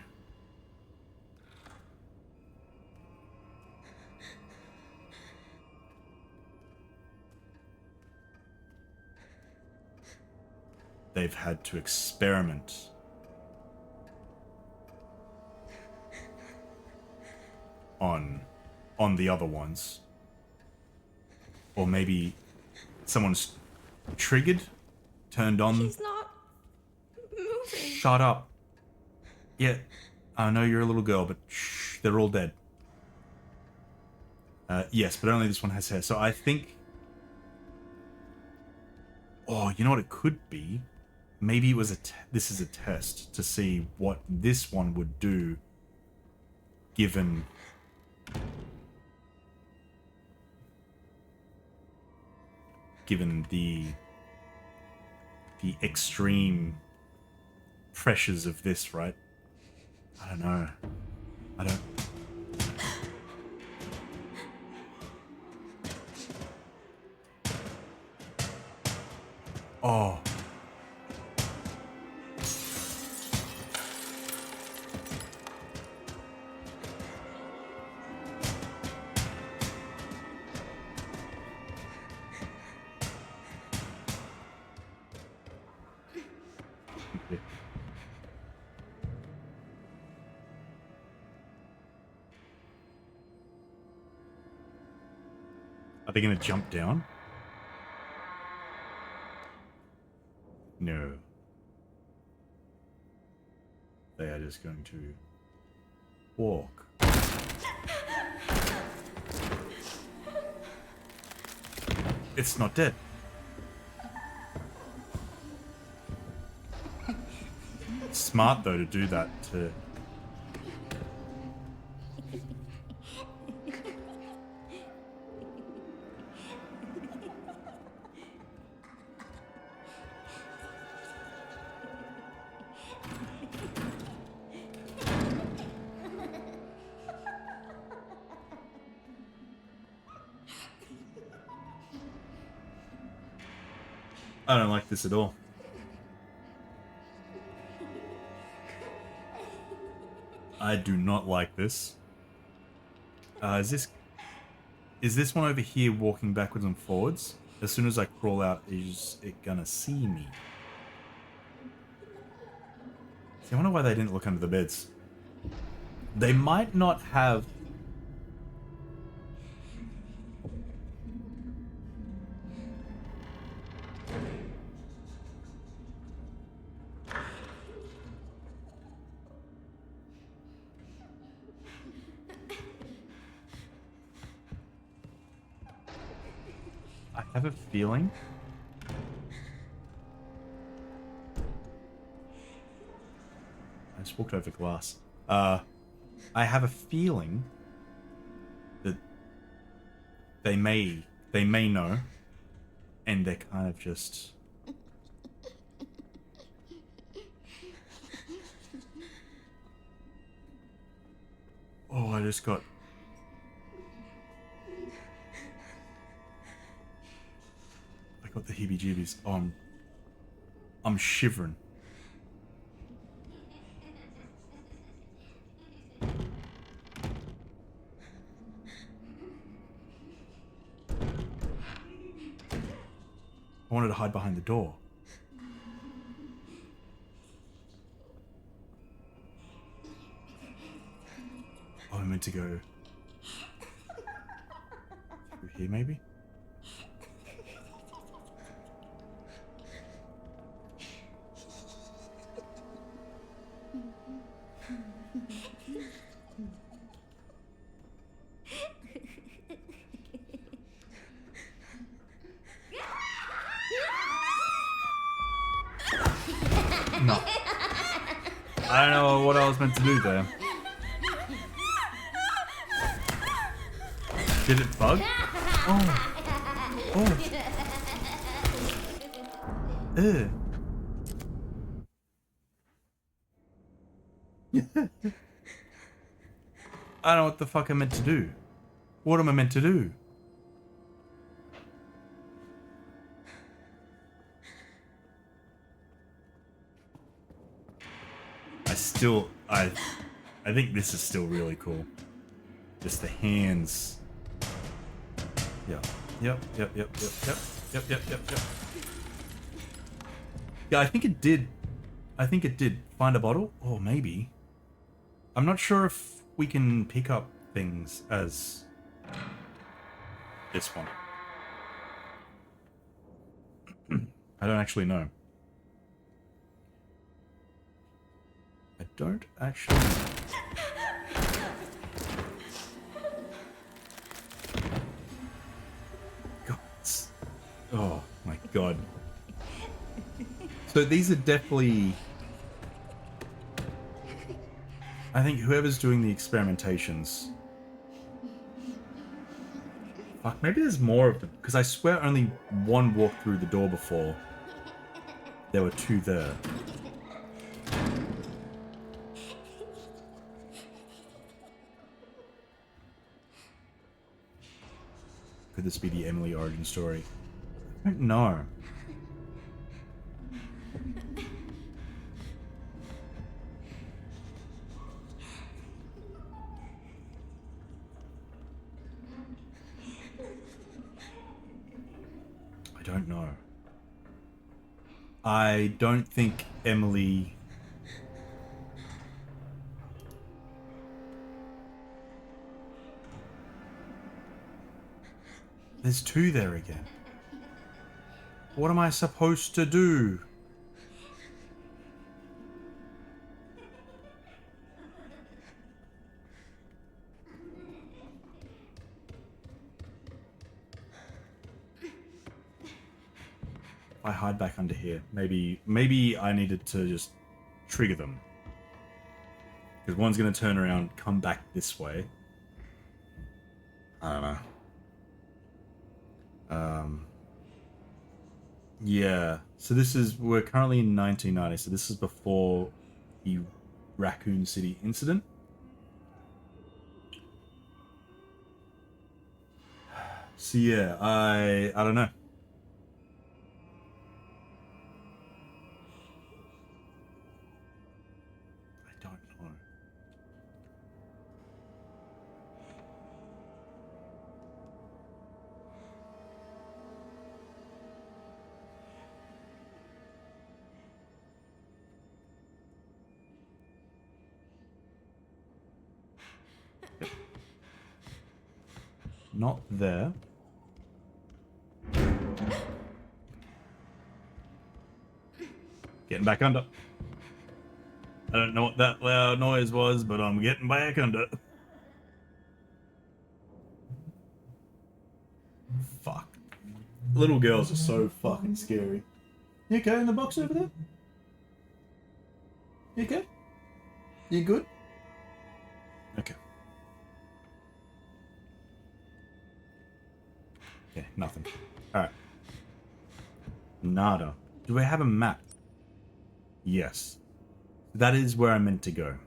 They've had to experiment on the other ones. Or maybe someone's triggered, turned on. He's not moving. Shut up. Yeah, I know you're a little girl, but shh, they're all dead. Yes, but only this one has hair. So I think... Oh, you know what it could be? Maybe it was this is a test to see what this one would do given... Given the extreme pressures of this, right? I don't know. I don't... Oh. Are they going to jump down? No. They are just going to walk. It's not dead. Smart though to do that to... I don't like this at all. I do not like this. Is this one over here walking backwards and forwards? As soon as I crawl out, is it gonna see me? See, I wonder why they didn't look under the beds. They might not have... I have a feeling... I just walked over glass. I have a feeling that they may know, and they're kind of just... Oh, I just got... I got the heebie-jeebies. Oh, I'm shivering. I wanted to hide behind the door. Oh, I meant to go through here, maybe? No. I don't know what I was meant to do there. Did it bug? Oh. Oh. Ew. I don't know what the fuck I'm meant to do. What am I meant to do? I think this is still really cool. Just the hands. Yep. Yeah, I think it did. Find a bottle? Or maybe. I'm not sure if we can pick up things as this one. I don't actually know. I don't actually know. God. Oh my god. So these are definitely... I think whoever's doing the experimentations... Fuck, maybe there's more of them. Because I swear only one walked through the door before. There were two there. Could this be the Emily origin story? I don't know. I don't know. I don't think Emily... There's two there again. What am I supposed to do? I hide back under here? Maybe I needed to just trigger them. Because one's going to turn around, come back this way. I don't know. Yeah. So we're currently in 1990, so this is before the Raccoon City incident. So yeah, I don't know. I don't know. Yep. Not there. Getting back under. I don't know what that loud noise was, but I'm getting back under. Fuck. Little girls are so fucking scary. You okay in the box over there? You okay? You good? Okay. Okay, nothing. Alright. Nada. Do I have a map? Yes. That is where I'm meant to go.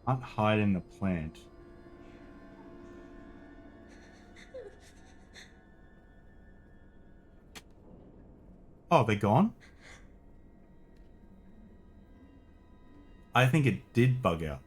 Can't hide in the plant. Oh, they're gone? I think it did bug out.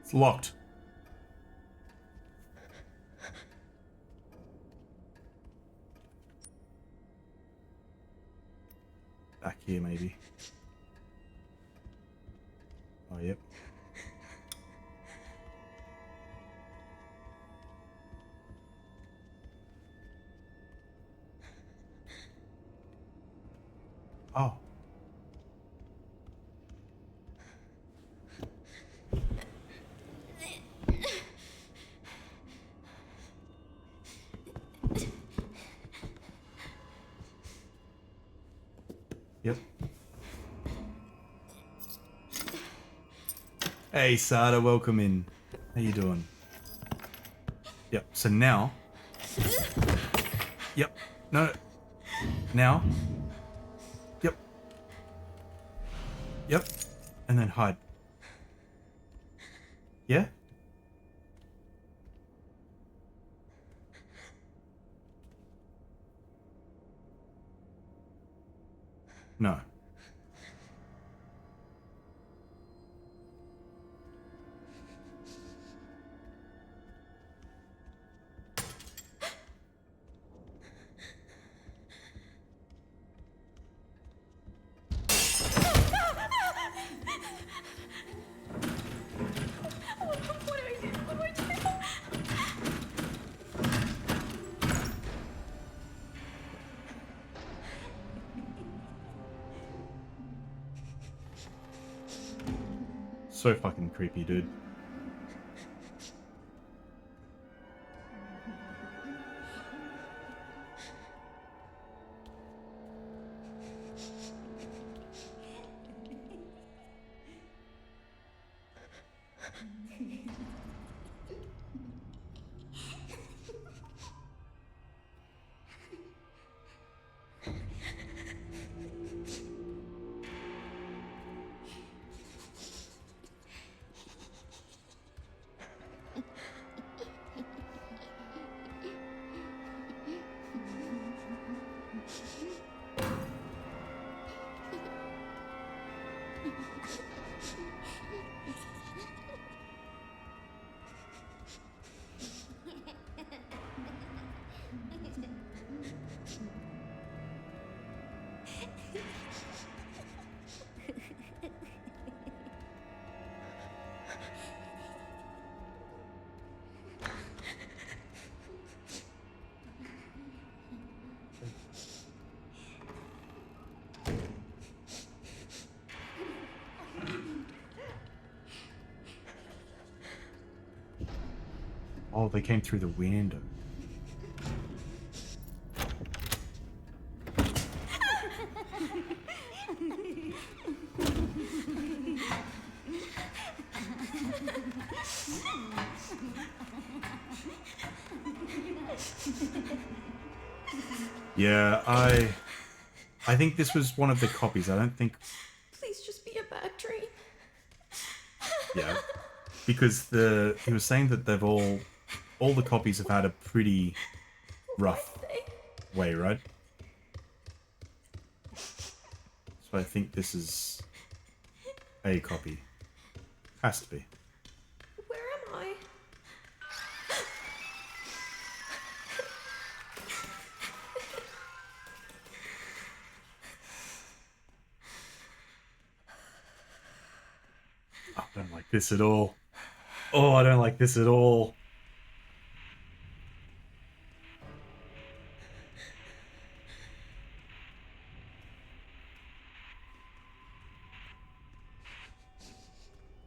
It's locked. Back here, maybe. Oh, yep. Oh. Yep. Hey, Sada, welcome in. How you doing? Yep, so now... Yep. No. Now. Yep. Yep. And then hide. Yeah? No. So fucking creepy, dude. Oh, they came through the window. Yeah, I think this was one of the copies. I don't think. Please just be a bad dream. Yeah, because he was saying that they've all the copies have had a pretty rough way, right? So I think this is a copy. Has to be. Where am I? Oh, I don't like this at all. Oh, I don't like this at all.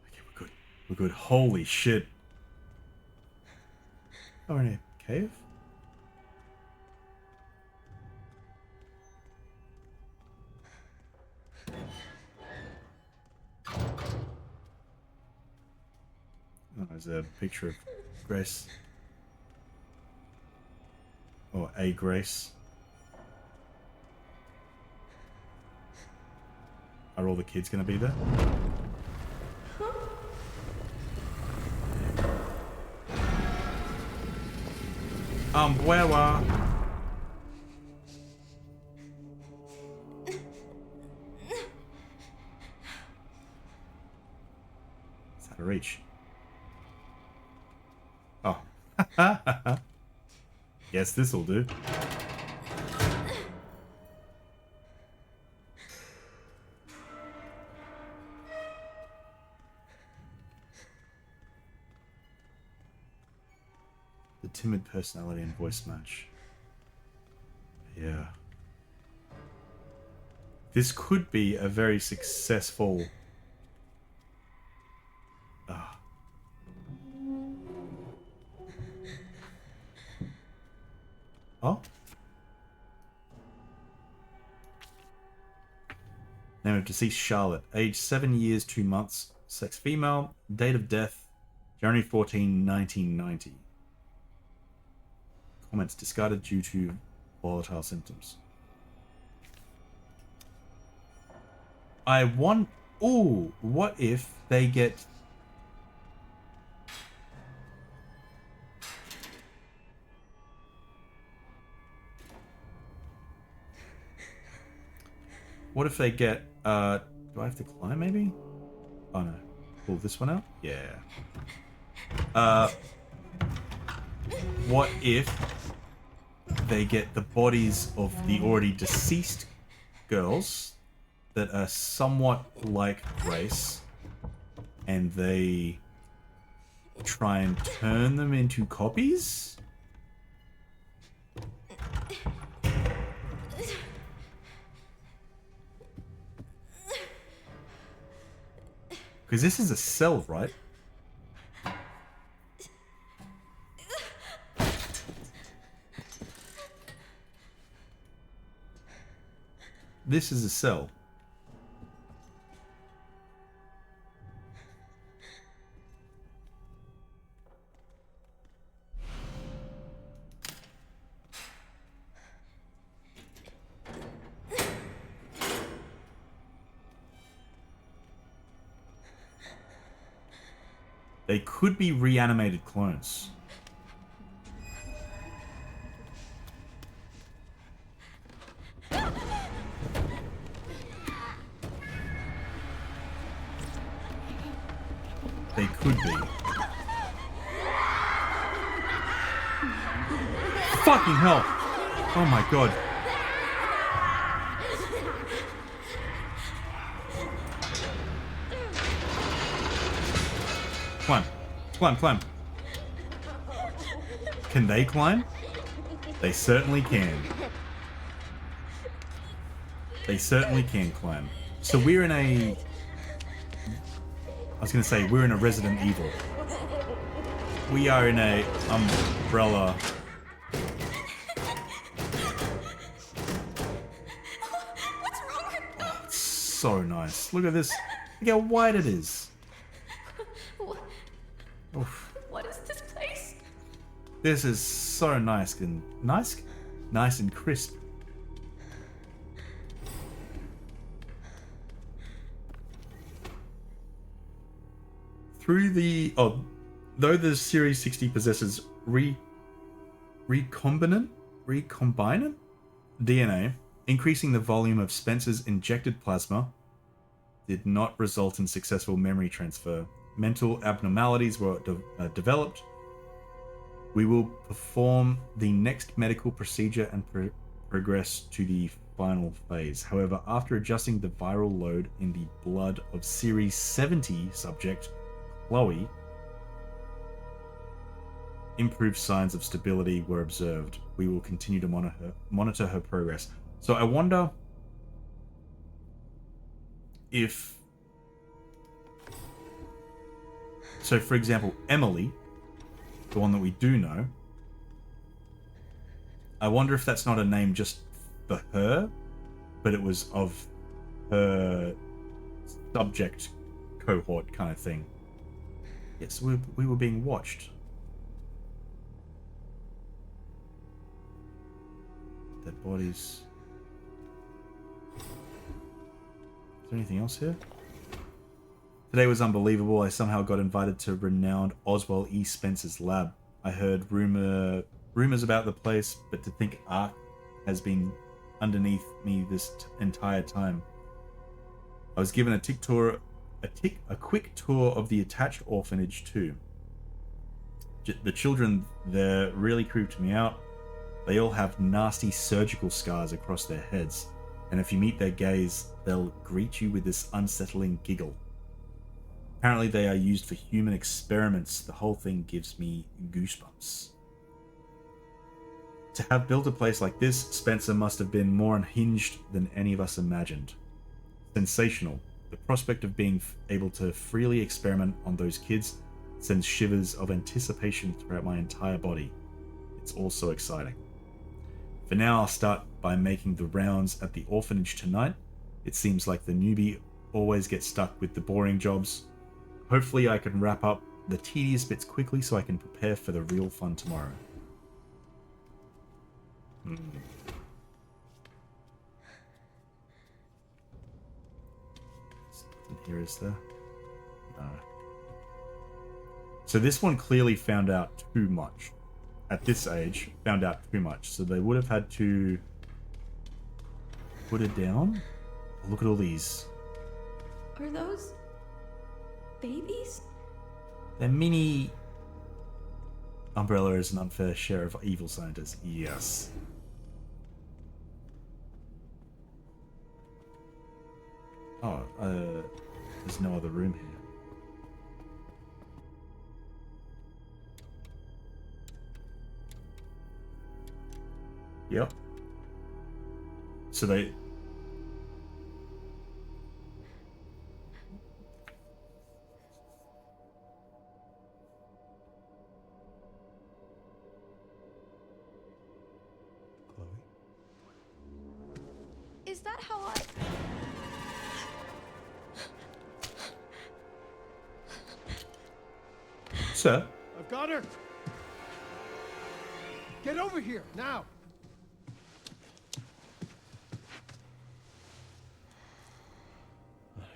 Okay, we're good. We're good. Holy shit. Oh, in a cave? Oh, there's a picture of Grace. Or a Grace. Are all the kids gonna be there? Where were? It's out of reach. Oh. Guess this'll do. The timid personality and voice match. Yeah. This could be a very successful... Oh? Name of deceased Charlotte. Age 7 years, 2 months. Sex female. Date of death January 14, 1990. Comments discarded due to volatile symptoms. I want... Ooh, what if they get... What if they get... do I have to climb, maybe? Oh, no. Pull this one out? Yeah. What if they get the bodies of the already deceased girls that are somewhat like Grace, and they try and turn them into copies? Because this is a cell, right? This is a cell. They could be reanimated clones. they could be. Fucking hell! Oh my god. Climb. Climb, climb. Can they climb? They certainly can. They certainly can climb. So we're in a... I was going to say, we're in a Resident Evil. We are in a Umbrella... Oh, it's so nice. Look at this. Look how wide it is. Oof. What is this place? This is so nice and... Nice? Nice and crisp. Through the... Oh, though the Series 60 possesses recombinant DNA, increasing the volume of Spencer's injected plasma did not result in successful memory transfer. Mental abnormalities were developed. We will perform the next medical procedure and progress to the final phase. However, after adjusting the viral load in the blood of Series 70 subject Chloe, improved signs of stability were observed. We will continue to monitor her progress. So I wonder if... So for example, Emily, the one that we do know, I wonder if that's not a name just for her, but it was of her subject cohort kind of thing. Yes, we were being watched. Dead bodies. Is there anything else here? Today was unbelievable. I somehow got invited to renowned Oswald E. Spencer's lab. I heard rumors about the place, but to think Ark has been underneath me this entire time. I was given a quick tour of the attached orphanage too. The children there really creeped me out. They all have nasty surgical scars across their heads, and if you meet their gaze, they'll greet you with this unsettling giggle. Apparently they are used for human experiments. The whole thing gives me goosebumps. To have built a place like this, Spencer must have been more unhinged than any of us imagined. Sensational. The prospect of being able to freely experiment on those kids sends shivers of anticipation throughout my entire body. It's all so exciting. For now, I'll start by making the rounds at the orphanage tonight. It seems like the newbie always gets stuck with the boring jobs. Hopefully I can wrap up the tedious bits quickly so I can prepare for the real fun tomorrow. Here is there? No. So this one clearly found out too much. At this age, found out too much. So they would have had to put it down. Look at all these. Are those babies? They're mini... Umbrella is an unfair share of evil scientists. Yes. Oh, there's no other room here. Yep. So they... Chloe? Is that how I... Sir? I've got her! Get over here, now!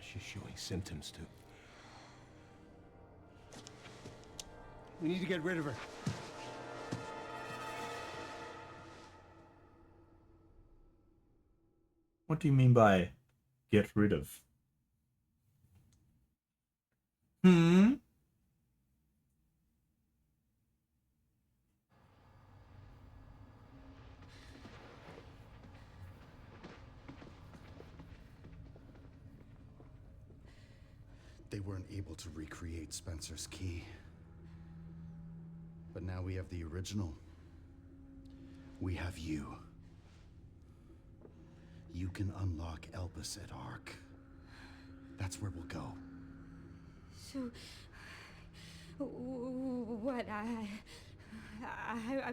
She's showing symptoms too. We need to get rid of her. What do you mean by get rid of? They weren't able to recreate Spencer's key. But now we have the original. We have you. You can unlock Elpis at Ark. That's where we'll go. So, what, I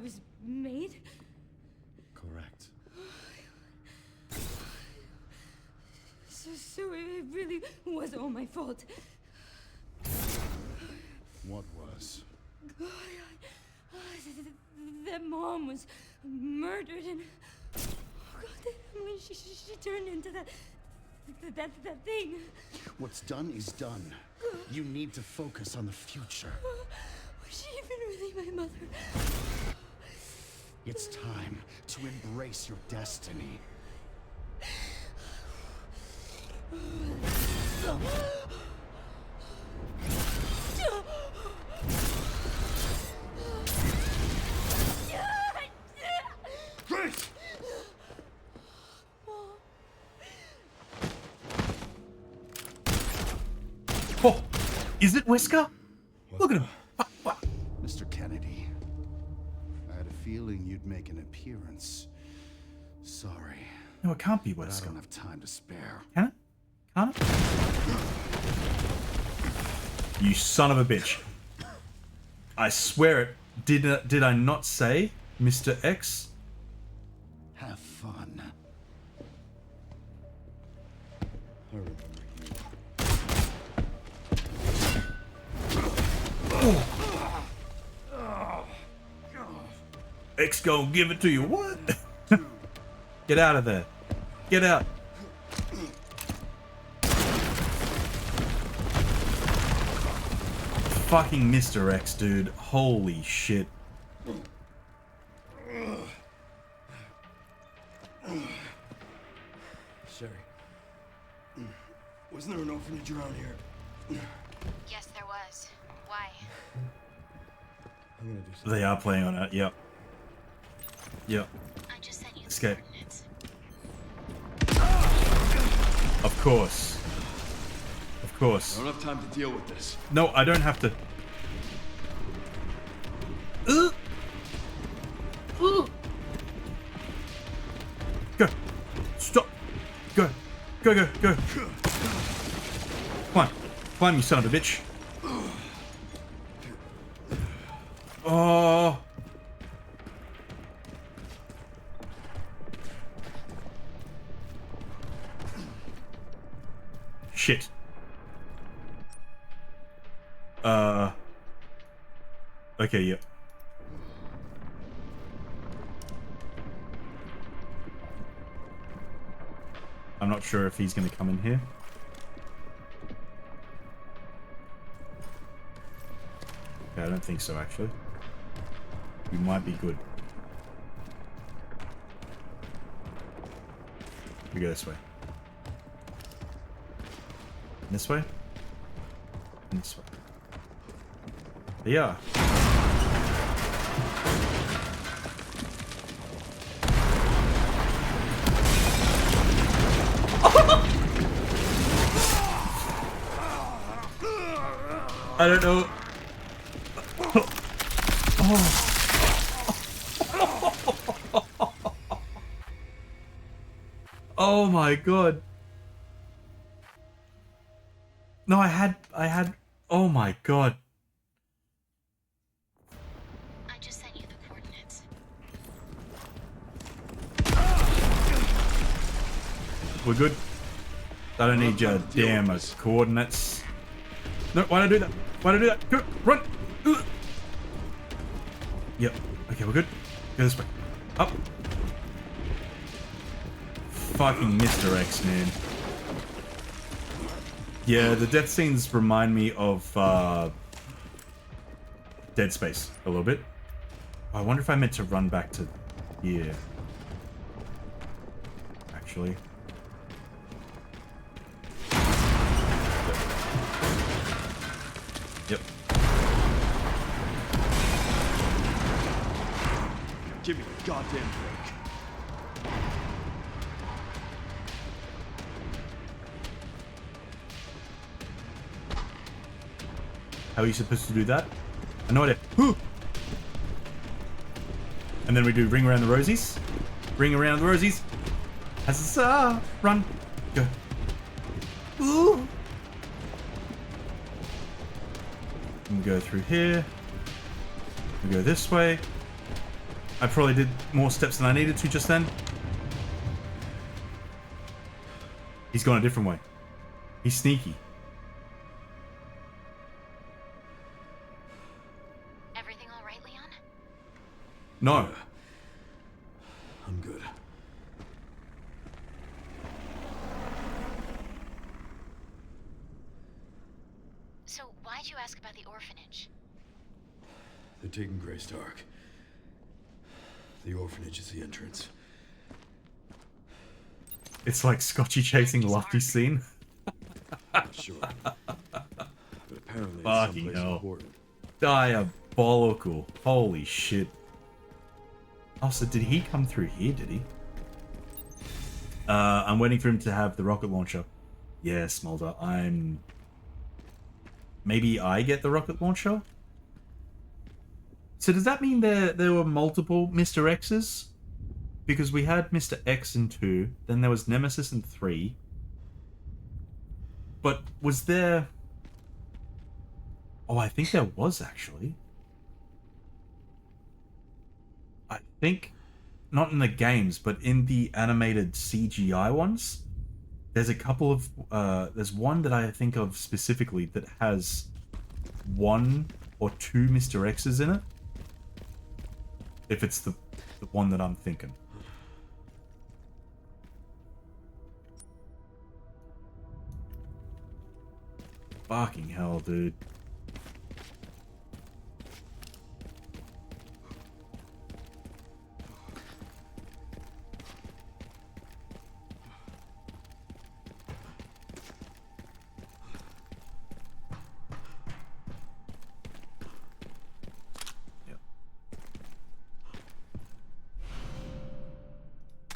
was made? Correct. So it really was all my fault. What was? That Mom was murdered, and when she turned into that thing. What's done is done. You need to focus on the future. Was she even really my mother? It's time to embrace your destiny. Grace! Oh, is it Wesker? Look at him. Mr. Kennedy, I had a feeling you'd make an appearance. Sorry. No, it can't be But I Wesker. don't have time to spare. Can it? Can't it? You son of a bitch. I swear it. Did I not say Mr. X? Have fun. I remember X gonna give it to you. What? Get out of there. Get out. Fucking Mr. X, dude. Holy shit. Sherry. Wasn't there an orphanage around here? Yes, there was. Why? I'm gonna do something. They are playing on it. Yep. Yep. I just sent you the Escape. coordinates. Of course. Of course. I don't have time to deal with this. No, I don't have to. Go. Stop. Go. Go, go, go. Climb. Climb, you son of a bitch. Oh. Shit. Okay, yep. I'm not sure if he's going to come in here. Okay, I don't think so, actually. We might be good. We go this way. This way? And this way. Yeah. I don't know. Oh my god. No, I had, oh my god. I just sent you the coordinates. We're good. I don't need your damn coordinates. No, why'd I do that? Why'd I do that? Go, run! Ugh. Yep. Okay, we're good. Go this way. Up. Fucking Mr. X, man. Yeah, the death scenes remind me of Dead Space a little bit. I wonder if I meant to run back to here. Actually. Yep. Give me a goddamn break. How are you supposed to do that? I have no idea. Whew. And then we do ring around the rosies. Ring around the rosies. Huzzah! Run. Go. Ooh. And go through here. We go this way. I probably did more steps than I needed to just then. He's gone a different way. He's sneaky. Everything all right, Leon? No. I'm good. So why'd you ask about the orphanage? They're taking Grey Stark. The orphanage is the entrance. It's like Scotchy chasing Lofty's scene. Sure. But apparently it's Fucking someplace hell. important. Diabolical. Holy shit. Oh, so did he come through here, did he? I'm waiting for him to have the rocket launcher. Yeah, Smolder, maybe I get the rocket launcher? So does that mean there were multiple Mr. X's? Because we had Mr. X in 2, then there was Nemesis in 3. But was there... Oh, I think there was, actually. I think... Not in the games, but in the animated CGI ones. There's a couple of... there's one that I think of specifically that has 1 or 2 Mr. X's in it. If it's the one that I'm thinking. Fucking hell, dude. Yep.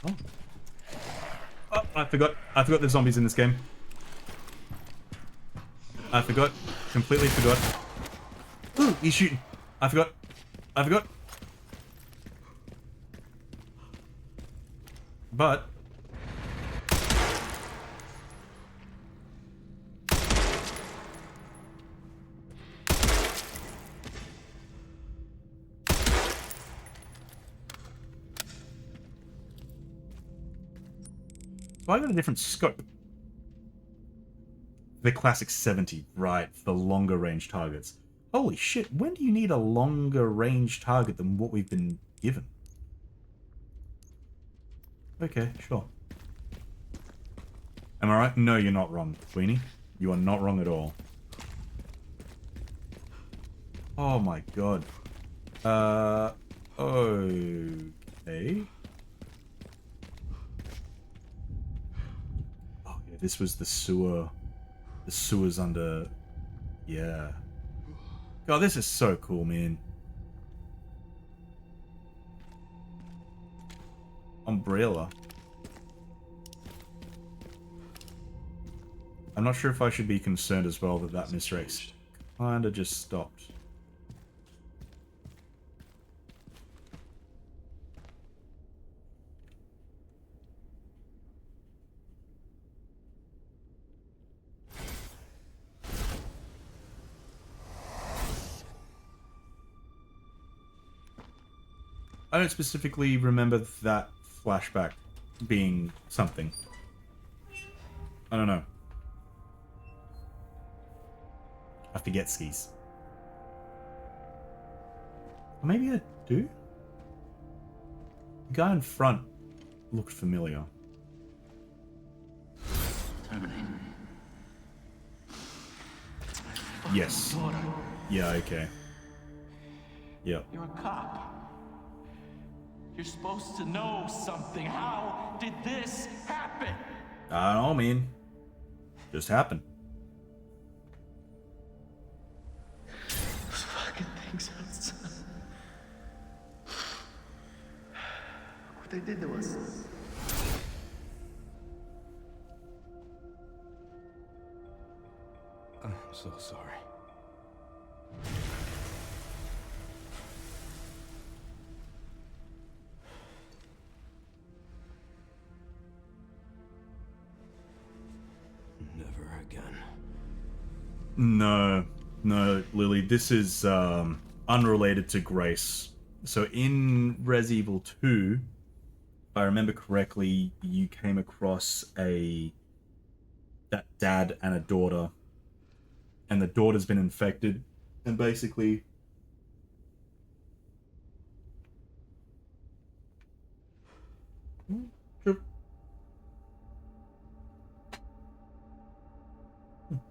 Oh. Oh, I forgot there's zombies in this game. I forgot. Completely forgot. Ooh, he's shooting. I forgot. But... So I got a different scope. The classic 70, right, for the longer range targets. Holy shit, when do you need a longer range target than what we've been given? Okay, sure. Am I right? No, you're not wrong, Queenie. You are not wrong at all. Oh my god. Okay. Oh yeah, this was the sewer. The sewers under... Yeah. God, this is so cool, man. Umbrella. I'm not sure if I should be concerned as well that that Mr. X kinda just stopped. I don't specifically remember that flashback being something. I don't know. I forget skis. Or maybe I do? The guy in front looked familiar. Terminate. Yes. Yeah, okay. Yep. You're a cop. You're supposed to know something. How did this happen? I don't know, man. Just happened. Those fucking things outside. What they did to us. I'm so sorry. No, no, Lily. This is unrelated to Grace. So in Res Evil 2, if I remember correctly, you came across that dad and a daughter, and the daughter's been infected, and basically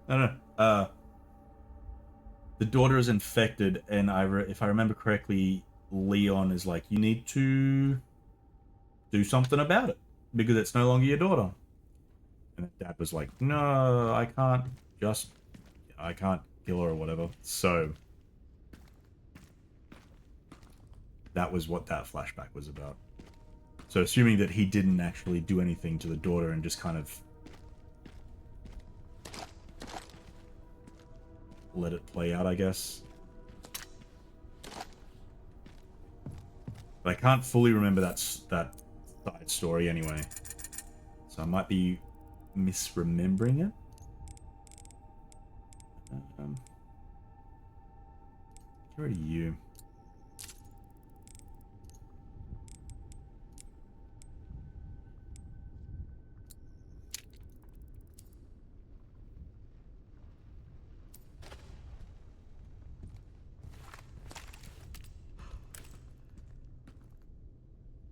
I don't know. The daughter is infected, and if I remember correctly, Leon is like, you need to do something about it because it's no longer your daughter. And the dad was like, no, I can't kill her or whatever. So that was what that flashback was about. So assuming that he didn't actually do anything to the daughter and just kind of let it play out, I guess. But I can't fully remember that side story anyway. So I might be misremembering it. Get rid of you.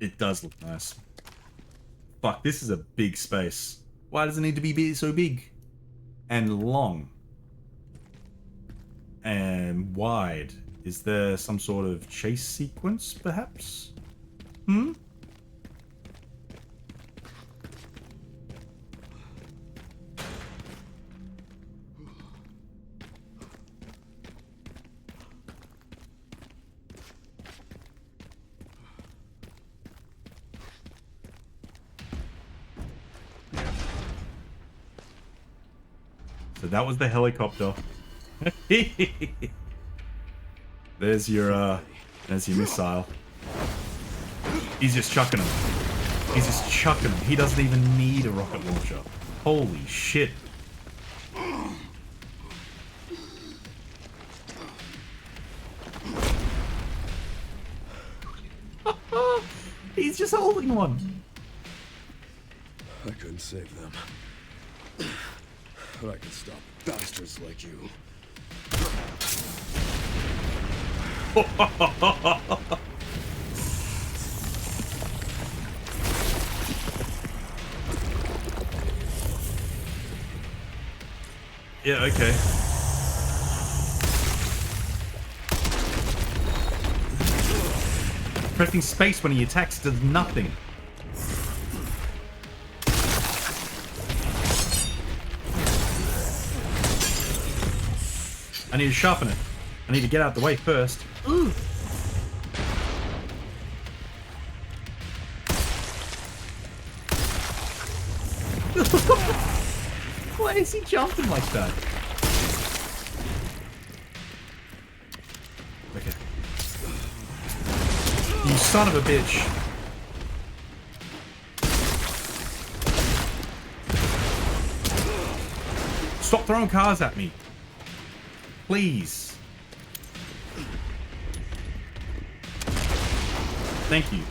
It does look nice. Fuck, this is a big space. Why does it need to be so big? And long? And wide? Is there some sort of chase sequence, perhaps? Hmm? So that was the helicopter. There's your missile. He's just chucking him. He's just chucking him. He doesn't even need a rocket launcher. Holy shit. He's just holding one. I couldn't save them. But I can stop bastards like you. Yeah, okay. Pressing space when he attacks does nothing. I need to sharpen it. I need to get out the way first. Ooh. Why is he jumping like that? Okay. You son of a bitch. Stop throwing cars at me. Please. Thank you.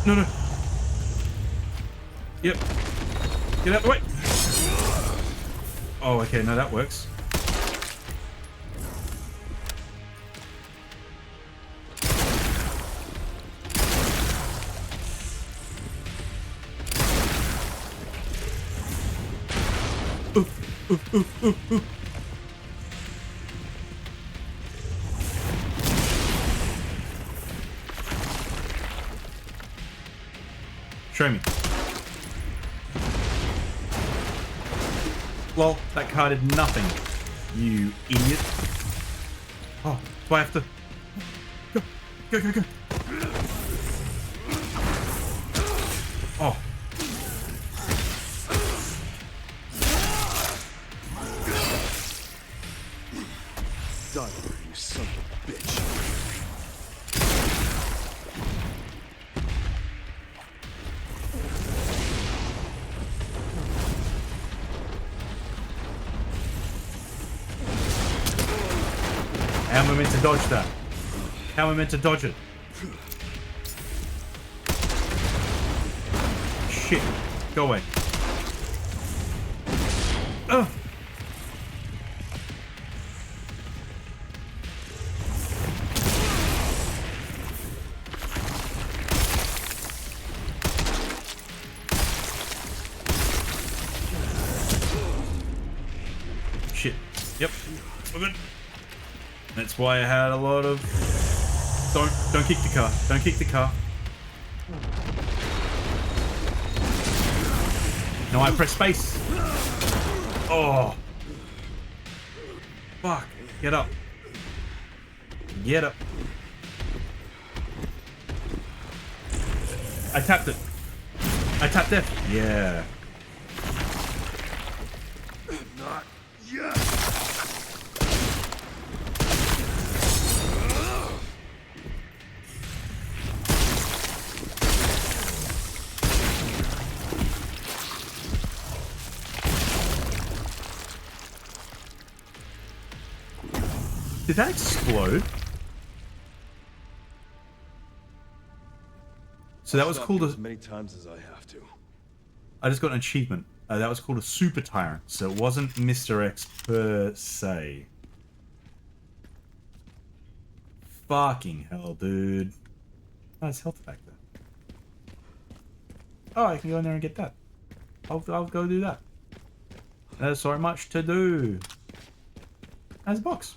No, no. Yep. Get out the way. Oh, okay. No, that works. Ooh. Show me. Well, that car did nothing. You idiot. Oh, do I have to... Go. Oh. Die, you son of a bitch. am I meant to dodge that? How am I meant to dodge it? Shit. Go away. Oh. Shit. Yep. We're good. That's why I had a lot of... Don't kick the car. Don't kick the car. No, I press space. Oh. Fuck. Get up. Get up. I tapped it. I tapped F. Yeah. Not yet. Did that explode? So that was called as many times as I have to. I just got an achievement. That was called a Super Tyrant. So it wasn't Mr. X per se. Fucking hell, dude. Oh, there's health back there. Oh, I can go in there and get that. I'll go do that. There's so much to do. There's a box.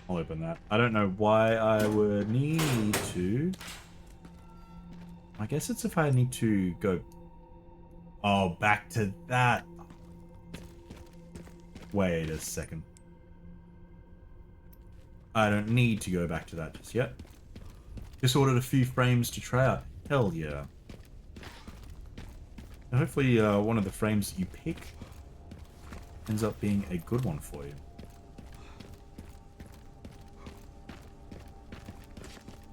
I'll open that. I don't know why I would need to. I guess it's if I need to go... Oh, back to that. Wait a second. I don't need to go back to that just yet. Just ordered a few frames to try out. Hell yeah. And hopefully one of the frames that you pick ends up being a good one for you.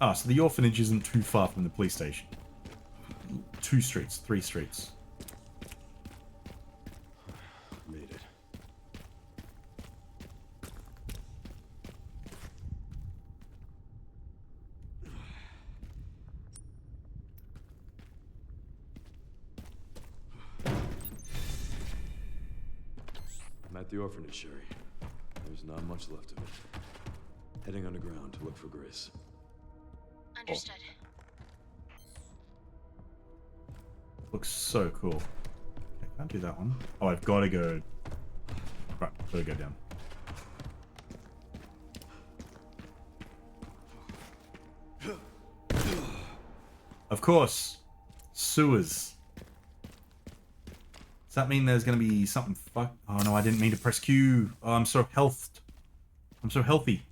Ah, so the orphanage isn't too far from the police station. 2 streets, 3 streets. Made it. I'm at the orphanage, Sherry. There's not much left of it. Heading underground to look for Grace. Understood. Looks so cool. I can't do that one. Oh, I've got to go... Right, gotta go down. Of course. Sewers. Does that mean there's gonna be something fuck? Oh no, I didn't mean to press Q. Oh, I'm so healthed. I'm so healthy.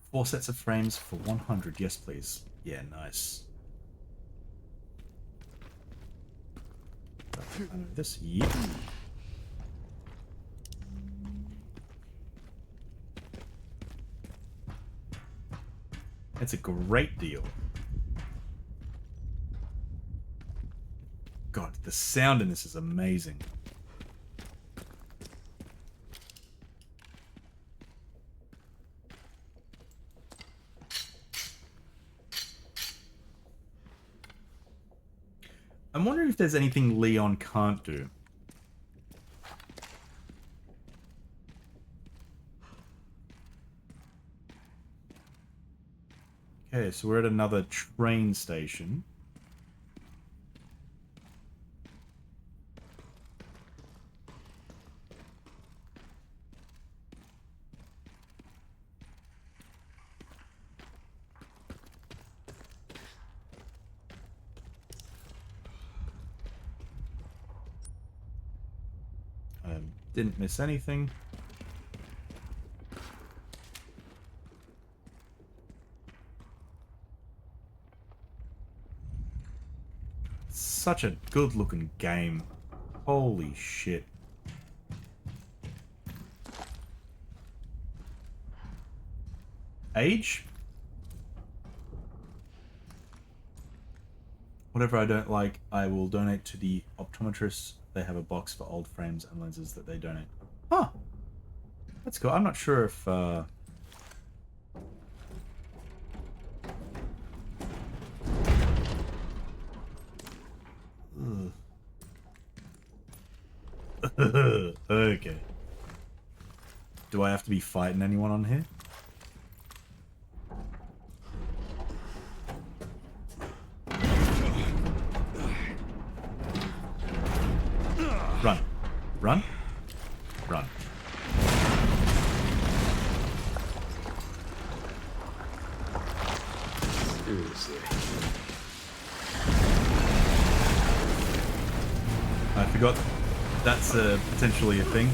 Four sets of frames for 100. Yes, please. Yeah, nice. This, yep. It's a great deal. God, the sound in this is amazing. I'm wondering if there's anything Leon can't do. Okay, so we're at another train station. Didn't miss anything. such a good looking game. Holy shit. Age? Whatever I don't like, I will donate to the optometrist. They have a box for old frames and lenses that they donate. Huh. That's cool. I'm not sure if... Okay. Do I have to be fighting anyone on here? Run. Run. Run. Seriously. I forgot that's potentially a thing.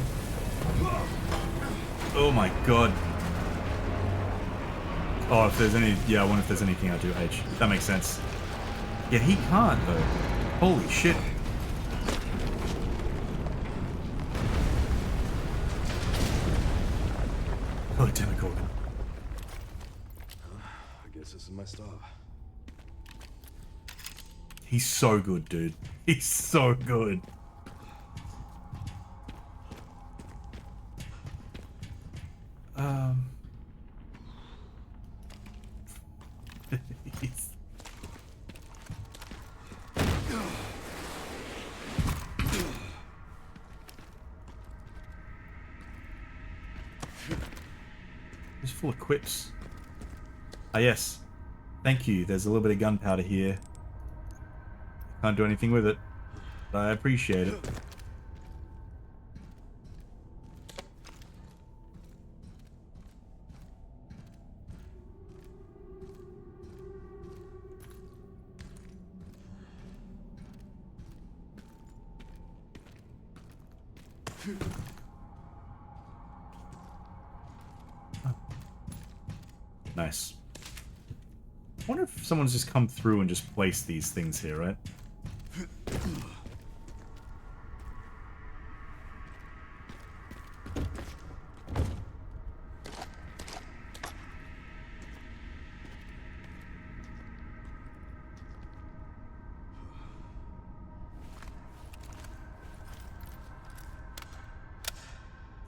Oh my god. Oh, if there's any... Yeah, I wonder if there's anything I do H. That makes sense. Yeah, he can't, though. Holy shit. Oh, damn it, Corgan. I guess this is my stop. He's so good, dude. He's so good. He's... He's full of quips. Ah, yes. Thank you. There's a little bit of gunpowder here. Can't do anything with it, but I appreciate it. Nice. I wonder if someone's just come through and just placed these things here, right?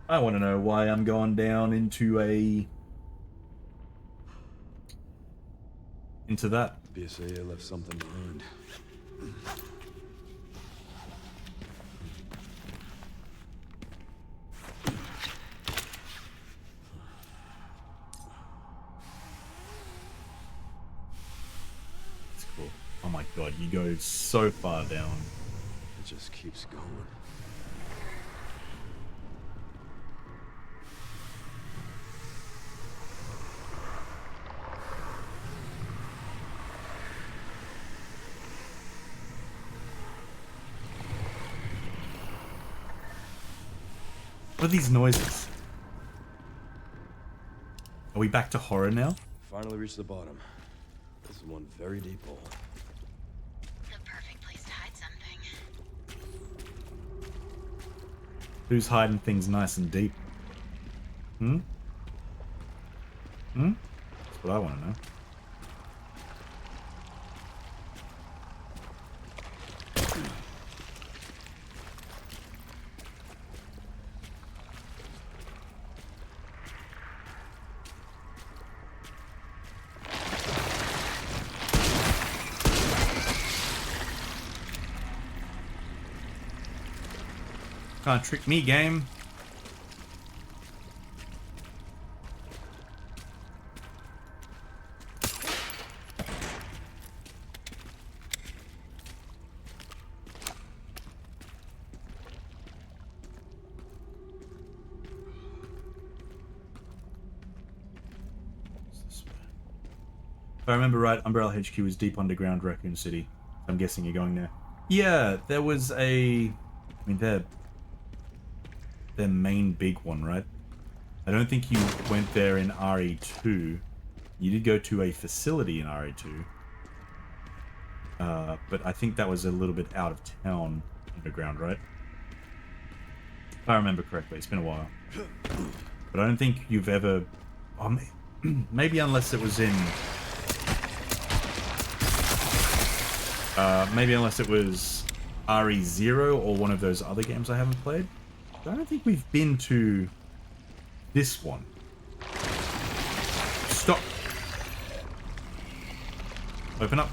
I want to know why I'm going down into that. BSAA left something behind. That's cool. Oh my god, you go so far down. It just keeps going. What are these noises? Are we back to horror now? Finally reached the bottom. This is one very deep hole. The perfect place to hide something. Who's hiding things nice and deep? Hmm? Hmm? That's what I want to know. Can't trick me, game. If I remember right, Umbrella HQ is deep underground Raccoon City. I'm guessing you're going there. Yeah, there was a... I mean, their main big one, right? I don't think you went there in RE2. You did go to a facility in RE2. But I think that was a little bit out of town underground, right? If I remember correctly, it's been a while. But I don't think you've ever... Oh, maybe unless it was in... maybe unless it was RE0 or one of those other games I haven't played. But I don't think we've been to this one. Stop. Open up.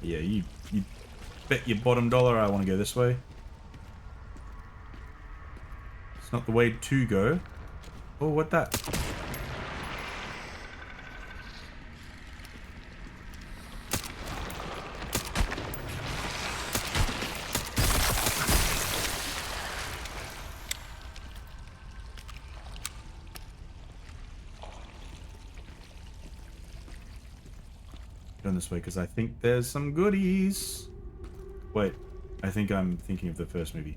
Yeah, you bet your bottom dollar I want to go this way. It's not the way to go. Oh, what that? Going this way because I think there's some goodies. Wait, I think I'm thinking of the first movie.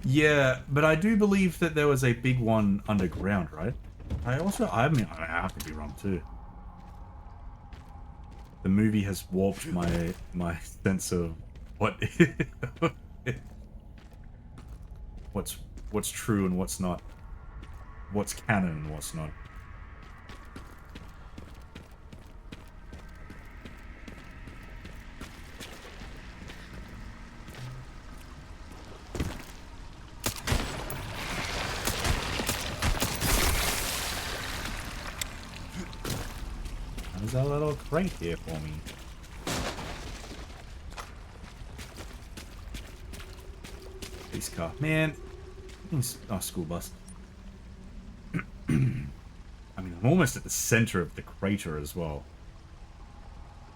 Yeah, but I do believe that there was a big one underground, right? I mean, I have to be wrong too. The movie has warped my sense of what what's true and what's not. What's canon and what's not. There's a little crate here for me. Police car. Man. Oh, school bus. I mean, I'm almost at the center of the crater as well.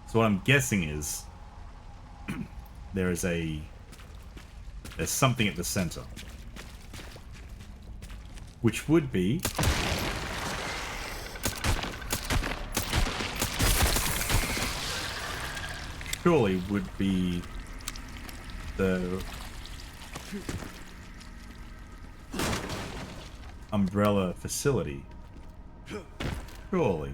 So what I'm guessing is there's something at the center. Which would be surely would be the Umbrella facility. Surely.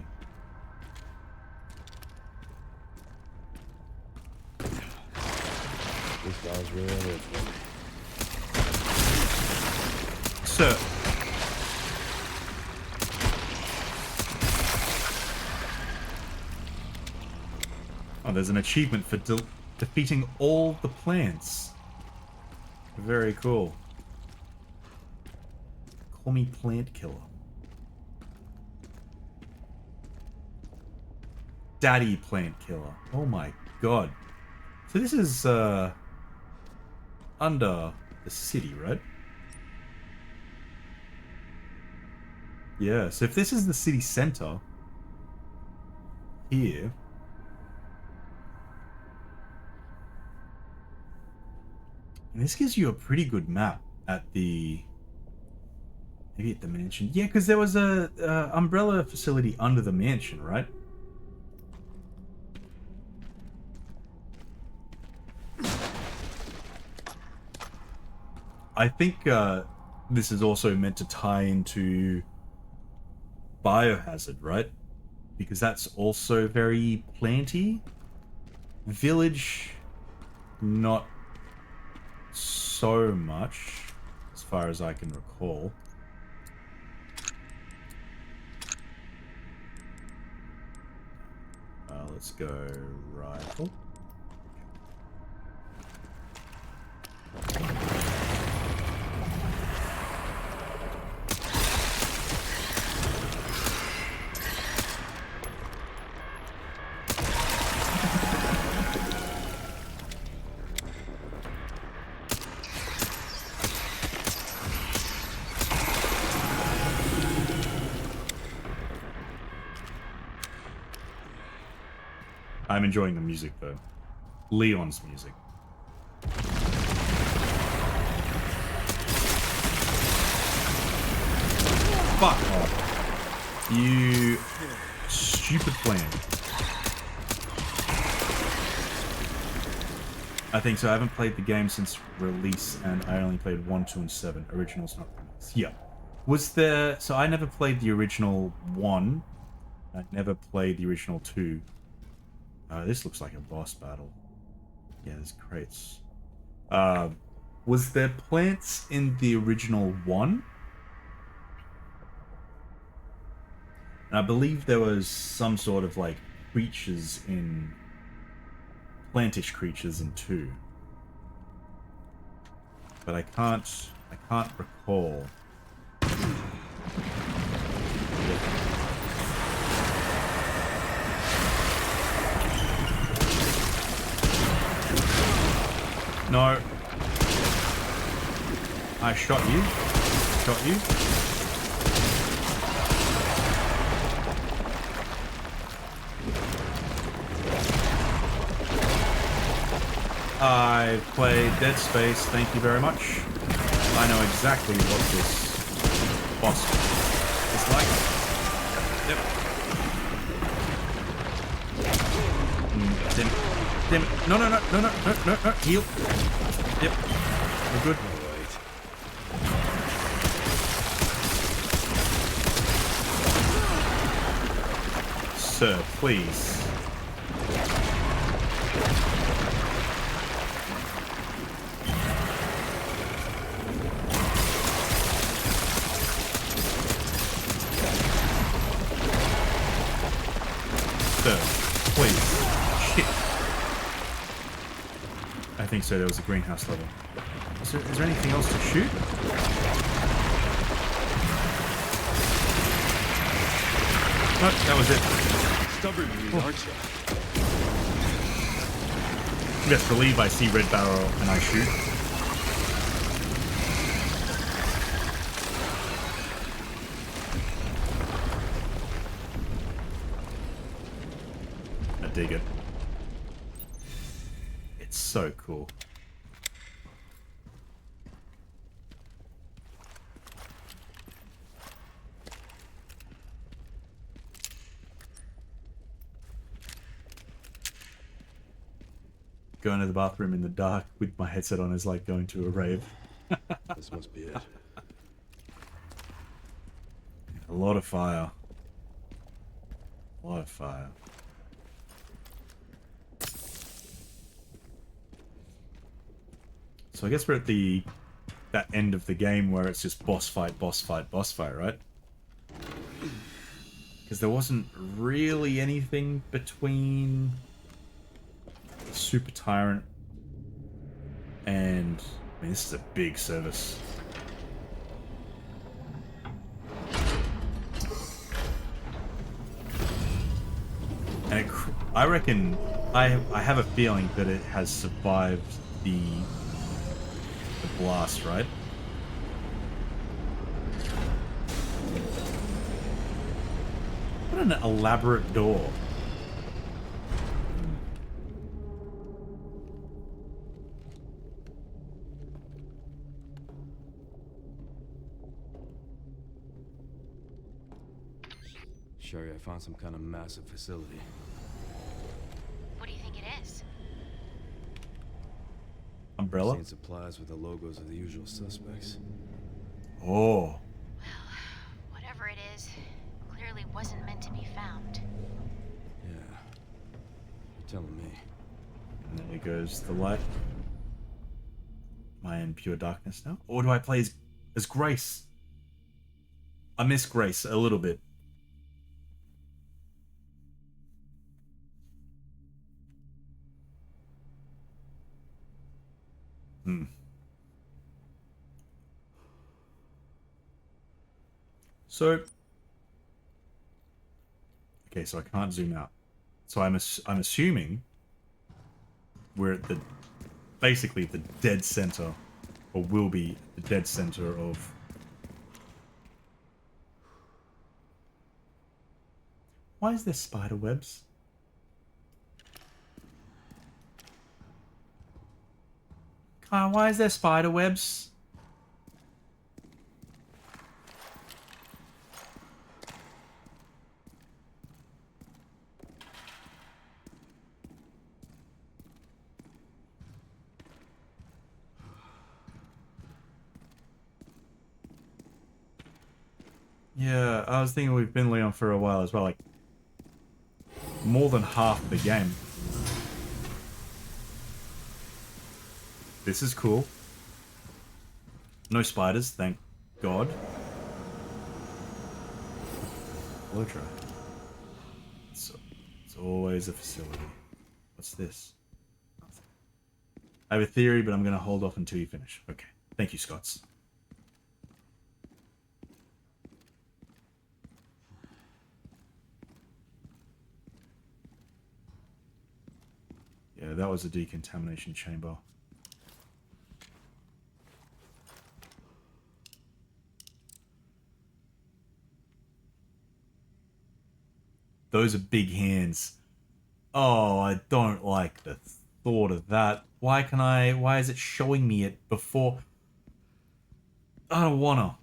This guy's really on it for me. Sir. Oh, there's an achievement for defeating all the plants. Very cool. Call me Plant Killer. Daddy Plant Killer. Oh my god. So this is, under the city, right? Yeah, so if this is the city center, here... And this gives you a pretty good map at the... Maybe at the mansion. Yeah, because there was a umbrella facility under the mansion, right? I think this is also meant to tie into Biohazard, right? Because that's also very planty. Village, not so much, as far as I can recall. Let's go rifle. I'm enjoying the music though. Leon's music. Fuck off. You stupid plan. I think so. I haven't played the game since release, and I only played 1, 2, and 7. Originals, not remakes. Yeah. Was there... So I never played the original 1. I never played the original 2. This looks like a boss battle. Yeah, there's crates. Was there plants in the original 1? And I believe there was some sort of, like, creatures in... Plantish creatures in 2. But I can't recall. No. I shot you. Shot you. I played Dead Space, thank you very much. I know exactly what this boss is like. Yep. Damn it. No, no, no, no, no, no, no, no. Heal. Yep. We're good. Sir, please. I think so, there was a greenhouse level. Is there anything else to shoot? No, that was it. Stubborn, aren't you? Best believe I see red barrel and I shoot. I dig it. It's so cool. Going to the bathroom in the dark with my headset on is like going to a rave. This must be it. A lot of fire. A lot of fire. So I guess we're at that end of the game where it's just boss fight, boss fight, boss fight, right? Because there wasn't really anything between Super Tyrant and... I mean, this is a big service. And I reckon... I have a feeling that it has survived the blast, right? What an elaborate door. Sherry, I found some kind of massive facility. What do you think it is? Umbrella? Seen supplies with the logos of the usual suspects. Oh. Well, whatever it is, clearly wasn't meant to be found. Yeah. You're telling me. And there goes the light. Am I in pure darkness now? Or do I play as Grace? I miss Grace a little bit. So, okay, so I can't zoom out. So I'm assuming we're at the basically the dead center, or will be the dead center of. Why is there spider webs? Kyle, why is there spider webs? Yeah, I was thinking we've been Leon for a while as well, like more than half the game. This is cool. No spiders, thank God. Blow dry. It's always a facility. What's this? Nothing. I have a theory, but I'm going to hold off until you finish. Okay. Thank you, Scots. Yeah, that was a decontamination chamber. Those are big hands. Oh, I don't like the thought of that. Why is it showing me it before? I don't wanna.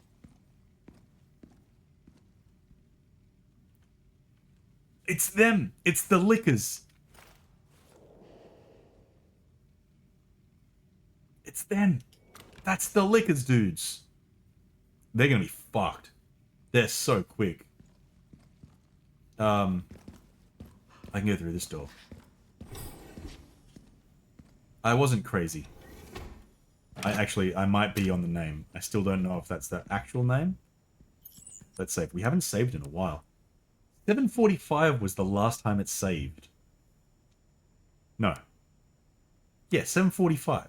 It's them. It's the lickers. It's them. That's the lickers dudes. They're gonna be fucked. They're so quick. I can go through this door. I wasn't crazy. I might be on the name. I still don't know if that's the actual name. Let's save. We haven't saved in a while. 7:45 was the last time it saved. No. Yeah, 7:45.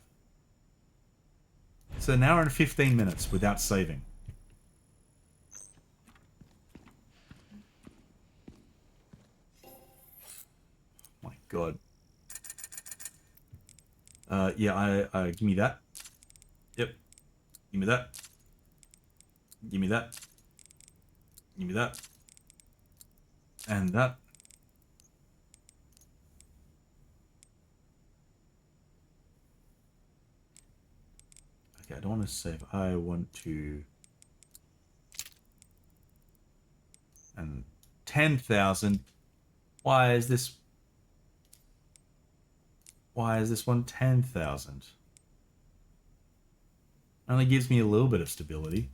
So an hour and 15 minutes without saving. My God. Yeah, give me that. Yep. Give me that. Give me that. Give me that. And that. Okay, I don't want to save. I want to... And 10,000. Why is this one 10,000? Only gives me a little bit of stability.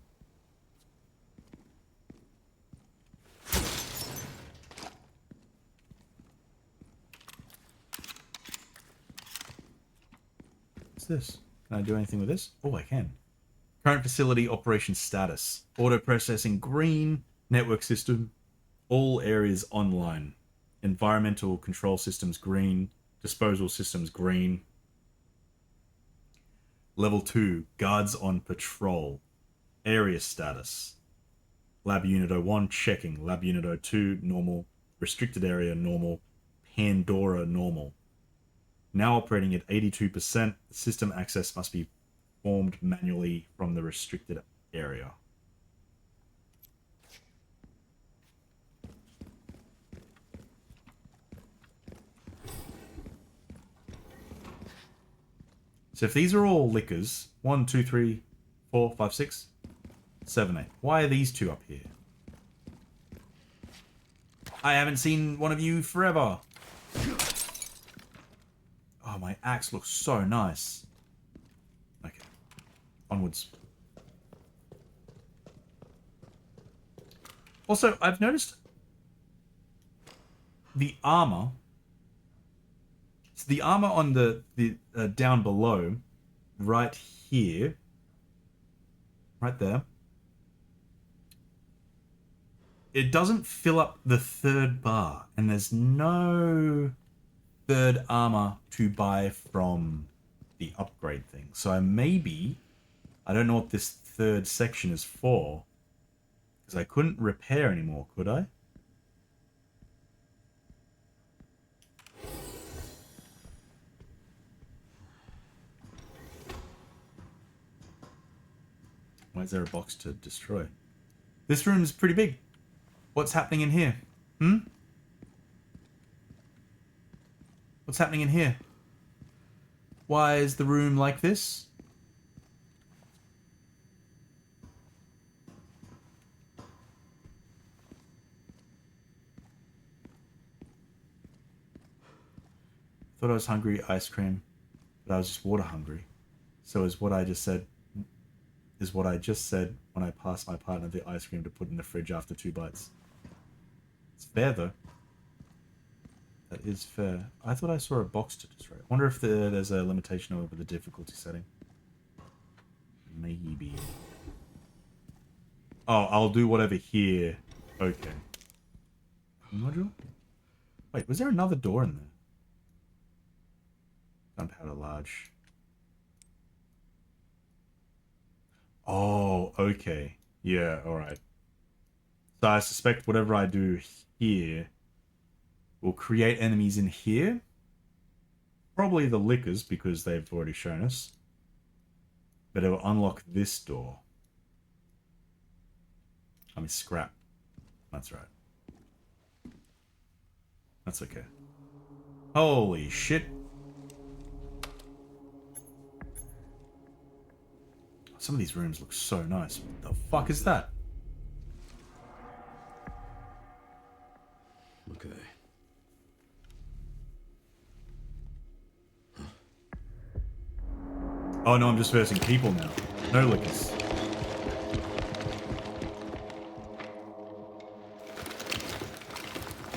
What's this? Can I do anything with this? Oh, I can. Current facility operation status. Auto processing green. Network system. All areas online. Environmental control systems green. Disposal systems green. Level 2. Guards on patrol. Area status. Lab Unit 01 checking. Lab Unit 02 normal. Restricted area normal. Pandora normal. Now operating at 82%. System access must be formed manually from the restricted area. So if these are all lickers, 1, 2, 3, 4, 5, 6, 7, 8. Why are these two up here? I haven't seen one of you forever. Oh, my axe looks so nice. Okay. Onwards. Also, I've noticed the armor. So the armor on the down below, right here, right there. It doesn't fill up the third bar, and there's no third armor to buy from the upgrade thing. So I don't know what this third section is for, because I couldn't repair anymore, could I? Why is there a box to destroy? This room's pretty big. What's happening in here? What's happening in here? Why is the room like this? Thought I was hungry, ice cream, but I was just water hungry. So is what I just said when I pass my partner the ice cream to put in the fridge after 2 bites. It's fair, though. That is fair. I thought I saw a box to destroy. I wonder if there's a limitation over the difficulty setting. Maybe. Oh, I'll do whatever here. Okay. Module? Wait, was there another door in there? Gunpowder large. Oh, okay. Yeah, alright. So I suspect whatever I do here will create enemies in here. Probably the lickers, because they've already shown us. But it will unlock this door. I mean, scrap. That's right. That's okay. Holy shit. Some of these rooms look so nice. What the fuck is that? Okay. Oh no, I'm just versing people now. No lickers.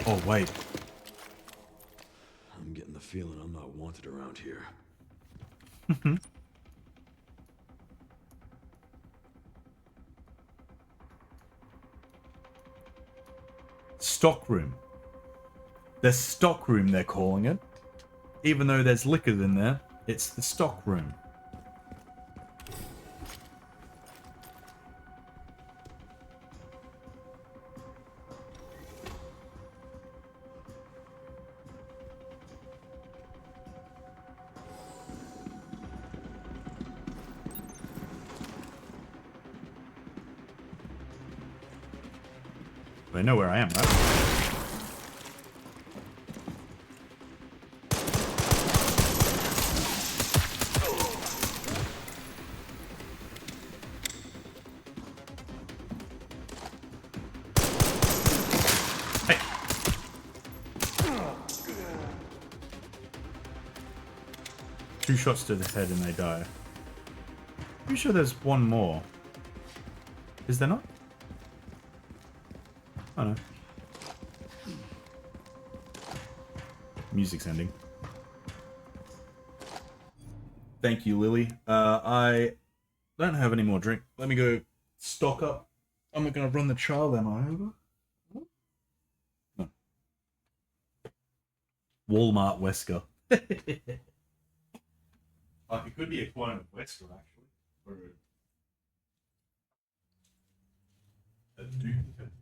Oh, wait. I'm getting the feeling I'm not wanted around here. Stock room. The stock room, they're calling it. Even though there's liquor in there, it's the stock room. They know where I am, right? Hey. 2 shots to the head and they die. Pretty sure there's one more. Is there not? Oh no. Music's ending. Thank you, Lily. I don't have any more drink. Let me go stock up. I'm not gonna run the trial, am I? Over? No. Walmart Wesker. Oh, it could be a clone of Wesker, actually. Or a duplicate.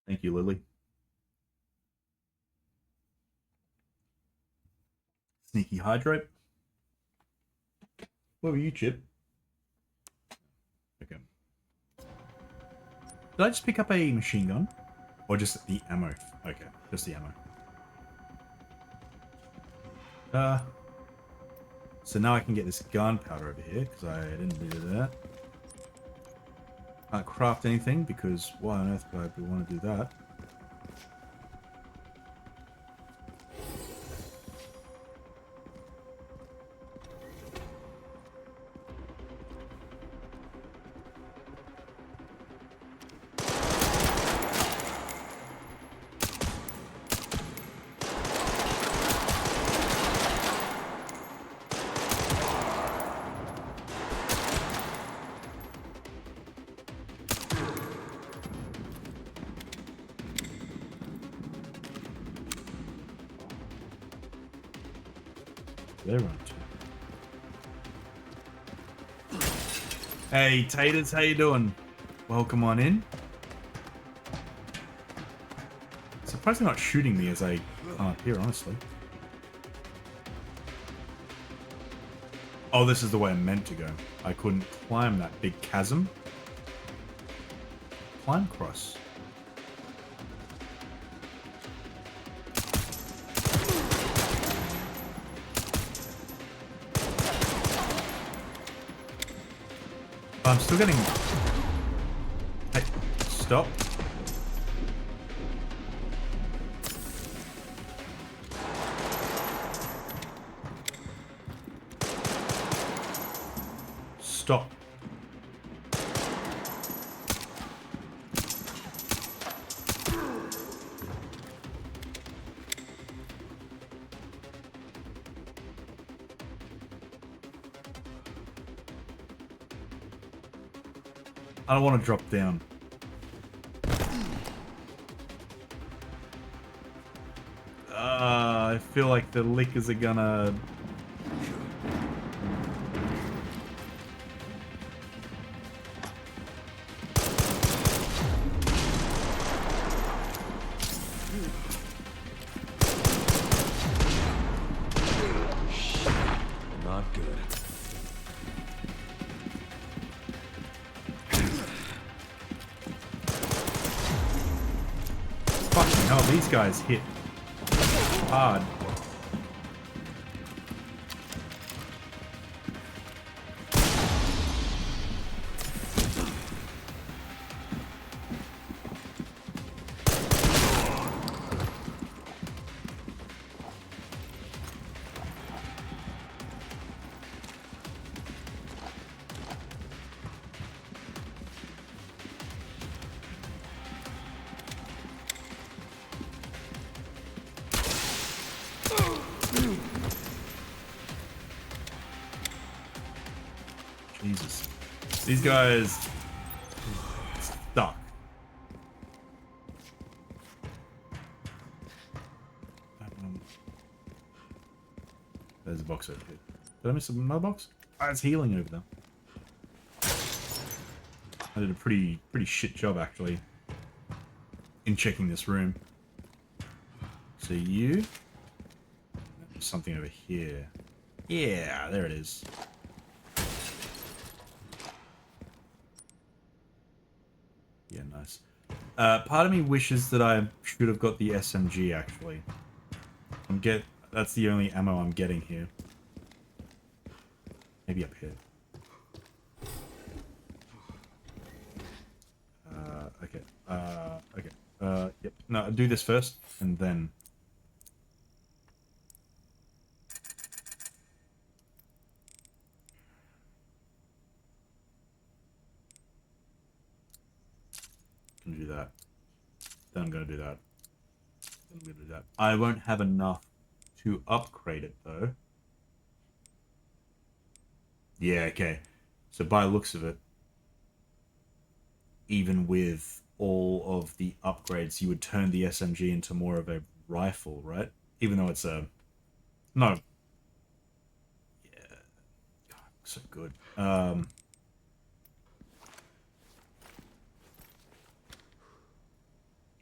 Thank you, Lily. Sneaky hydrate. Where were you, Chip? Okay. Did I just pick up a machine gun? Or just the ammo? Okay, just the ammo. So now I can get this gunpowder over here, because I didn't do that. Can't craft anything, because why on earth would I want to do that? They're on to. Hey, Taters, how you doing? Welcome on in. Surprised they're not shooting me as I come up here, honestly. Oh, this is the way I'm meant to go. I couldn't climb that big chasm. Climb across. I'm still getting... Hey, stop. Stop. I don't want to drop down. I feel like the lickers are gonna... Not good. Fucking hell, these guys hit hard. Jesus. These guys stuck. There's a box over here. Did I miss another box? Ah, it's healing over there. I did a pretty shit job actually in checking this room. So you... There's something over here. Yeah, there it is. Yeah, nice. Part of me wishes that I should have got the SMG, actually. That's the only ammo I'm getting here. Maybe up here. Okay. Okay. Yep. No, do this first, and then... Gonna do that. Then I'm gonna do that. Then I'm gonna do that. I won't have enough to upgrade it though. Yeah, okay. So by the looks of it, even with all of the upgrades, you would turn the SMG into more of a rifle, right? Even though it's a... No. Yeah. God, so good.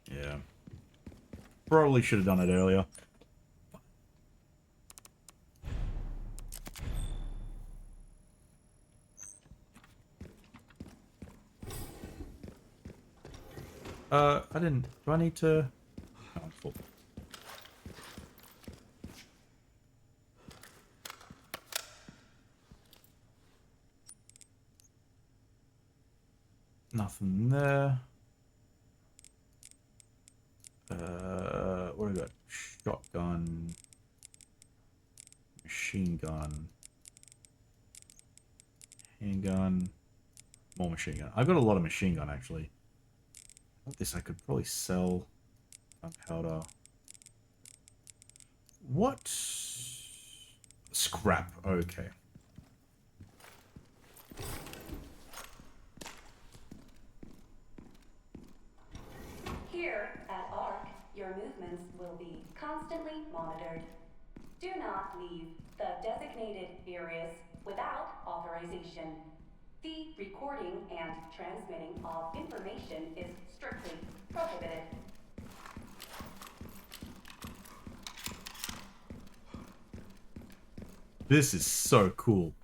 Yeah. Probably should have done it earlier. I didn't... Do I need to... Oh, I'm full. Nothing there. What do we got? Shotgun. Machine gun. Handgun. More machine gun. I've got a lot of machine gun, actually. This I could probably sell. Gunpowder. What? Scrap. Okay. Here at ARC, your movements will be constantly monitored. Do not leave the designated areas without authorization. The recording and transmitting of information is strictly prohibited. This is so cool.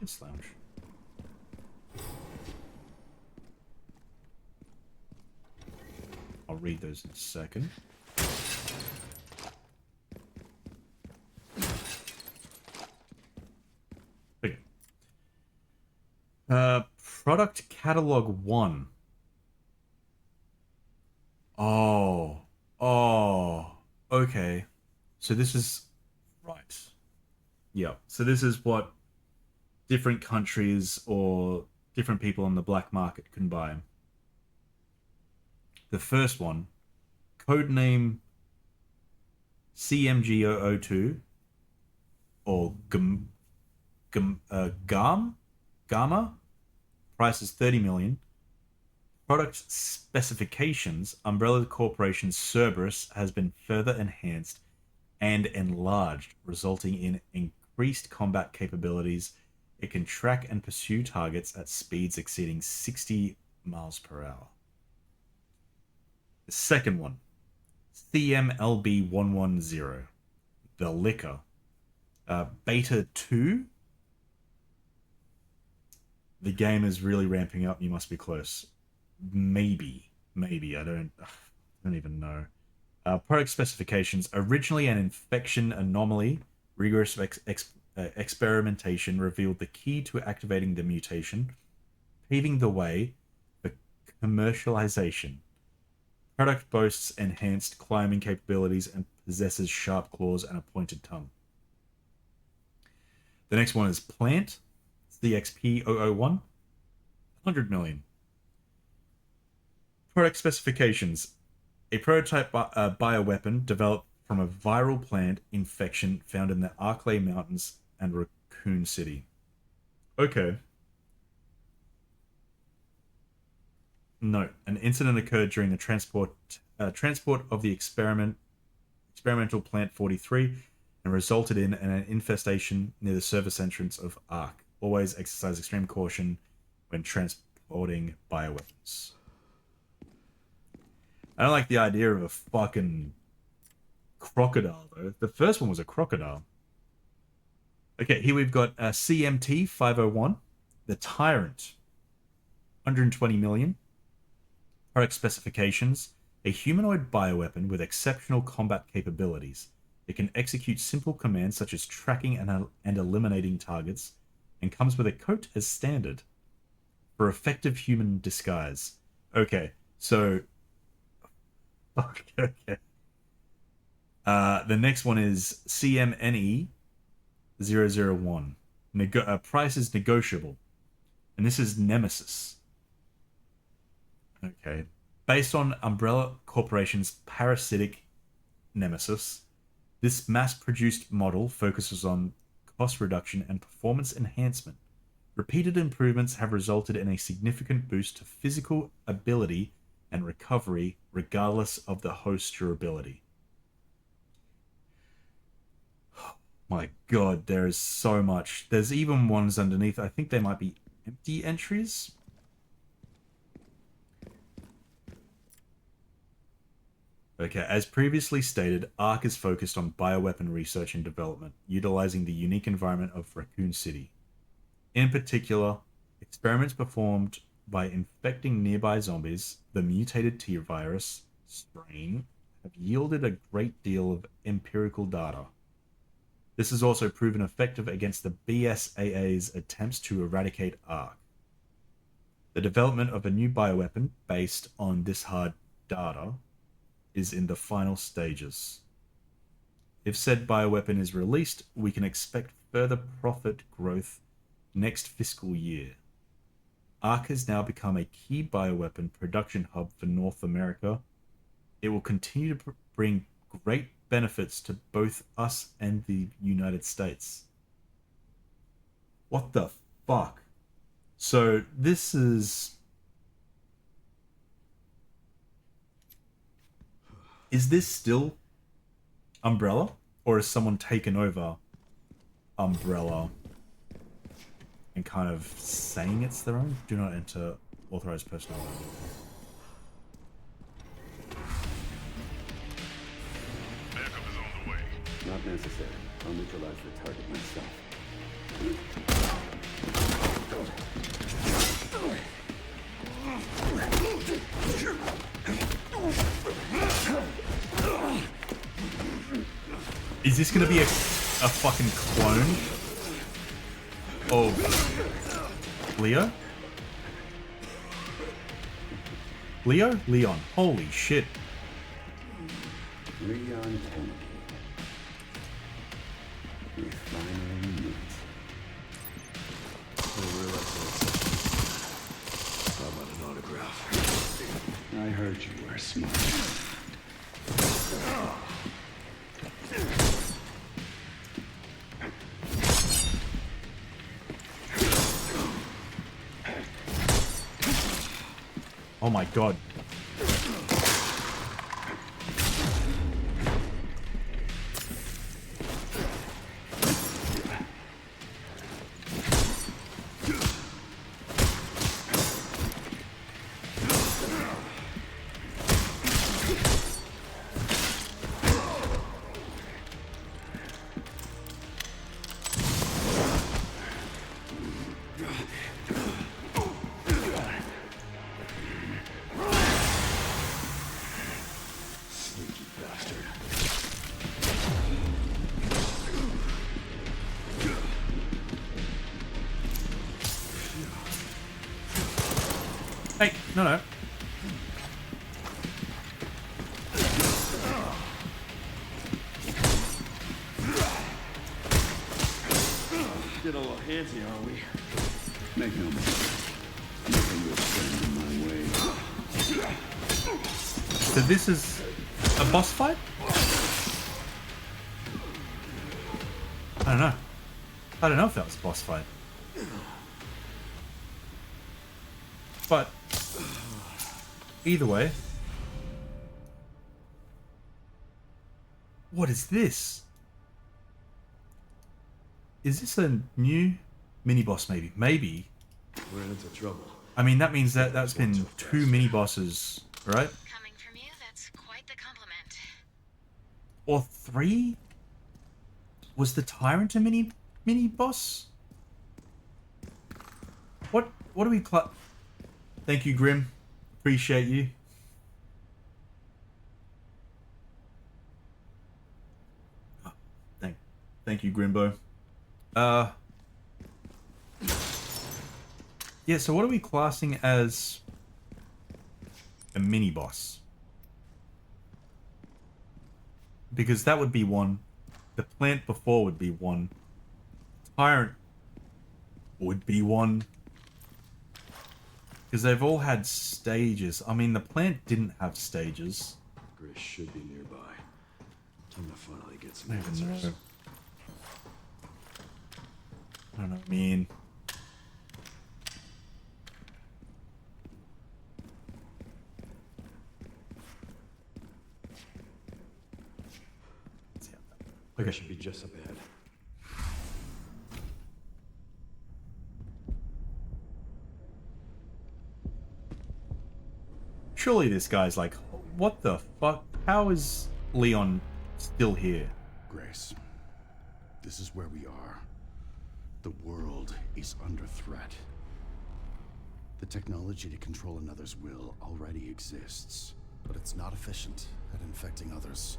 Guest lounge. I'll read those in a second. Okay. Product catalog 1. Oh. Okay. So this is right. Yeah. So this is what different countries or different people on the black market can buy. The first one, codename CMG002 or Gamma. Price is 30 million. Product specifications, Umbrella Corporation's Cerberus has been further enhanced and enlarged, resulting in increased combat capabilities. It can track and pursue targets at speeds exceeding 60 miles per hour. The second one, CMLB110, the Liquor. Beta 2. The game is really ramping up. You must be close. Maybe. I don't even know. Product specifications. Originally an infection anomaly, rigorous experimentation revealed the key to activating the mutation, paving the way for commercialization. Product boasts enhanced climbing capabilities and possesses sharp claws and a pointed tongue. The next one is Plant, CXP001, 100 million. Product specifications. A prototype bioweapon developed from a viral plant infection found in the Arklay Mountains and Raccoon City. Okay. Note, an incident occurred during the transport of the experimental Plant 43 and resulted in an infestation near the service entrance of Ark. Always exercise extreme caution when transporting bioweapons. I don't like the idea of a fucking crocodile, though. The first one was a crocodile. Okay, here we've got CMT 501, the Tyrant, 120 million. Product specifications, a humanoid bioweapon with exceptional combat capabilities. It can execute simple commands such as tracking and eliminating targets, and comes with a coat as standard for effective human disguise. Okay, so... Okay. The next one is CMNE 001. Price is negotiable. And this is Nemesis. Okay. Based on Umbrella Corporation's parasitic Nemesis, this mass-produced model focuses on cost reduction and performance enhancement. Repeated improvements have resulted in a significant boost to physical ability and recovery, regardless of the host's durability. Oh my god, there is so much. There's even ones underneath. I think they might be empty entries. Okay, as previously stated, ARK is focused on bioweapon research and development, utilizing the unique environment of Raccoon City. In particular, experiments performed by infecting nearby zombies, the mutated T-virus strain, have yielded a great deal of empirical data. This has also proven effective against the BSAA's attempts to eradicate ARK. The development of a new bioweapon based on this hard data is in the final stages. If said bioweapon is released, we can expect further profit growth next fiscal year. ARK has now become a key bioweapon production hub for North America. It will continue to bring great benefits to both us and the United States. What the fuck? So this is... Is this still Umbrella? Or has someone taken over Umbrella and kind of saying it's their own? Do not enter authorized personnel. Backup is on the way. Not necessary. I'll neutralize the target myself. Is this gonna be a fucking clone of Leo? Leo? Leon. Holy shit. Leon Kennedy. We finally meet. I didn't realize that. How about an autograph? I heard you were smart. Oh my god. Hey, no. Getting a little handsy, aren't we? Make no mistake. Nothing will stand in my way. So this is a boss fight? I don't know. I don't know if that was a boss fight. But either way. What is this? Is this a new mini-boss maybe? Maybe. We're into trouble. I mean, that means that that's been 2 mini-bosses, right? Coming from you, that's quite the compliment. Or 3? Was the Tyrant a mini-boss? What do we Thank you, Grim. Appreciate you. Oh, thank you, Grimbo. Yeah, so what are we classing as a mini-boss? Because that would be 1. The plant before would be 1. Tyrant would be 1. Because they've all had stages. I mean, the plant didn't have stages. Grace should be nearby. Time to finally get some I don't answers. know. I don't know. I mean... Okay, should be just up ahead. Surely this guy's like, what the fuck? How is Leon still here? Grace, this is where we are. The world is under threat. The technology to control another's will already exists, but it's not efficient at infecting others.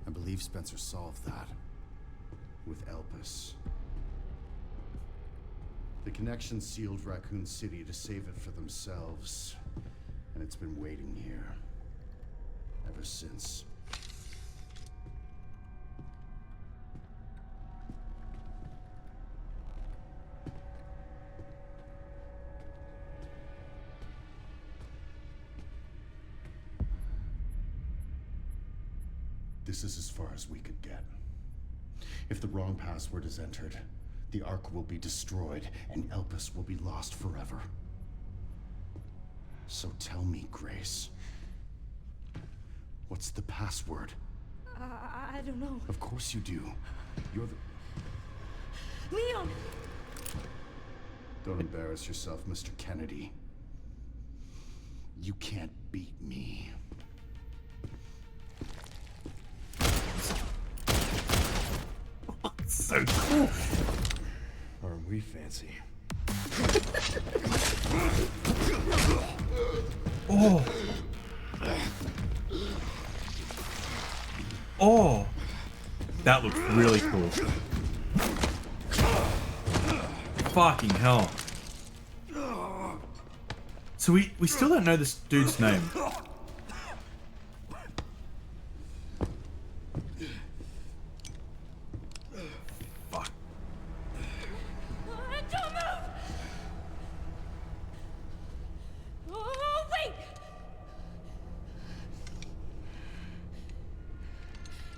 I believe Spencer solved that with Elpis. The connection sealed Raccoon City to save it for themselves, and it's been waiting here ever since. This is as far as we could get. If the wrong password is entered, the Ark will be destroyed and Elpis will be lost forever. So tell me, Grace, what's the password? I don't know. Of course you do. You're the... Leon! Don't embarrass yourself, Mr. Kennedy. You can't beat me. So cool. Aren't we fancy? Oh. Oh. That looks really cool. Fucking hell. So we still don't know this dude's name. Fuck. Don't move! Oh, wait!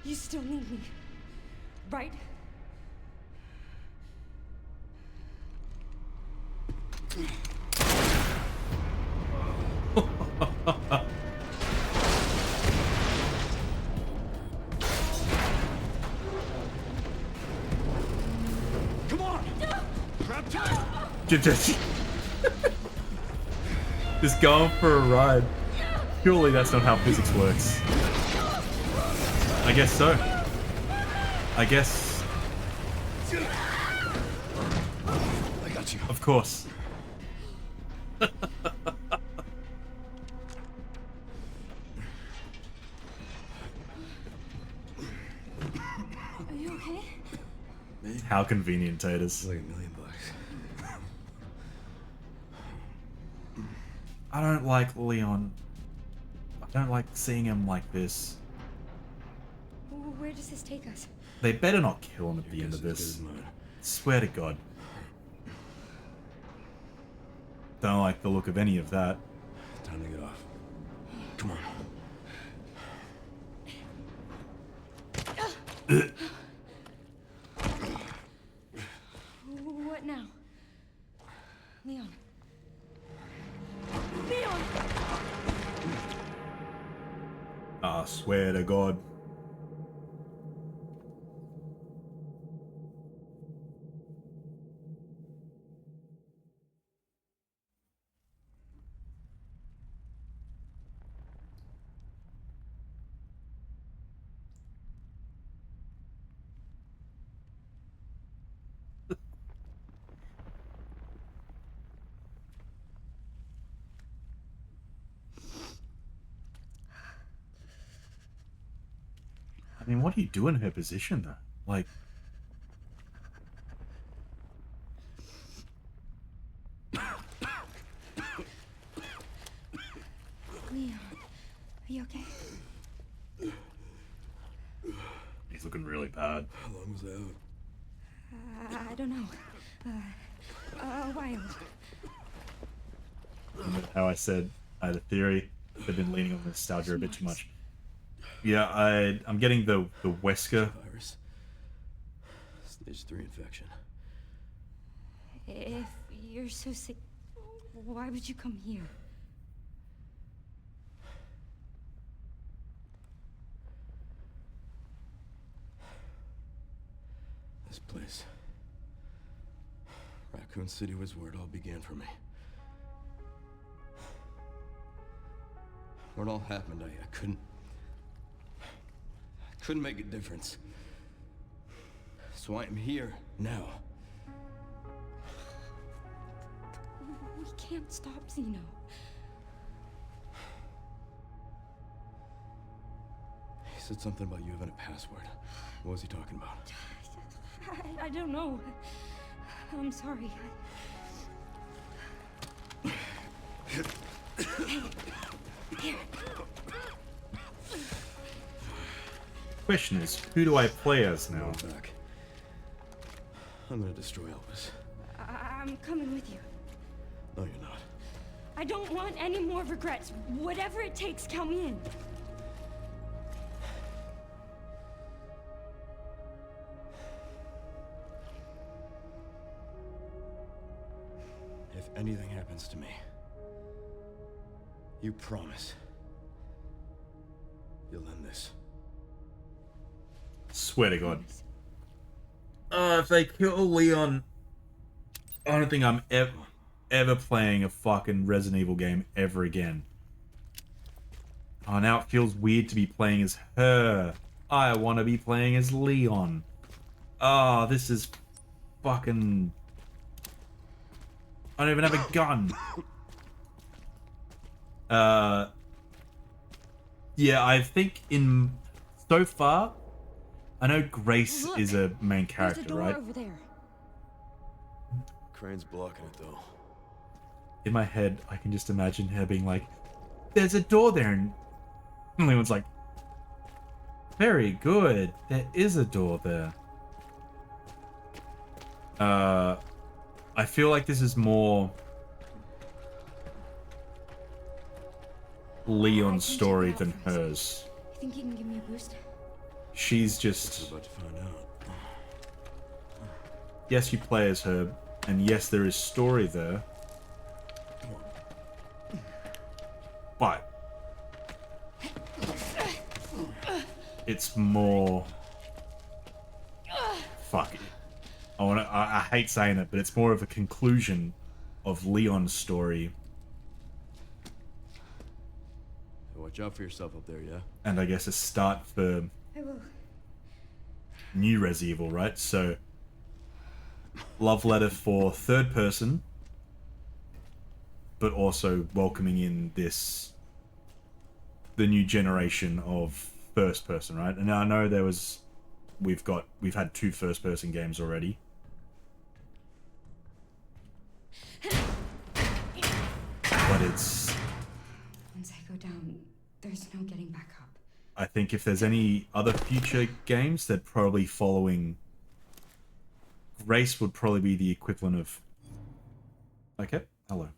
You still need me, right? Come on! Grab tight! Just going for a ride. Surely that's not how physics works. I guess so. I guess. I got you. Of course. Are you okay? How convenient, Taters. Like $1 million. I don't like Leon. I don't like seeing him like this. Where does this take us? They better not kill him at the end of this. Swear to God. Don't like the look of any of that. Time to get off. Come on. What now? Leon. Leon! I swear to God. I mean, what do you do in her position, though? Like... Leon, are you okay? He's looking really bad. How long was that out? I don't know. A while. How I said I had a theory. They've been leaning on nostalgia a bit too much. Yeah, I'm getting the Wesker. Virus. Stage 3 infection. If you're so sick, why would you come here? This place. Raccoon City was where it all began for me. Where it all happened, I couldn't make a difference. So I am here now. We can't stop Zeno. He said something about you having a password. What was he talking about? I don't know. I'm sorry. Here. Question is, who do I play as now? Back. I'm gonna destroy Elvis. I'm coming with you. No, you're not. I don't want any more regrets. Whatever it takes, count me in. If anything happens to me, you promise you'll end this. Swear to God. If they kill Leon, I don't think I'm ever playing a fucking Resident Evil game ever again. Oh, now it feels weird to be playing as her. I want to be playing as Leon. Oh, this is fucking... I don't even have a gun. Yeah, I think so far, I know Grace is a main character, There's a door right? over there. Crane's blocking it though. In my head, I can just imagine her being like, "There's a door there," and Leon's like, "Very good. There is a door there." I feel like this is more Leon's story than hers. You think you can give me a boost? She's just... We're about to find out. Yes, you play as her, and yes, there is story there. But it's more... Fuck it. I hate saying it, but it's more of a conclusion of Leon's story. Watch out for yourself up there, yeah? And I guess a start for I will. new Resident Evil, right? So, love letter for third person, but also welcoming in the new generation of first person, right? And I know we've had 2 first person games already. But it's... Once I go down, there's no getting back up. I think if there's any other future games, they're probably following... Grace would probably be the equivalent of... Okay, hello.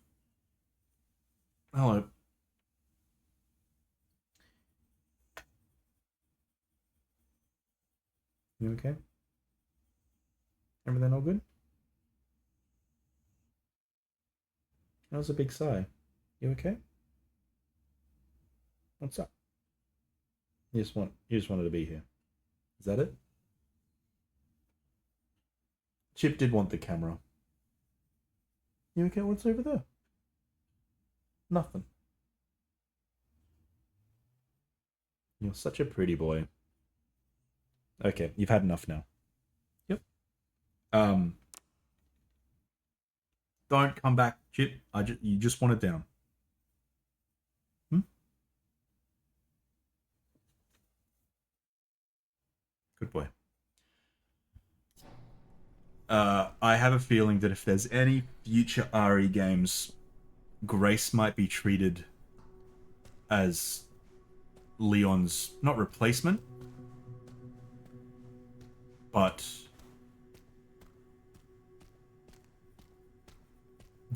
Hello. You okay? Everything all good? That was a big sigh. You okay? What's up? You just wanted to be here. Is that it? Chip did want the camera. You okay? What's over there? Nothing. You're such a pretty boy. Okay, you've had enough now. Yep. Don't come back, Chip. You just want it down. Good boy. I have a feeling that if there's any future RE games, Grace might be treated as Leon's, not replacement, but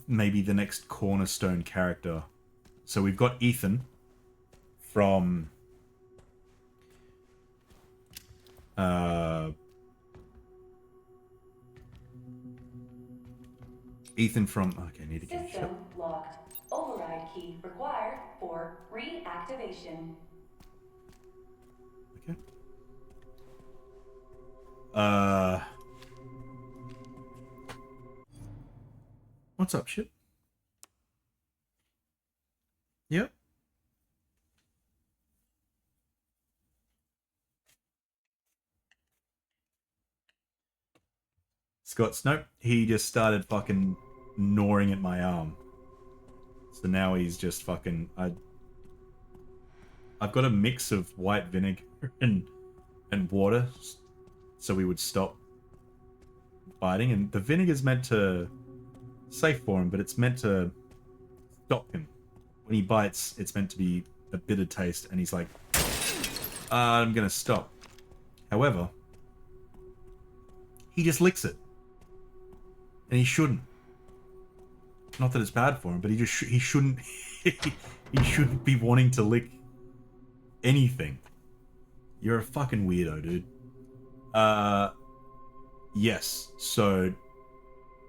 maybe the next cornerstone character. So we've got Ethan from okay, I need to get a System locked. Override key required for reactivation. Okay. What's up, shit? Yep. Scott's nope. He just started fucking gnawing at my arm. So now he's just fucking... I've got a mix of white vinegar and water, so we would stop biting. And the vinegar's meant to... safe for him, but it's meant to stop him. When he bites, it's meant to be a bitter taste, and he's like, I'm gonna stop. However, he just licks it. And he shouldn't. Not that it's bad for him, but he shouldn't he shouldn't be wanting to lick anything. You're a fucking weirdo, dude. Yes, so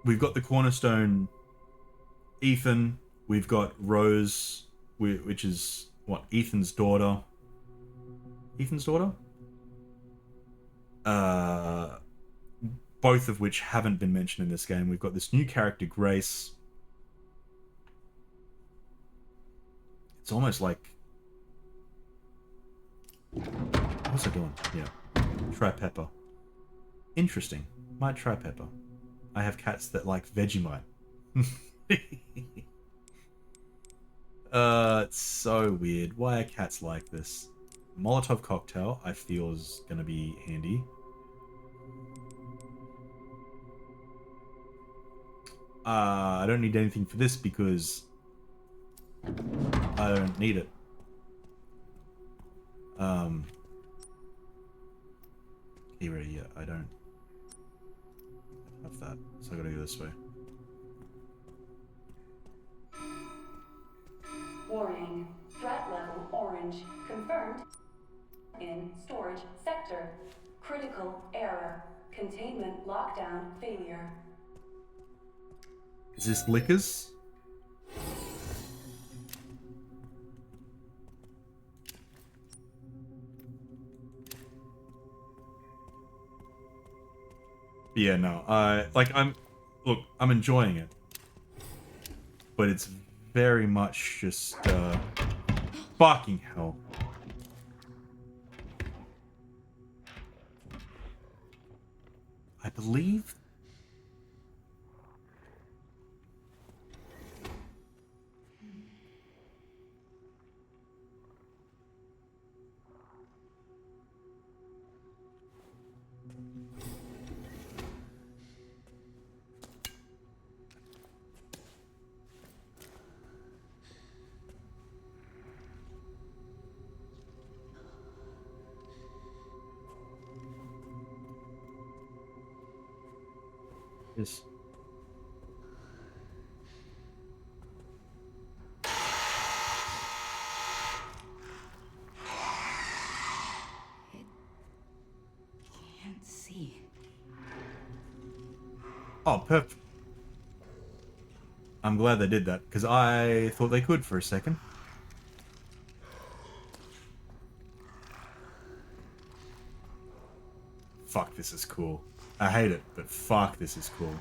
we've got the cornerstone Ethan, we've got Rose, which is what, Ethan's daughter. Ethan's daughter? Both of which haven't been mentioned in this game. We've got this new character, Grace. It's almost like... What's it doing? Yeah. Try pepper. Interesting. Might try pepper. I have cats that like Vegemite. It's so weird. Why are cats like this? Molotov cocktail, I feel, is gonna be handy. I don't need anything for this because I don't need it. Here, yeah, I don't have that, so I gotta go this way. Warning. Threat level orange. Confirmed in storage sector. Critical error. Containment lockdown failure. Is this liquors? Yeah, no. I'm enjoying it. But it's very much just, fucking hell. I believe... Yes. Can't see. Oh, perfect. I'm glad they did that, because I thought they could for a second. Fuck, this is cool. I hate it, but fuck, this is cool.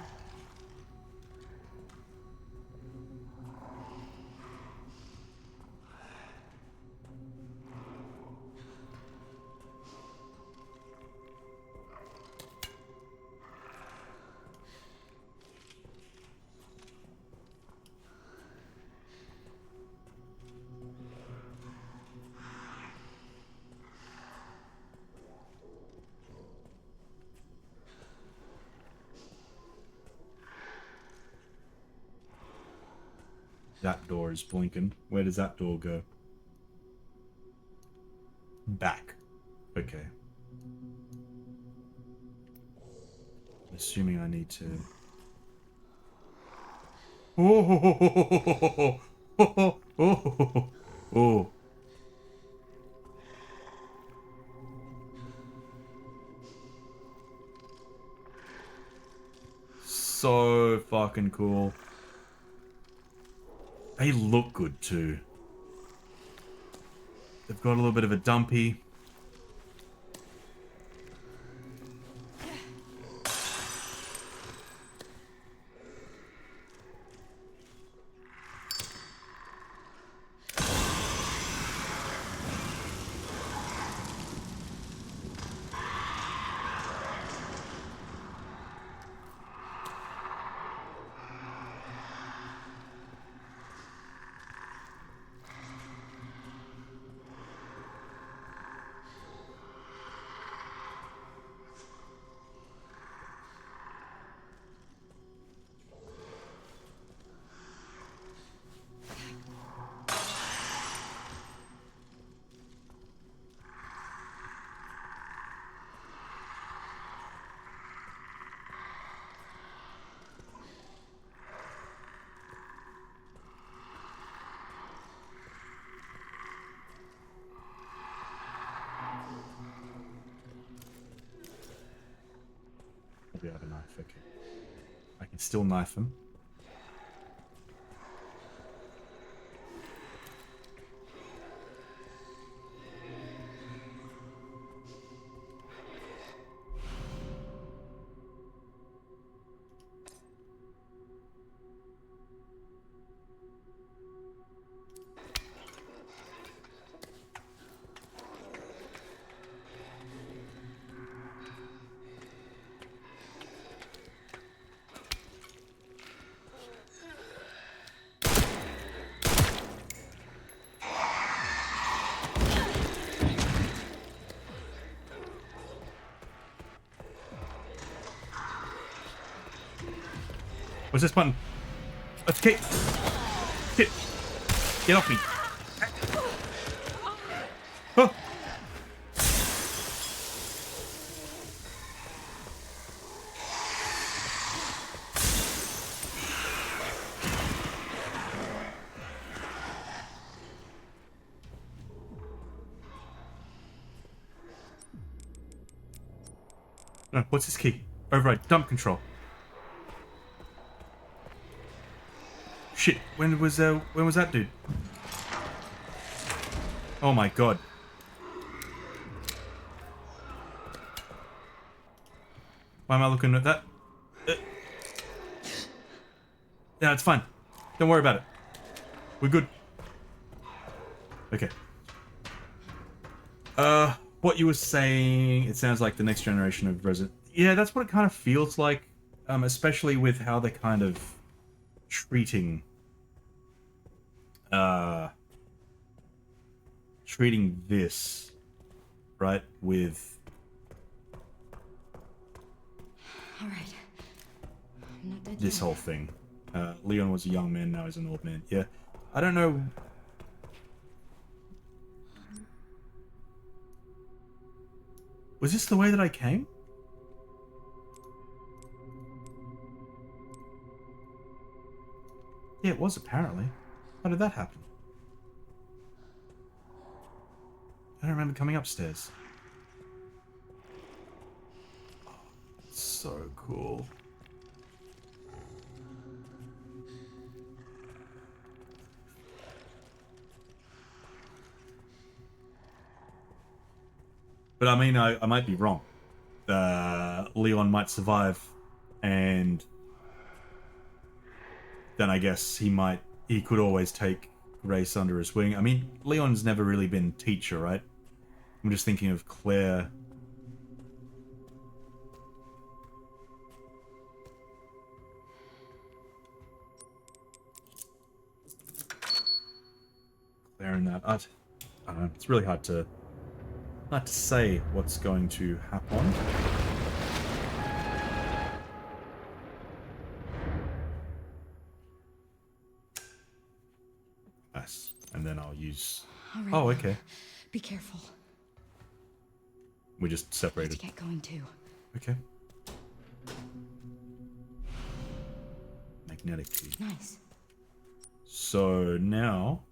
That door is blinking. Where does that door go? Back. Okay. Assuming I need to... Oh, oh, oh, oh. So fucking cool. They look good too. They've got a little bit of a dumpy. Maybe I have a knife, okay. I can still knife him. What's this button? Okay. Shit. Get off me. Oh. No, what's this key? Override. Dump control. Shit. When was that dude? Oh my god. Why am I looking at that? Yeah, it's fine. Don't worry about it. We're good. Okay. What you were saying, it sounds like the next generation of Resident... Yeah, that's what it kind of feels like. Especially with how they're kind of treating... treating this, right? With... Alright. I'm not dead this yet. whole thing. Leon was a young man, now he's an old man. Yeah. I don't know... Was this the way that I came? Yeah, it was apparently. How did that happen? I don't remember coming upstairs. Oh, so cool. But I mean, I might be wrong. Leon might survive, and then I guess he could always take Grace under his wing. I mean, Leon's never really been teacher, right? I'm just thinking of Claire. Claire in that. I don't know. It's really hard to say what's going to happen. Yes, and then I'll use... Alright, oh, okay. be careful. We just separated. Let's get going too. Okay. Magnetic key. Nice. So now...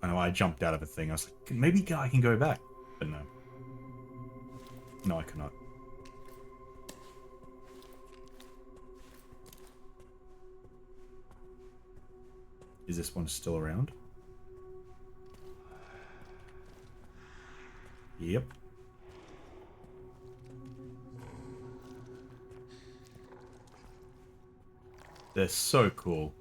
I know I jumped out of a thing. I was like, maybe I can go back. But no. No, I cannot. Is this one still around? Yep. They're so cool.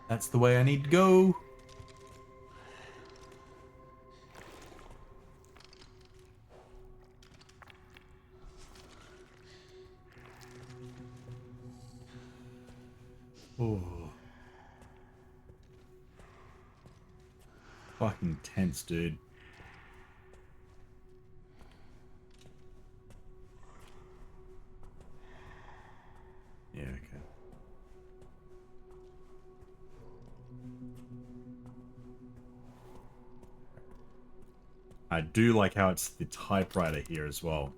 That's the way I need to go. Oh. Fucking tense, dude. Yeah, okay. I do like how it's the typewriter here as well.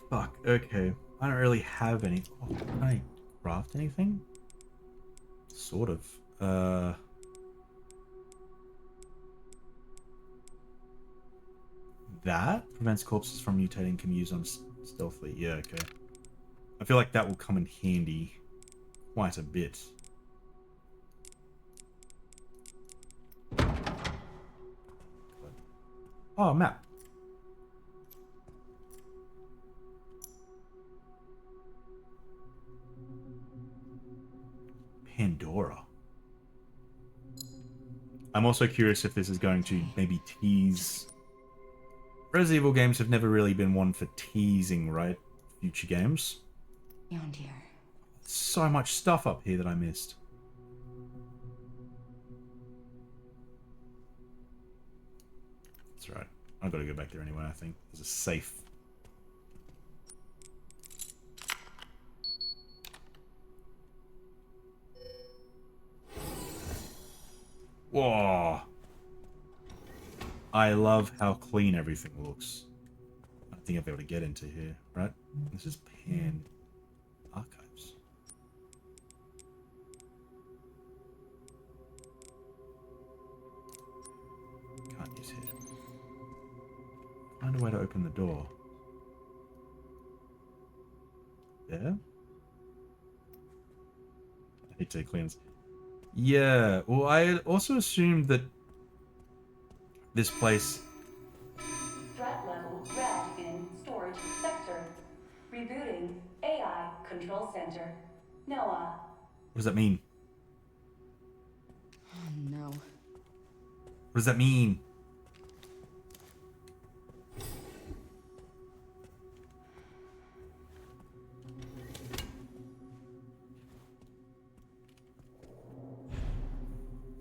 Fuck. Okay. I don't really have any. Oh, can I craft anything? Sort of. That prevents corpses from mutating, can be used on stealthily. Yeah, okay. I feel like that will come in handy quite a bit. Oh, a map. I'm also curious if this is going to maybe tease... Resident Evil games have never really been one for teasing, right? Future games. Beyond here. So much stuff up here that I missed. That's right. I've got to go back there anyway, I think. There's a safe. Whoa. I love how clean everything looks. I don't think I'll be able to get into here, right? This is Pan Archives. Can't use here. Find a way to open the door. There? I hate to cleanse. Yeah, well, I also assumed that this place... Threat level red in storage sector. Rebooting AI control center. Noah. What does that mean? Oh no. What does that mean?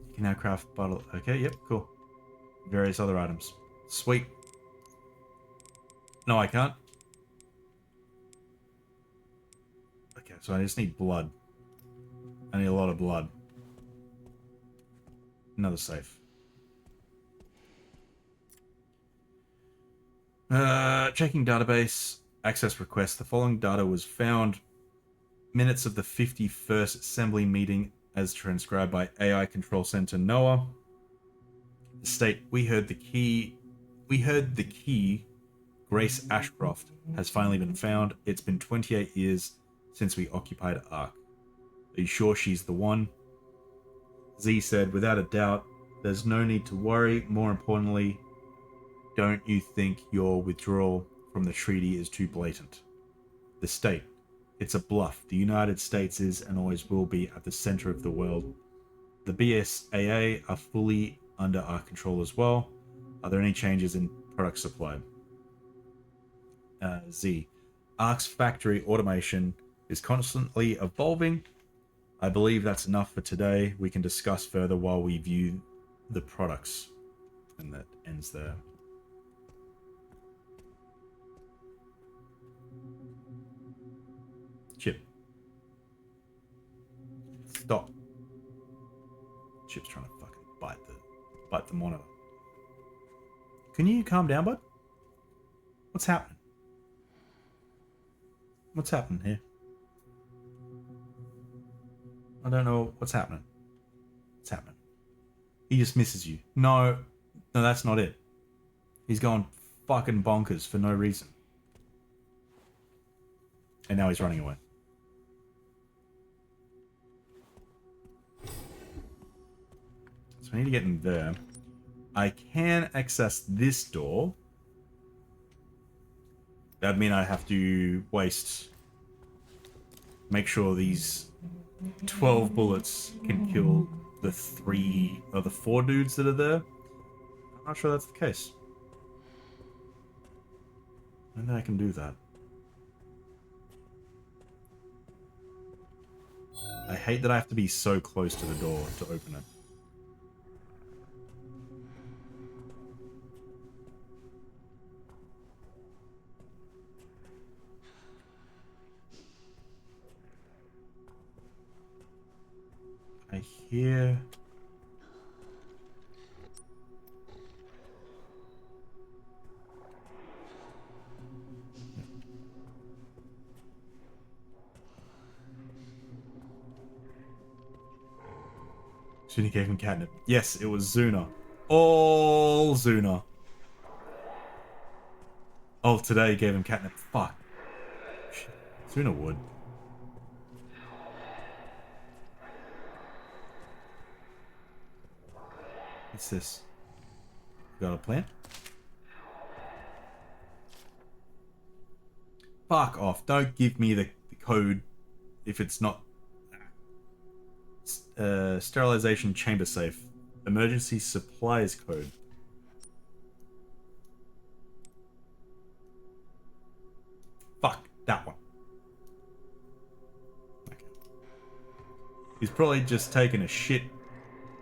You can now craft bottle. Okay, yep, cool. Various other items. Sweet. No, I can't. Okay, so I just need blood. I need a lot of blood. Another safe. Checking database. Access request. The following data was found. Minutes of the 51st Assembly meeting as transcribed by AI Control Center NOAA. The state, we heard the key, Grace Ashcroft, has finally been found. It's been 28 years since we occupied Ark. Are you sure she's the one? Z said, without a doubt, there's no need to worry. More importantly, don't you think your withdrawal from the treaty is too blatant? The state, it's a bluff. The United States is and always will be at the center of the world. The BSAA are fully under our control as well. Are there any changes in product supply? Z. Ark's factory automation is constantly evolving. I believe that's enough for today. We can discuss further while we view the products. And that ends there. Chip. Stop. Chip's trying to fucking bite the monitor. Can you calm down, bud? What's happening? What's happening here? I don't know what's happening. What's happening? He just misses you. No, that's not it. He's going fucking bonkers for no reason. And now he's running away. So I need to get in there. I can access this door. That'd mean I have to waste... Make sure these 12 bullets can kill the 3 or the 4 dudes that are there. I'm not sure that's the case. And then I can do that. I hate that I have to be so close to the door to open it. I hear... Zuna gave him catnip. Yes, it was Zuna. All Zuna. Oh, today gave him catnip. Fuck. Zuna would. What's this? Got a plant? Fuck off. Don't give me the code if it's not... sterilization chamber safe. Emergency supplies code. Fuck, that one. Okay. He's probably just taken a shit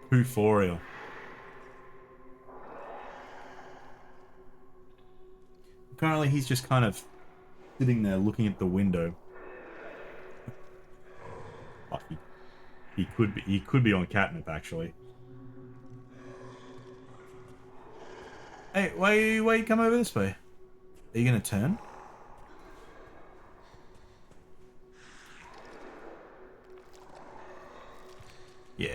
poo for real. Currently, he's just kind of sitting there looking at the window. Oh, he could be on catnip actually. Hey, why you come over this way? Are you gonna turn? Yeah.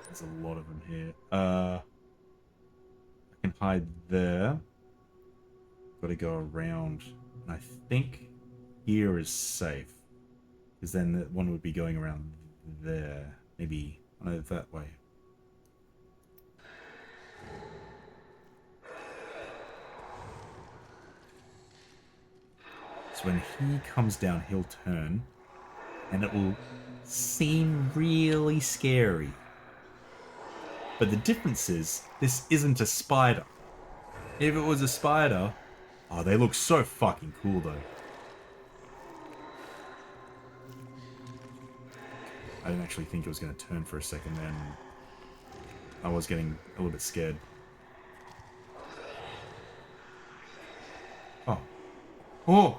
There's a lot of them here. I can hide there. Got to go around. And I think here is safe. Because then that one would be going around there. Maybe that way. So when he comes down, he'll turn. And it will seem really scary. But the difference is, this isn't a spider. If it was a spider... Oh, they look so fucking cool, though. I didn't actually think it was going to turn for a second then. I was getting a little bit scared. Oh. Oh!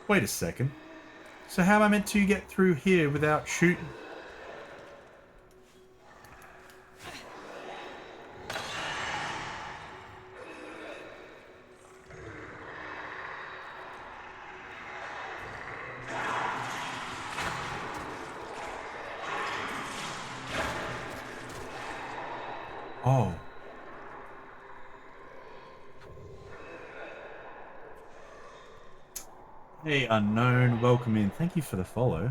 Wait a second. So how am I meant to get through here without shooting? Oh. Hey, unknown, welcome in. Thank you for the follow.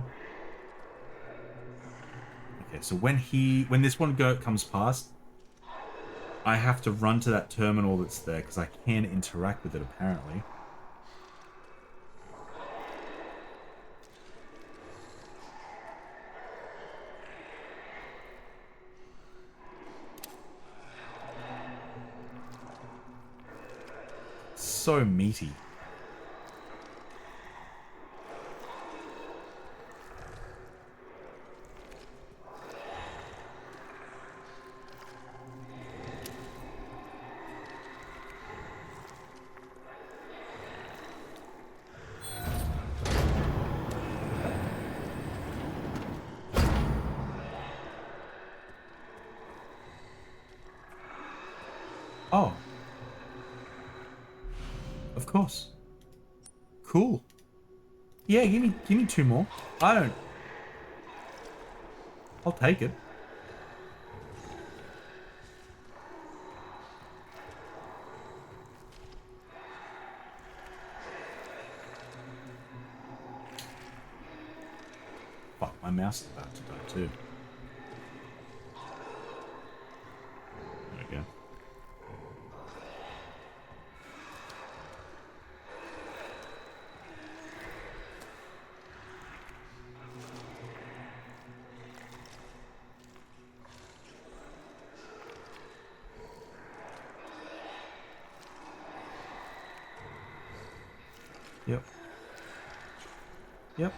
Okay, so when this one comes past, I have to run to that terminal that's there because I can interact with it apparently. So meaty. Oh. Of course. Cool. Yeah, give me two more. I'll take it. Fuck, my mouse is about to die too. There we go. Yep. Yep.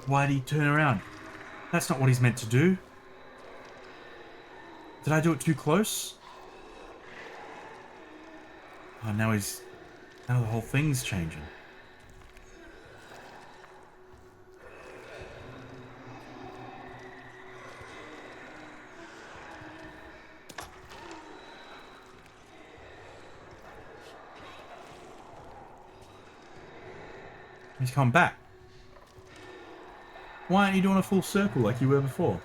Why did he turn around? That's not what he's meant to do. Did I do it too close? Oh, now the whole thing's changing. He's come back. Why aren't you doing a full circle like you were before?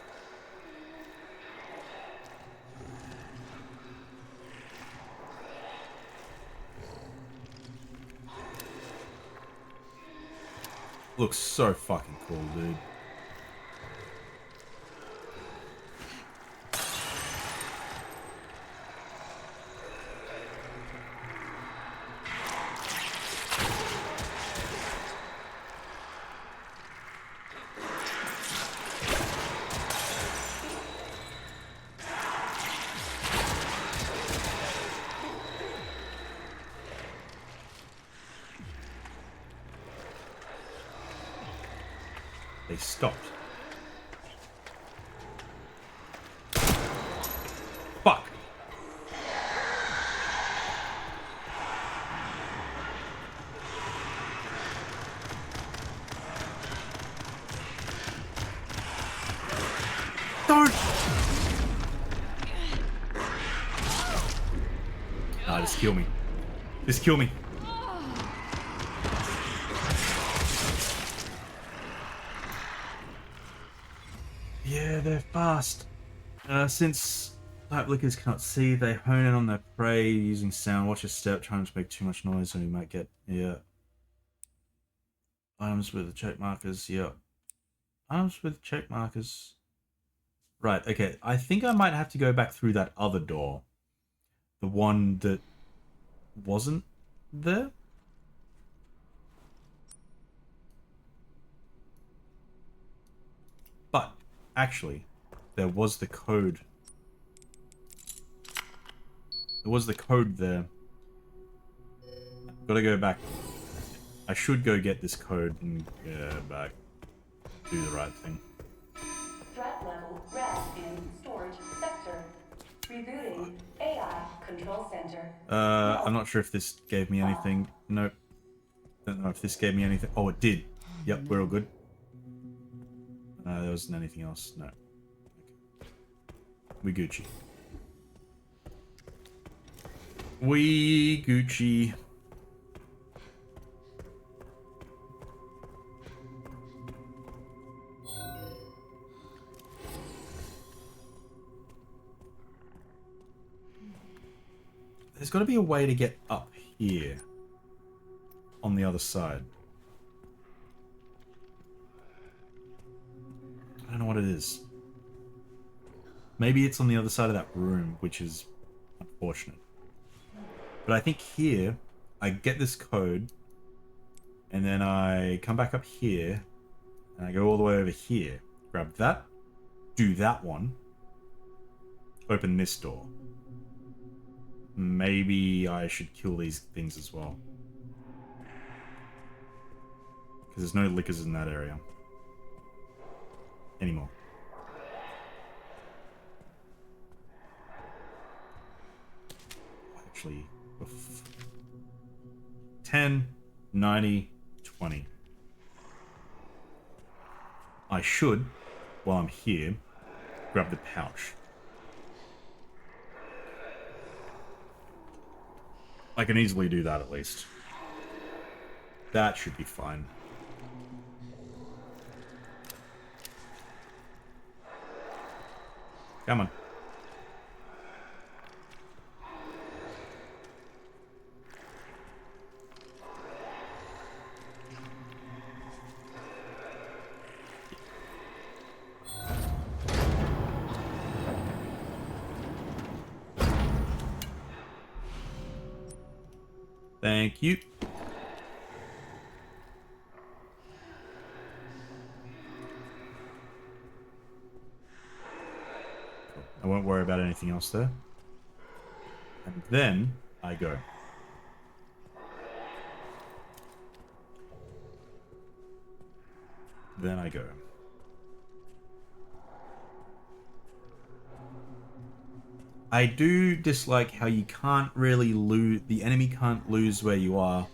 Looks so fucking cool, dude. They stopped. Fuck. Don't. Nah, just kill me. Just kill me. Yeah, they're fast. Since type lickers cannot see, they hone in on their prey using sound. Watch your step, trying to make too much noise and you might get, yeah. Items with check markers, yeah. Items with check markers. Right, okay. I think I might have to go back through that other door. The one that wasn't there? But, actually, there was the code. There was the code there. Gotta go back. I should go get this code and go back. Do the right thing. Threat level red in storage sector. Rebooting AI control center. I'm not sure if this gave me anything. Nope. Don't know if this gave me anything. Oh, it did. Yep, we're all good. There wasn't anything else. No. Okay. We Gucci. We Gucci. There's got to be a way to get up here. On the other side. I don't know what it is. Maybe it's on the other side of that room, which is unfortunate. But I think here, I get this code, and then I come back up here, and I go all the way over here. Grab that, do that one, open this door. Maybe I should kill these things as well. Because there's no lickers in that area. Anymore. Actually, 10, 90, 20. I should, while I'm here, grab the pouch. I can easily do that at least. That should be fine. Come on. Thank you. I won't worry about anything else there. And then I go. Then I go. I do dislike how you can't really lose... The enemy can't lose where you are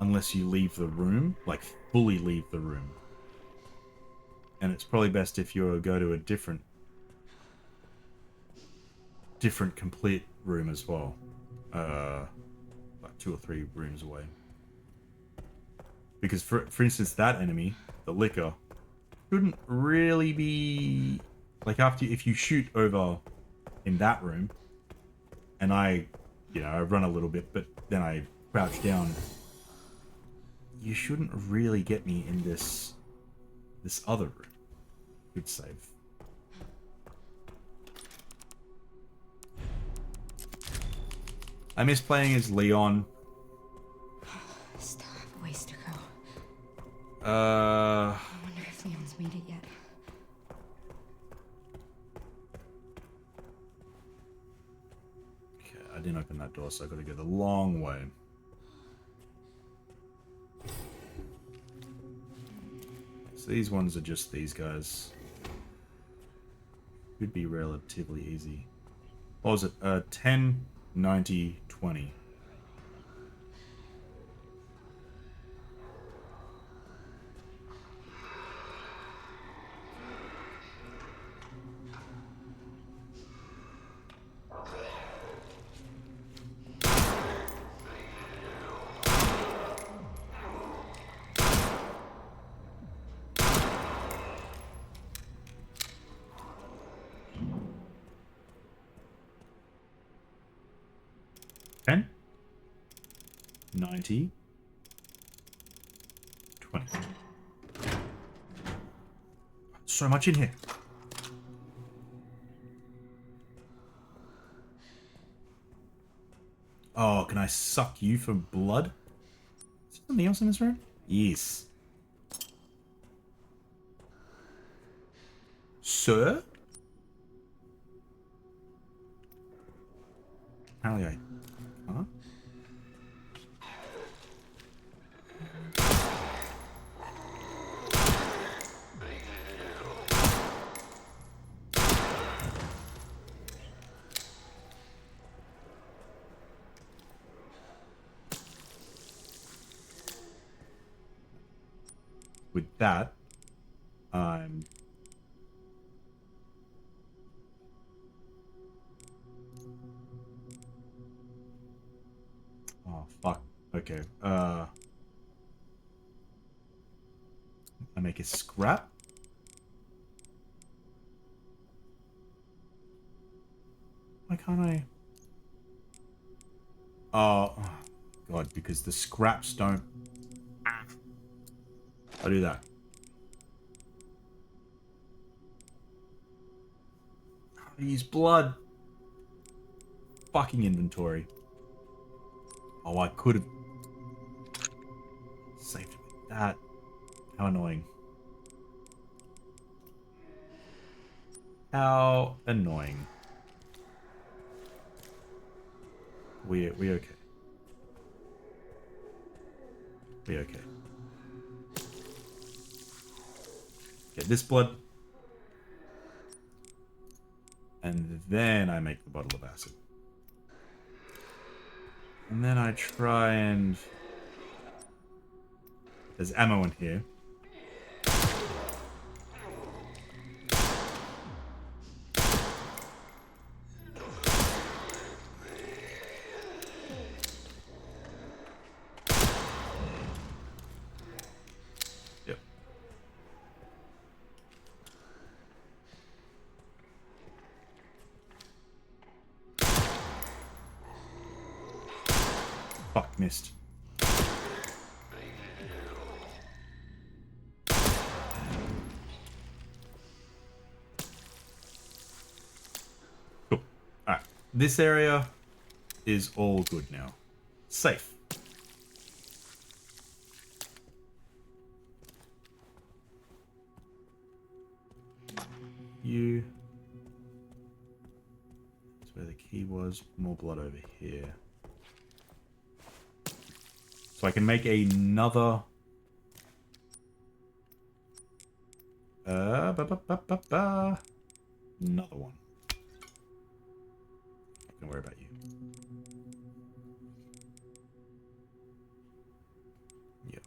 unless you leave the room. Like, fully leave the room. And it's probably best if you go to a different complete room as well. Like 2 or 3 rooms away. Because for instance, that enemy, the liquor, shouldn't really be like after if you shoot over in that room, and I run a little bit, but then I crouch down. You shouldn't really get me in this other room. Good save. I miss playing as Leon. Still have a ways to go. Uh. I wonder if Leon's made it yet. Okay, I didn't open that door, so I gotta go the long way. So these ones are just these guys. Should be relatively easy. What was it? 10, 90, 20. Ten, 90, 20. So much in here. Oh, can I suck you for blood? Is there something else in this room? Yes. Sir? Apparently I... Huh? With that, I'm... Oh, fuck. Okay, I make a scrap? Why can't I... Oh, God, because the scraps don't... I'll do that. I use blood. Fucking inventory. Oh, I could have saved it with that. How annoying. How annoying. We okay. We okay. Get this blood. And then I make the bottle of acid. And then I try and... There's ammo in here. Yep. Fuck, missed. Cool. Alright. This area is all good now. Safe. You. That's where the key was. More blood over here. So I can make another... Another one. Don't worry about you. Yeah.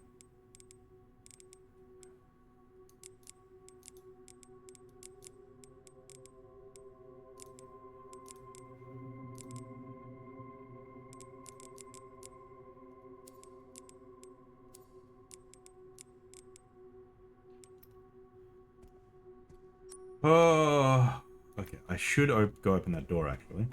Oh, okay. I should go open that door, actually.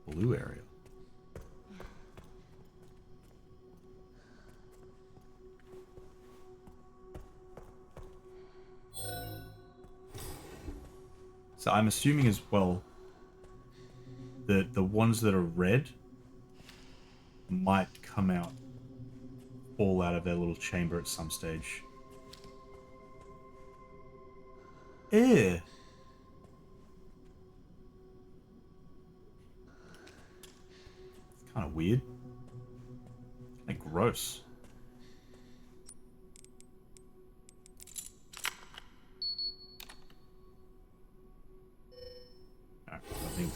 Blue area. So I'm assuming as well that the ones that are red might come out, fall out of their little chamber at some stage. Ew. It's kind of weird. Like gross. Alright, nothing.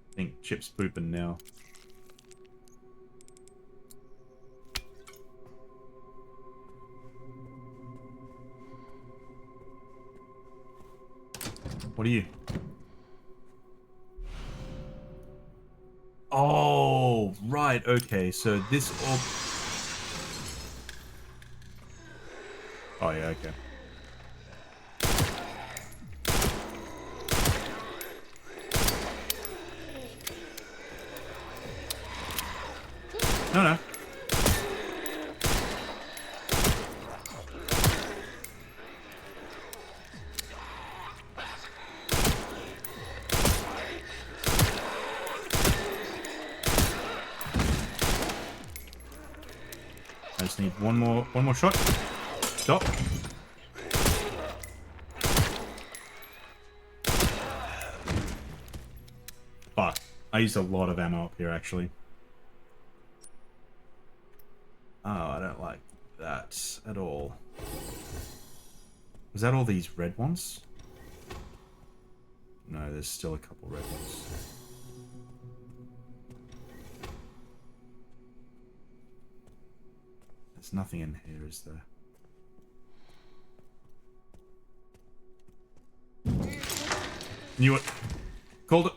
I think Chip's pooping now. What are you? Oh, right, okay, so this all... Oh, yeah, okay. No, no. I just need one more shot. Stop. Fuck. I used a lot of ammo up here, actually. Oh, I don't like that at all. Was that all these red ones? No, there's still a couple red ones. There's nothing in here, is there? Knew it. Called it.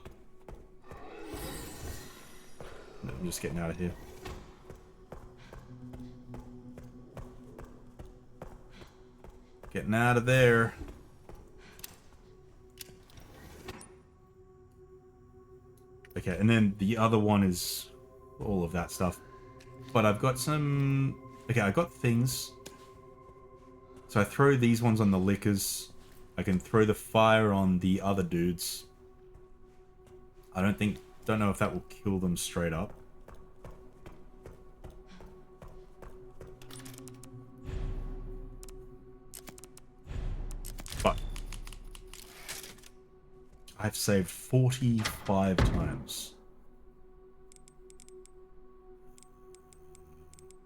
No, I'm just getting out of here. Getting out of there. Okay, and then the other one is all of that stuff. But I've got some... Okay, I got things. So I throw these ones on the lickers. I can throw the fire on the other dudes. I don't know if that will kill them straight up. But I've saved 45 times.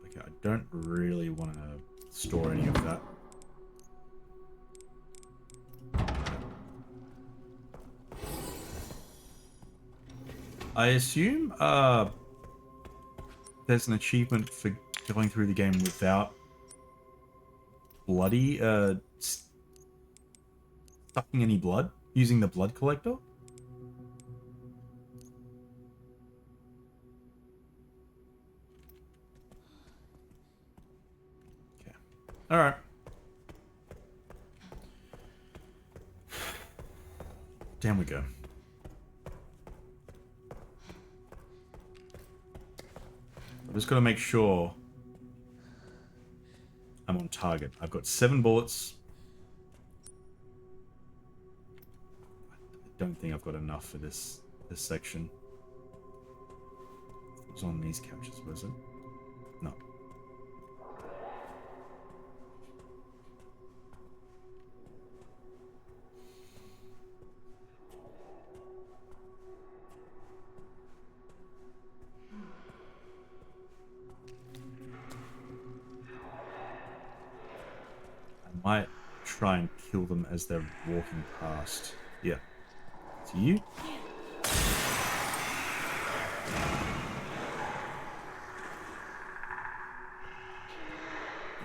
Okay, I don't really want to store any of that. I assume there's an achievement for going through the game without bloody sucking any blood using the blood collector. Okay. All right. Down we go. I'm just gonna make sure I'm on target. I've got 7 bullets. I don't think I've got enough for this section. It was on these couches, was it? No. Might try and kill them as they're walking past. Yeah. It's you?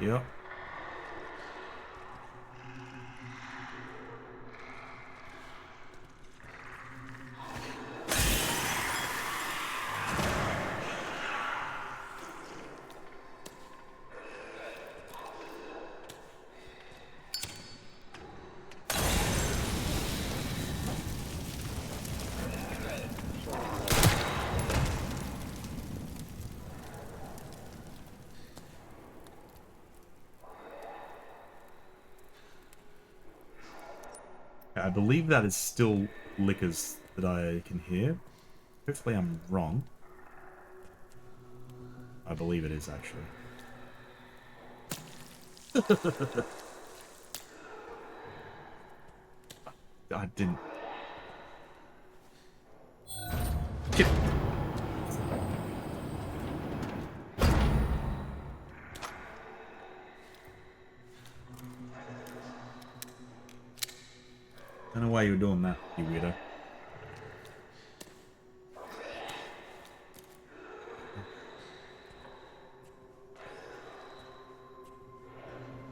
Yep. I believe that is still lickers that I can hear. Hopefully I'm wrong. I believe it is, actually. I didn't... Shit. Don't know why you were doing that, you weirdo.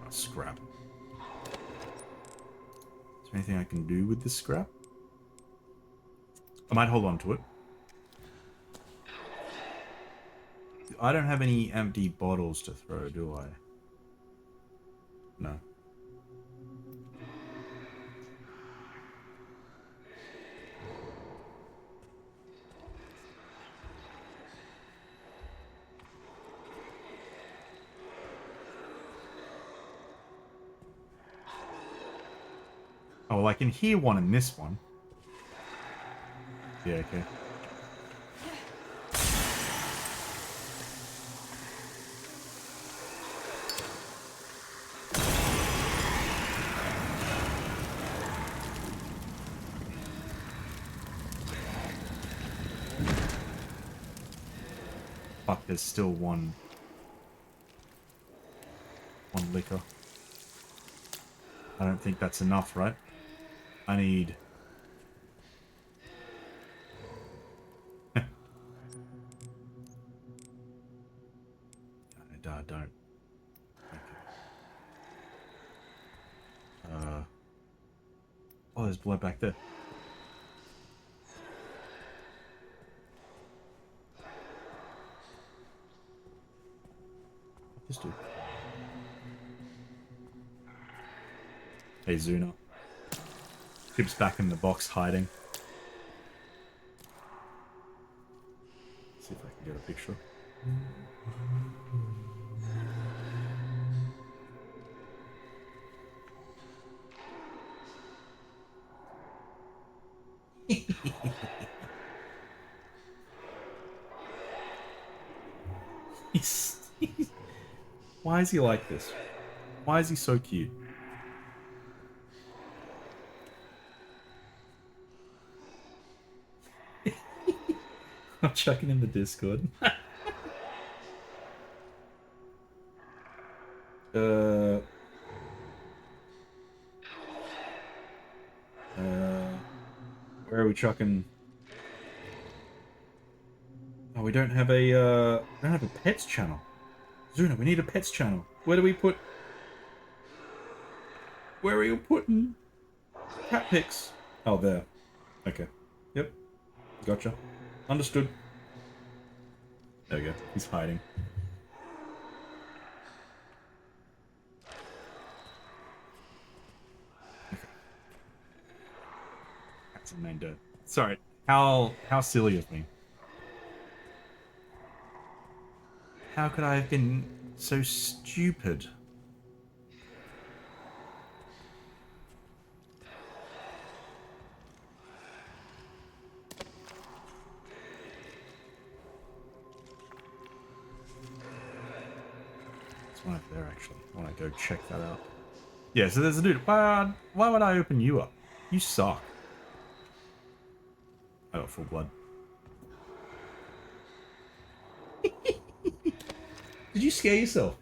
Oh, scrap. Is there anything I can do with this scrap? I might hold on to it. I don't have any empty bottles to throw, do I? No. Oh, well, I can hear one in this one. Yeah, okay. Fuck, there's still one liquor. I don't think that's enough, right? I need... I don't. Okay. Oh, there's blood back there. This dude. Hey, Zuna. Chip's back in the box hiding. See if I can get a picture. Why is he like this? Why is he so cute? I'm chucking in the Discord. Where are we chucking? Oh, we don't have a pets channel. Zuna, we need a pets channel. Where do we put? Where are you putting cat pics? Oh, there. Okay. Yep. Gotcha. Understood. There we go. He's hiding. Okay. That's a main dirt. Sorry. How silly of me. How could I have been so stupid? There's one up there, actually. I want to go check that out. Yeah, so there's a dude. Why would I open you up? You suck. I got full blood. Did you scare yourself?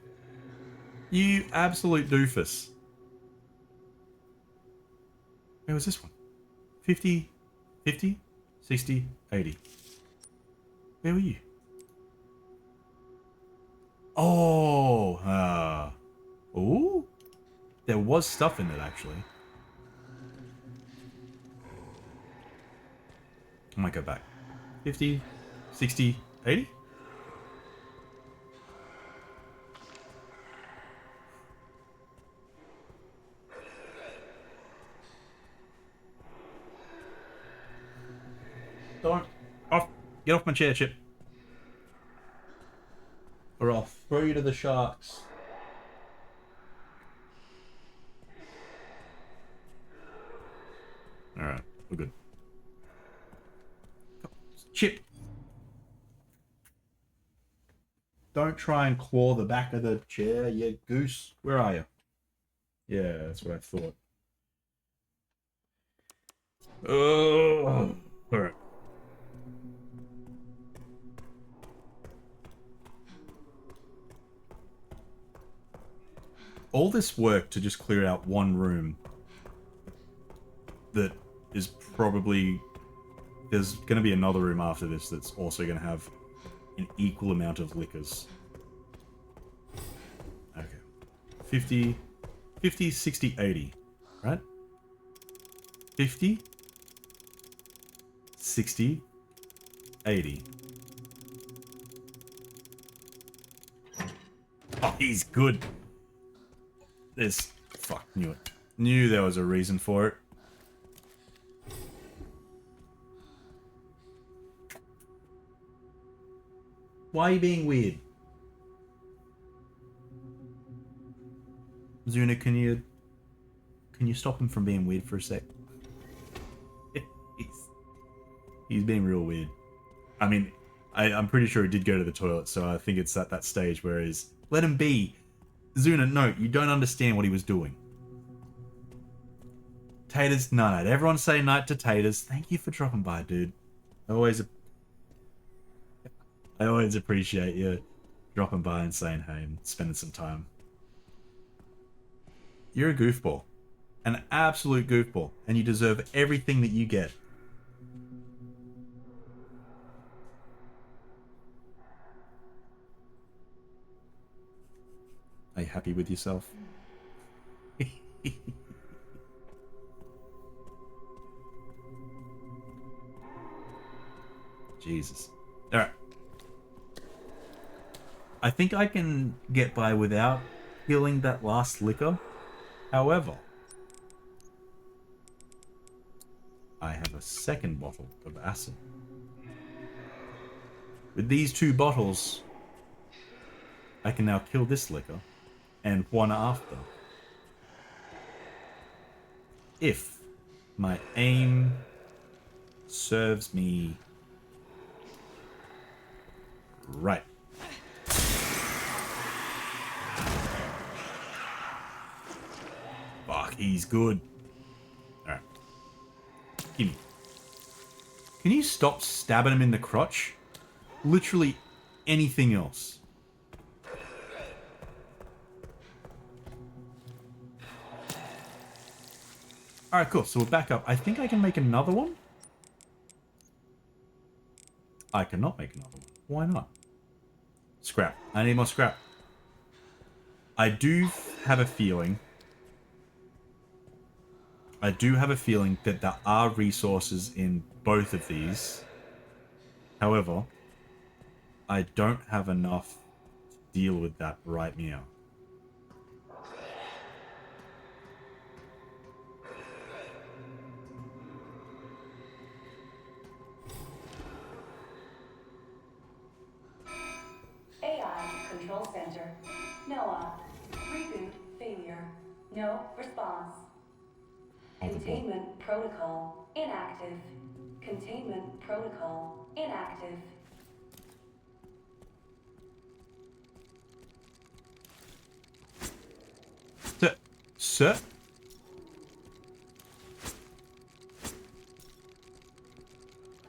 You absolute doofus. Where was this one? 50, 50, 60, 80. Where were you? Oh, Ooh. There was stuff in it, actually. I might go back. 50, 60, 80? Don't. Off. Get off my chair, Chip. Or I'll throw you to the sharks. Alright, we're good. Chip. Don't try and claw the back of the chair, you goose. Where are you? Yeah, that's what I thought. Oh, alright. All this work to just clear out one room that is probably... There's going to be another room after this that's also going to have an equal amount of liquors. Okay. 50, 60, 80. Right? 50, 60, 80. Oh, he's good. There's... Fuck, knew it. Knew there was a reason for it. Why are you being weird? Zuna, can you stop him from being weird for a sec? He's being real weird. I mean, I'm pretty sure he did go to the toilet, so I think it's at that stage where he's... Let him be! Zuna, no, you don't understand what he was doing. Taters, no, everyone say night to Taters. Thank you for dropping by, dude. I always appreciate you dropping by and saying hey and spending some time. You're a goofball. An absolute goofball. And you deserve everything that you get. Are you happy with yourself? Jesus. Alright. I think I can get by without killing that last liquor. However, I have a second bottle of acid. With these two bottles, I can now kill this liquor and one after. If my aim serves me right. Fuck, he's good. Alright. Gimme. Can you stop stabbing him in the crotch? Literally anything else. Alright, cool. So we're back up. I think I can make another one. I cannot make another one. Why not? Scrap. I need more scrap. I do have a feeling... that there are resources in both of these. However, I don't have enough to deal with that right now. AI Control Center. Noah. Reboot failure. No response. Containment protocol inactive. Containment protocol inactive. Sir?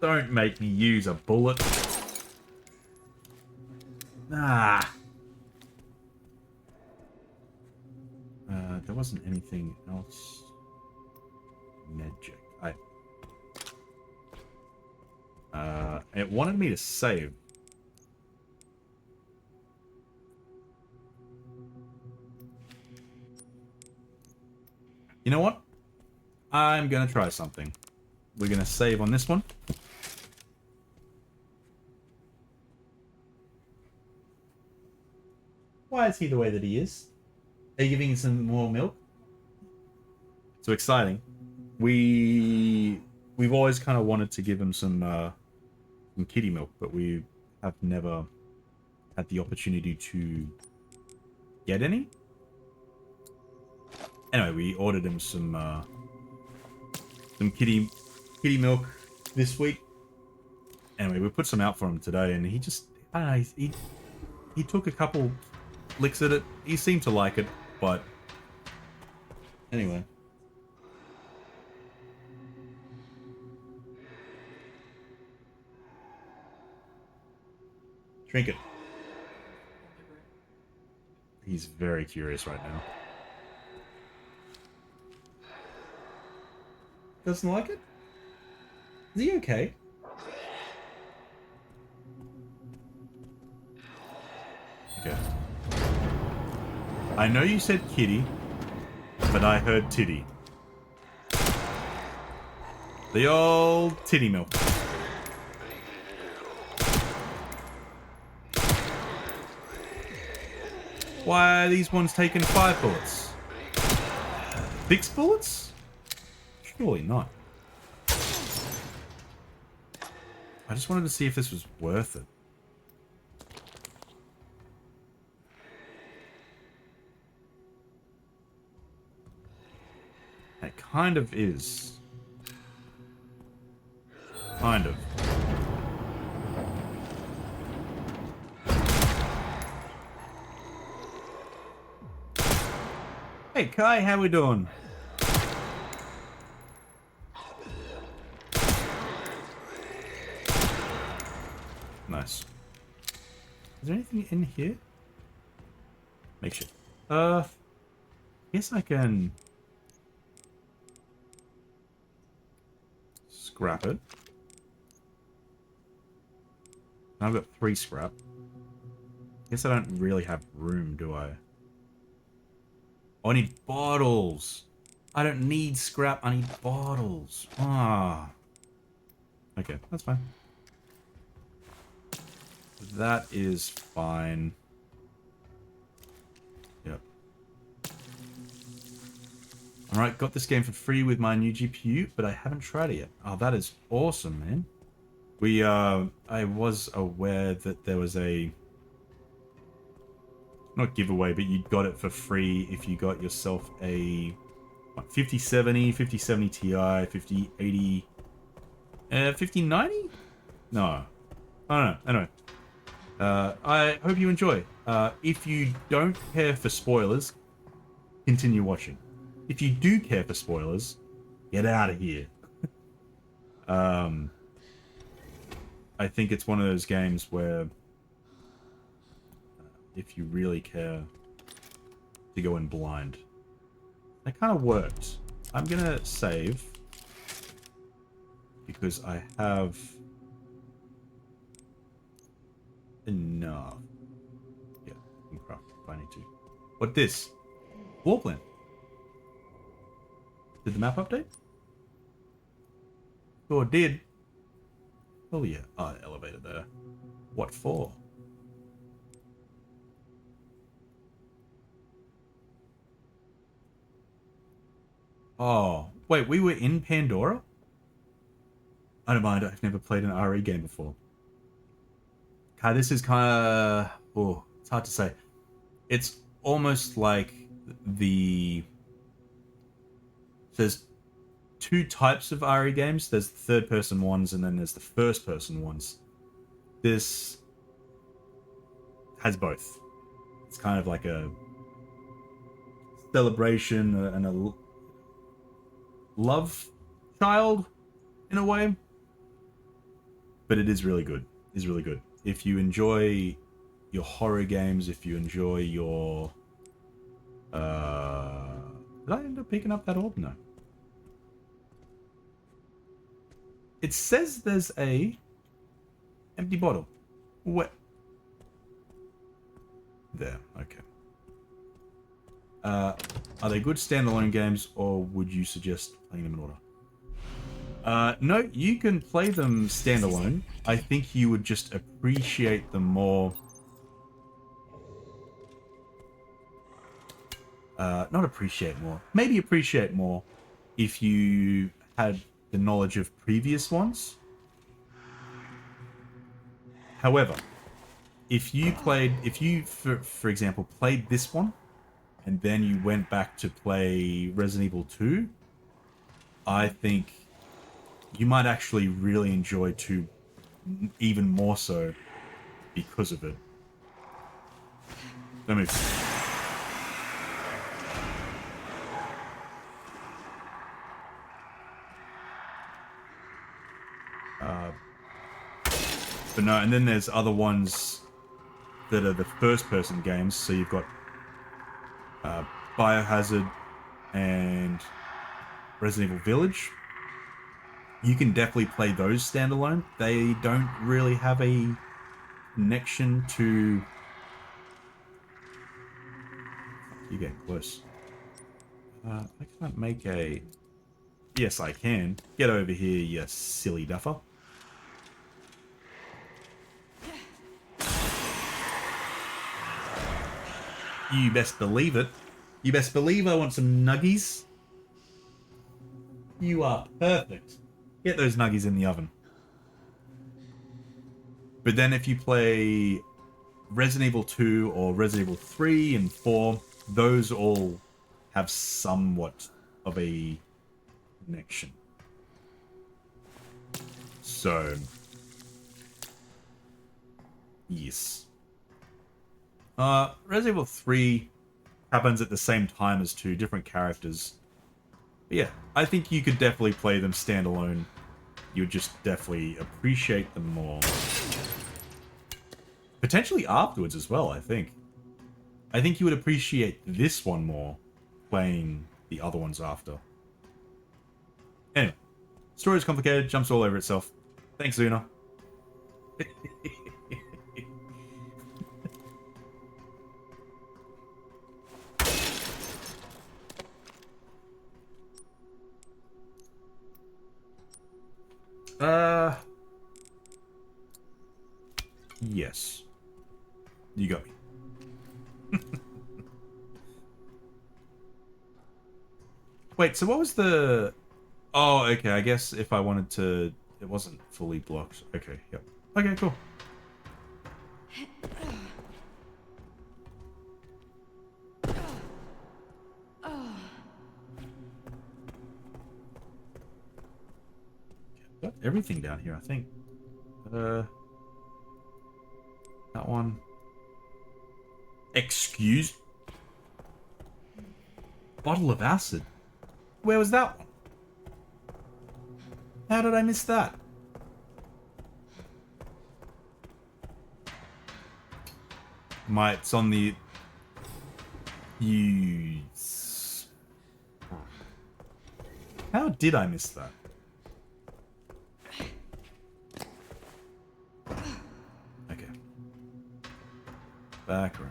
Don't make me use a bullet. Ah. There wasn't anything else. Magic. It wanted me to save. know what? I'm gonna try something. We're gonna save on this one. Why is he the way that he is? Are you giving him some more milk? So exciting. We've always kind of wanted to give him some kitty milk, but we have never had the opportunity to get any. Anyway, we ordered him some kitty milk this week. Anyway, we put some out for him today, and he just, I don't know, he took a couple licks at it. He seemed to like it, but anyway. Drink it. He's very curious right now. Doesn't like it? Is he okay? Okay. I know you said kitty, but I heard titty. The old titty milk. Why are these ones taking 5 bullets? 6 bullets? Surely not. I just wanted to see if this was worth it. It kind of is. Kind of. Hey Kai, how we doing? Nice. Is there anything in here? Make sure. Guess I can scrap it. Now I've got 3 scrap. Guess I don't really have room, do I? Oh, I need bottles. I don't need scrap. I need bottles. Ah. Okay, that's fine. That is fine. Yep. Alright, got this game for free with my new GPU, but I haven't tried it yet. Oh, that is awesome, man. I was aware that there was a... not giveaway, but you got it for free if you got yourself a 5070, 5070 Ti, 5080, 5090? No. I don't know. Anyway. I hope you enjoy. If you don't care for spoilers, continue watching. If you do care for spoilers, get out of here. I think it's one of those games where if you really care to go in blind. That kind of worked. I'm gonna save because I have enough. Yeah, I can craft if I need to. What this? War plan. Did the map update? Sure did. Oh yeah. Oh, elevator there. What for? Oh, wait, we were in Pandora? I don't mind, I've never played an RE game before. Okay, this is kind of... oh, it's hard to say. It's almost like the... There's 2 types of RE games. There's the third-person ones, and then there's the first-person ones. This has both. It's kind of like a celebration and a love child in a way, but it is really good. It's really good. If you enjoy your horror games, if you enjoy your did I end up picking up that orb? No. It says there's a empty bottle. What? There. Okay. Are they good standalone games, or would you suggest playing them in order? No, you can play them standalone. I think you would just appreciate them more. Not appreciate more. Maybe appreciate more if you had the knowledge of previous ones. However, if you, for example, played this one, and then you went back to play Resident Evil 2, I think you might actually really enjoy 2 even more so because of it. Let me... But no, and then there's other ones that are the first-person games. So you've got Biohazard and Resident Evil Village. You can definitely play those standalone. They don't really have a connection to... You get close. I can't make a... Yes, I can. Get over here, you silly duffer. You best believe it. You best believe I want some nuggies. You are perfect. Get those nuggies in the oven. But then if you play Resident Evil 2 or Resident Evil 3 and 4, those all have somewhat of a connection. So, yes. Resident Evil 3 happens at the same time as 2, different characters. But yeah, I think you could definitely play them standalone. You would just definitely appreciate them more. Potentially afterwards as well, I think. I think you would appreciate this one more, playing the other ones after. Anyway, story's complicated, jumps all over itself. Thanks, Zuna. Yes. You got me. Wait, so what was the... Oh, okay, I guess if I wanted to... It wasn't fully blocked. Okay, yep. Okay, cool. Got everything down here, I think. That one. Excuse? Bottle of acid? Where was that one? How did I miss that? It's on the... How did I miss that? Okay. Back around.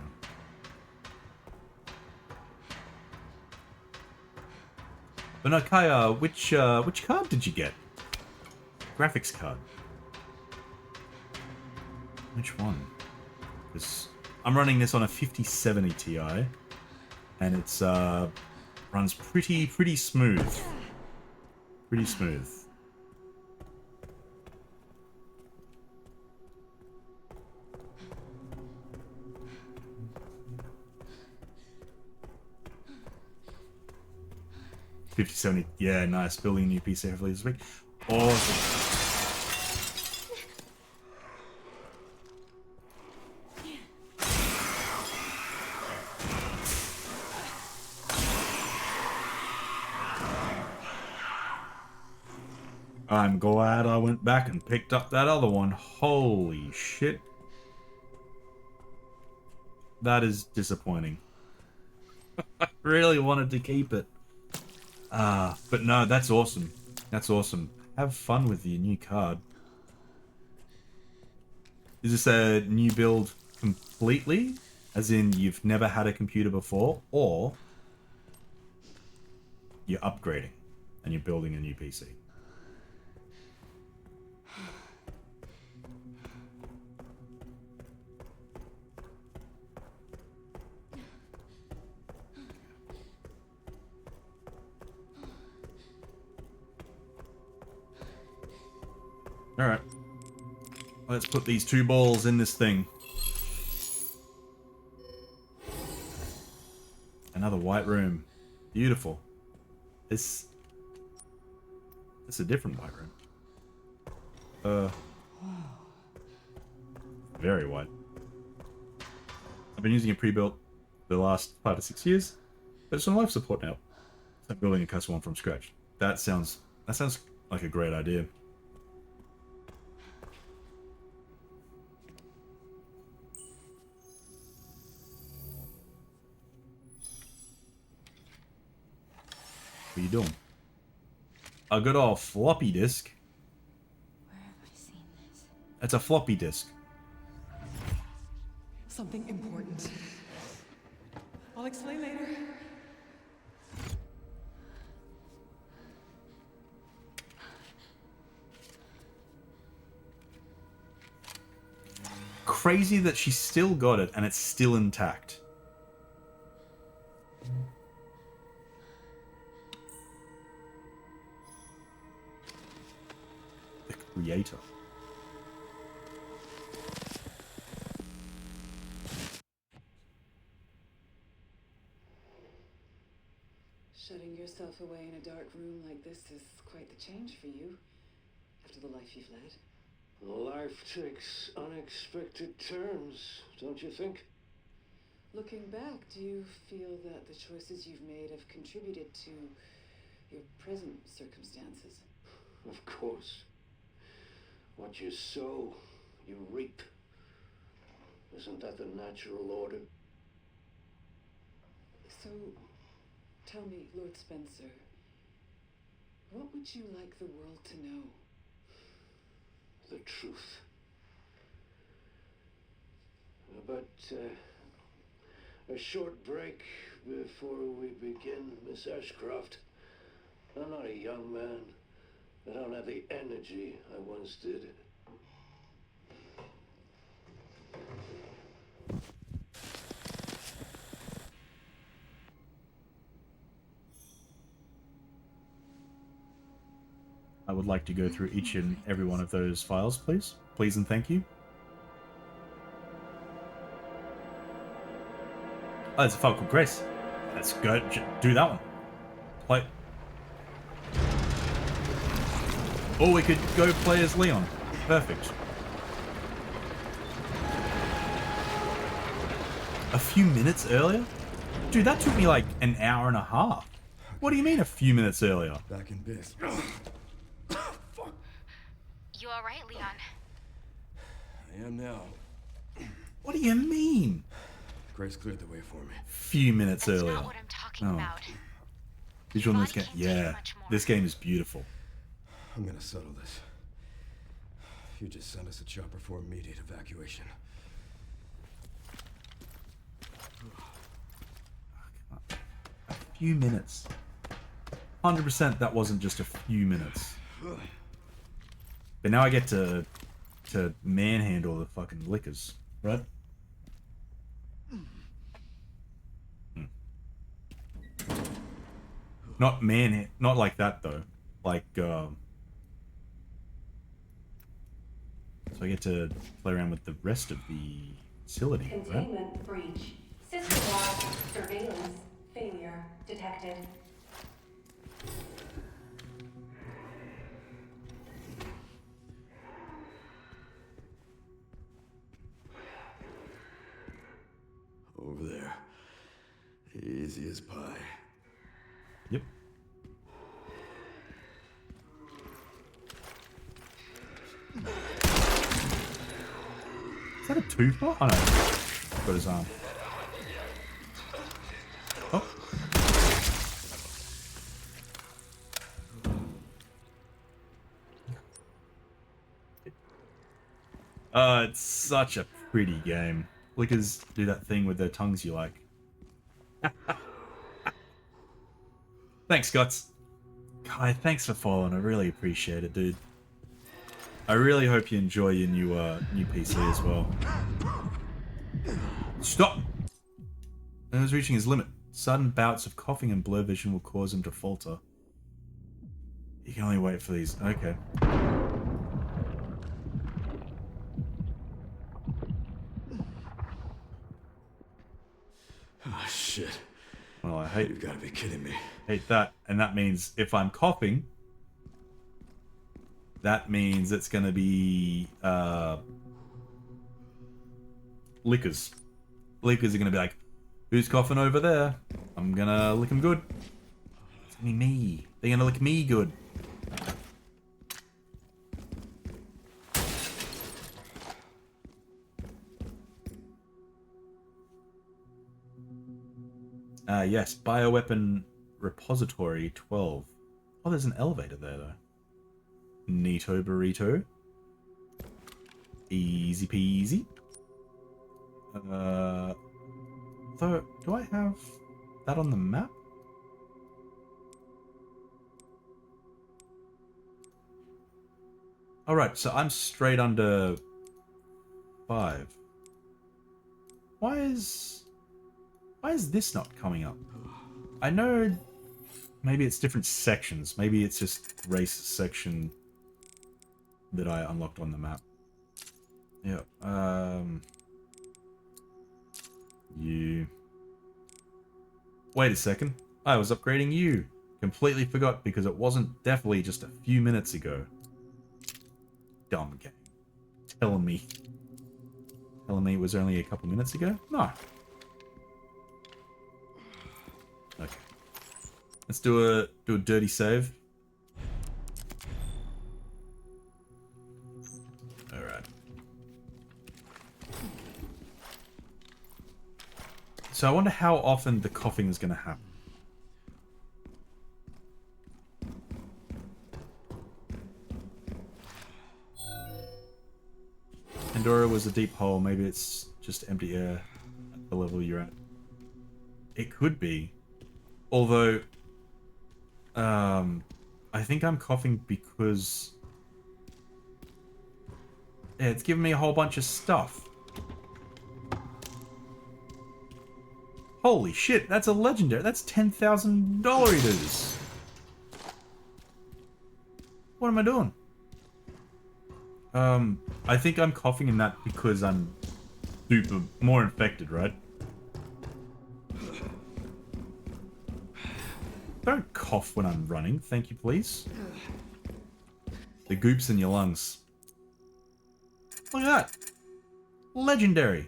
But no, Kaya, which card did you get? Graphics card. Which one? Because I'm running this on a 5070 Ti, and it's runs pretty smooth. Pretty smooth. $5070, yeah, nice. Building a new PC hopefully this week. Awesome. I'm glad I went back and picked up that other one. Holy shit. That is disappointing. I really wanted to keep it. But no, that's awesome. That's awesome. Have fun with your new card. Is this a new build completely? As in, you've never had a computer before? Or you're upgrading and you're building a new PC. Alright. Let's put these 2 balls in this thing. Another white room. Beautiful. It's a different white room. Very white. I've been using a pre-built the last 5 to 6 years, but it's on life support now. So I'm building a custom one from scratch. That sounds like a great idea. What are you doing? A good old floppy disk. Where have I seen this? It's a floppy disk. Something important. I'll explain later. Crazy that she still got it and it's still intact. The creator. Shutting yourself away in a dark room like this is quite the change for you, after the life you've led. Life takes unexpected turns, don't you think? Looking back, do you feel that the choices you've made have contributed to your present circumstances? Of course. What you sow, you reap. Isn't that the natural order? So, tell me, Lord Spencer, what would you like the world to know? The truth. But a short break before we begin, Miss Ashcroft. I'm not a young man. I don't have the energy I once did. I would like to go through each and every one of those files, please. Please and thank you. Oh, there's a file called Grace. Let's go do that one. Play. Or we could go play as Leon. Perfect. A few minutes earlier? Dude, that took me like an hour and a half. What do you mean a few minutes earlier? Back in biz. You alright, Leon? I am now. What do you mean? Grace cleared the way for me. Few minutes That's earlier. not what I'm talking about. Visual in this Body game. can do Yeah. much more. This game is beautiful. I'm gonna settle this. You just send us a chopper for immediate evacuation. A few minutes. 100% that wasn't just a few minutes. But now I get to manhandle the fucking liquors, right? Not not like that though. Like so I get to play around with the rest of the facility, right? Containment breach. System-wide surveillance failure detected. Over there. Easy as pie. Yep. Is that a twofer? Oh no. Got his arm. Oh. It's such a pretty game. Lickers do that thing with their tongues you like. Thanks, Scots. Kai, thanks for following. I really appreciate it, dude. I really hope you enjoy your new PC as well. Stop! He was reaching his limit. Sudden bouts of coughing and blur vision will cause him to falter. You can only wait for these. Okay. Oh, shit. Well, I hate... You've got to be kidding me. Hate that. And that means if I'm coughing, that means it's going to be... lickers. Lickers are going to be like, who's coughing over there? I'm going to lick them good. It's going to be me. They're going to lick me good. Yes, Bioweapon Repository 12. Oh, there's an elevator there, though. Neato burrito. Easy peasy. So, do I have that on the map? Alright, so I'm straight under 5. Why is this not coming up? I know maybe it's different sections. Maybe it's just race section that I unlocked on the map. Yeah, you. Wait a second. I was upgrading you. Completely forgot because it wasn't definitely just a few minutes ago. Dumb game. Telling me it was only a couple minutes ago? No. Okay. Let's do a dirty save. Alright. So I wonder how often the coughing is gonna happen. Pandora was a deep hole. Maybe it's just empty air at the level you're at. It could be. Although, I think I'm coughing because... yeah, it's giving me a whole bunch of stuff. Holy shit, that's a legendary. That's $10,000. What am I doing? I think I'm coughing in that because I'm super more infected, right? Don't cough when I'm running, thank you, please. The goop's in your lungs. Look at that. Legendary.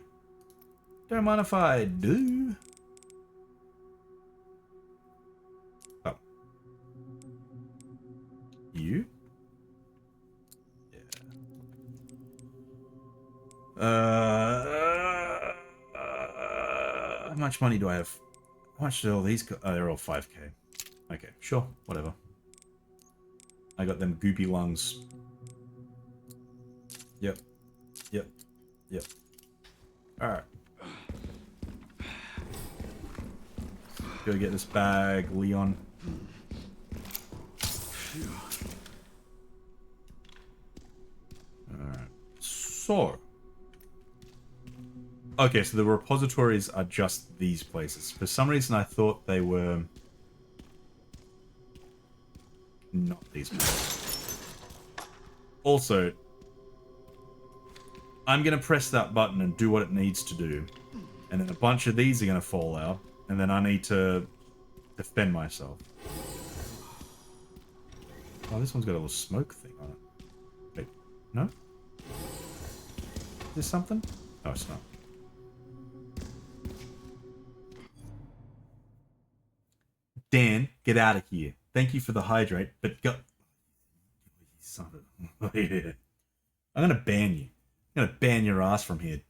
Don't mind if I do. Oh. You? How much money do I have? How much do all these go? Oh, they're all 5k. Okay, sure, whatever. I got them goopy lungs. Yep. Yep. Yep. Alright. Go get this bag, Leon. Alright. So. Okay, so the repositories are just these places. For some reason I thought they were... not these places. Also, I'm going to press that button and do what it needs to do. And then a bunch of these are going to fall out. And then I need to defend myself. Oh, this one's got a little smoke thing on it. Wait, no? Is this something? No, it's not. Dan, get out of here. Thank you for the hydrate, but go... son of a... I'm gonna ban you. I'm gonna ban your ass from here.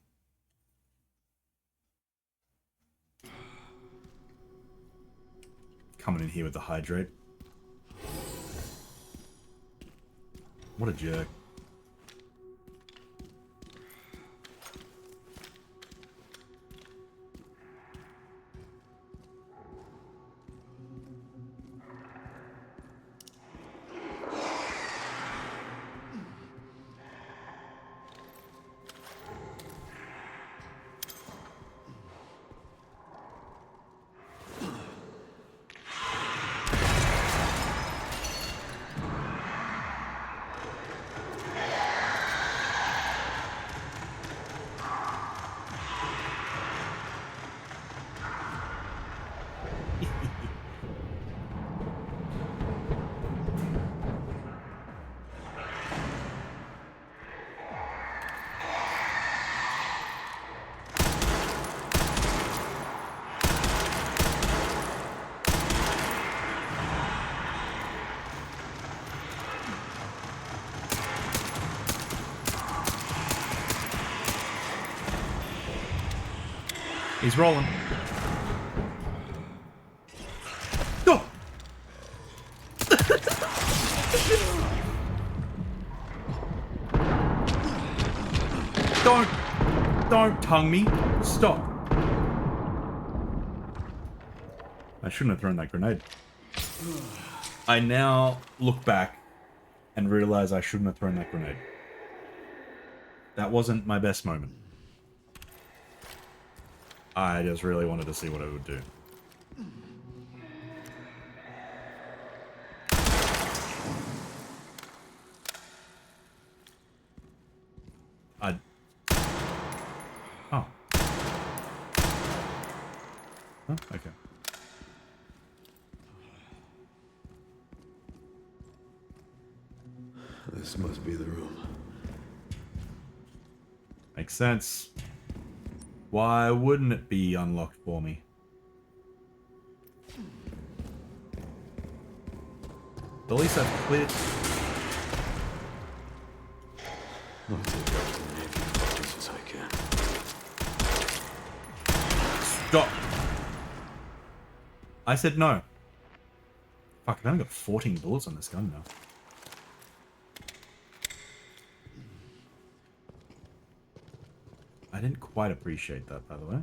Coming in here with the hydrate. What a jerk. He's rolling. Go! Don't tongue me. Stop. I shouldn't have thrown that grenade. I now look back and realize I shouldn't have thrown that grenade. That wasn't my best moment. I just really wanted to see what it would do. Oh. Oh, okay. This must be the room. Makes sense. Why wouldn't it be unlocked for me? At least I've cleared... I'll take out as many of you fuckers as I can. Stop! I said no. Fuck, I've only got 14 bullets on this gun now. I didn't quite appreciate that, by the way.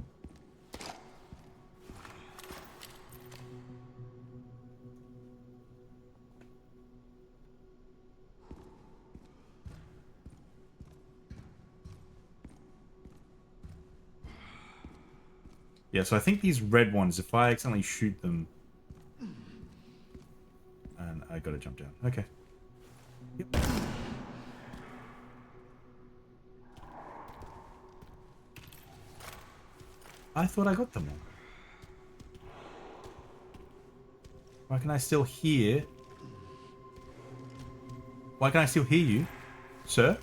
Yeah, so I think these red ones, if I accidentally shoot them... And I gotta jump down. Okay. Yep. I thought I got them all. Why can I still hear... Why can I still hear you, sir?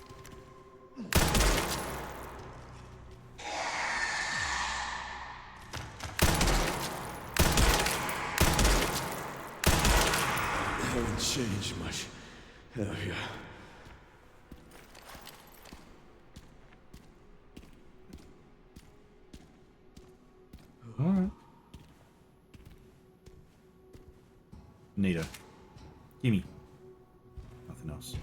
Haven't changed much, have you? Alright. Neato. Gimme. Nothing else.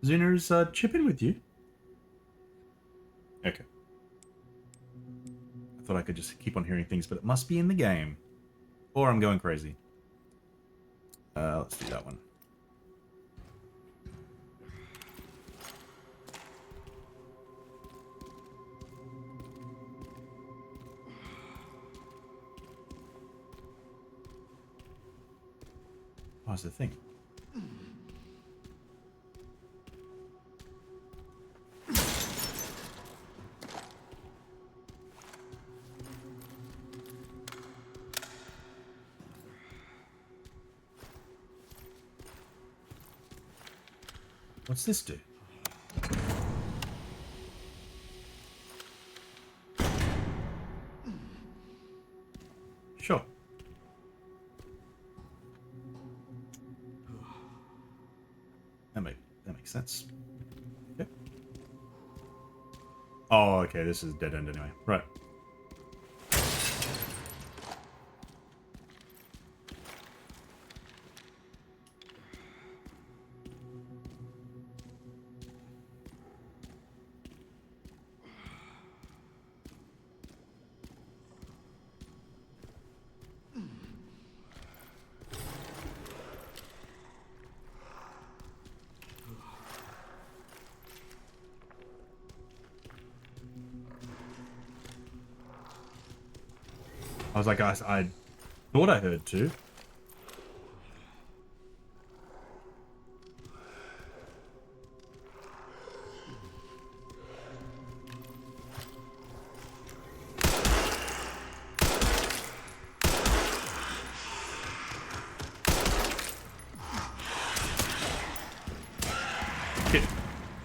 Zuner's chipping with you? Okay. I thought I could just keep on hearing things, but it must be in the game. Or I'm going crazy. Let's do that one. What's the thing? What's this do? Sure. That makes sense. Yep. Oh, okay, this is dead end anyway. Right. I was like, I thought I heard two.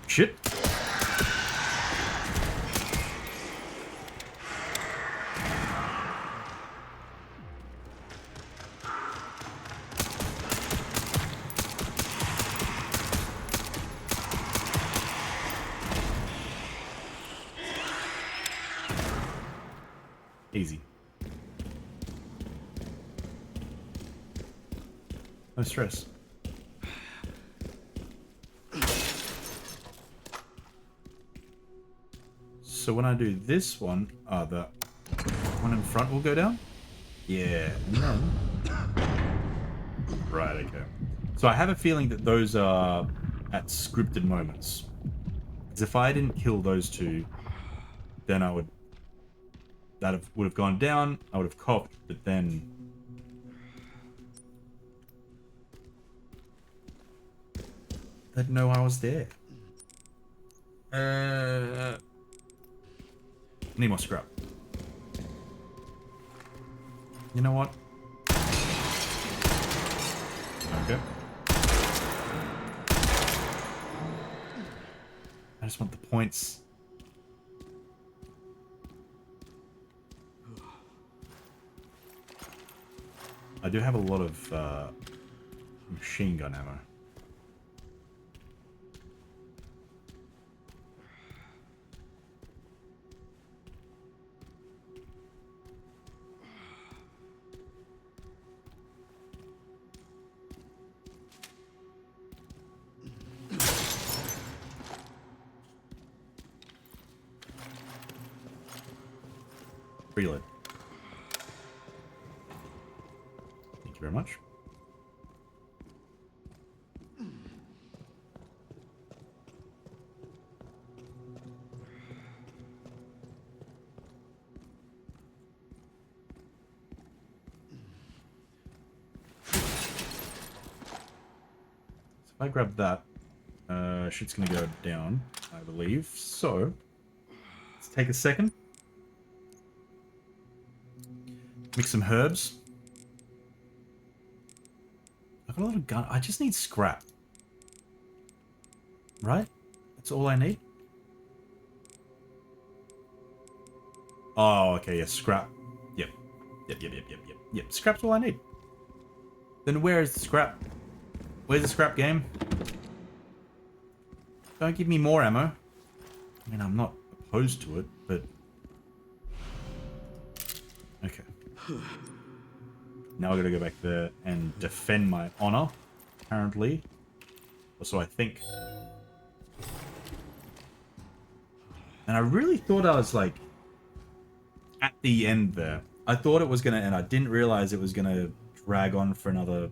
Shit. Easy. No stress. So when I do this one, the one in front will go down? Yeah, and then... Right, okay. So I have a feeling that those are at scripted moments. Because if I didn't kill those two, then I would... would have gone down, I would have coughed, but then... They'd know I was there. Need more scrap. You know what? Okay. I just want the points. I do have a lot of machine gun ammo. Reload. Thank you very much. So if I grab that, shit's gonna go down, I believe. So let's take a second. Mix some herbs. I've got a lot of gun. I just need scrap. Right? That's all I need? Oh, okay, yeah, scrap. Yep. Yep. Scrap's all I need. Then where is the scrap? Where's the scrap game? Don't give me more ammo. I mean, I'm not opposed to it, but... Okay. Now I gotta go back there and defend my honor, apparently. Or so I think. And I really thought I was, like, at the end there. I thought it was gonna end. I didn't realize it was gonna drag on for another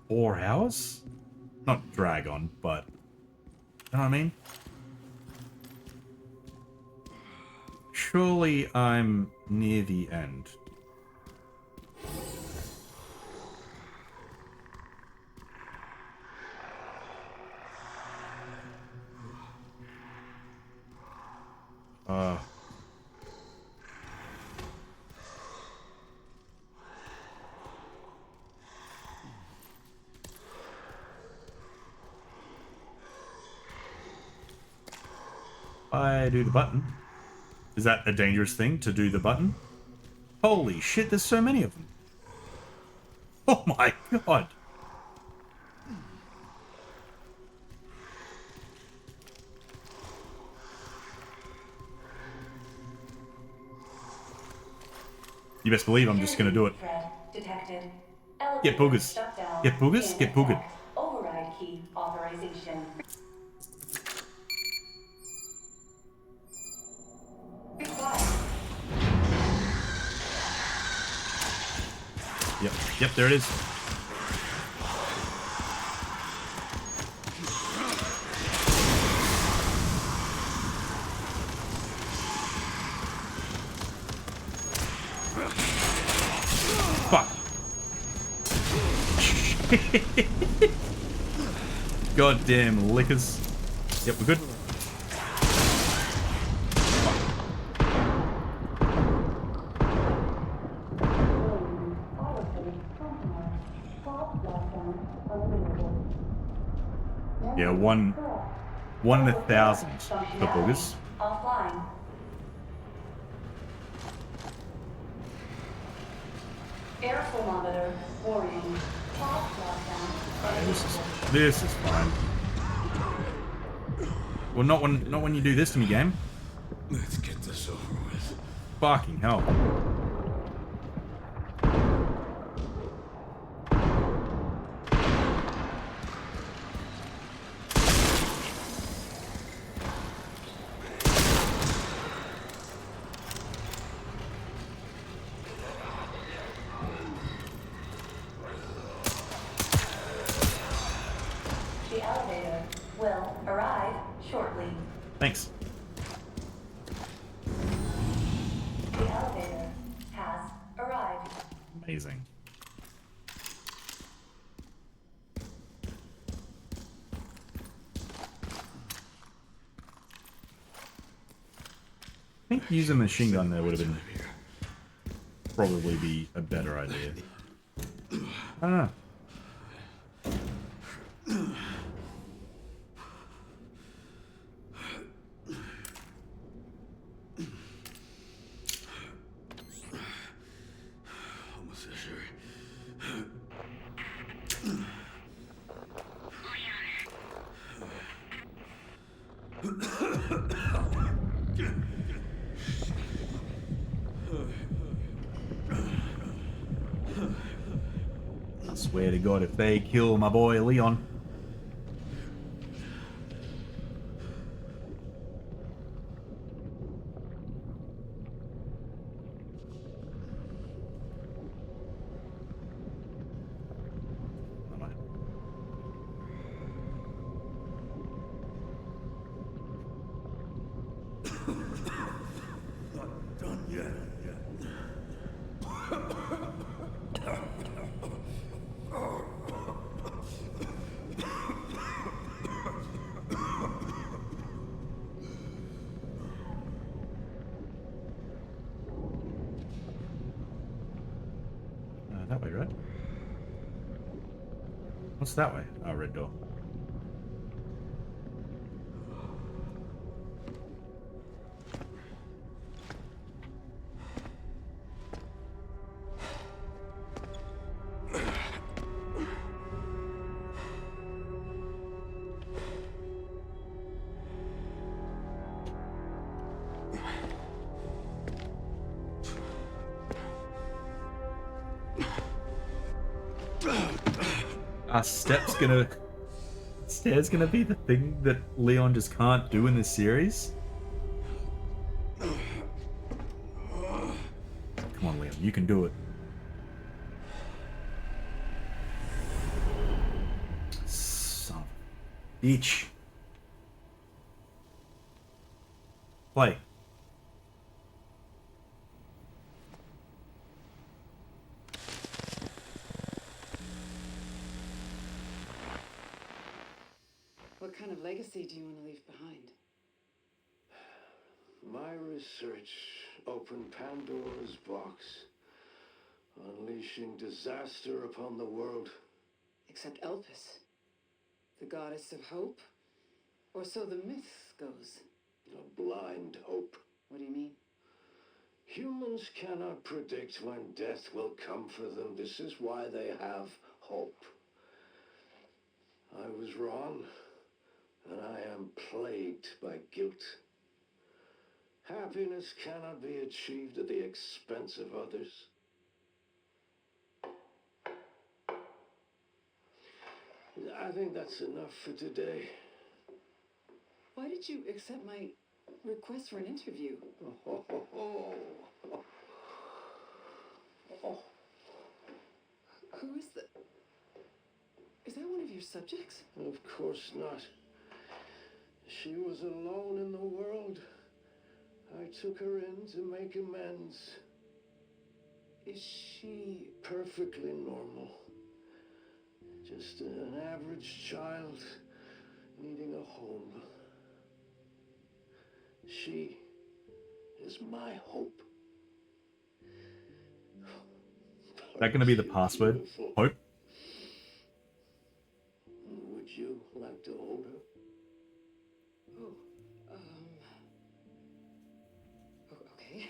4 hours? Not drag on, but... You know what I mean? Surely I'm near the end. I do the button. Is that a dangerous thing to do the button? Holy shit, there's so many of them. Oh my god. You best believe I'm just gonna do it. Get boogers. Get boogers? Get boogered. Override key authorization. Yep, there it is. Fuck. Goddamn lickers. Yep, we're good. Yeah, one in 1,000 for boogers. Offline. Airflow monitor warning. Top lockdown. This is fine. Well, not when you do this to me, game. Let's get this over with. Fucking hell. The elevator will arrive shortly. Thanks. The elevator has arrived. Amazing. I think using a machine gun there would have been probably be a better idea. I don't know. Almost there, Sherry. I swear to God, if they kill my boy Leon. Not done yet. That way, right? What's that way? Oh, red door. Are stairs gonna be the thing that Leon just can't do in this series? Come on, Leon, you can do it. Son of a bitch. Play. What kind of legacy do you want to leave behind? My research opened Pandora's box, unleashing disaster upon the world. Except Elpis, the goddess of hope? Or so the myth goes. A blind hope. What do you mean? Humans cannot predict when death will come for them. This is why they have hope. I was wrong, and I am plagued by guilt. Happiness cannot be achieved at the expense of others. I think that's enough for today. Why did you accept my request for an interview? Who is that? Is that one of your subjects? Of course not. She was alone in the world. I took her in to make amends. Is she perfectly normal? Just an average child needing a home. She is my hope. Is that going to be the password? Beautiful. Hope? Would you like to hold her? Okay.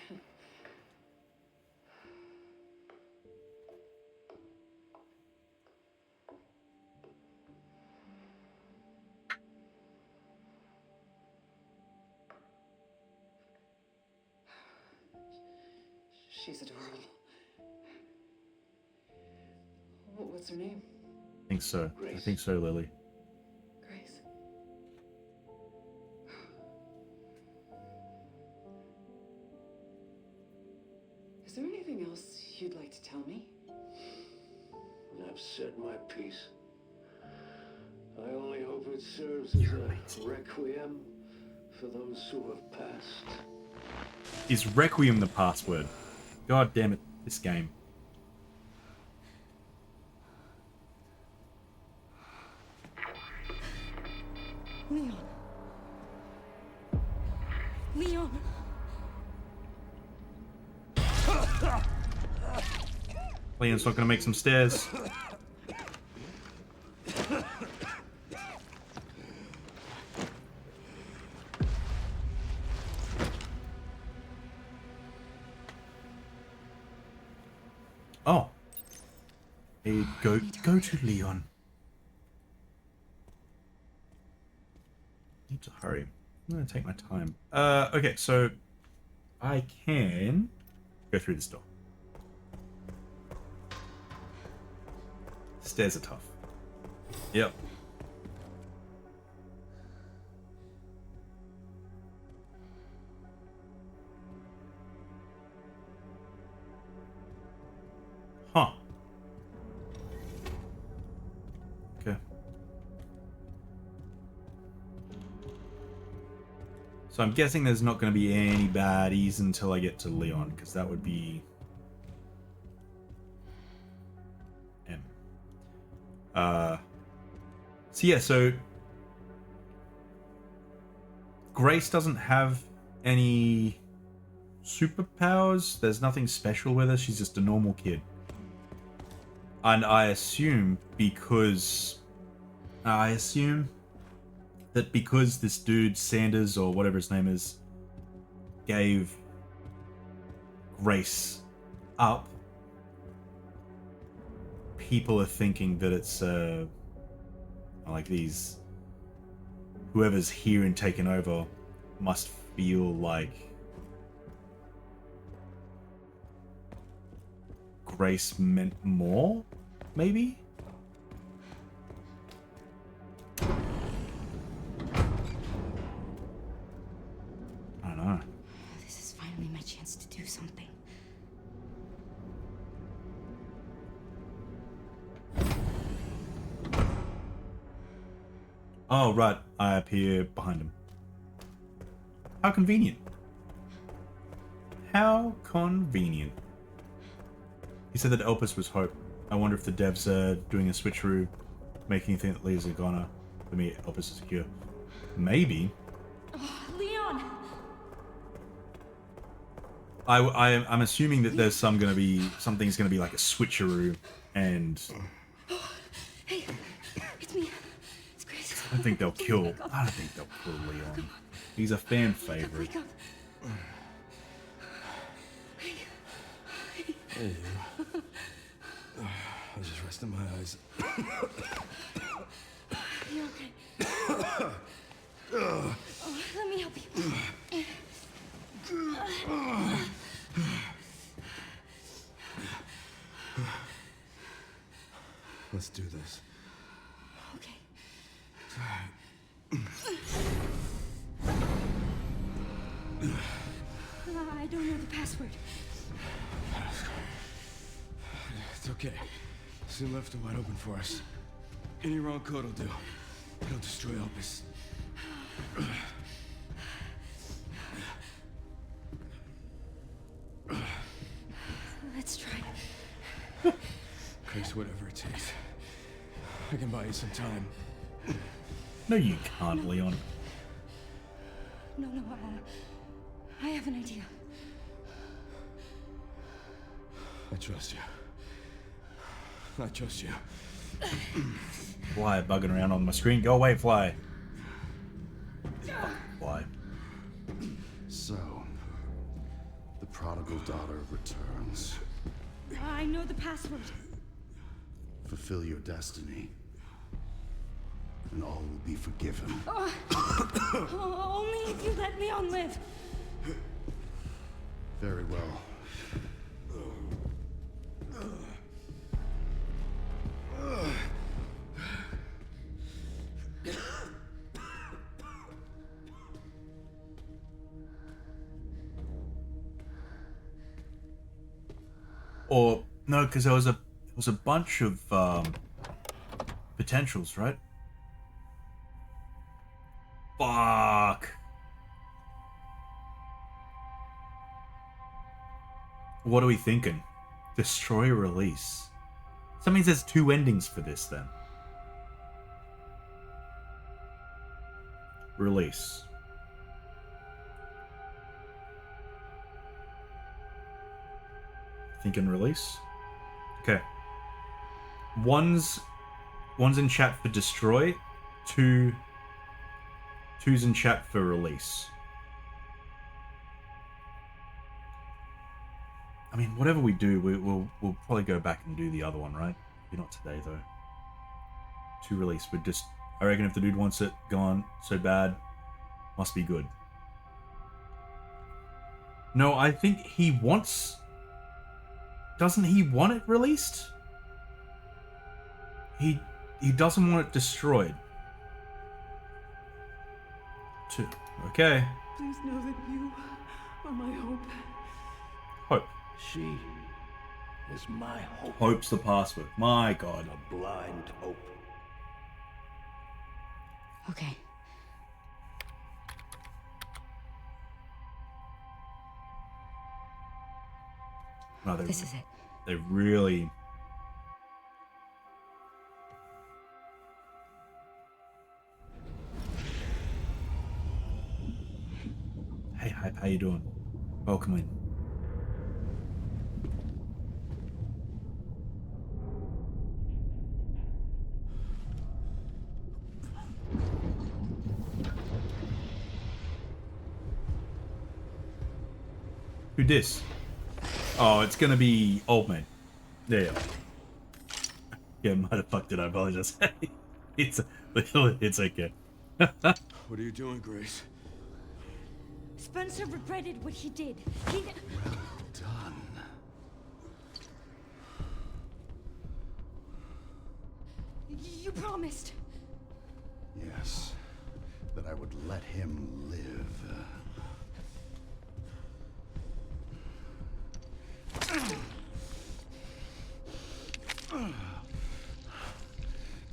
She's adorable. What's her name? I think so. I think so, Lily. Grace. Is there anything else you'd like to tell me? I've said my piece. I only hope it serves as a requiem for those who have passed. Is Requiem the password? God damn it, this game. Leon. Leon. Leon's not gonna make some stairs. Oh. Hey, go to Leon. Need to hurry. I'm gonna take my time. Okay, so I can go through this door. Stairs are tough. Yep. Huh. Okay. So I'm guessing there's not going to be any baddies until I get to Leon, because that would be M. So yeah, so Grace doesn't have any superpowers. There's nothing special with her. She's just a normal kid. And I assume that because this dude, Sanders, or whatever his name is, gave Grace up, people are thinking that it's, like these, whoever's here and taken over must feel like Grace meant more, maybe? I don't know. This is finally my chance to do something. Oh, right. I appear behind him. How convenient. How convenient. He said that Elpis was hope. I wonder if the devs are doing a switcheroo, making you think that Lea's a goner. For me, Elpis is secure. Maybe. Oh, Leon! I'm assuming that there's something's gonna be like a switcheroo, and Hey, it's me. It's Grace. I don't think they'll kill Leon. He's a fan favorite. Wake up. Hey, you. I was just resting my eyes. You okay? Oh, let me help you. Let's do this. Okay. I don't know the password. It's okay. Soon left it wide open for us. Any wrong code will do. It'll destroy Elpis. Let's try. Grace, whatever it takes. I can buy you some time. No, you can't, Leon. No, I have an idea. I trust you. I trust you. Fly bugging around on my screen. Go away, Fly. Fly. So, the prodigal daughter returns. I know the password. Fulfill your destiny, and all will be forgiven. Only if you let Leon live. Very well. Or no, because there was a bunch of potentials, right? Fuck. What are we thinking? Destroy, release. So that means there's two endings for this then. Release. Thinking release? Okay. One's in chat for destroy, two's in chat for release. I mean, whatever we do, we'll probably go back and do the other one, right? Maybe not today though. To release, but just I reckon if the dude wants it gone so bad, must be good. No, I think he wants. Doesn't he want it released? He doesn't want it destroyed. Okay. Please know that you are my hope. Hope. She is my hope. Hope's the password. My God. A blind hope. Okay. No, This is it. They really. Hey, Hype, how you doing? Welcome in. Who dis? Oh, it's gonna be old man. There you go. Yeah, might have fucked it. I apologize. it's okay. What are you doing, Grace? Spencer regretted what he did. He... Well done. You promised. Yes, that I would let him live.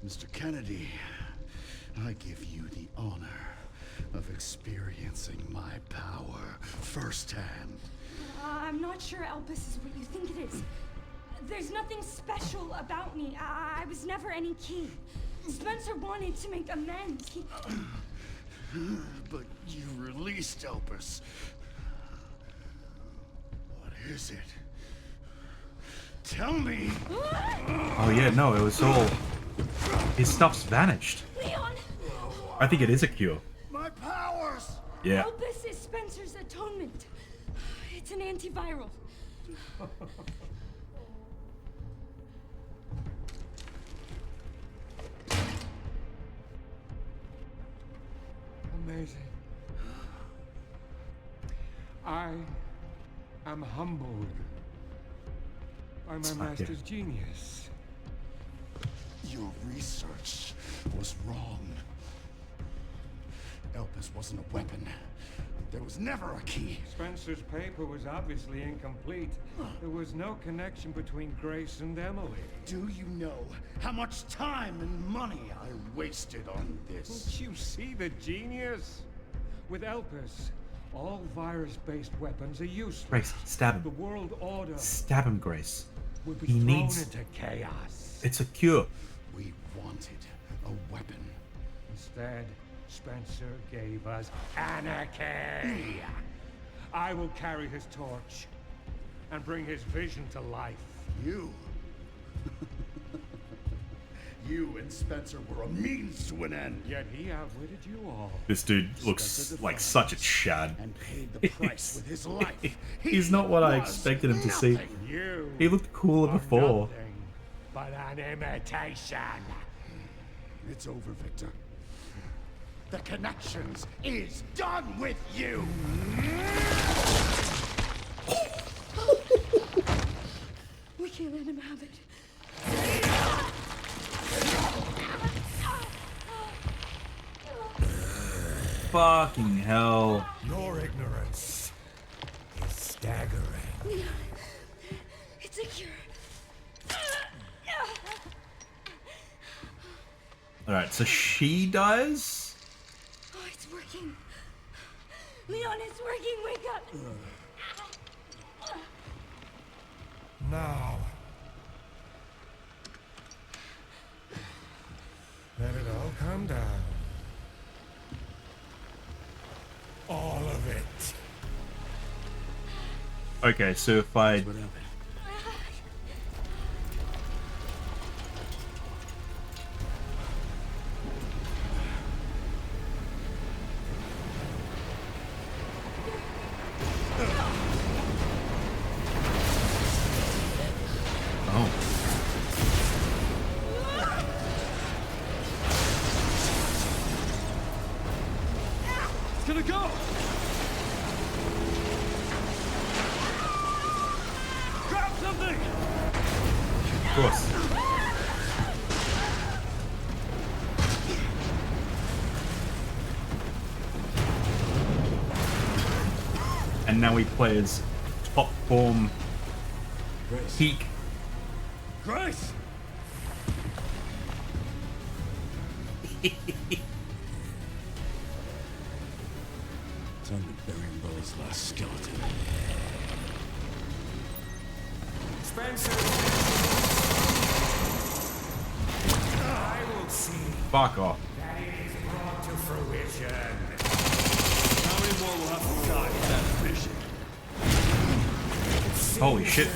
Mr. Kennedy, I give you the honor of experiencing my power firsthand. I'm not sure Elpis is what you think it is. There's nothing special about me. I was never any key. Spencer wanted to make amends. But you released Elpis. What is it? Tell me! Oh yeah, no, it was all... His stuff's vanished. Leon! I think it is a cure. My powers! Yeah. Elpis is Spencer's atonement. It's an antiviral. Amazing. I am humbled by my master's genius. Your research was wrong. Elpis wasn't a weapon. There was never a key. Spencer's paper was obviously incomplete. There was no connection between Grace and Emily. Do you know how much time and money I wasted on this? Don't you see the genius? With Elpis, all virus-based weapons are useless. Grace, stab him. The world order Stab him, Grace. would be He thrown needs... into chaos. It's a cure. We wanted a weapon. Instead, Spencer gave us anarchy. I will carry his torch and bring his vision to life. You? You and Spencer were a means to an end. Yet he outwitted you all. This dude looks like such a chad. And paid the price with his life. He's not what I expected him to see. You He looked cooler are before. nothing but an imitation. It's over, Victor. The Connections is done with you! We can't let him have it. Fucking hell. Your ignorance is staggering. Leon, it's a cure. Alright, so she dies? Oh, it's working. Leon, it's working. Wake up. Now, let it all come down. All of it. Okay, so if I... What happened? Oh. It's gonna go! Grab something! Of course. And now we play as top form peak. Grace! Time to bury Umbrella's last skeleton. Spencer! I will see Fuck off. that it is brought to fruition. How many more will have to die in that mission? Holy shit.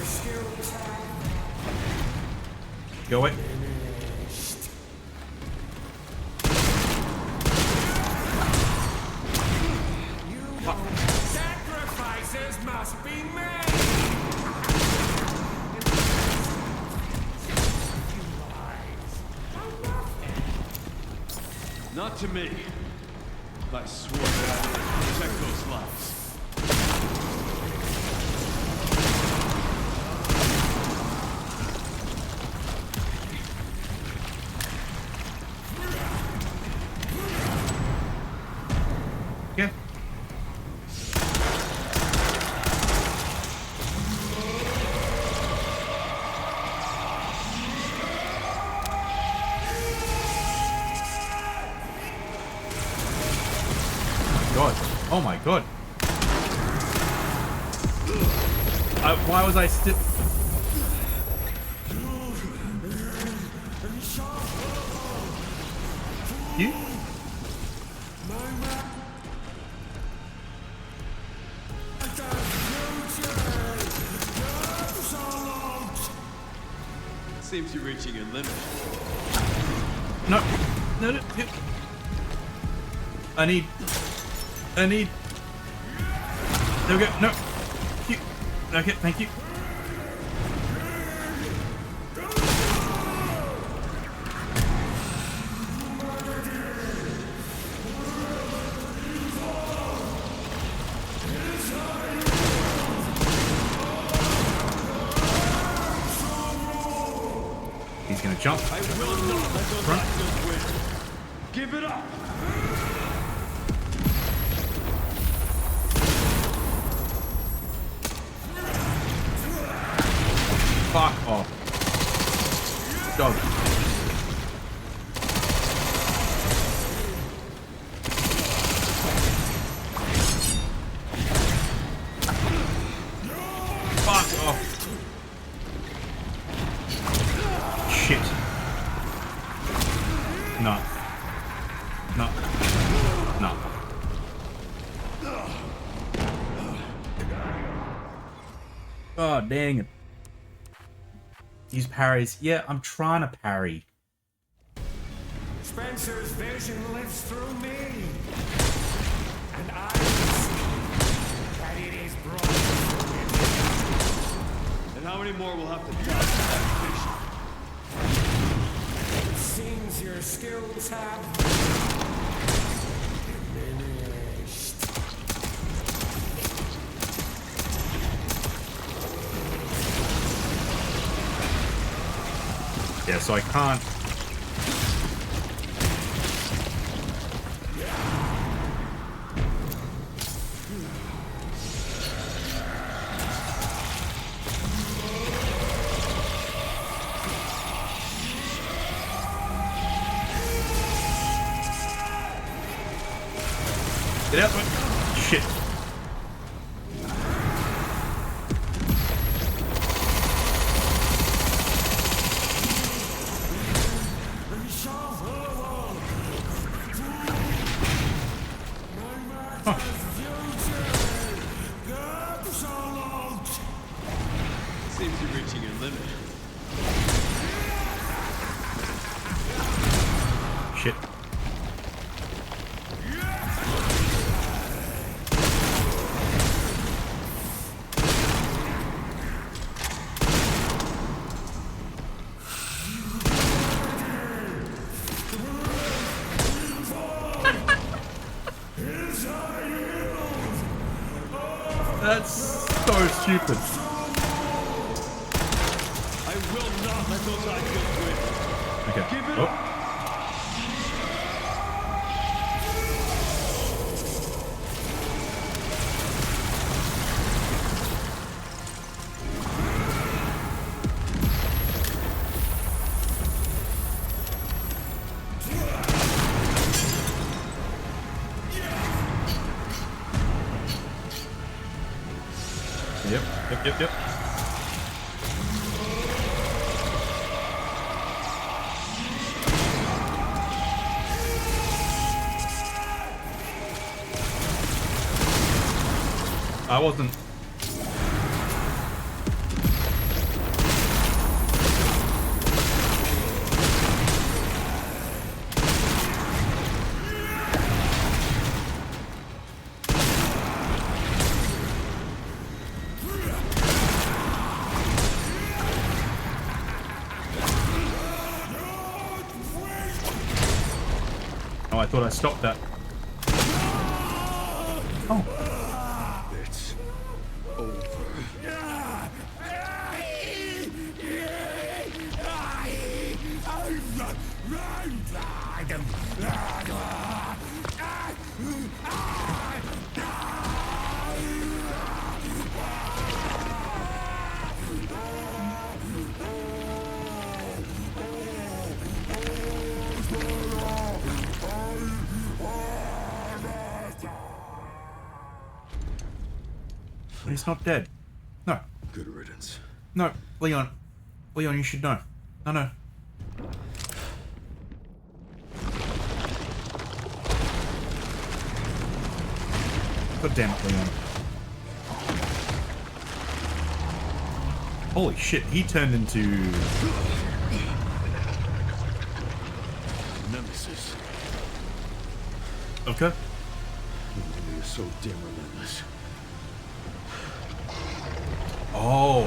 Go away. Sacrifices must be made. Not to me. I swore that I would protect those lives. Yeah. God. Oh my god. Why was I still... You? Seems you're reaching your limit. No. No, no. I need... There we go. No. You. Okay, thank you. He's gonna jump. I will not let those Front. actors win. Give it up! Fuck off. Dog. Fuck off. Shit. No. No. No. Oh, dang it. Use parries. Yeah, I'm trying to parry. Spencer's vision lives through me. And I see that it is brought to fruition. And how many more will have to die for that mission? It seems your skills have diminished. Yeah, so I can't. shit. Seems you're reaching your limit. Shit. That's so stupid. I will not let those eyes go quit. Okay. Give it Oh. up. Yep. I wasn't. Oh, I thought I stopped that. Oh. It's over. He's not dead. No. Good riddance. No, Leon. Leon, you should know. No. God damn it, Leon. Holy shit, he turned into... Nemesis. Okay. You're so damn relentless. Oh.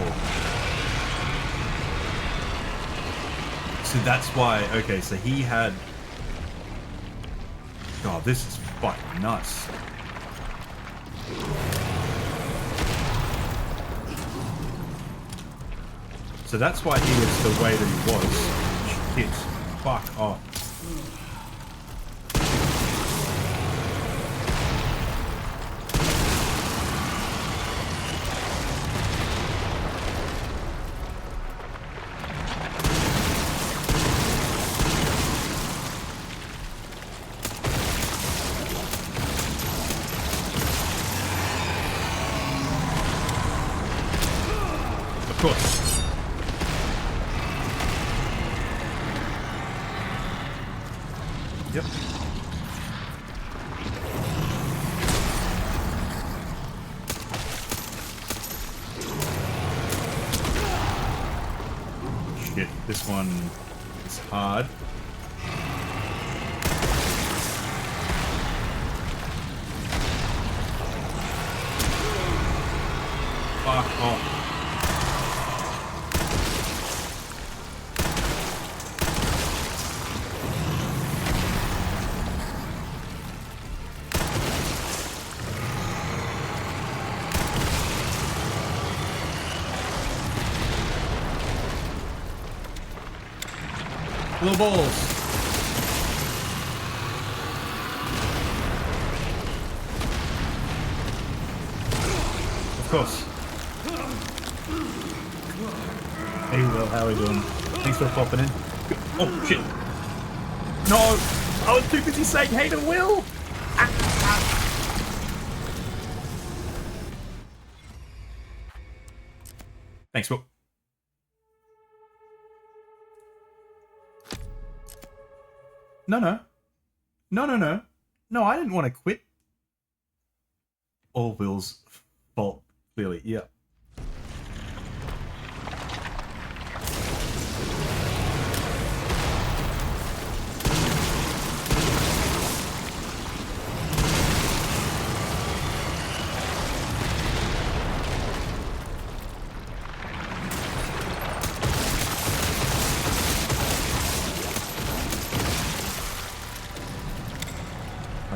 So that's why... Okay, so he had... God, this is fucking nuts. So that's why he was the way that he was. Shit. Fuck off. Of course. Yep. Shit, this one is hard. Fuck off. Little balls. Of course. Hey Will, how are we doing? Thanks for popping in. Oh shit. No! I was too busy saying hey to Will! Thanks, Will. No. No, I didn't want to quit. All Will's fault, clearly. Yeah.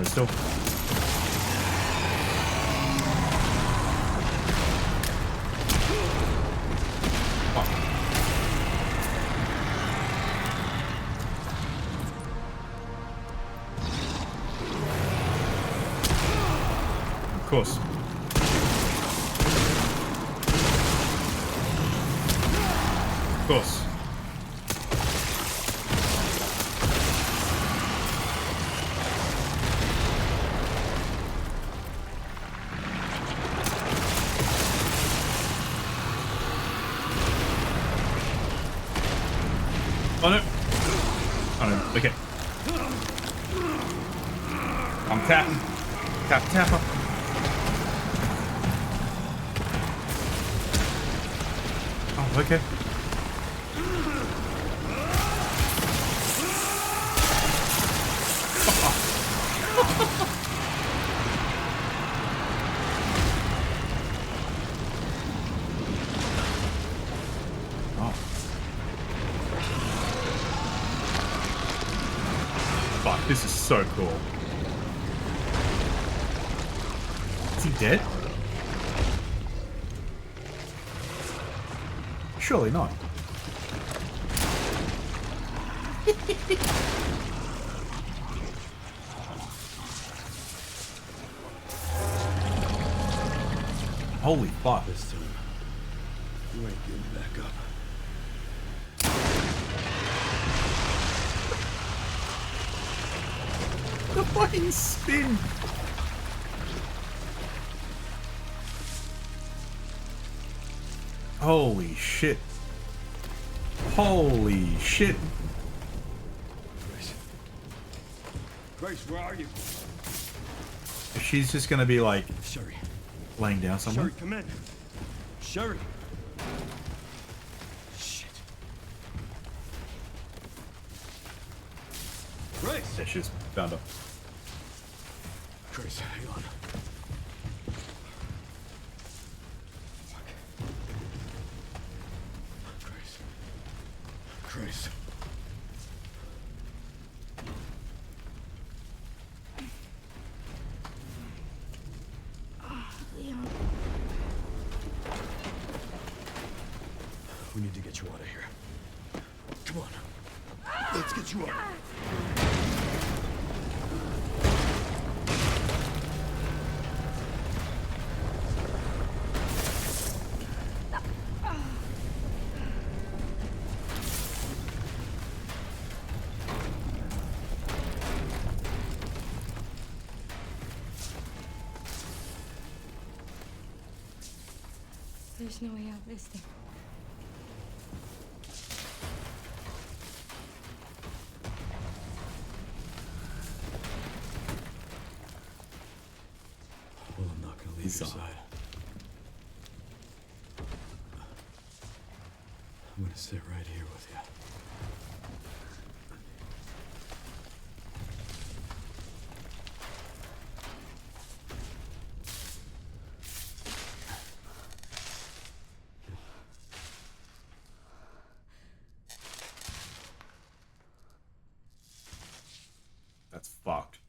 Still. Of course. Of course. Oh no! Oh no, okay. I'm tapping. Tapper. Oh, okay. This is so cool. Is he dead? Surely not. Holy fuck. This time, you ain't getting back up. The fucking spin! Holy shit. Holy shit. Grace, where are you? She's just gonna be like Sherry. Laying down somewhere. Sherry, come in. Sherry. Shit. Grace. Yeah, she's found her. Grace, hang on. Fuck. Grace. Leon. We need to get you out of here. Come on. Let's get you out. There's no way out, is there? Well, I'm not gonna leave your side. I'm gonna sit right here with you. That's fucked.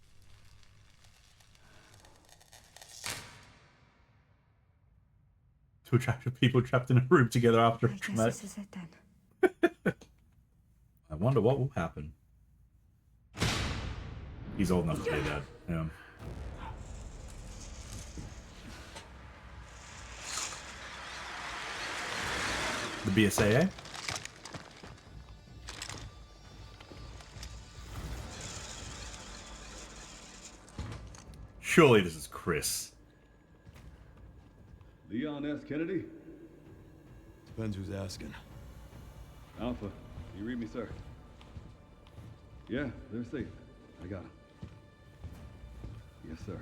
Two attractive people trapped in a room together after a traumatic. This is it then. I wonder what will happen. He's old enough to be dead. Yeah. The BSAA? Surely this is Chris. Leon S. Kennedy? Depends who's asking. Alpha, you read me, sir? Yeah, they're safe. I got them. Yes, sir.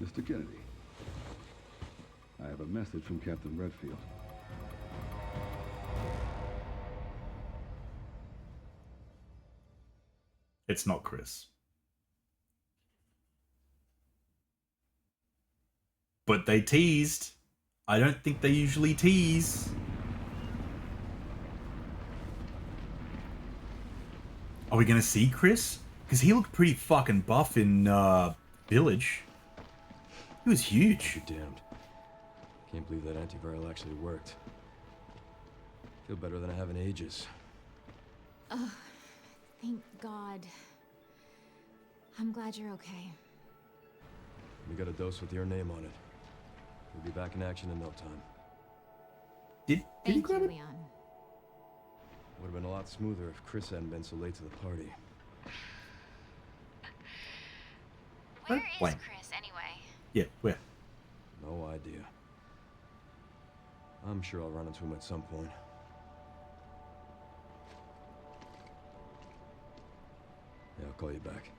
Mr. Kennedy, I have a message from Captain Redfield. It's not Chris. But they teased. I don't think they usually tease. Are we gonna see Chris? Because he looked pretty fucking buff in Village. He was huge. You're damned. Can't believe that antiviral actually worked. Feel better than I have in ages. Oh, thank God. I'm glad you're okay. We got a dose with your name on it. We'll be back in action in no time. Did he grab it? Leon. Would have been a lot smoother if Chris hadn't been so late to the party. Where is Chris, anyway? Yeah, where? No idea. I'm sure I'll run into him at some point. Yeah, I'll call you back.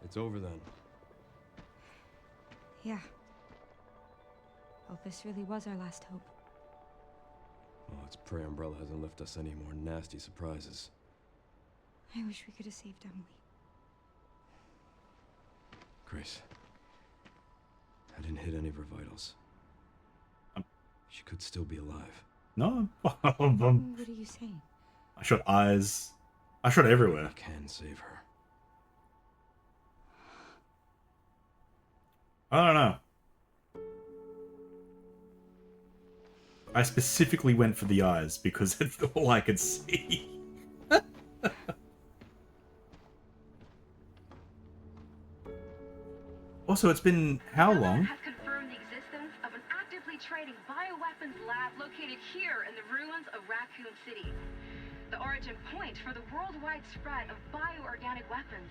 It's over then. Yeah. Opus really was our last hope. Oh, let's pray Umbrella hasn't left us any more nasty surprises. I wish we could have saved Emily. Grace. I didn't hit any of her vitals. She could still be alive. No. What are you saying? I shot eyes. I shot everywhere. I can save her. I don't know. I specifically went for the eyes because it's all I could see. Also, it's been how long? Has confirmed the existence of an actively trading bioweapons lab located here in the ruins of Raccoon City. The origin point for the worldwide spread of bioorganic weapons.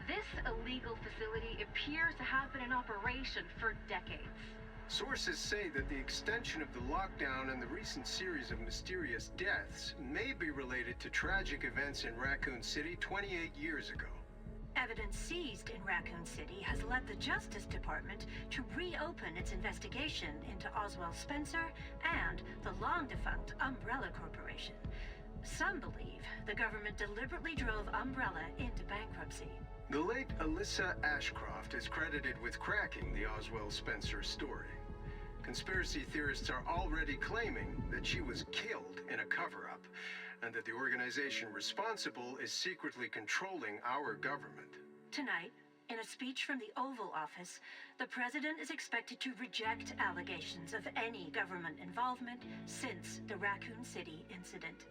This illegal facility appears to have been in operation for decades. Sources say that the extension of the lockdown and the recent series of mysterious deaths may be related to tragic events in Raccoon City 28 years ago. Evidence seized in Raccoon City has led the Justice Department to reopen its investigation into Oswald Spencer and the long-defunct Umbrella Corporation. Some believe the government deliberately drove Umbrella into bankruptcy. The late Alyssa Ashcroft is credited with cracking the Oswald Spencer story. Conspiracy theorists are already claiming that she was killed in a cover-up, and that the organization responsible is secretly controlling our government. Tonight, in a speech from the Oval Office, the president is expected to reject allegations of any government involvement since the Raccoon City incident.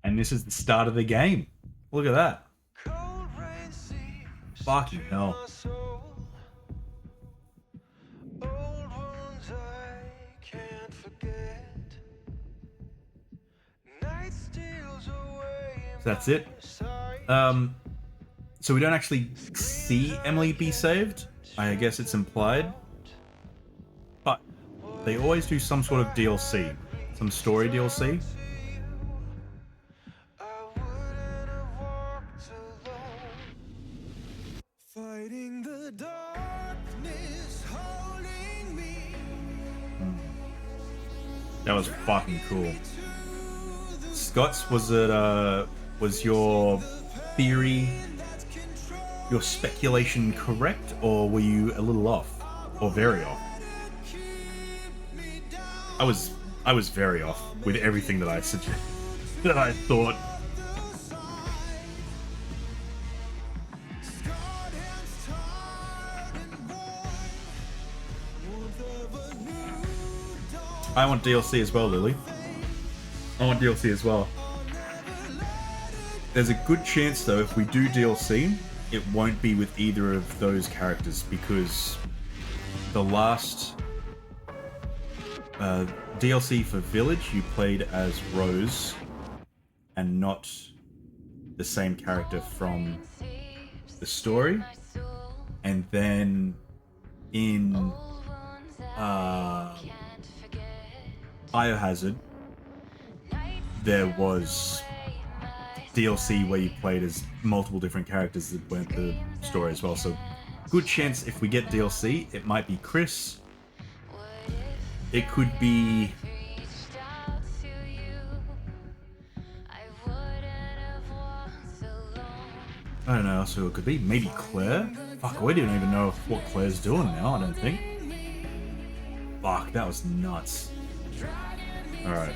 And this is the start of the game. Look at that. Fucking hell. That's it. So we don't actually see Emily be saved. I guess it's implied. But they always do some sort of DLC. Some story DLC. Fighting the darkness, holding me. That was fucking cool. Scott's, was your theory, your speculation correct, or were you a little off? Or very off? I was very off with everything that I suggested, that I thought. I want DLC as well, Lily. I want DLC as well. There's a good chance, though, if we do DLC, it won't be with either of those characters, because the last DLC for Village, you played as Rose, and not the same character from the story. And then in Biohazard, there was DLC where you played as multiple different characters that went the story as well. So good chance if we get DLC, it might be Chris. It could be I don't know else who it could be. Maybe Claire? Fuck, we don't even know what Claire's doing now, I don't think. Fuck, that was nuts. Alright.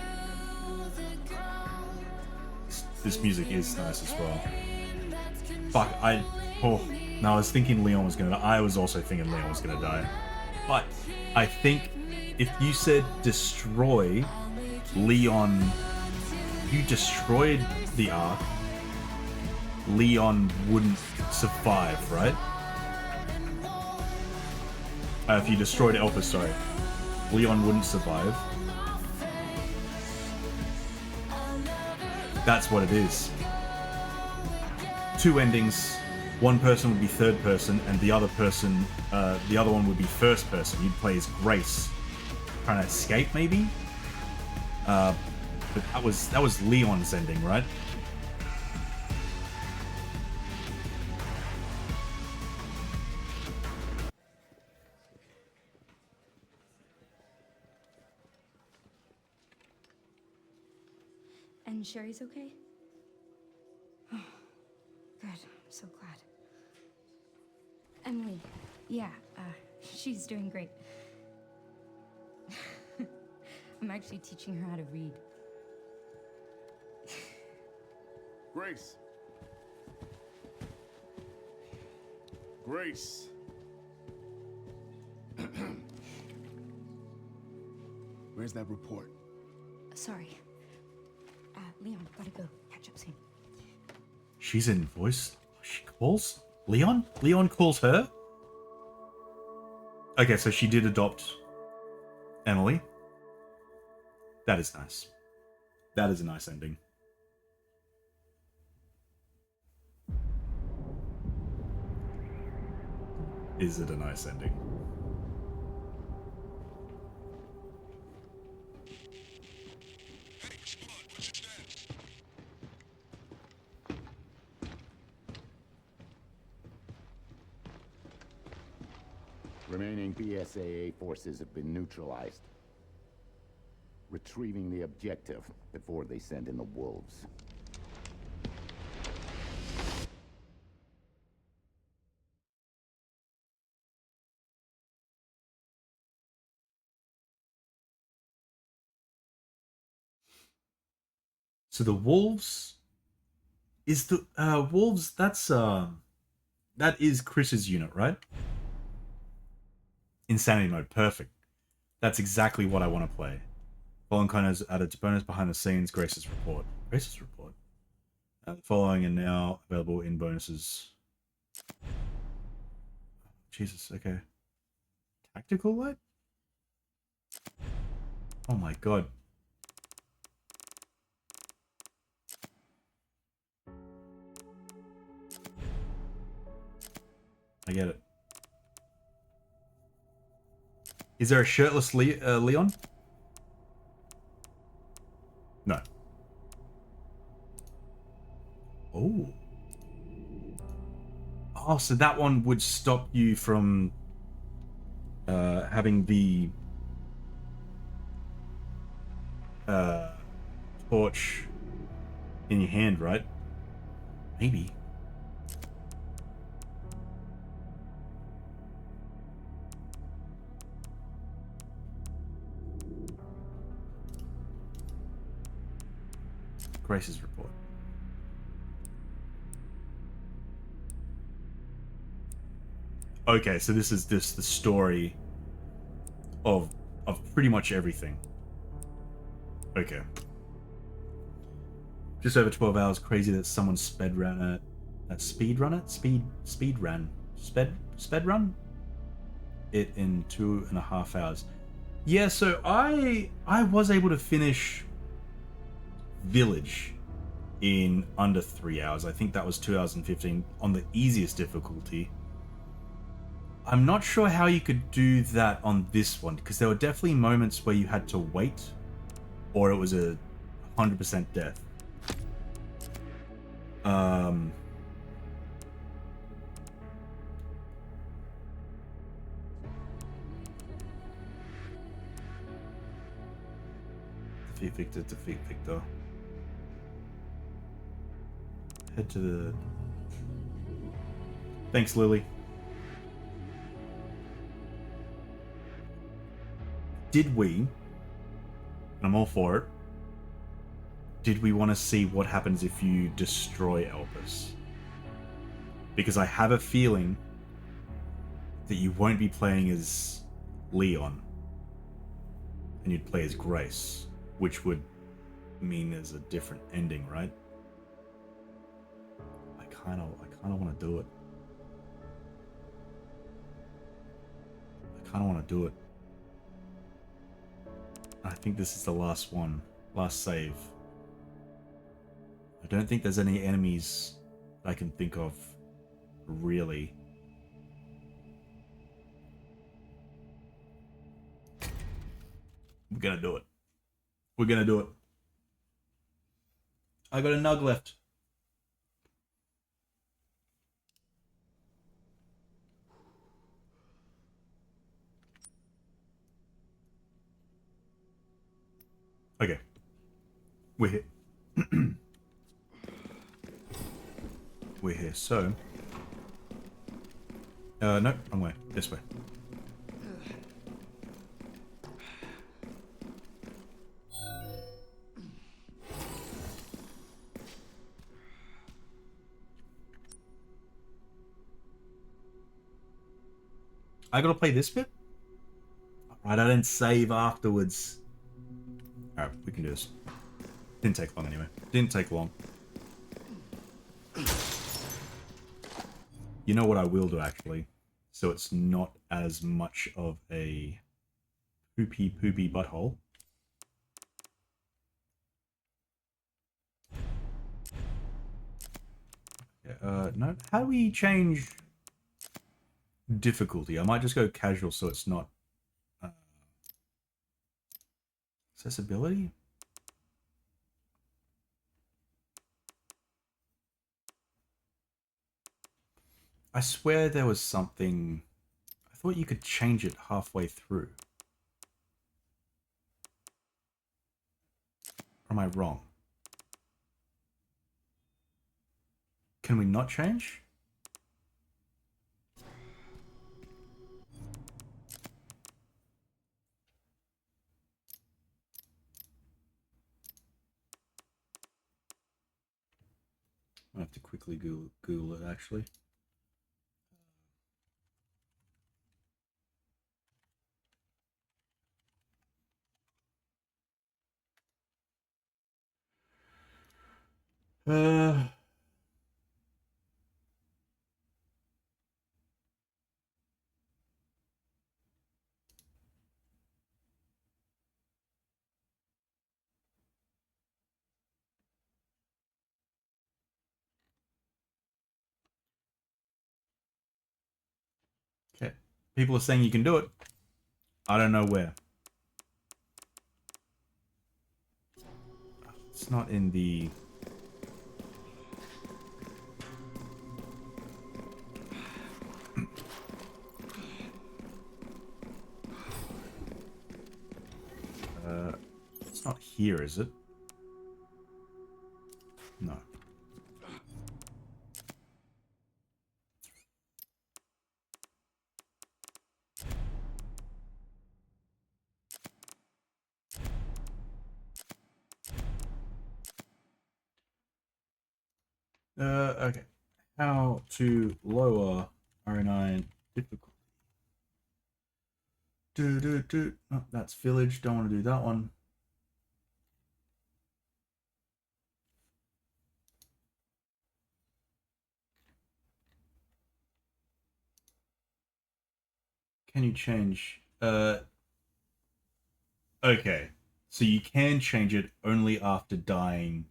This music is nice as well. Fuck, I was thinking Leon was gonna die. I was also thinking Leon was gonna die. But I think if you said destroy Leon, you destroyed the Ark, Leon wouldn't survive, right? If you destroyed Elpis, sorry. Leon wouldn't survive. That's what it is. Two endings. One person would be third person, and the other person, the other one would be first person. You'd play as Grace, trying to escape, maybe. But that was Leon's ending, right? And Sherry's okay? Oh, good. I'm so glad. Emily, yeah, she's doing great. I'm actually teaching her how to read. Grace. Grace. Where's that report? Sorry. Leon, gotta go. Catch up soon. She's in voice. She calls Leon? Leon calls her? Okay, so she did adopt Emily. That is nice. That is a nice ending. Is it a nice ending? Remaining BSAA forces have been neutralized. Retrieving the objective before they send in the wolves. So the wolves is the wolves. That is Chris's unit, right? Insanity mode, perfect. That's exactly what I want to play. Following content is added to bonus behind the scenes. Grace's report. Grace's report. The following are now available in bonuses. Jesus. Okay. Tactical light. Oh my god. I get it. Is there a shirtless Leon? No. Oh. Oh, so that one would stop you from having the torch in your hand, right? Maybe. Grace's report. Okay, so this is the story of pretty much everything. Okay. Just over 12 hours. Crazy that someone sped run it in 2.5 hours. Yeah, so I was able to finish Village in under 3 hours. I think that was 2 hours and 15 on the easiest difficulty. I'm not sure how you could do that on this one, because there were definitely moments where you had to wait, or it was a 100% death. Defeat Victor, defeat Victor. Head to the... Thanks, Lily. Did we, and I'm all for it, did we want to see what happens if you destroy Elpis? Because I have a feeling that you won't be playing as Leon, and you'd play as Grace, which would mean there's a different ending, right? I kind of want to do it. I kind of want to do it. I think this is the last one. Last save. I don't think there's any enemies I can think of, really. We're gonna do it. We're gonna do it. I got a nug left. Okay. We're here. We're here, so... no, wrong way. This way. I gotta play this bit? Right, I didn't save afterwards. Alright, we can do this. Didn't take long anyway. Didn't take long. You know what I will do, actually? So it's not as much of a poopy butthole. No. How do we change difficulty? I might just go casual so it's not... accessibility? I swear there was something... I thought you could change it halfway through. Or am I wrong? Can we not change? I have to quickly Google it, actually. Okay. People are saying you can do it. I don't know where. It's not in the... it's not here, is it? No. Okay. How to lower RE9 difficulty. Oh, that's Village. Don't want to do that one. can you change? Okay. So you can change it only after dying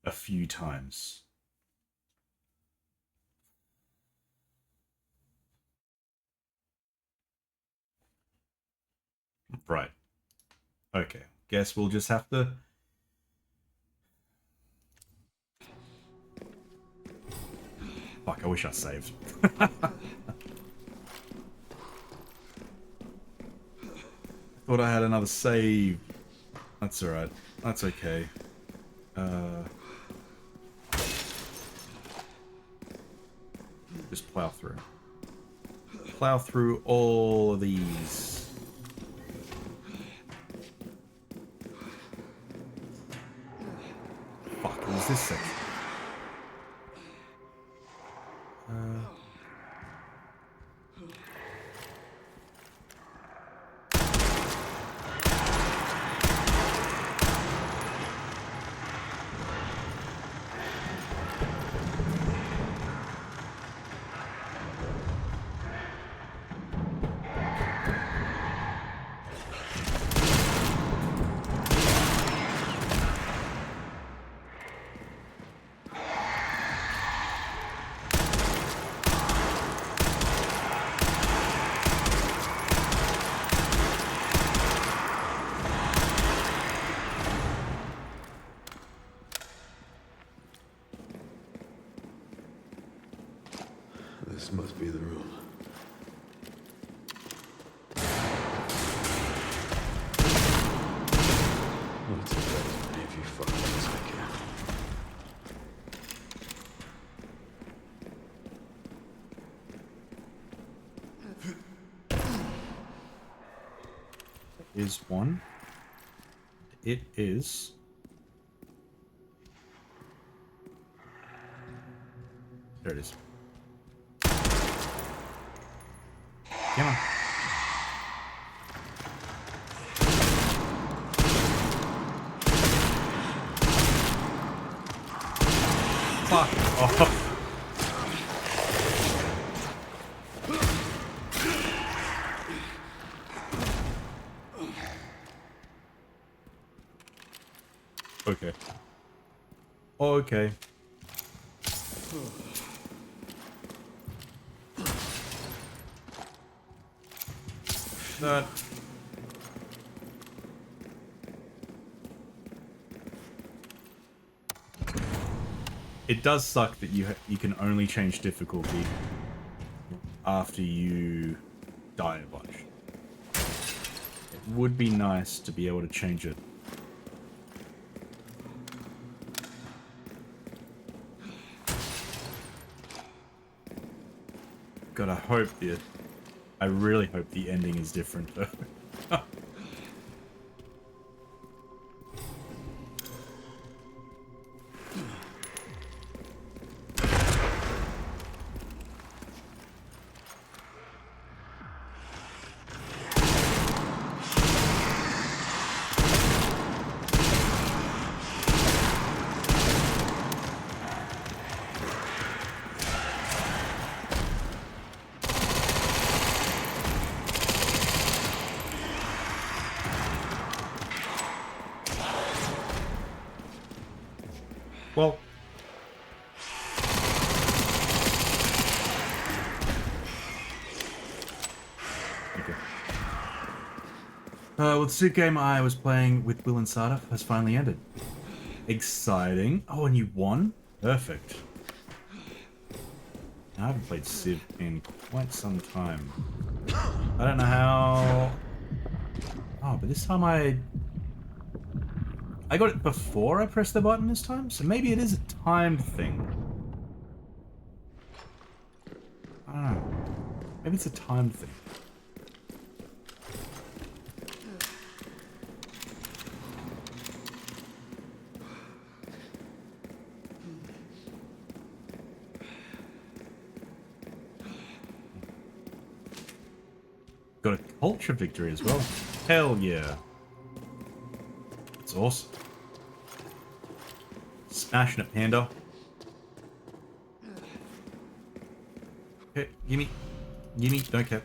a few times. Right. Okay. Guess we'll just have to... Fuck, I wish I saved. Thought I had another save. That's alright. That's okay. Just plow through. Plow through all of these. Fuck, what was this section? This must be the room. I'll take out as many of you fuckers as I can. Is one. It is. There it is. Come on. Fuck off. Okay. Okay. That. It does suck that you can only change difficulty after you die a bunch. It would be nice to be able to change it. God, I really hope the ending is different though. Well, okay. Well, the suit game I was playing with Will and Sada has finally ended. Exciting. Oh, and you won? Perfect. I haven't played Civ in quite some time. I don't know how... Oh, but this time I got it before I pressed the button this time, so maybe it is a timed thing. I don't know. Maybe it's a timed thing. Got a culture victory as well. Hell yeah. That's awesome. Smashing it, Panda. Okay, gimme. Gimme, don't care.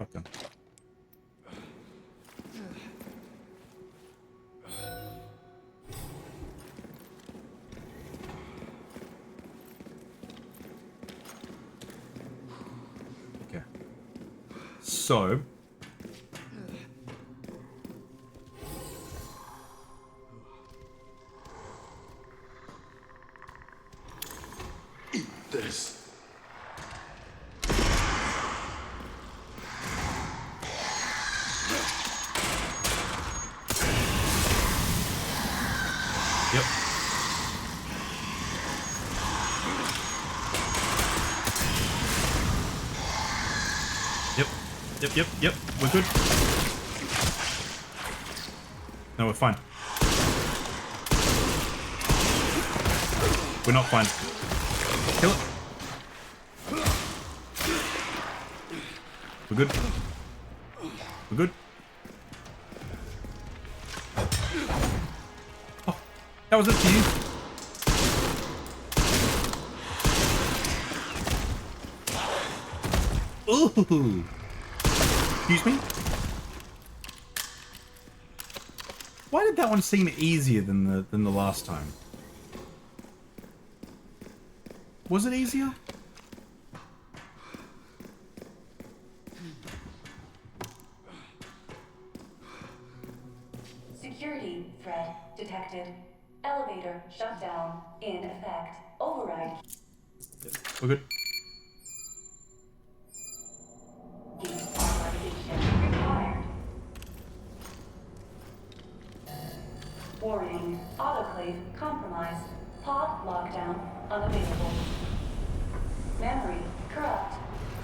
Okay. Okay. So. Eat this. Yep. Yep. We're good. No, we're fine. We're not fine. Kill it. We're good. We're good. Oh, that was it for you. Ooh. Excuse me? Why did that one seem easier than the last time? Was it easier? Security threat detected. Elevator shut down. In effect. Override. We're good. Authorization required. Warning. Autoclave compromised. Pod lockdown unavailable. Memory corrupt.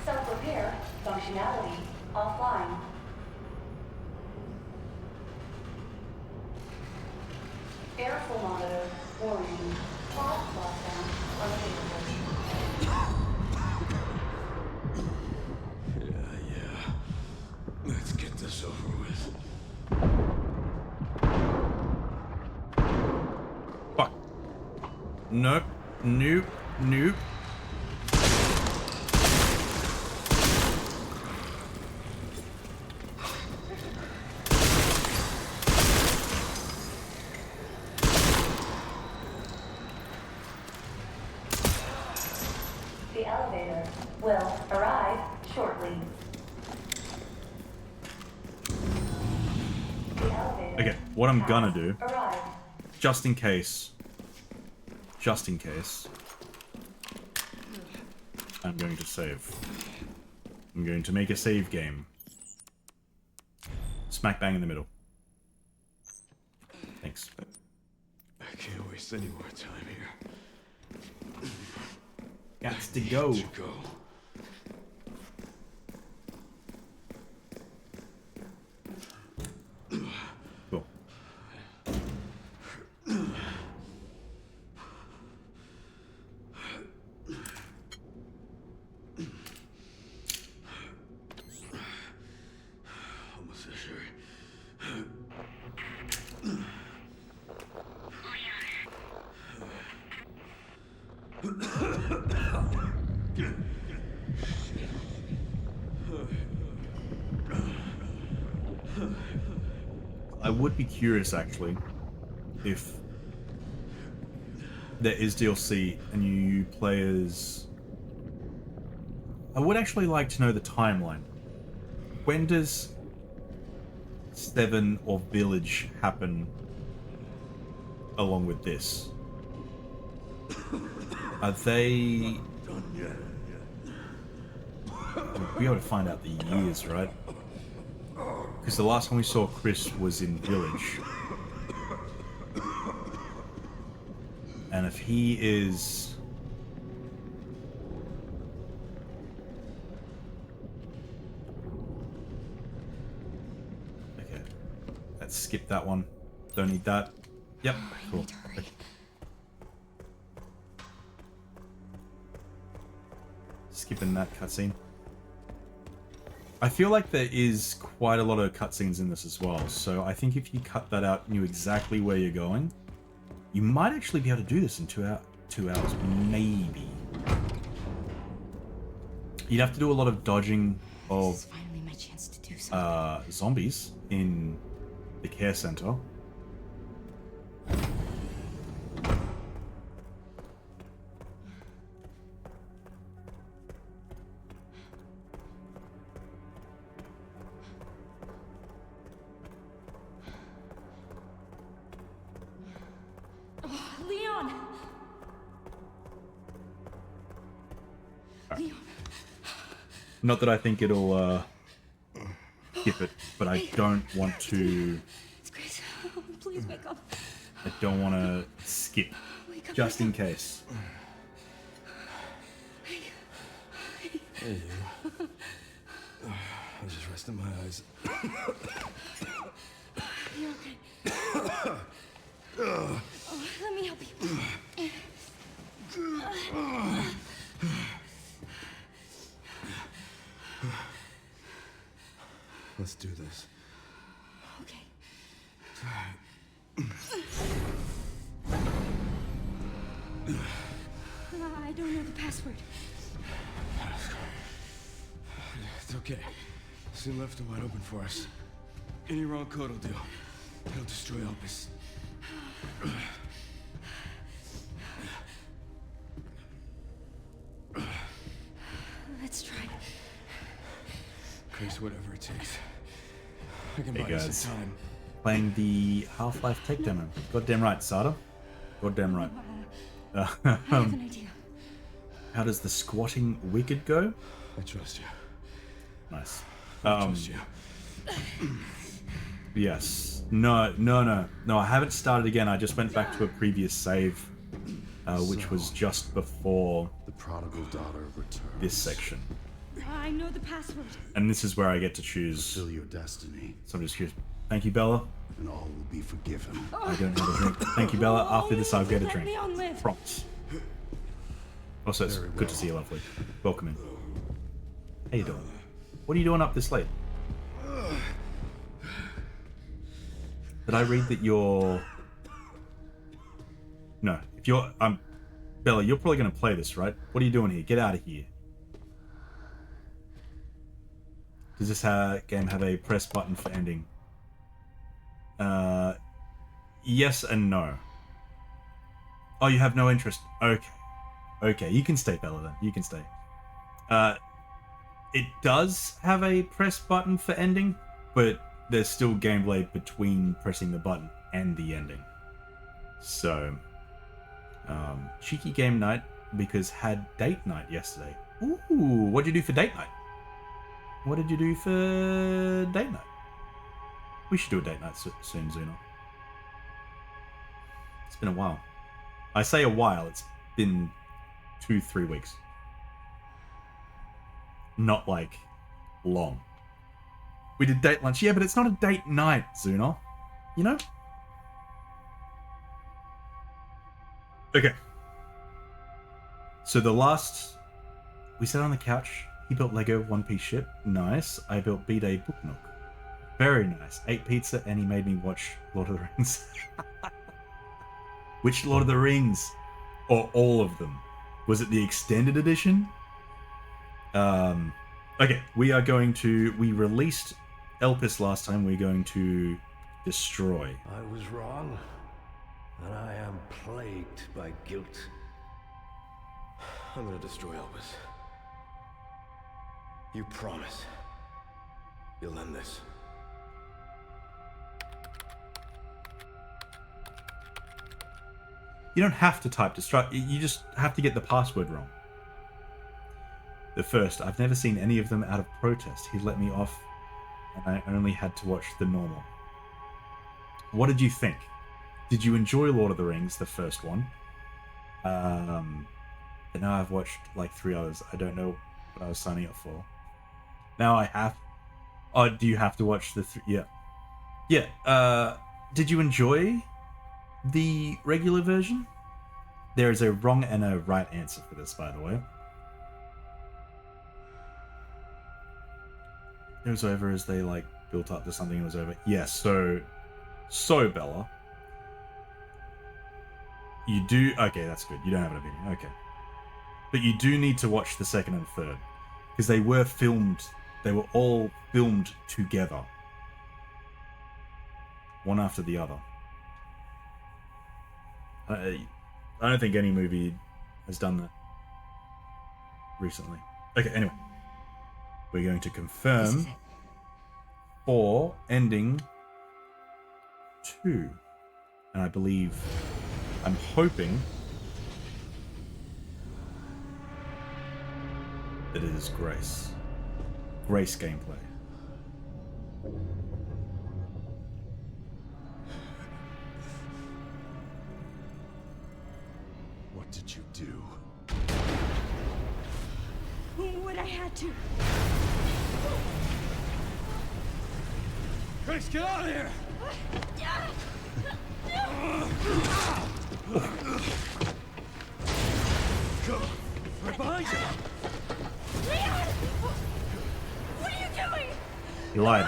Self-repair functionality offline. Airflow monitor warning. Pod lockdown unavailable. Yeah. Let's get this over with. Fuck. Nope. Nope. Nope. The elevator will arrive shortly. The elevator Okay, what I'm gonna do, arrived. just in case, I'm going to save. I'm going to make a save game. Smack bang in the middle. Thanks. I can't waste any more time here. Gots to go. Cool. Almost sure. I would be curious, actually, if there is DLC and you play as... I would actually like to know the timeline. When does 7 or Village happen along with this? Are they... We'll be able to find out the years, right? Because the last time we saw Chris was in Village. And if he is... Okay. Let's skip that one. Don't need that. Yep, cool. Okay. Skipping that cutscene. I feel like there is quite a lot of cutscenes in this as well, so I think if you cut that out and knew exactly where you're going, you might actually be able to do this in 2 hours, maybe. You'd have to do a lot of dodging of This is finally my chance to do something. zombies in the care center. Oh, Leon! Leon. Not that I think it'll skip it, but I don't want to. It's Grace. Oh, please wake up. I don't want to skip, Wake up, just wake in up. case. Hey, you. I was just resting my eyes. You're okay. Oh, let me help you. Let's do this. Okay. I don't know the password. It's okay. Soon left wide open for us. Any wrong code will do. It'll destroy Elpis. Let's try. Grace, whatever it takes. I can Hey buy us guys, some time. playing the Half-Life tech demo. Goddamn right, Sada. Goddamn right. I have an idea. How does the squatting wicked go? I trust you. Nice. I trust you. Yes. No, I haven't started again. I just went back to a previous save, which was just before the prodigal daughter returns. This section. I know the password. And this is where I get to choose. Fulfill your destiny. So I'm just curious. Thank you, Bella. And all will be forgiven. I don't have a drink. Thank you, Bella. After this, I'll get a Let drink. Leon live. Promise. Also, it's Very good well. to see you, lovely. Welcome in. How you doing? What are you doing up this late? Did I read that you're... No. If you're... Bella, you're probably going to play this, right? What are you doing here? Get out of here. Does this game have a press button for ending? Yes and no. Oh, you have no interest. Okay. Okay, you can stay, Bella, then. You can stay. It does have a press button for ending, but there's still gameplay between pressing the button and the ending. So, cheeky game night, because had date night yesterday. Ooh, what'd you do for date night? What did you do for date night? We should do a date night soon, Zuna. It's been a while. I say a while, it's been 2-3 weeks. Not like long. We did date lunch. Yeah, but it's not a date night, Zuna. You know? Okay. So the last... We sat on the couch. He built Lego one-piece ship. Nice. I built B-Day Book Nook. Very nice. Ate pizza and he made me watch Lord of the Rings. Which Lord of the Rings? Or all of them? Was it the extended edition? Okay, we are going to... We released Elpis last time. We're going to destroy. I was wrong, and I am plagued by guilt. I'm gonna destroy Elpis. You promise you'll end this. You don't have to type destroy. You just have to get the password wrong. The first, I've never seen any of them out of protest. He let me off, and I only had to watch the normal. What did you think? Did you enjoy Lord of the Rings, the first one? But now I've watched like 3 others. I don't know what I was signing up for. Now I have. Oh, do you have to watch the Yeah. Yeah. Did you enjoy the regular version? There is a wrong and a right answer for this, by the way. It was over as they like built up to something. It was over. Yes. So Bella, you do. Okay, that's good. You don't have an opinion. Okay, but you do need to watch the second and third because they were filmed. They were all filmed together, one after the other. I don't think any movie has done that recently. Okay, anyway. We're going to confirm for ending 2. And I believe, I'm hoping that it is Grace. Grace gameplay. What did you do? What I had to. Grace, get out of here! Go! Right behind you! Leon! What are you doing? You lied.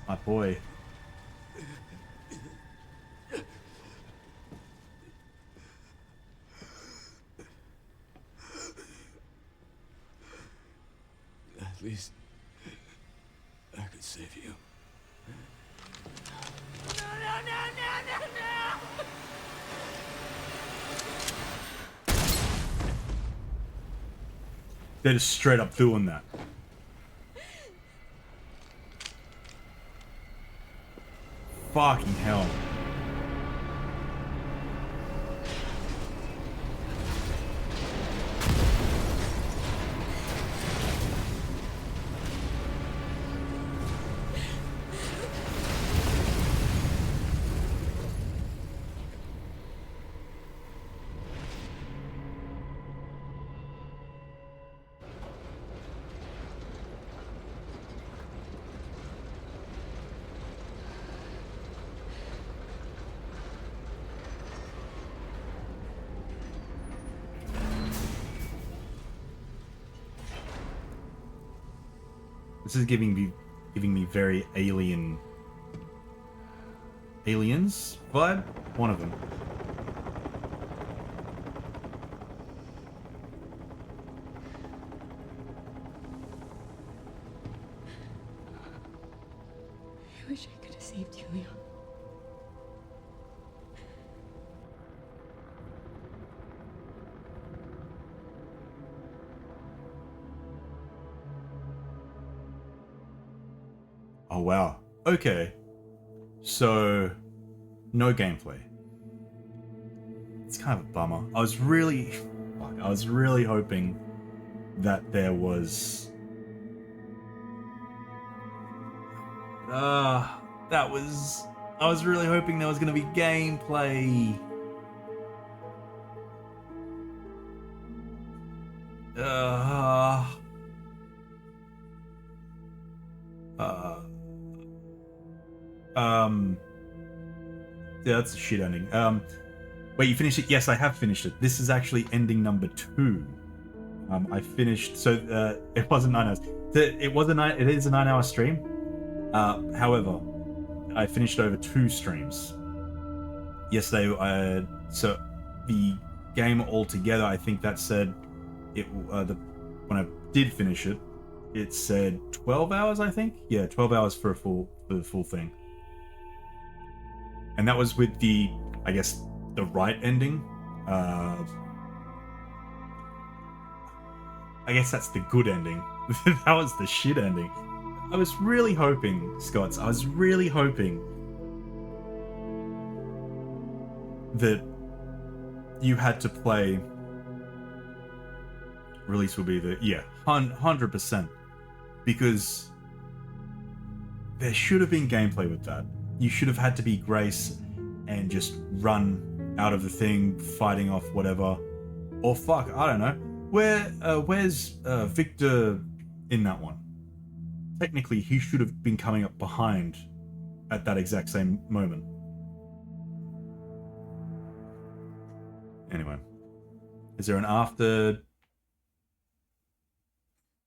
My boy. At least I could save you. No! They're just straight up doing that. Fucking hell. This is giving me very aliens vibe. One of them. I wish I could have saved you, Leon. Oh wow. Okay. So no gameplay. It's kind of a bummer. I was really hoping that there was I was really hoping there was gonna be gameplay. Yeah, that's a shit ending. Wait, you finished it? Yes, I have finished it. This is actually ending number 2. I finished, so it wasn't 9 hours. It is a 9-hour stream. However, I finished over 2 streams. Yesterday, so the game altogether, I think that said it. When I did finish it, it said 12 hours. I think, yeah, 12 hours for the full thing. And that was with the, I guess, the right ending. I guess that's the good ending. That was the shit ending. I was really hoping, Scots, I was really hoping that you had to play... Release will be the... Yeah, 100%. Because there should have been gameplay with that. You should have had to be Grace and just run out of the thing, fighting off whatever. Or fuck, I don't know. Where's Victor in that one? Technically, he should have been coming up behind at that exact same moment. Anyway. Is there an after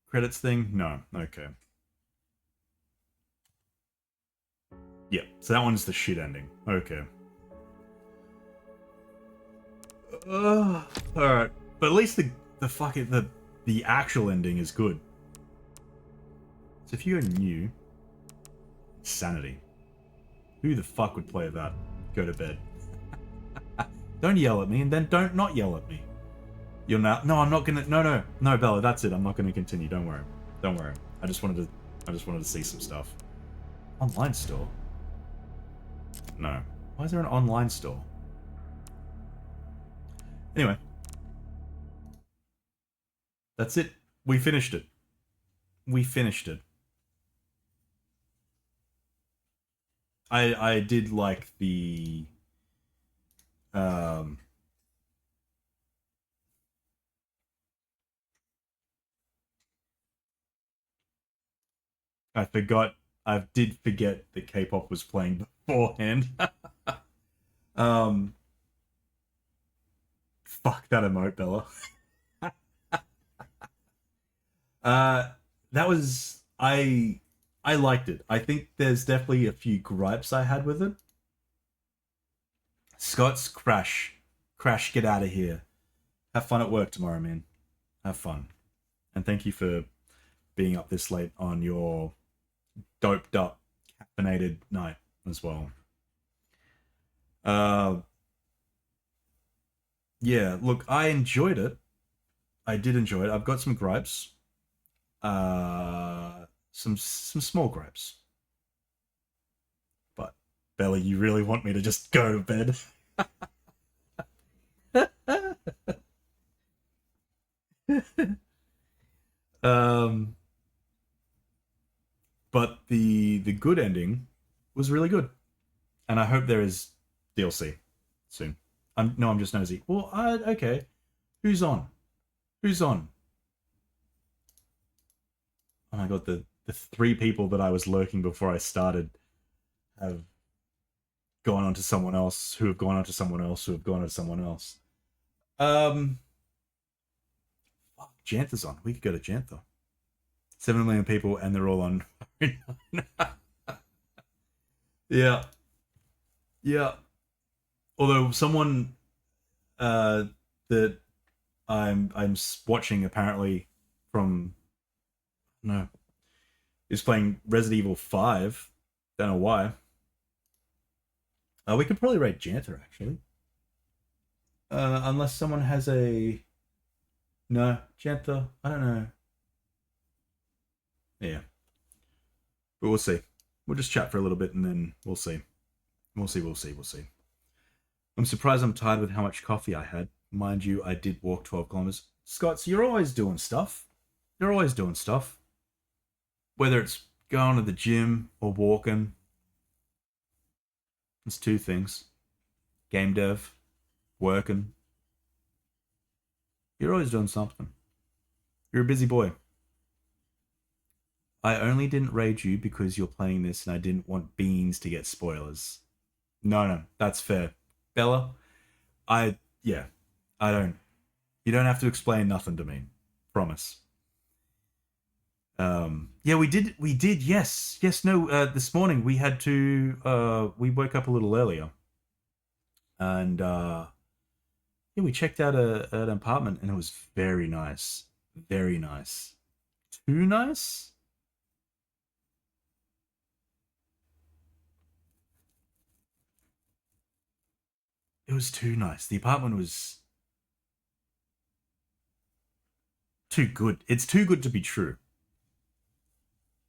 credits thing? No. Okay. Yeah, so that one's the shit ending. Okay. Alright. But at least the actual ending is good. So if you go new... Sanity. Who the fuck would play that? Go to bed. Don't yell at me, and then don't not yell at me. You're not... No, I'm not gonna... No, Bella, that's it. I'm not gonna continue. Don't worry. Don't worry. I just wanted to see some stuff. Online store? No. Why is there an online store? Anyway. That's it. We finished it. We finished it. I did like the... I did forget that K-pop was playing beforehand. Fuck that emote, Bella. That was... I liked it. I think there's definitely a few gripes I had with it. Scott's Crash. Crash, get out of here. Have fun at work tomorrow, man. Have fun. And thank you for being up this late on your doped up, caffeinated night as well. Yeah, look, I enjoyed it. I did enjoy it. I've got some gripes. Some small gripes. But, Bella, you really want me to just go to bed? But the good ending was really good, and I hope there is DLC soon. I'm just nosy. Well, okay. Who's on? Who's on? Oh my god, the 3 people that I was lurking before I started have gone on to someone else, who have gone on to someone else, who have gone on to someone else. Jantha's on. We could go to Jantha. 7 million people, and they're all on. Yeah. Yeah. Although someone that I'm watching apparently from is playing Resident Evil 5. Don't know why. We could probably rate Jantha actually. Unless someone has a... No, Jantha, I don't know. Yeah. But we'll see. We'll just chat for a little bit and then we'll see. We'll see. I'm surprised I'm tired with how much coffee I had. Mind you, I did walk 12 kilometers. Scott, you're always doing stuff. You're always doing stuff. Whether it's going to the gym or walking. It's 2 things. Game dev. Working. You're always doing something. You're a busy boy. I only didn't raid you because you're playing this and I didn't want Beans to get spoilers. No, that's fair. Bella, I don't. You don't have to explain nothing to me. Promise. Yeah, we did, yes. No, this morning we had to, we woke up a little earlier. And, yeah, we checked out an apartment and it was very nice. Very nice. Too nice? It was too nice. The apartment was too good. It's too good to be true.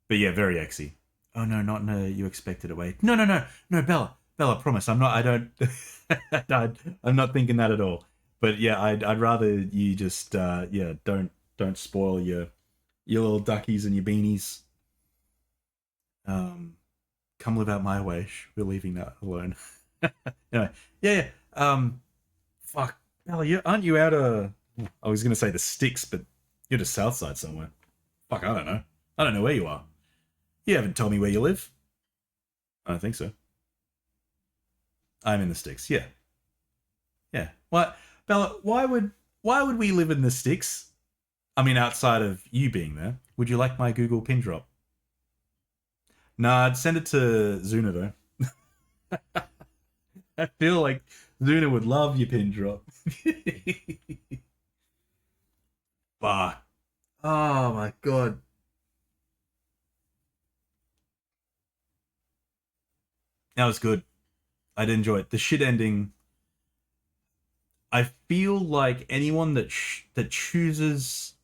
But yeah, very exy. Oh no, not in a you expected it way. No, Bella, promise, I'm not. I don't. I'm not thinking that at all. But yeah, I'd rather you just yeah, don't spoil your little duckies and your beanies. Come live out my way. We're leaving that alone. Anyway, yeah. Fuck, Bella, aren't you out of? I was gonna say the sticks, but you're just south side somewhere. Fuck, I don't know. I don't know where you are. You haven't told me where you live. I don't think so. I'm in the sticks. Yeah. Yeah. What, Bella? Why would we live in the sticks? I mean, outside of you being there. Would you like my Google pin drop? Nah, I'd send it to Zuna though. I feel like Zuna would love your pin drop. Fuck. Oh my god. That was good. I'd enjoy it. The shit ending. I feel like anyone that chooses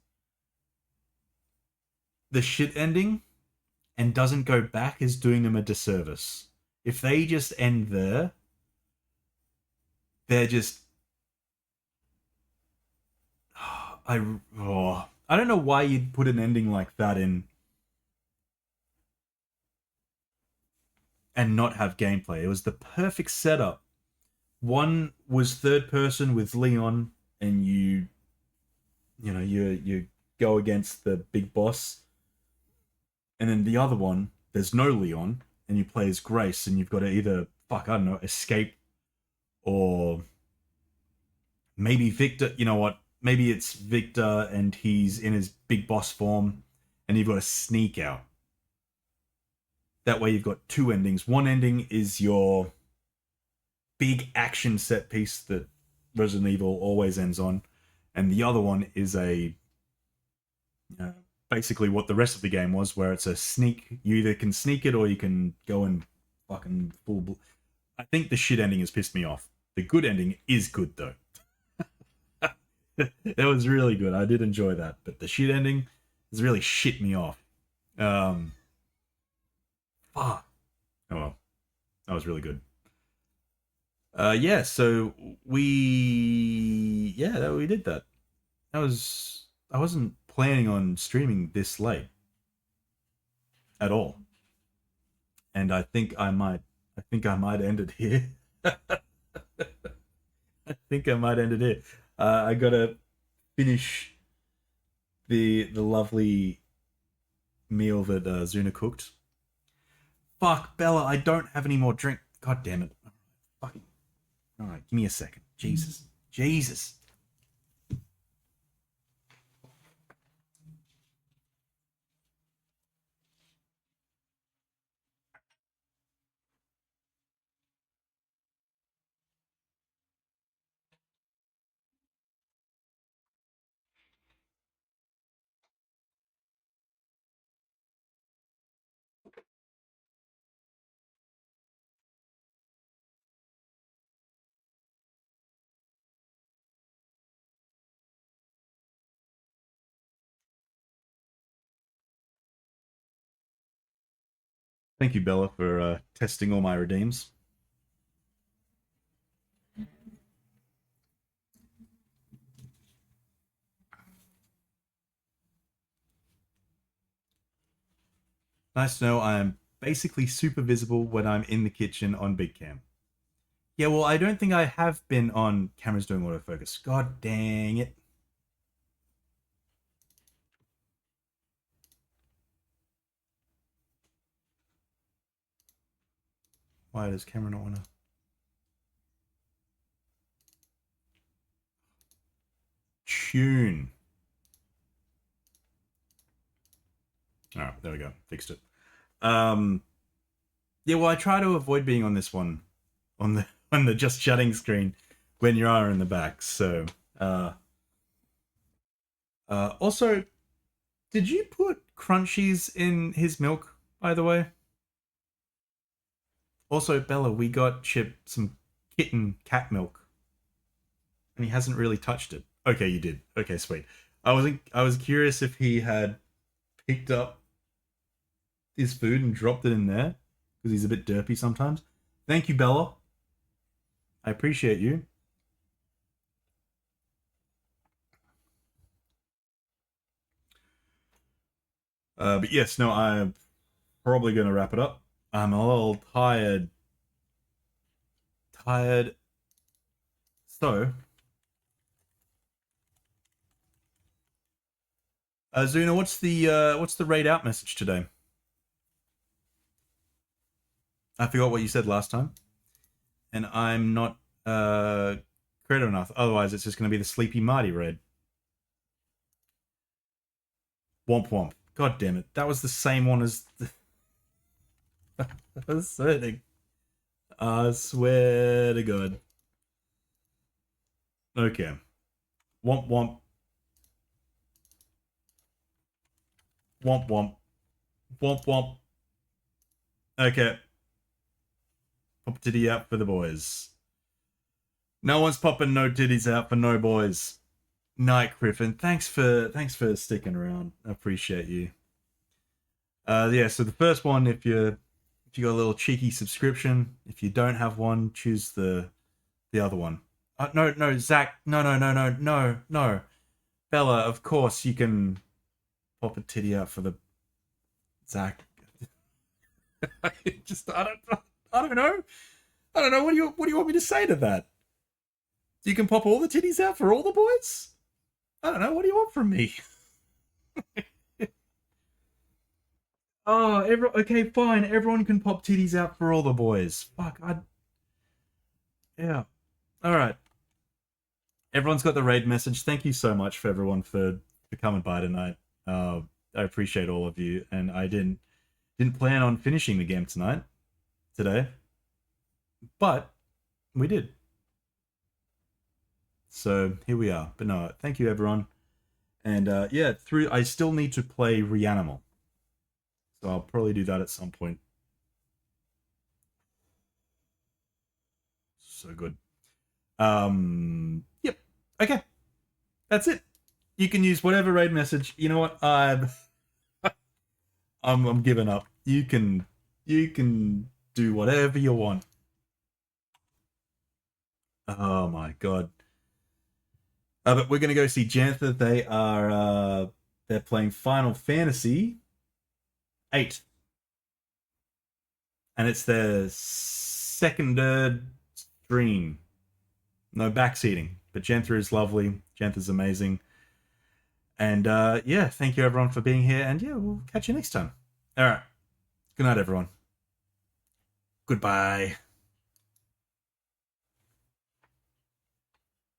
the shit ending and doesn't go back is doing them a disservice. If they just end there, they're just I don't know why you'd put an ending like that in and not have gameplay. It was the perfect setup. One was third person with Leon, and you go against the big boss, and then the other one there's no Leon, and you play as Grace, and you've got to either I don't know, escape or maybe Victor. You know what? Maybe it's Victor, and he's in his big boss form, and you've got to sneak out. That way, you've got two endings. One ending is your big action set piece that Resident Evil always ends on, and the other one is basically what the rest of the game was, where it's a sneak. You either can sneak it or you can go and fucking full. I think the shit ending has pissed me off. The good ending is good though. That was really good. I did enjoy that, but the shit ending has really shit me off. Fuck. Oh well, that was really good. Yeah, so we did that. I wasn't planning on streaming this late at all. And I think I might end it here. I think I might end it here. I gotta finish the lovely meal that Zuna cooked. Fuck, Bella, I don't have any more drink. God damn it. Fucking. Alright, give me a second. Jesus. Thank you, Bella, for testing all my redeems. Nice to know I am basically super visible when I'm in the kitchen on big cam. Yeah, well, I don't think I have been on cameras doing autofocus. God dang it. Why does camera not want to... Tune. Alright, there we go. Fixed it. Yeah, well, I try to avoid being on this one, on the just chatting screen when you are in the back. So, also, did you put crunchies in his milk, by the way? Also, Bella, we got Chip some kitten cat milk, and he hasn't really touched it. Okay, you did. Okay, sweet. I was curious if he had picked up his food and dropped it in there because he's a bit derpy sometimes. Thank you, Bella. I appreciate you. But yes, no, I'm probably going to wrap it up. I'm a little tired. So, Zuna, what's the raid out message today? I forgot what you said last time, and I'm not creative enough. Otherwise, it's just going to be the Sleepy Marty raid. Womp womp. God damn it! That was the same one as. I swear to God. Okay. Womp womp. Womp womp. Womp womp. Okay. Pop titty out for the boys. No one's popping no titties out for no boys. Night Griffin. Thanks for sticking around. I appreciate you. Yeah, so the first one, if you got a little cheeky subscription, if you don't have one, choose the other one. No, Zach. No. Bella, of course you can pop a titty out for the Zach. I don't know. I don't know. What do you want me to say to that? You can pop all the titties out for all the boys? I don't know. What do you want from me? Oh, okay, fine. Everyone can pop titties out for all the boys. Fuck, yeah. All right. Everyone's got the raid message. Thank you so much for everyone for coming by tonight. I appreciate all of you, and I didn't plan on finishing the game today, but we did. So here we are. But no, thank you everyone, and yeah, I still need to play Reanimal, so I'll probably do that at some point. So good. Yep. Okay. That's it. You can use whatever raid message. You know what? I'm giving up. You can do whatever you want. Oh my god. But we're gonna go see Jantha. They're playing Final Fantasy 8. And it's their second stream. No backseating. But Jantha is lovely. Jantha's amazing. And yeah, thank you everyone for being here. And yeah, we'll catch you next time. Alright. Good night, everyone. Goodbye.